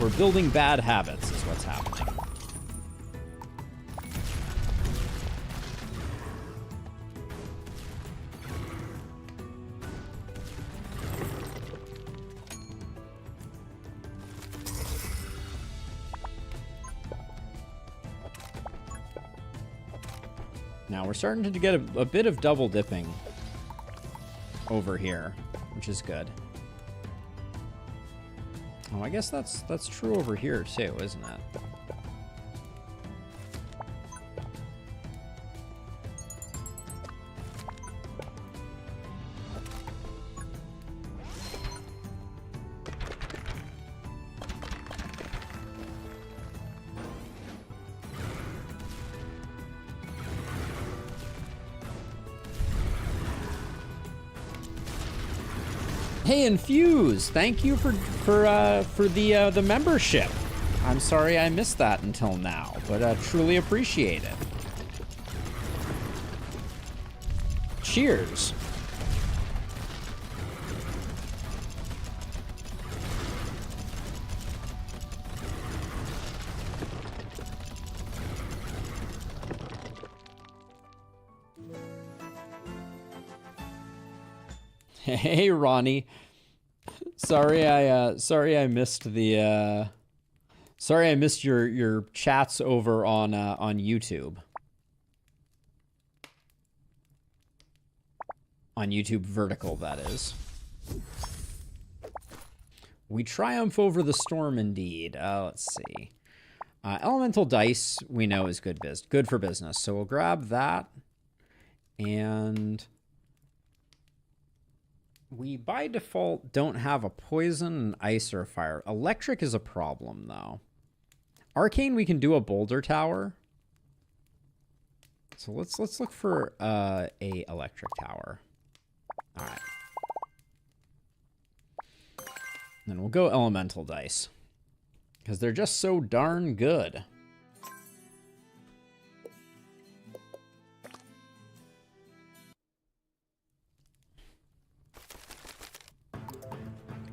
We're building bad habits is what's happening. Now we're starting to get a bit of double dipping over here, which is good. Oh, I guess that's true over here too, isn't it? Hey, Infuse! Thank you for the membership. I'm sorry I missed that until now, but truly appreciate it. Cheers. Hey, Ronnie. Sorry I missed the sorry I missed your chats over on YouTube. On YouTube Vertical, that is. We triumph over the storm indeed. Let's see. Elemental dice we know is good for business. So we'll grab that, and we, by default, don't have a poison, an ice, or a fire. Electric is a problem, though. Arcane, we can do a boulder tower. So let's look for a electric tower. All right. Then we'll go elemental dice, because they're just so darn good.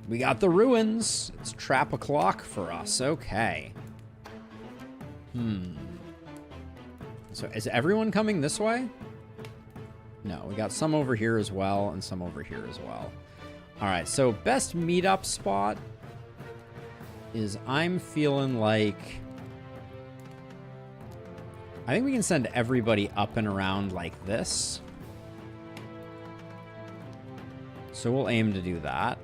We got the ruins. It's trap o'clock for us. Okay. So is everyone coming this way? No, we got some over here as well and some over here as well. All right, so best meetup spot is, I'm feeling like, I think we can send everybody up and around like this. So we'll aim to do that.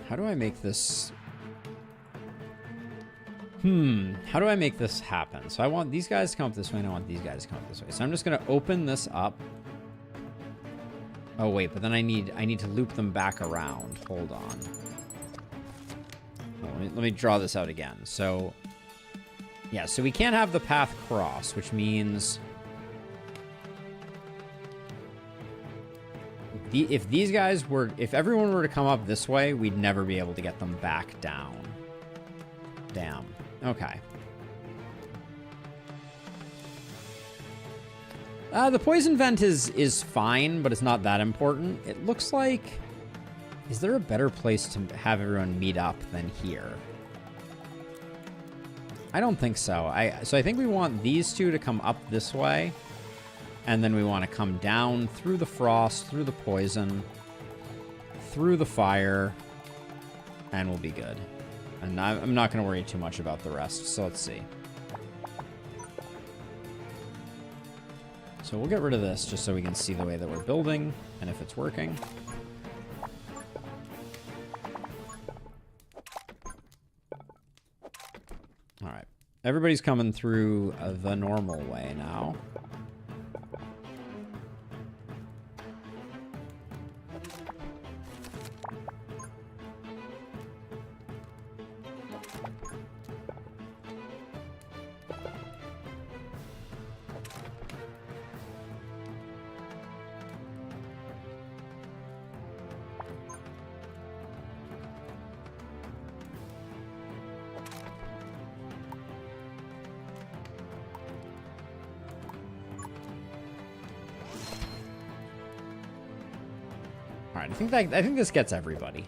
How do I make this? How do I make this happen? So I want these guys to come up this way, and I want these guys to come up this way. So I'm just gonna open this up. Oh wait, but then I need to loop them back around. Hold on. Oh, let me draw this out again. So yeah, so we can't have the path cross, which means if everyone were to come up this way, we'd never be able to get them back down. Damn. Okay. The poison vent is fine, but it's not that important. It looks like... Is there a better place to have everyone meet up than here? I don't think so. So I think we want these two to come up this way. And then we want to come down through the frost, through the poison, through the fire, and we'll be good. And I'm not going to worry too much about the rest, so let's see. So we'll get rid of this just so we can see the way that we're building and if it's working. All right. Everybody's coming through the normal way now. All right, I think this gets everybody.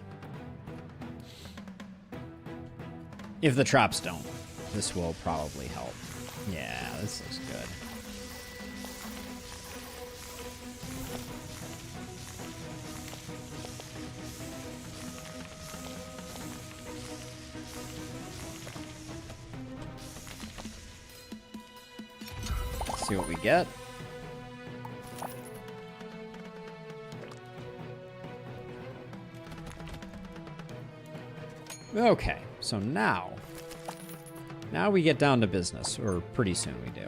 If the traps don't, this will probably help. Yeah, this looks good. See what we get. Okay, so now we get down to business, or pretty soon we do.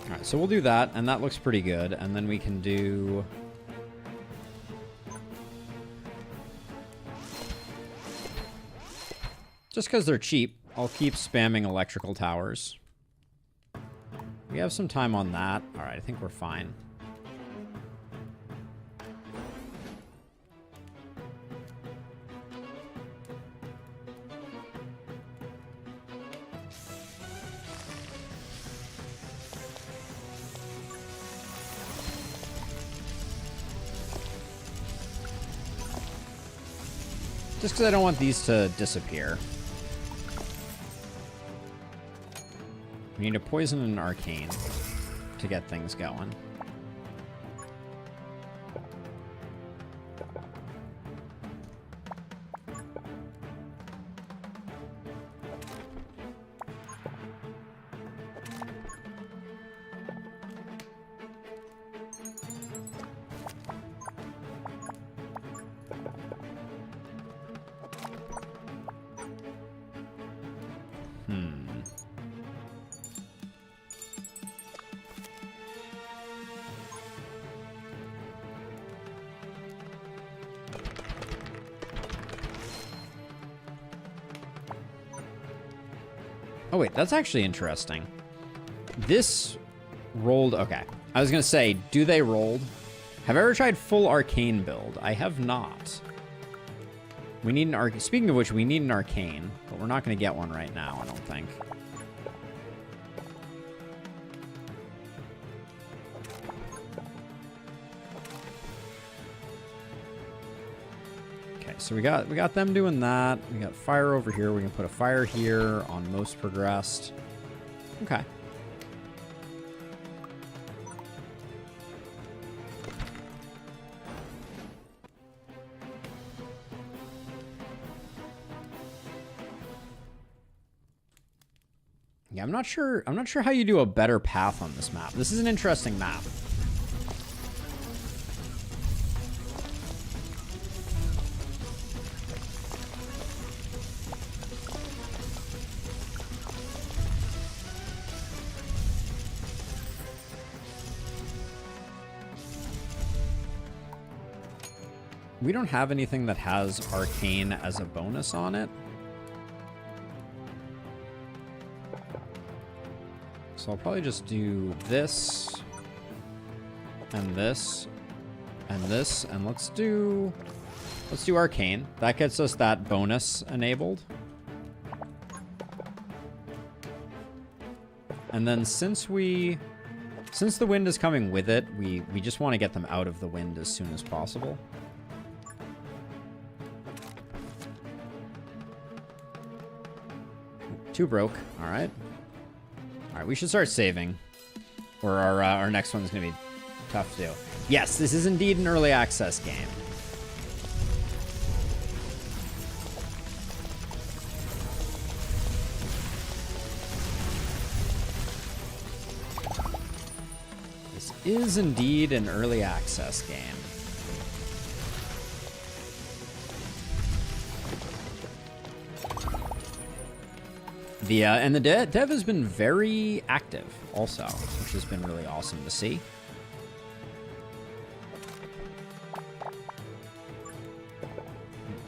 Alright, so we'll do that, and that looks pretty good. And then we can do... just because they're cheap, I'll keep spamming electrical towers. We have some time on that. Alright, I think we're fine. Just because I don't want these to disappear. We need a poison and an arcane to get things going. Oh, wait, that's actually interesting. This rolled... okay. I was going to say, do they rolled? Have I ever tried full arcane build? I have not. We need an arcane... speaking of which, we need an arcane, but we're not going to get one right now, I don't think. So we got them doing that. We got fire over here. We can put a fire here on most progressed. Okay. Yeah, I'm not sure how you do a better path on this map. This is an interesting map. We don't have anything that has arcane as a bonus on it. So I'll probably just do this, and this, and this, and let's do arcane. That gets us that bonus enabled. And then since the wind is coming with it, we just want to get them out of the wind as soon as possible. Two broke. All right. All right, we should start saving, or our next one's going to be tough to do. Yes, this is indeed an early access game. This is indeed an early access game. And the dev has been very active also, which has been really awesome to see.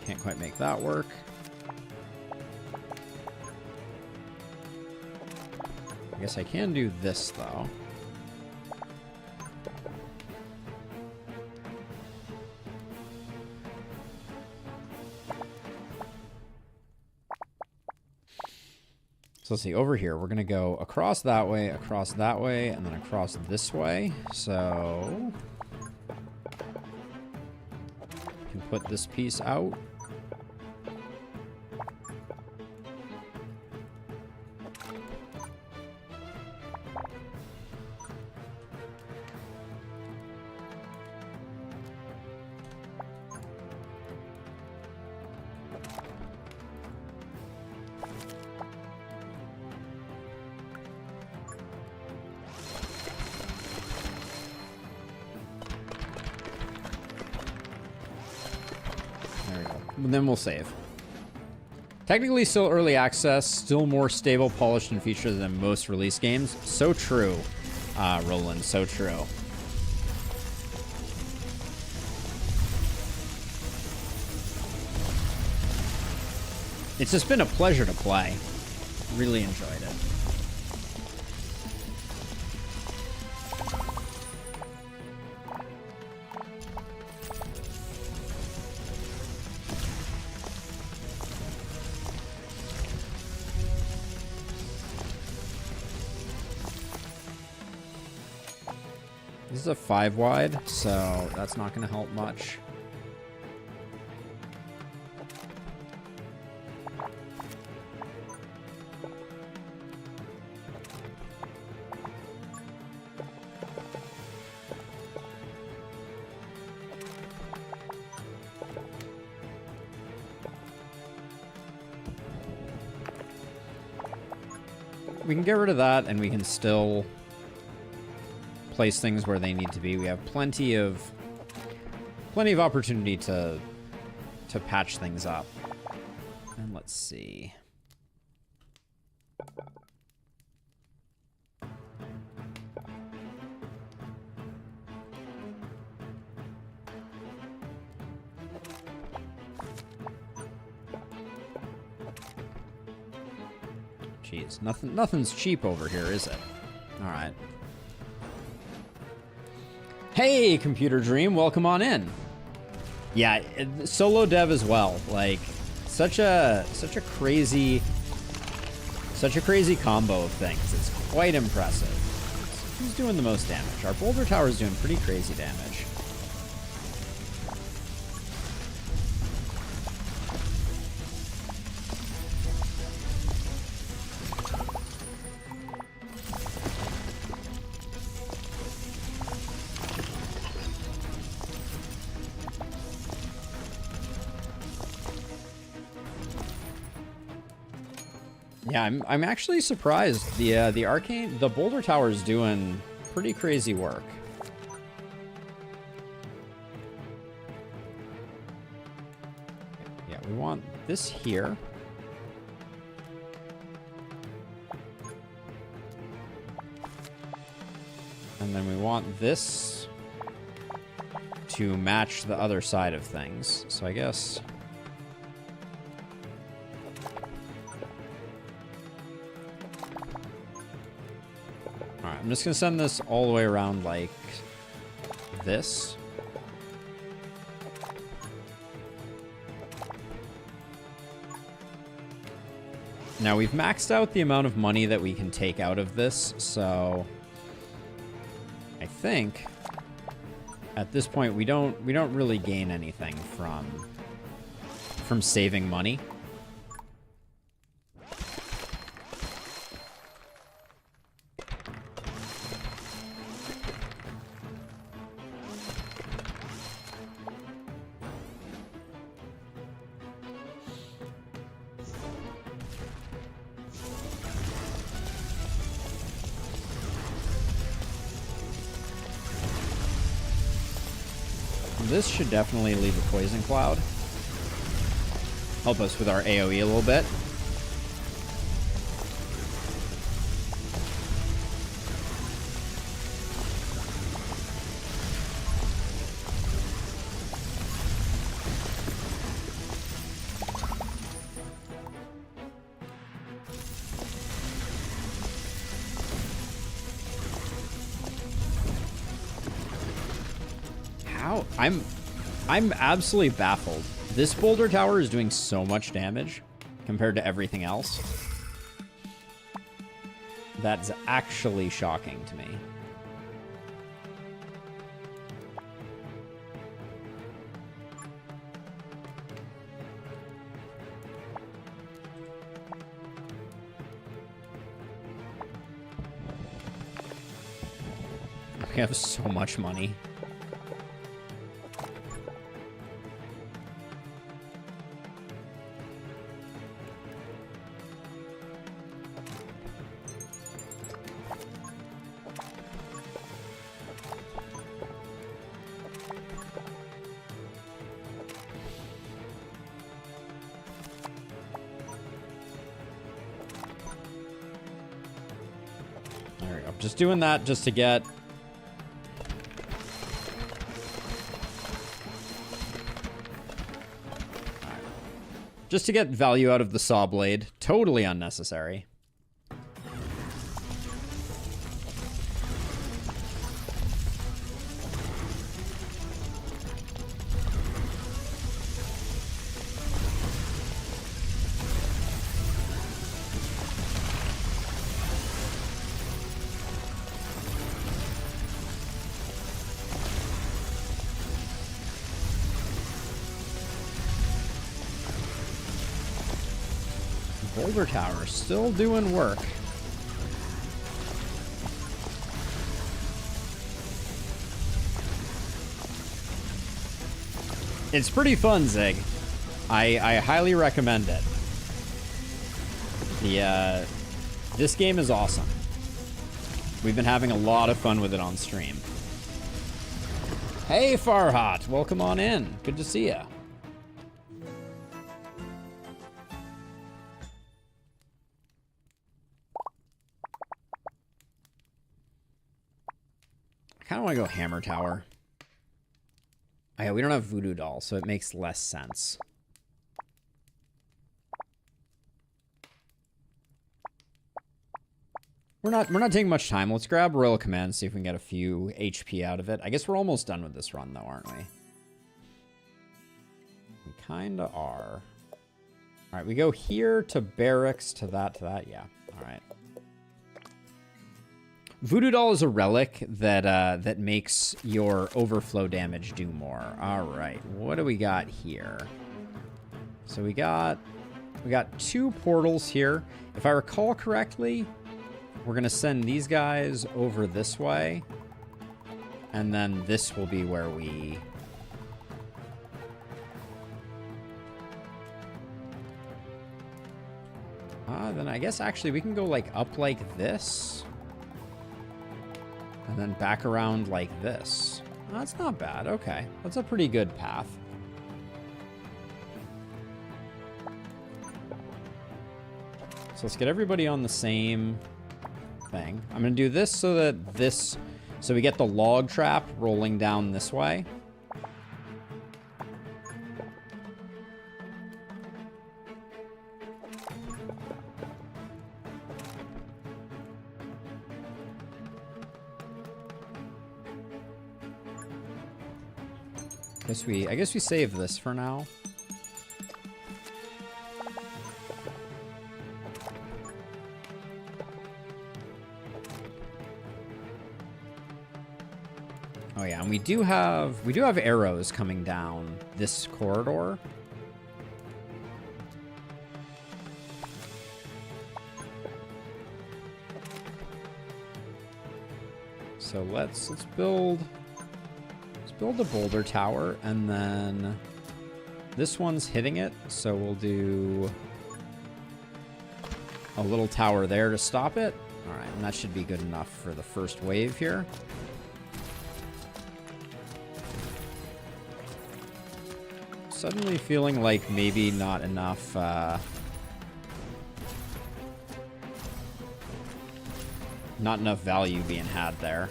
Can't quite make that work. I guess I can do this, though. So let's see, over here, we're gonna go across that way, and then across this way. So we can put this piece out. And then we'll save. Technically still early access, still more stable, polished, and featured than most release games. So true, Roland, so true. It's just been a pleasure to play. Really enjoyed it. This is a 5 wide, so that's not going to help much. We can get rid of that, and we can still place things where they need to be. We have plenty of opportunity to patch things up. And let's see. Jeez, nothing's cheap over here, is it? All right. Hey, Computer Dream, welcome on in. Yeah, solo dev as well. Like, such a crazy combo of things. It's quite impressive. Who's doing the most damage? Our boulder tower is doing pretty crazy damage. Yeah, I'm actually surprised. The boulder tower is doing pretty crazy work. Yeah, we want this here. And then we want this to match the other side of things. So I guess... I'm just gonna send this all the way around like this. Now we've maxed out the amount of money that we can take out of this, so I think at this point we don't really gain anything from saving money. This should definitely leave a poison cloud. Help us with our AoE a little bit. I'm absolutely baffled. This boulder tower is doing so much damage compared to everything else. That's actually shocking to me. We have so much money. There we go. Just doing that just to get... Just to get value out of the saw blade. Totally unnecessary. Boulder Tower still doing work. It's pretty fun, Zig. I highly recommend it. This game is awesome. We've been having a lot of fun with it on stream. Hey, Farhat, welcome on in. Good to see ya. I kind of want to go Hammer Tower. Oh, yeah, we don't have Voodoo Doll, so it makes less sense. We're not taking much time. Let's grab Royal Command, see if we can get a few HP out of it. I guess we're almost done with this run, though, aren't we? We kind of are. All right, we go here to Barracks, to that, yeah. All right. Voodoo Doll is a relic that that makes your overflow damage do more. All right, what do we got here? So we got 2 portals here. If I recall correctly, we're gonna send these guys over this way, and then this will be where we... then I guess actually we can go like up like this. And then back around like this. Oh, that's not bad. Okay. That's a pretty good path. So let's get everybody on the same thing. I'm going to do this so that this... So we get the log trap rolling down this way. I guess we save this for now. Oh yeah, and we do have arrows coming down this corridor. So let's build a boulder tower, and then this one's hitting it, so we'll do a little tower there to stop it. All right, and that should be good enough for the first wave here. Suddenly feeling like maybe not enough value being had there.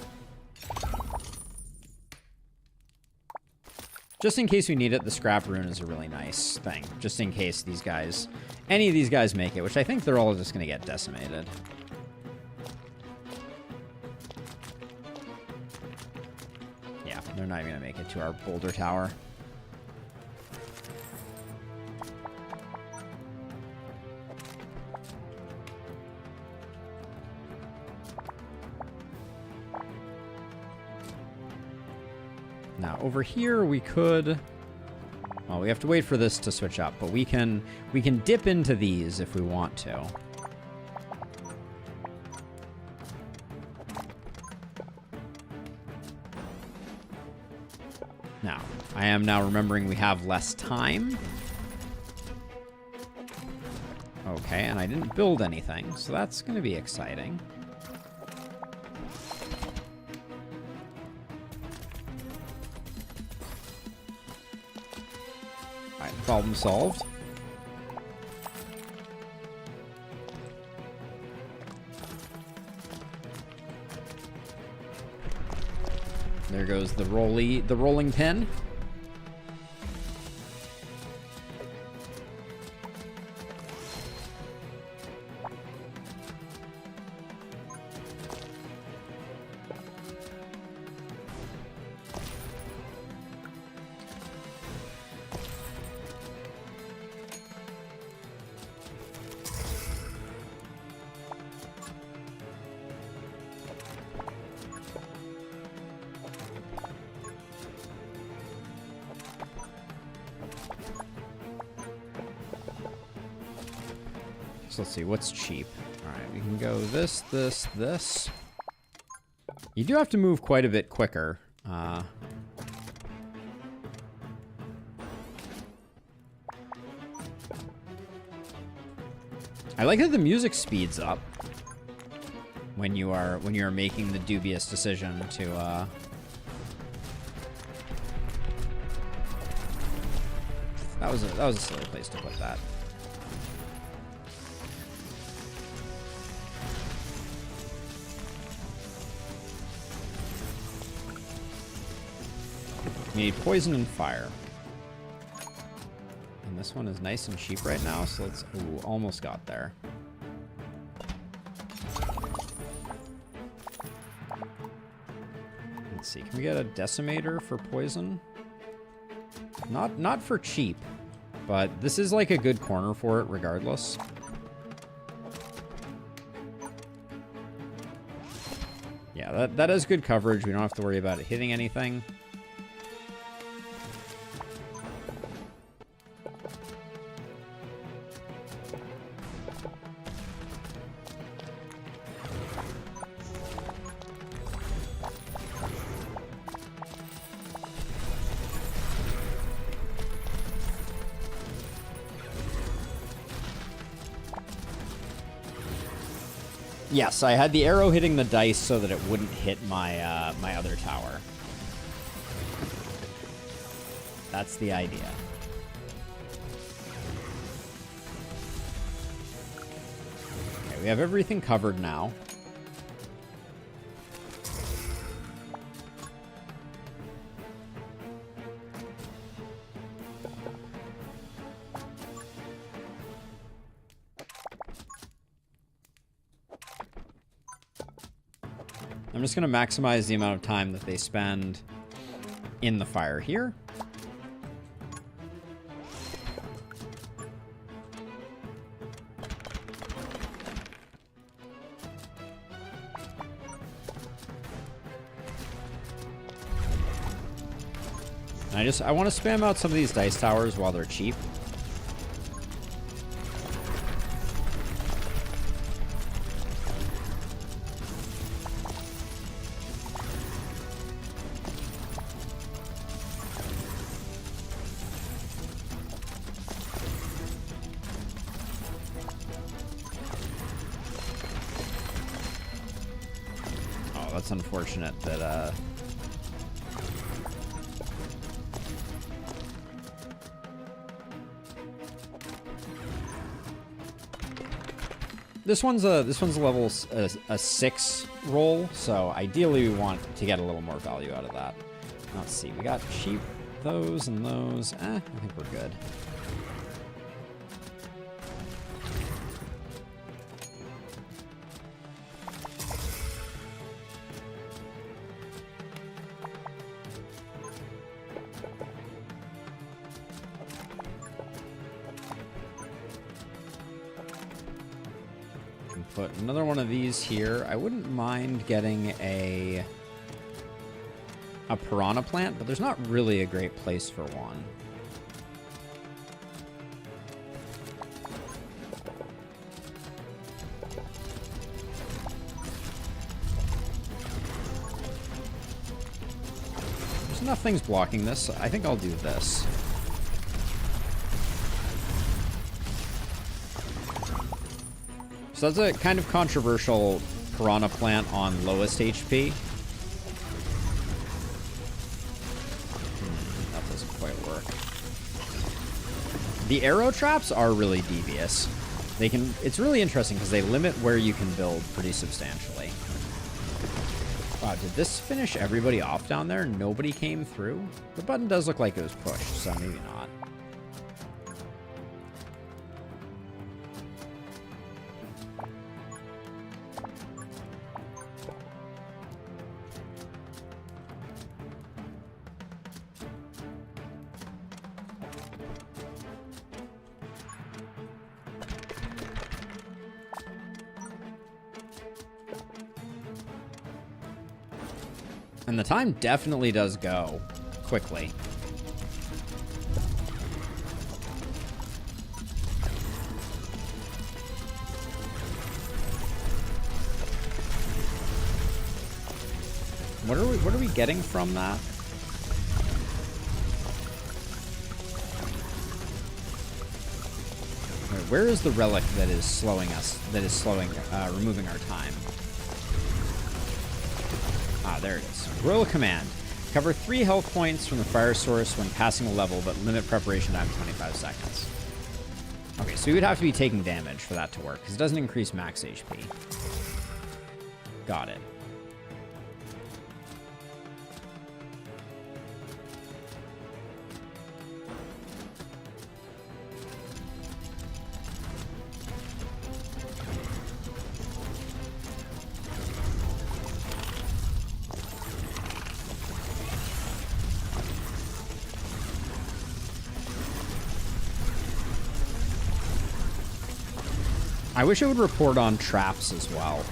Just in case we need it, the scrap rune is a really nice thing. Just in case these guys, any of these guys make it, which I think they're all just going to get decimated. Yeah, they're not even going to make it to our boulder tower. Over here, we could... Well, we have to wait for this to switch up, but we can dip into these if we want to. Now, I am now remembering we have less time. Okay, and I didn't build anything, so that's going to be exciting. Alright, problem solved. There goes the rolling pin. So let's see, what's cheap? Alright, we can go this, this, this. You do have to move quite a bit quicker. I like that the music speeds up when you are making the dubious decision to that was a silly place to put that. We need poison and fire. And this one is nice and cheap right now, so let's... Ooh, almost got there. Let's see, can we get a decimator for poison? Not for cheap, but this is like a good corner for it regardless. Yeah, that has good coverage. We don't have to worry about it hitting anything. Yes, I had the arrow hitting the dice so that it wouldn't hit my my other tower. That's the idea. Okay, we have everything covered now. I'm just going to maximize the amount of time that they spend in the fire here. And I want to spam out some of these dice towers while they're cheap. That's unfortunate that, This one's a level 6 roll, so ideally we want to get a little more value out of that. Let's see, we got cheap those and those. I think we're good. Put another one of these here. I wouldn't mind getting a... a piranha plant, but there's not really a great place for one. There's enough things blocking this. I think I'll do this. So that's a kind of controversial piranha plant on lowest HP. That doesn't quite work. The arrow traps are really devious. They can. It's really interesting because they limit where you can build pretty substantially. Wow, did this finish everybody off down there? Nobody came through? The button does look like it was pushed, so maybe not. And the time definitely does go quickly. What are we getting from that? Where is the relic that is slowing us? That is removing our time? Ah, there it is. Royal Command. Cover 3 health points from the fire source when passing a level, but limit preparation time to 25 seconds. Okay, so we would have to be taking damage for that to work, because it doesn't increase max HP. Got it. I wish it would report on traps as well.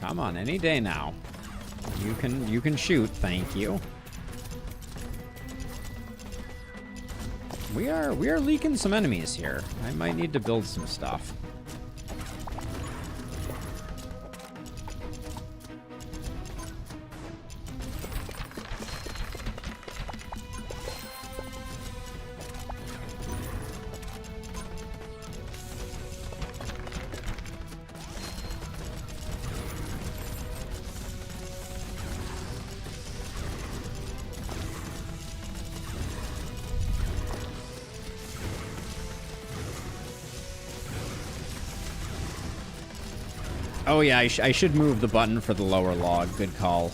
Come on, any day now. You can shoot, thank you. We are leaking some enemies here. I might need to build some stuff. Oh yeah, I should move the button for the lower log. Good call.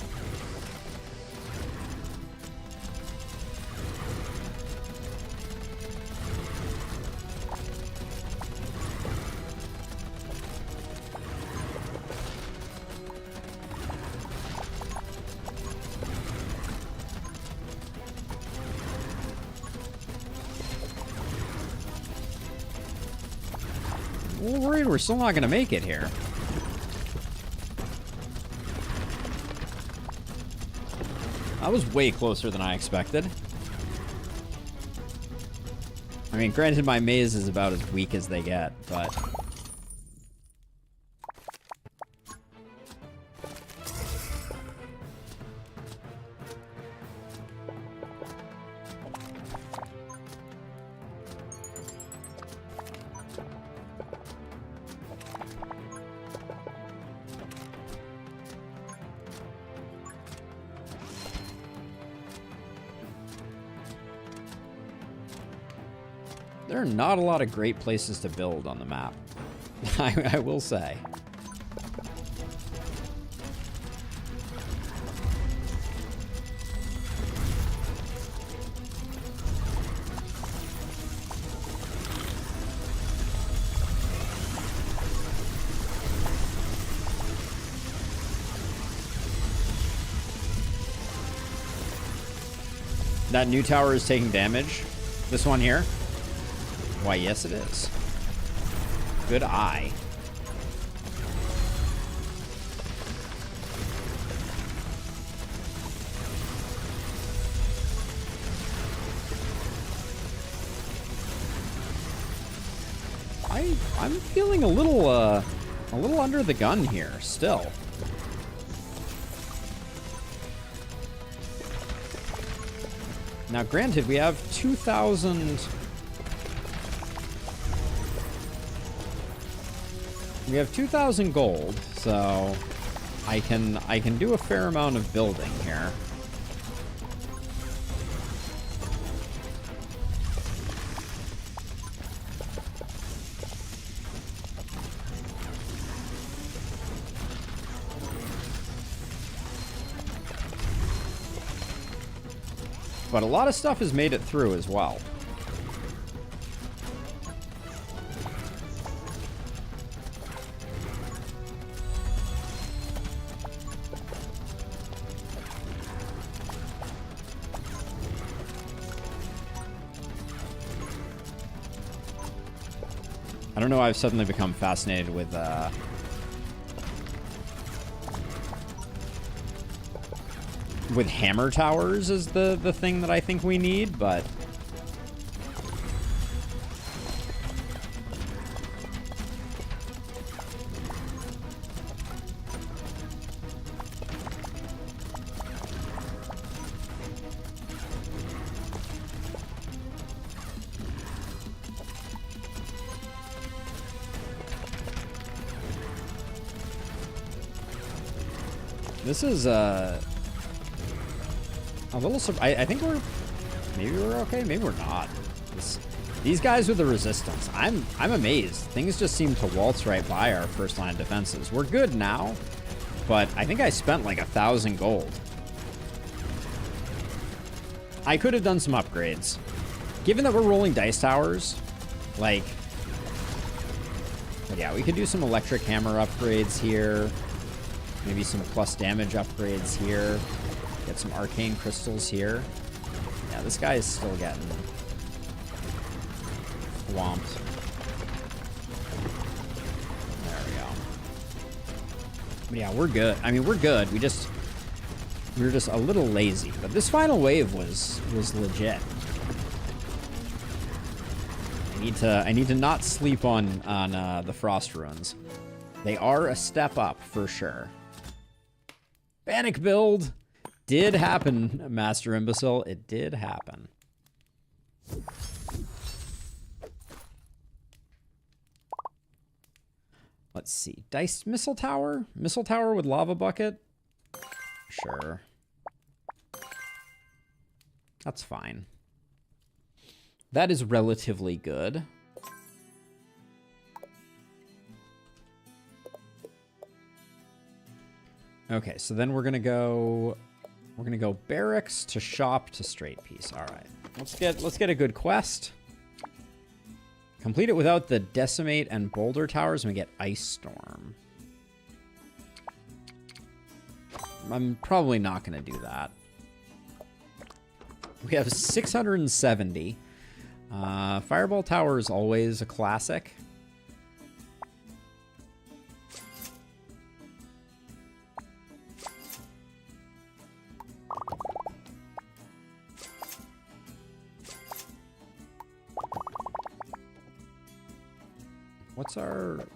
We're worried we're still not going to make it here. That was way closer than I expected. I mean, granted, my maze is about as weak as they get, but... There are not a lot of great places to build on the map, I will say. That new tower is taking damage. This one here? Why, yes it is. Good eye. I'm feeling a little under the gun here still. Now, granted, we have 2,000. We have 2,000 gold, so I can do a fair amount of building here. But a lot of stuff has made it through as well. I don't know why I've suddenly become fascinated with hammer towers is the thing that I think we need, but this is a little I think maybe we're okay, maybe we're not. These guys with the resistance, I'm amazed. Things just seem to waltz right by our first line of defenses. We're good now, but I think I spent like 1,000 gold. I could have done some upgrades. Given that we're rolling dice towers, like, but yeah, we could do some electric hammer upgrades here. Maybe some plus damage upgrades here. Get some arcane crystals here. Yeah, this guy is still getting swamped. There we go. But yeah, we're good. I mean, we're good. We were just a little lazy. But this final wave was legit. I need to not sleep on the frost runes. They are a step up for sure. Panic build did happen, Master Imbecile. It did happen. Let's see. Dice missile tower? Missile tower with lava bucket? Sure. That's fine. That is relatively good. Okay, so then we're gonna go barracks to shop to straight piece. All right, let's get a good quest. Complete it without the decimate and boulder towers, and we get ice storm. I'm probably not gonna do that. We have 670. Fireball tower is always a classic.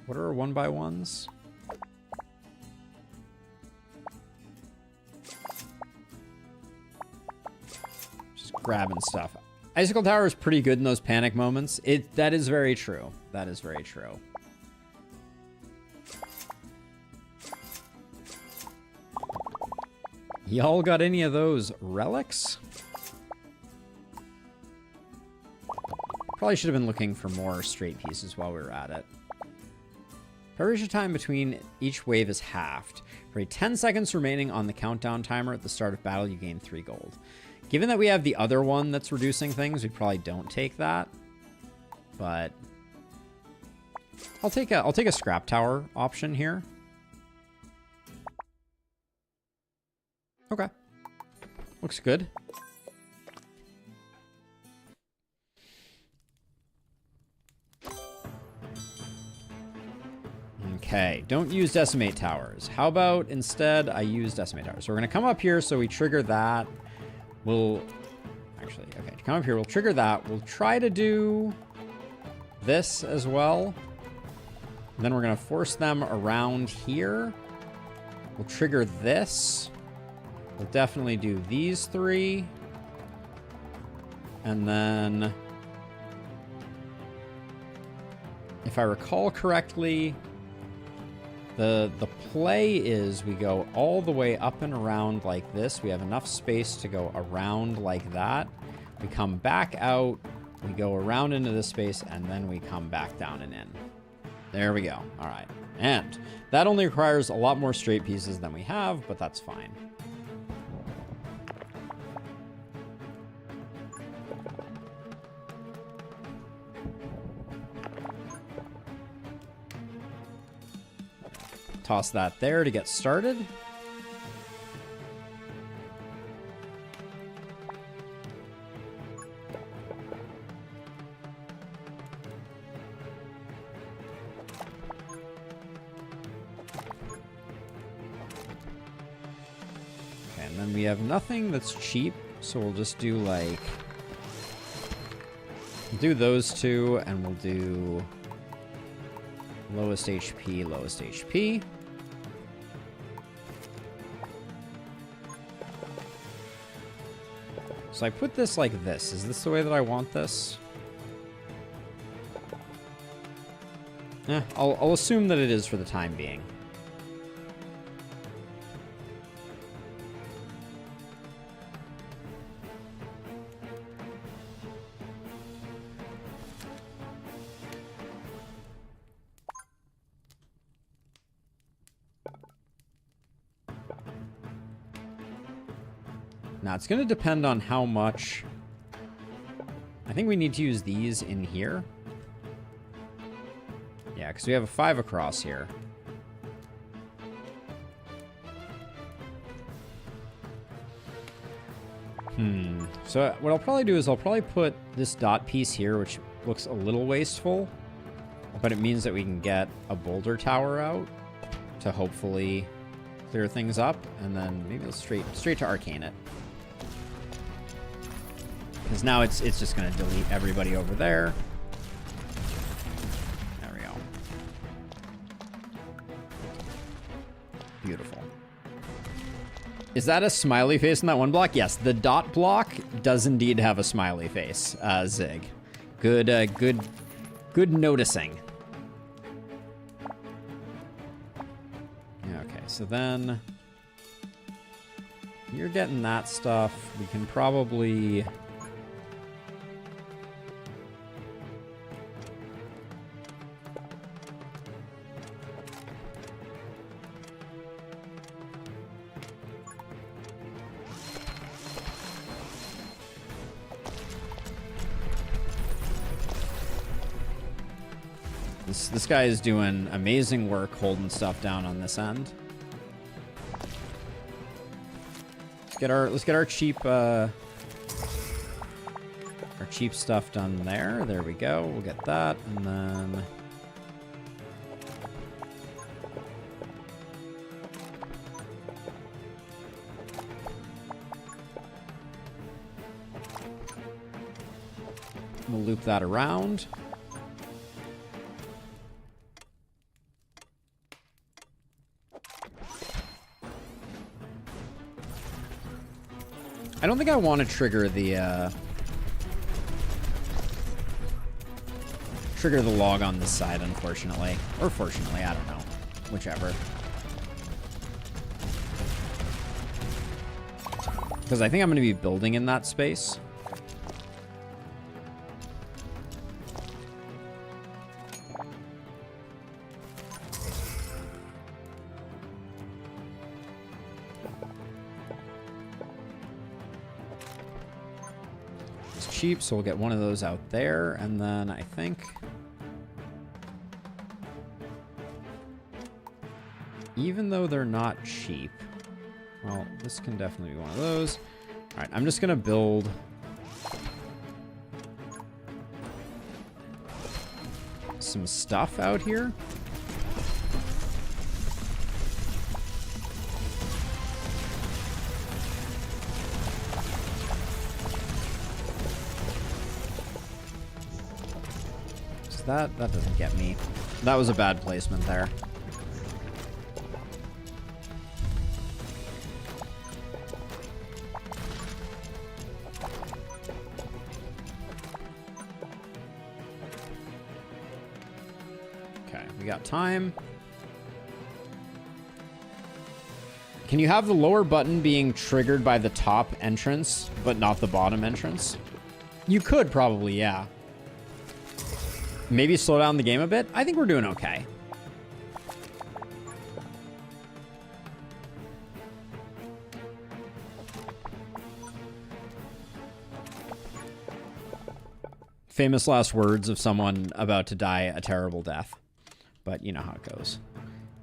What are our 1x1s? Just grabbing stuff. Icicle Tower is pretty good in those panic moments. That is very true. That is very true. Y'all got any of those relics? Probably should have been looking for more straight pieces while we were at it. Preparation time between each wave is halved. For 10 seconds remaining on the countdown timer at the start of battle, you gain 3 gold. Given that we have the other one that's reducing things, we probably don't take that. But I'll take a scrap tower option here. Okay. Looks good. Okay, don't use decimate towers. How about instead I use decimate towers? So we're going to come up here, so we trigger that. We'll... Actually, okay, to come up here, we'll trigger that. We'll try to do this as well. And then we're going to force them around here. We'll trigger this. We'll definitely do these three. And then, if I recall correctly, the play is we go all the way up and around like this. We have enough space to go around like that. We come back out, we go around into this space, and then we come back down and in. There we go. All right. And that only requires a lot more straight pieces than we have, but that's fine. Toss that there to get started. Okay, and then we have nothing that's cheap, so we'll just do like... We'll do those two, and we'll do lowest HP, lowest HP. So I put this like this. Is this the way that I want this? I'll assume that it is for the time being. Now, it's going to depend on how much... I think we need to use these in here. Yeah, because we have a 5 across here. So what I'll probably do is I'll probably put this dot piece here, which looks a little wasteful, but it means that we can get a boulder tower out to hopefully clear things up, and then maybe straight to arcane it. Because now it's just going to delete everybody over there. There we go. Beautiful. Is that a smiley face in that one block? Yes, the dot block does indeed have a smiley face, Zig. Good noticing. Okay, so then you're getting that stuff. We can probably... This guy is doing amazing work holding stuff down on this end. Let's get our cheap stuff done there. There we go. We'll get that, and then we'll loop that around. I don't think I want to trigger the log on this side, unfortunately. Or fortunately, I don't know. Whichever. Because I think I'm going to be building in that space. Cheap, so we'll get one of those out there, and then I think even though they're not cheap, well, this can definitely be one of those. All right, I'm just gonna build some stuff out here. So that doesn't get me. That was a bad placement there. Okay, we got time. Can you have the lower button being triggered by the top entrance, but not the bottom entrance? You could probably, yeah. Maybe slow down the game a bit? I think we're doing okay. Famous last words of someone about to die a terrible death. But you know how it goes.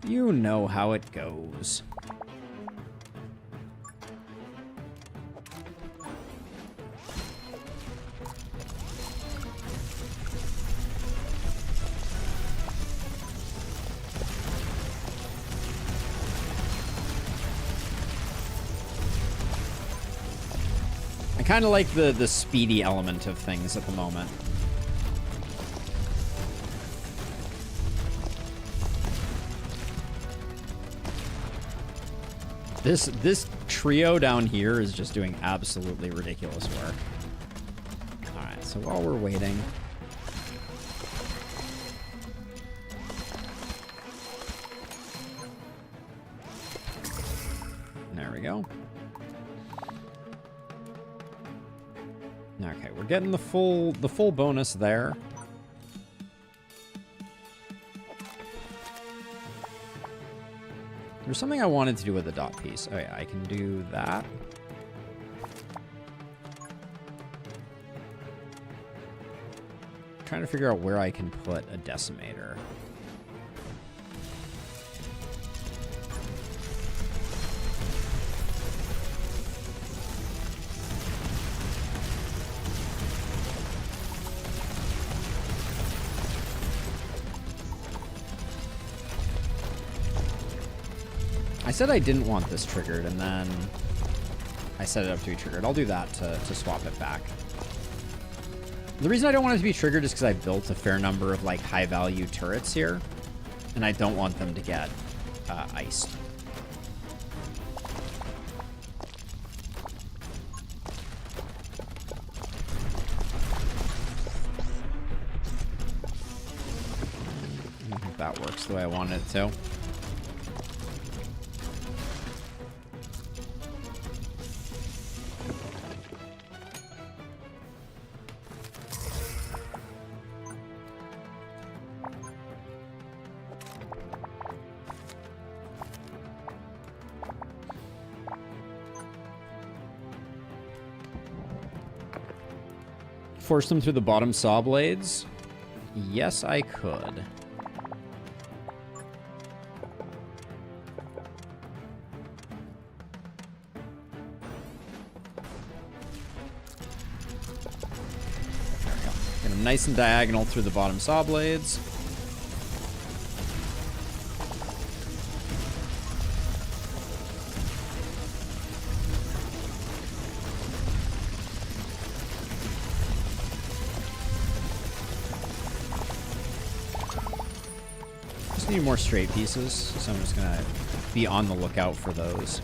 You know how it goes. I kind of like the speedy element of things at the moment. This trio down here is just doing absolutely ridiculous work. All right, so while we're waiting, there we go. Okay, we're getting the full bonus there. There's something I wanted to do with the dot piece. Oh yeah, I can do that. I'm trying to figure out where I can put a decimator. I said I didn't want this triggered, and then I set it up to be triggered. I'll do that to swap it back. The reason I don't want it to be triggered is because I built a fair number of like high-value turrets here, and I don't want them to get iced. I think that works the way I wanted it to. Force them through the bottom saw blades? Yes, I could. There we go. Get them nice and diagonal through the bottom saw blades. Need more straight pieces, so I'm just gonna be on the lookout for those.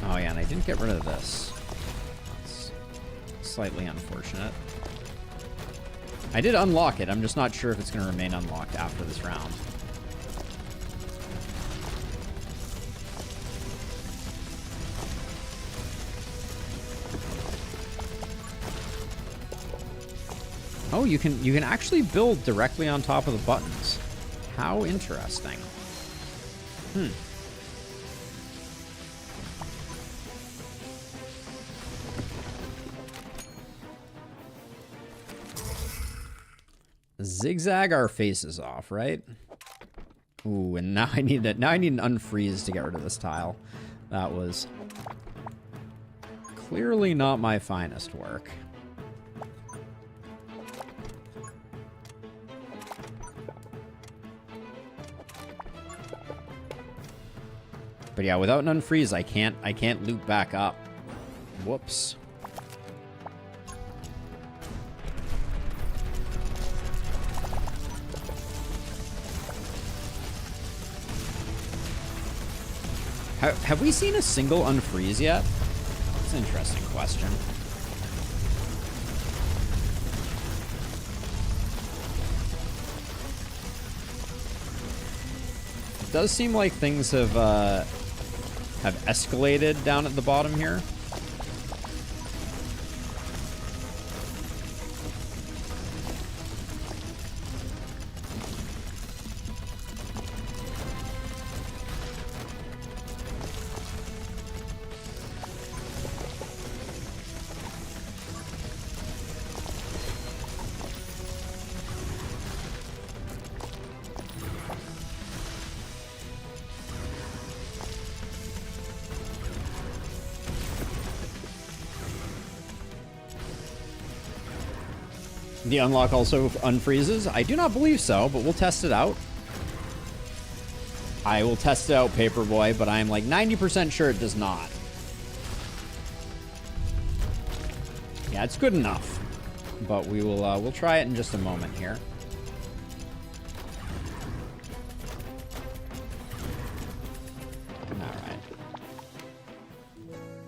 Oh yeah, and I didn't get rid of this. It's slightly unfortunate. I did unlock it, I'm just not sure if it's gonna remain unlocked after this round. Oh, you can actually build directly on top of the buttons. How interesting. Zigzag our faces off, right? Ooh, and now I need an unfreeze to get rid of this tile. That was clearly not my finest work. But yeah, without an unfreeze, I can't loop back up. Whoops. Have we seen a single unfreeze yet? That's an interesting question. It does seem like things have escalated down at the bottom here. The unlock also unfreezes? I do not believe so, but we'll test it out. I will test it out, Paperboy, but I'm like 90% sure it does not. Yeah, it's good enough. But we will we'll try it in just a moment here. Alright.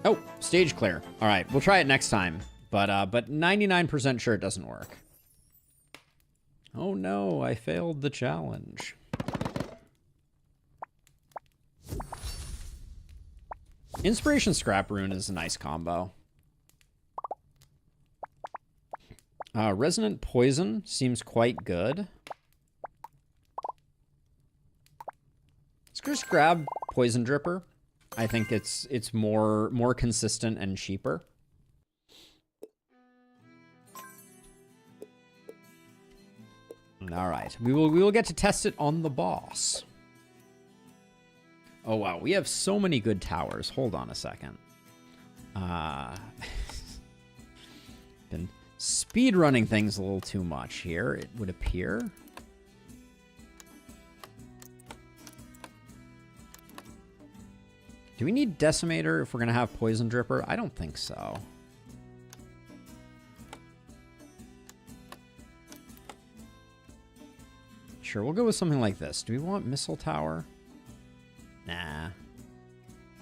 Oh, stage clear. Alright, we'll try it next time. But 99% sure it doesn't work. Oh no, I failed the challenge. Inspiration Scrap Rune is a nice combo. Resonant Poison seems quite good. Let's just grab Poison Dripper. I think it's more consistent and cheaper. All right, we will get to test it on the boss. Oh wow, we have so many good towers. Hold on a second. Been speed running things a little too much here, it would appear. Do we need Decimator if we're gonna have Poison Dripper? I don't think so. Sure, we'll go with something like this. Do we want Missile Tower? Nah.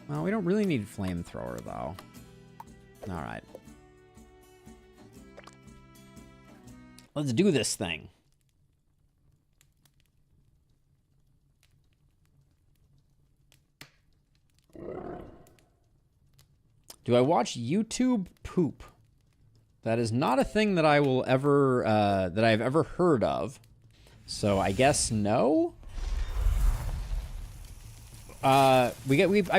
Well, we don't really need Flamethrower, though. Alright. Let's do this thing. Do I watch YouTube poop? That is not a thing that I will ever, that I've ever heard of. So I guess no. I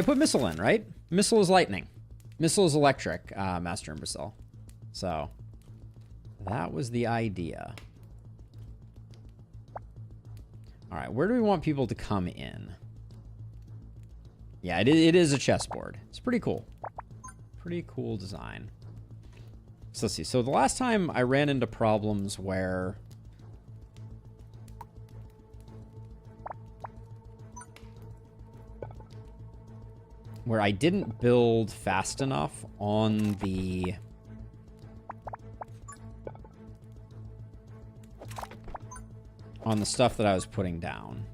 put Missile in, right? Missile is lightning. Missile is electric, Master Imbecile. So that was the idea. All right, where do we want people to come in? Yeah, it is a chessboard. It's pretty cool. Pretty cool design. So let's see. So the last time I ran into problems where I didn't build fast enough on the stuff that I was putting down.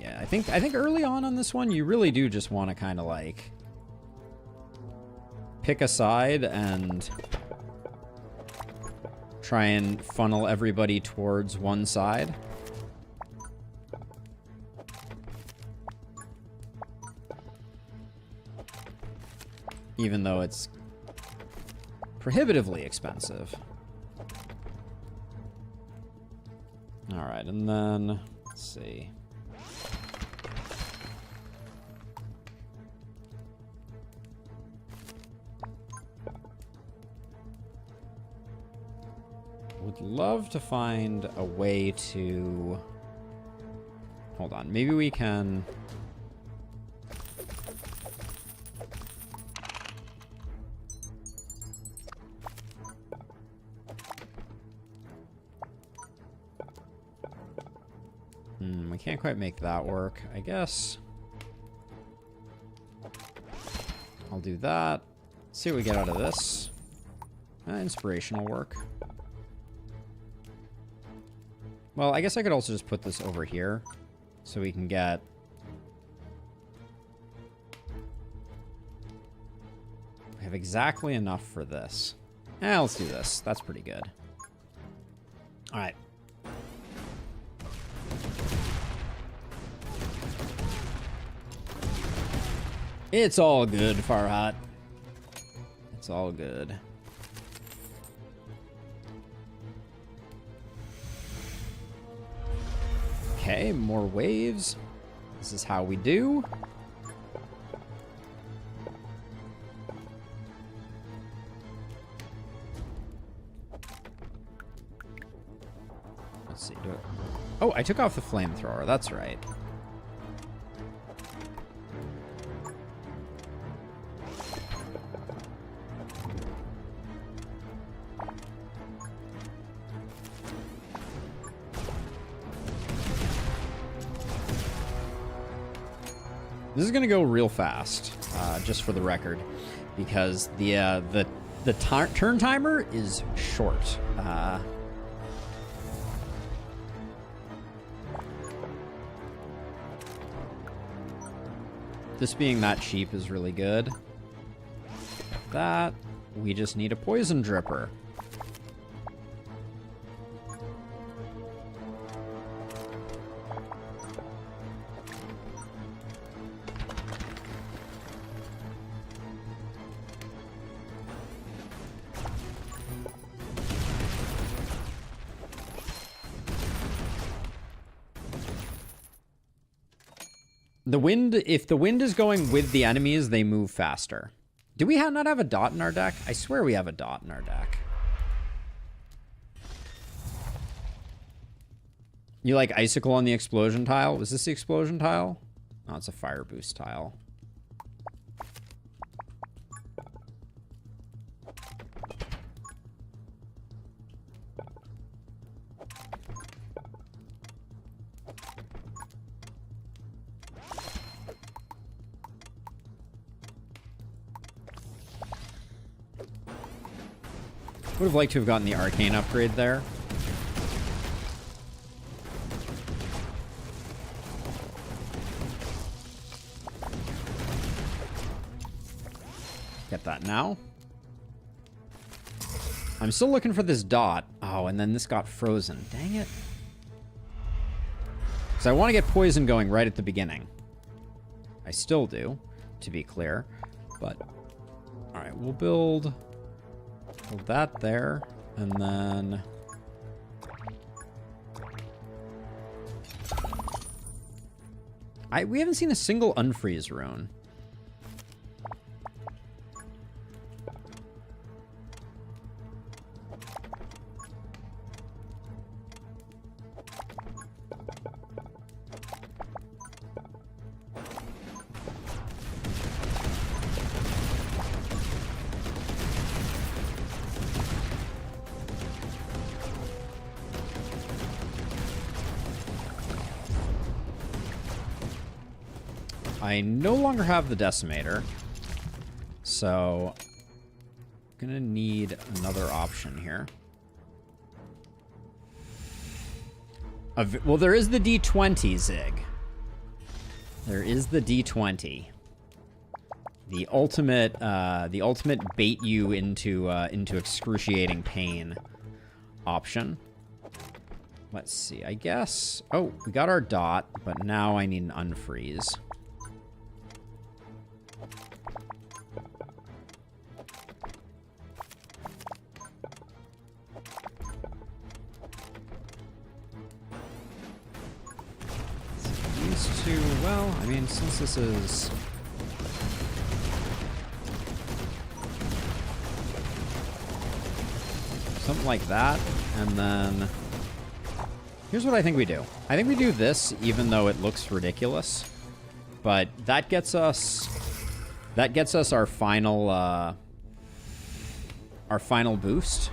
Yeah, I think early on this one, you really do just want to kind of like pick a side and try and funnel everybody towards one side. Even though it's prohibitively expensive. All right, and then let's see. Would love to find a way to... Hold on, maybe we can... We can't quite make that work. I guess I'll do that. See what we get out of this. Inspirational work. Well, I guess I could also just put this over here so we can get... We have exactly enough for this. Let's do this. That's pretty good. All right. It's all good, Farhat. It's all good. Okay, more waves. This is how we do. Let's see. Oh, I took off the flamethrower. That's right. This is gonna go real fast, just for the record, because the turn timer is short. This being that cheap is really good. That we just need a poison dripper. The wind, if the wind is going with the enemies, they move faster. Do we not have a dot in our deck? I swear we have a dot in our deck. You like icicle on the explosion tile? Was this the explosion tile? Oh, it's a fire boost tile. Would have liked to have gotten the arcane upgrade there. Get that now. I'm still looking for this dot. Oh, and then this got frozen. Dang it. Because I want to get poison going right at the beginning. I still do, to be clear. But, alright, we'll build that there, and then we haven't seen a single unfreeze rune. I no longer have the decimator, so I'm gonna need another option here. Well, there is the D20, Zig. There is the D20. The ultimate bait you into excruciating pain option. Let's see. I guess. Oh, we got our dot, but now I need an unfreeze. Well, I mean, since this is something like that, and then here's what I think we do. I think we do this, even though it looks ridiculous, but that gets us our final boost.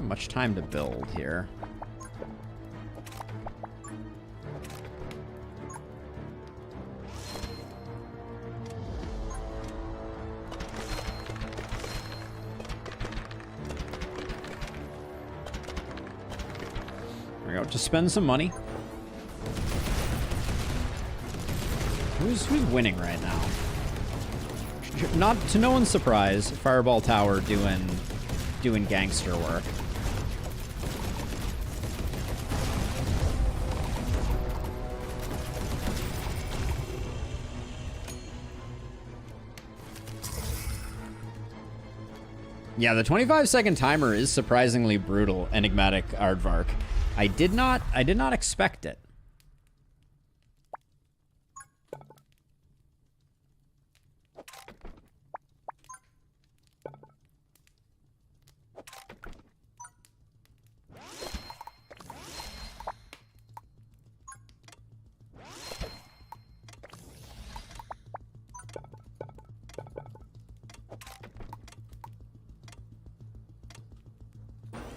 Much time to build here. we go. Just spend some money. Who's winning right now? Not to no one's surprise, Fireball Tower doing gangster work. Yeah, the 25-second timer is surprisingly brutal, Enigmatic Aardvark. I did not expect it.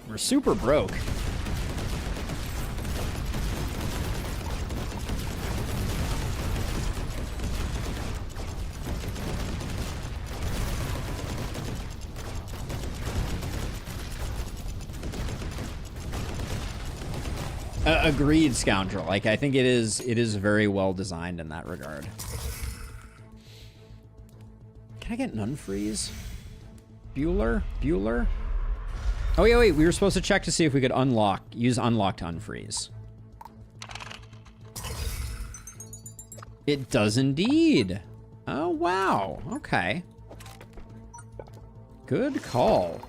We're super broke. Agreed, Scoundrel. Like, I think it is very well designed in that regard. Can I get Nunfreeze? Bueller? Oh, yeah, wait. We were supposed to check to see if we could use unlock to unfreeze. It does indeed. Oh, wow. Okay. Good call.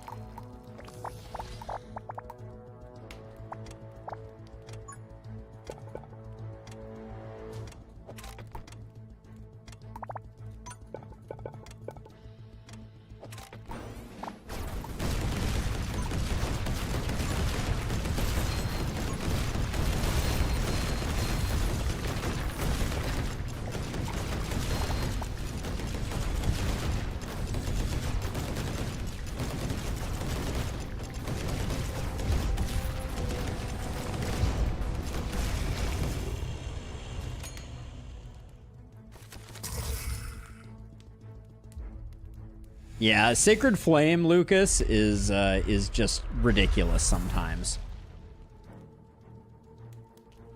Yeah, Sacred Flame, Lucas, is just ridiculous sometimes.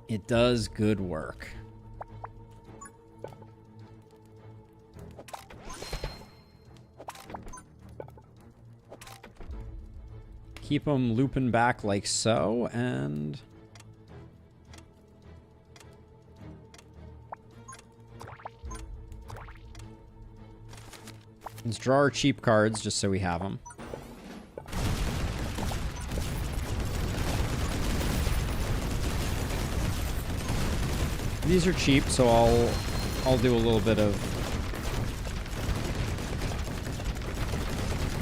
It does good work. Keep them looping back like so, and... let's draw our cheap cards just so we have them. These are cheap, so I'll do a little bit of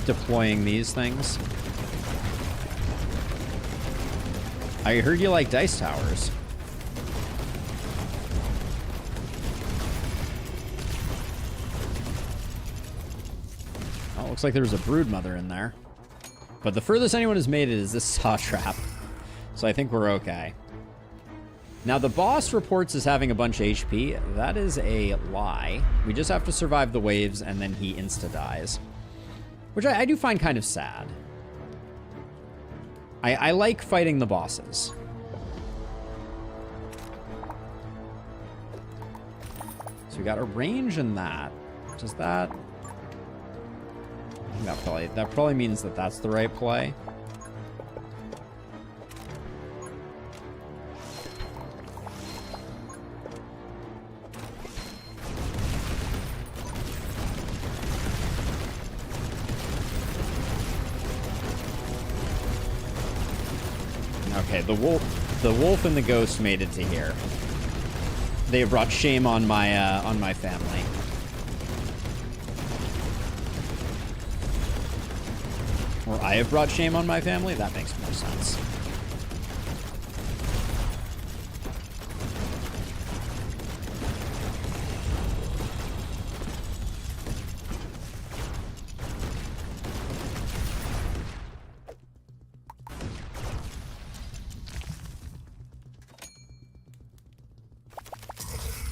deploying these things. I heard you like dice towers. Looks like there was a Broodmother in there. But the furthest anyone has made it is this saw trap. So I think we're okay. Now the boss reports as having a bunch of HP. That is a lie. We just have to survive the waves and then he insta-dies. Which I do find kind of sad. I like fighting the bosses. So we got a range in that. Does that... that probably means that that's the right play. Okay, the wolf and the ghost made it to here. They have brought shame on my family. Or I have brought shame on my family? That makes more sense.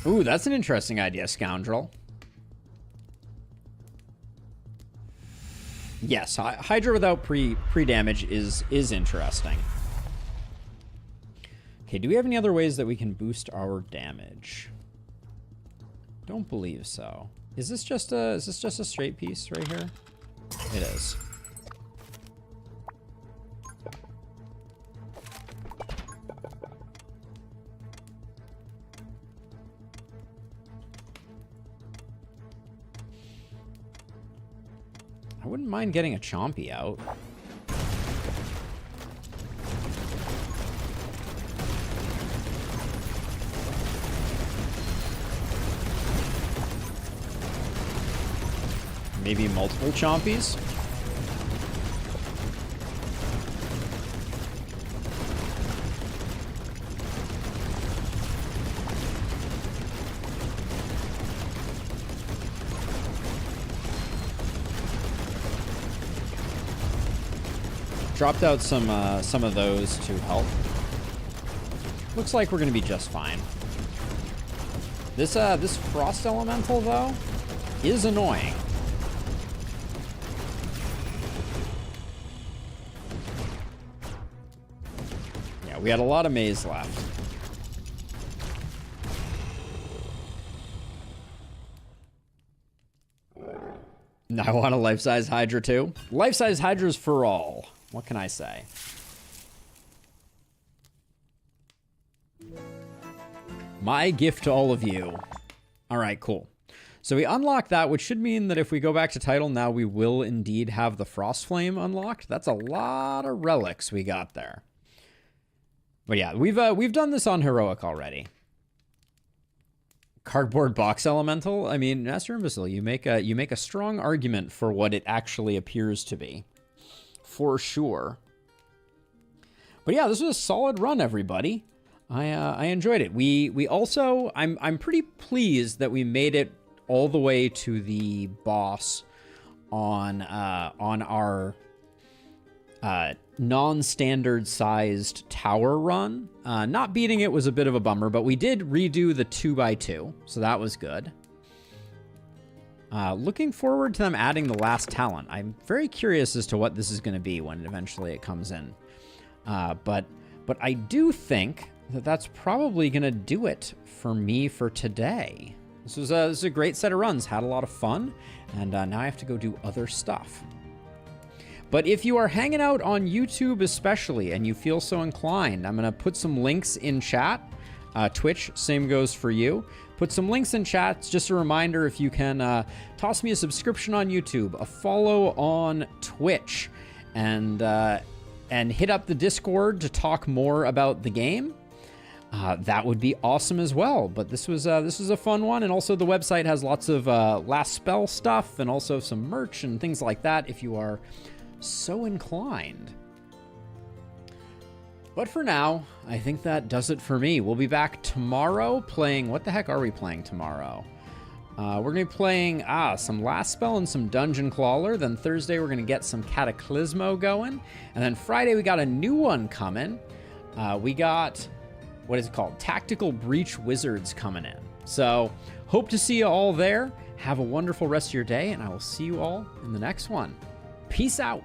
Ooh, that's an interesting idea, Scoundrel. Yes, Hydra without pre-damage is interesting. Okay, do we have any other ways that we can boost our damage? Don't believe so. Is this just a straight piece right here? It is. I wouldn't mind getting a Chompy out. Maybe multiple Chompies. Dropped out some of those to help. Looks like we're gonna be just fine. This Frost Elemental though is annoying. Yeah, we had a lot of maze left. I want a life-size Hydra too. Life-size Hydras for all. What can I say? My gift to all of you. All right, cool. So we unlocked that, which should mean that if we go back to title now, we will indeed have the Frost Flame unlocked. That's a lot of relics we got there. But yeah, we've done this on Heroic already. Cardboard box elemental. I mean, Master Imbecile, you make a strong argument for what it actually appears to be. For sure. But yeah, this was a solid run, everybody. I enjoyed it. We also I'm pretty pleased that we made it all the way to the boss on our non-standard sized tower run. Not beating it was a bit of a bummer, but we did redo the 2x2, so that was good. Looking forward to them adding the last talent. I'm very curious as to what this is going to be when eventually it comes in. But I do think that that's probably going to do it for me for today. This was a great set of runs. Had a lot of fun, and now I have to go do other stuff. But if you are hanging out on YouTube especially, and you feel so inclined, I'm going to put some links in chat. Twitch, same goes for you. Put some links in chat. It's just a reminder, if you can toss me a subscription on YouTube, a follow on Twitch, and hit up the Discord to talk more about the game. That would be awesome as well. But this was a fun one, and also the website has lots of last spell stuff and also some merch and things like that if you are so inclined. But for now, I think that does it for me. We'll be back tomorrow playing... What the heck are we playing tomorrow? We're going to be playing some Last Spell and some Dungeon Crawler. Then Thursday, we're going to get some Cataclysmo going. And then Friday, we got a new one coming. We got... What is it called? Tactical Breach Wizards coming in. So, hope to see you all there. Have a wonderful rest of your day, and I will see you all in the next one. Peace out.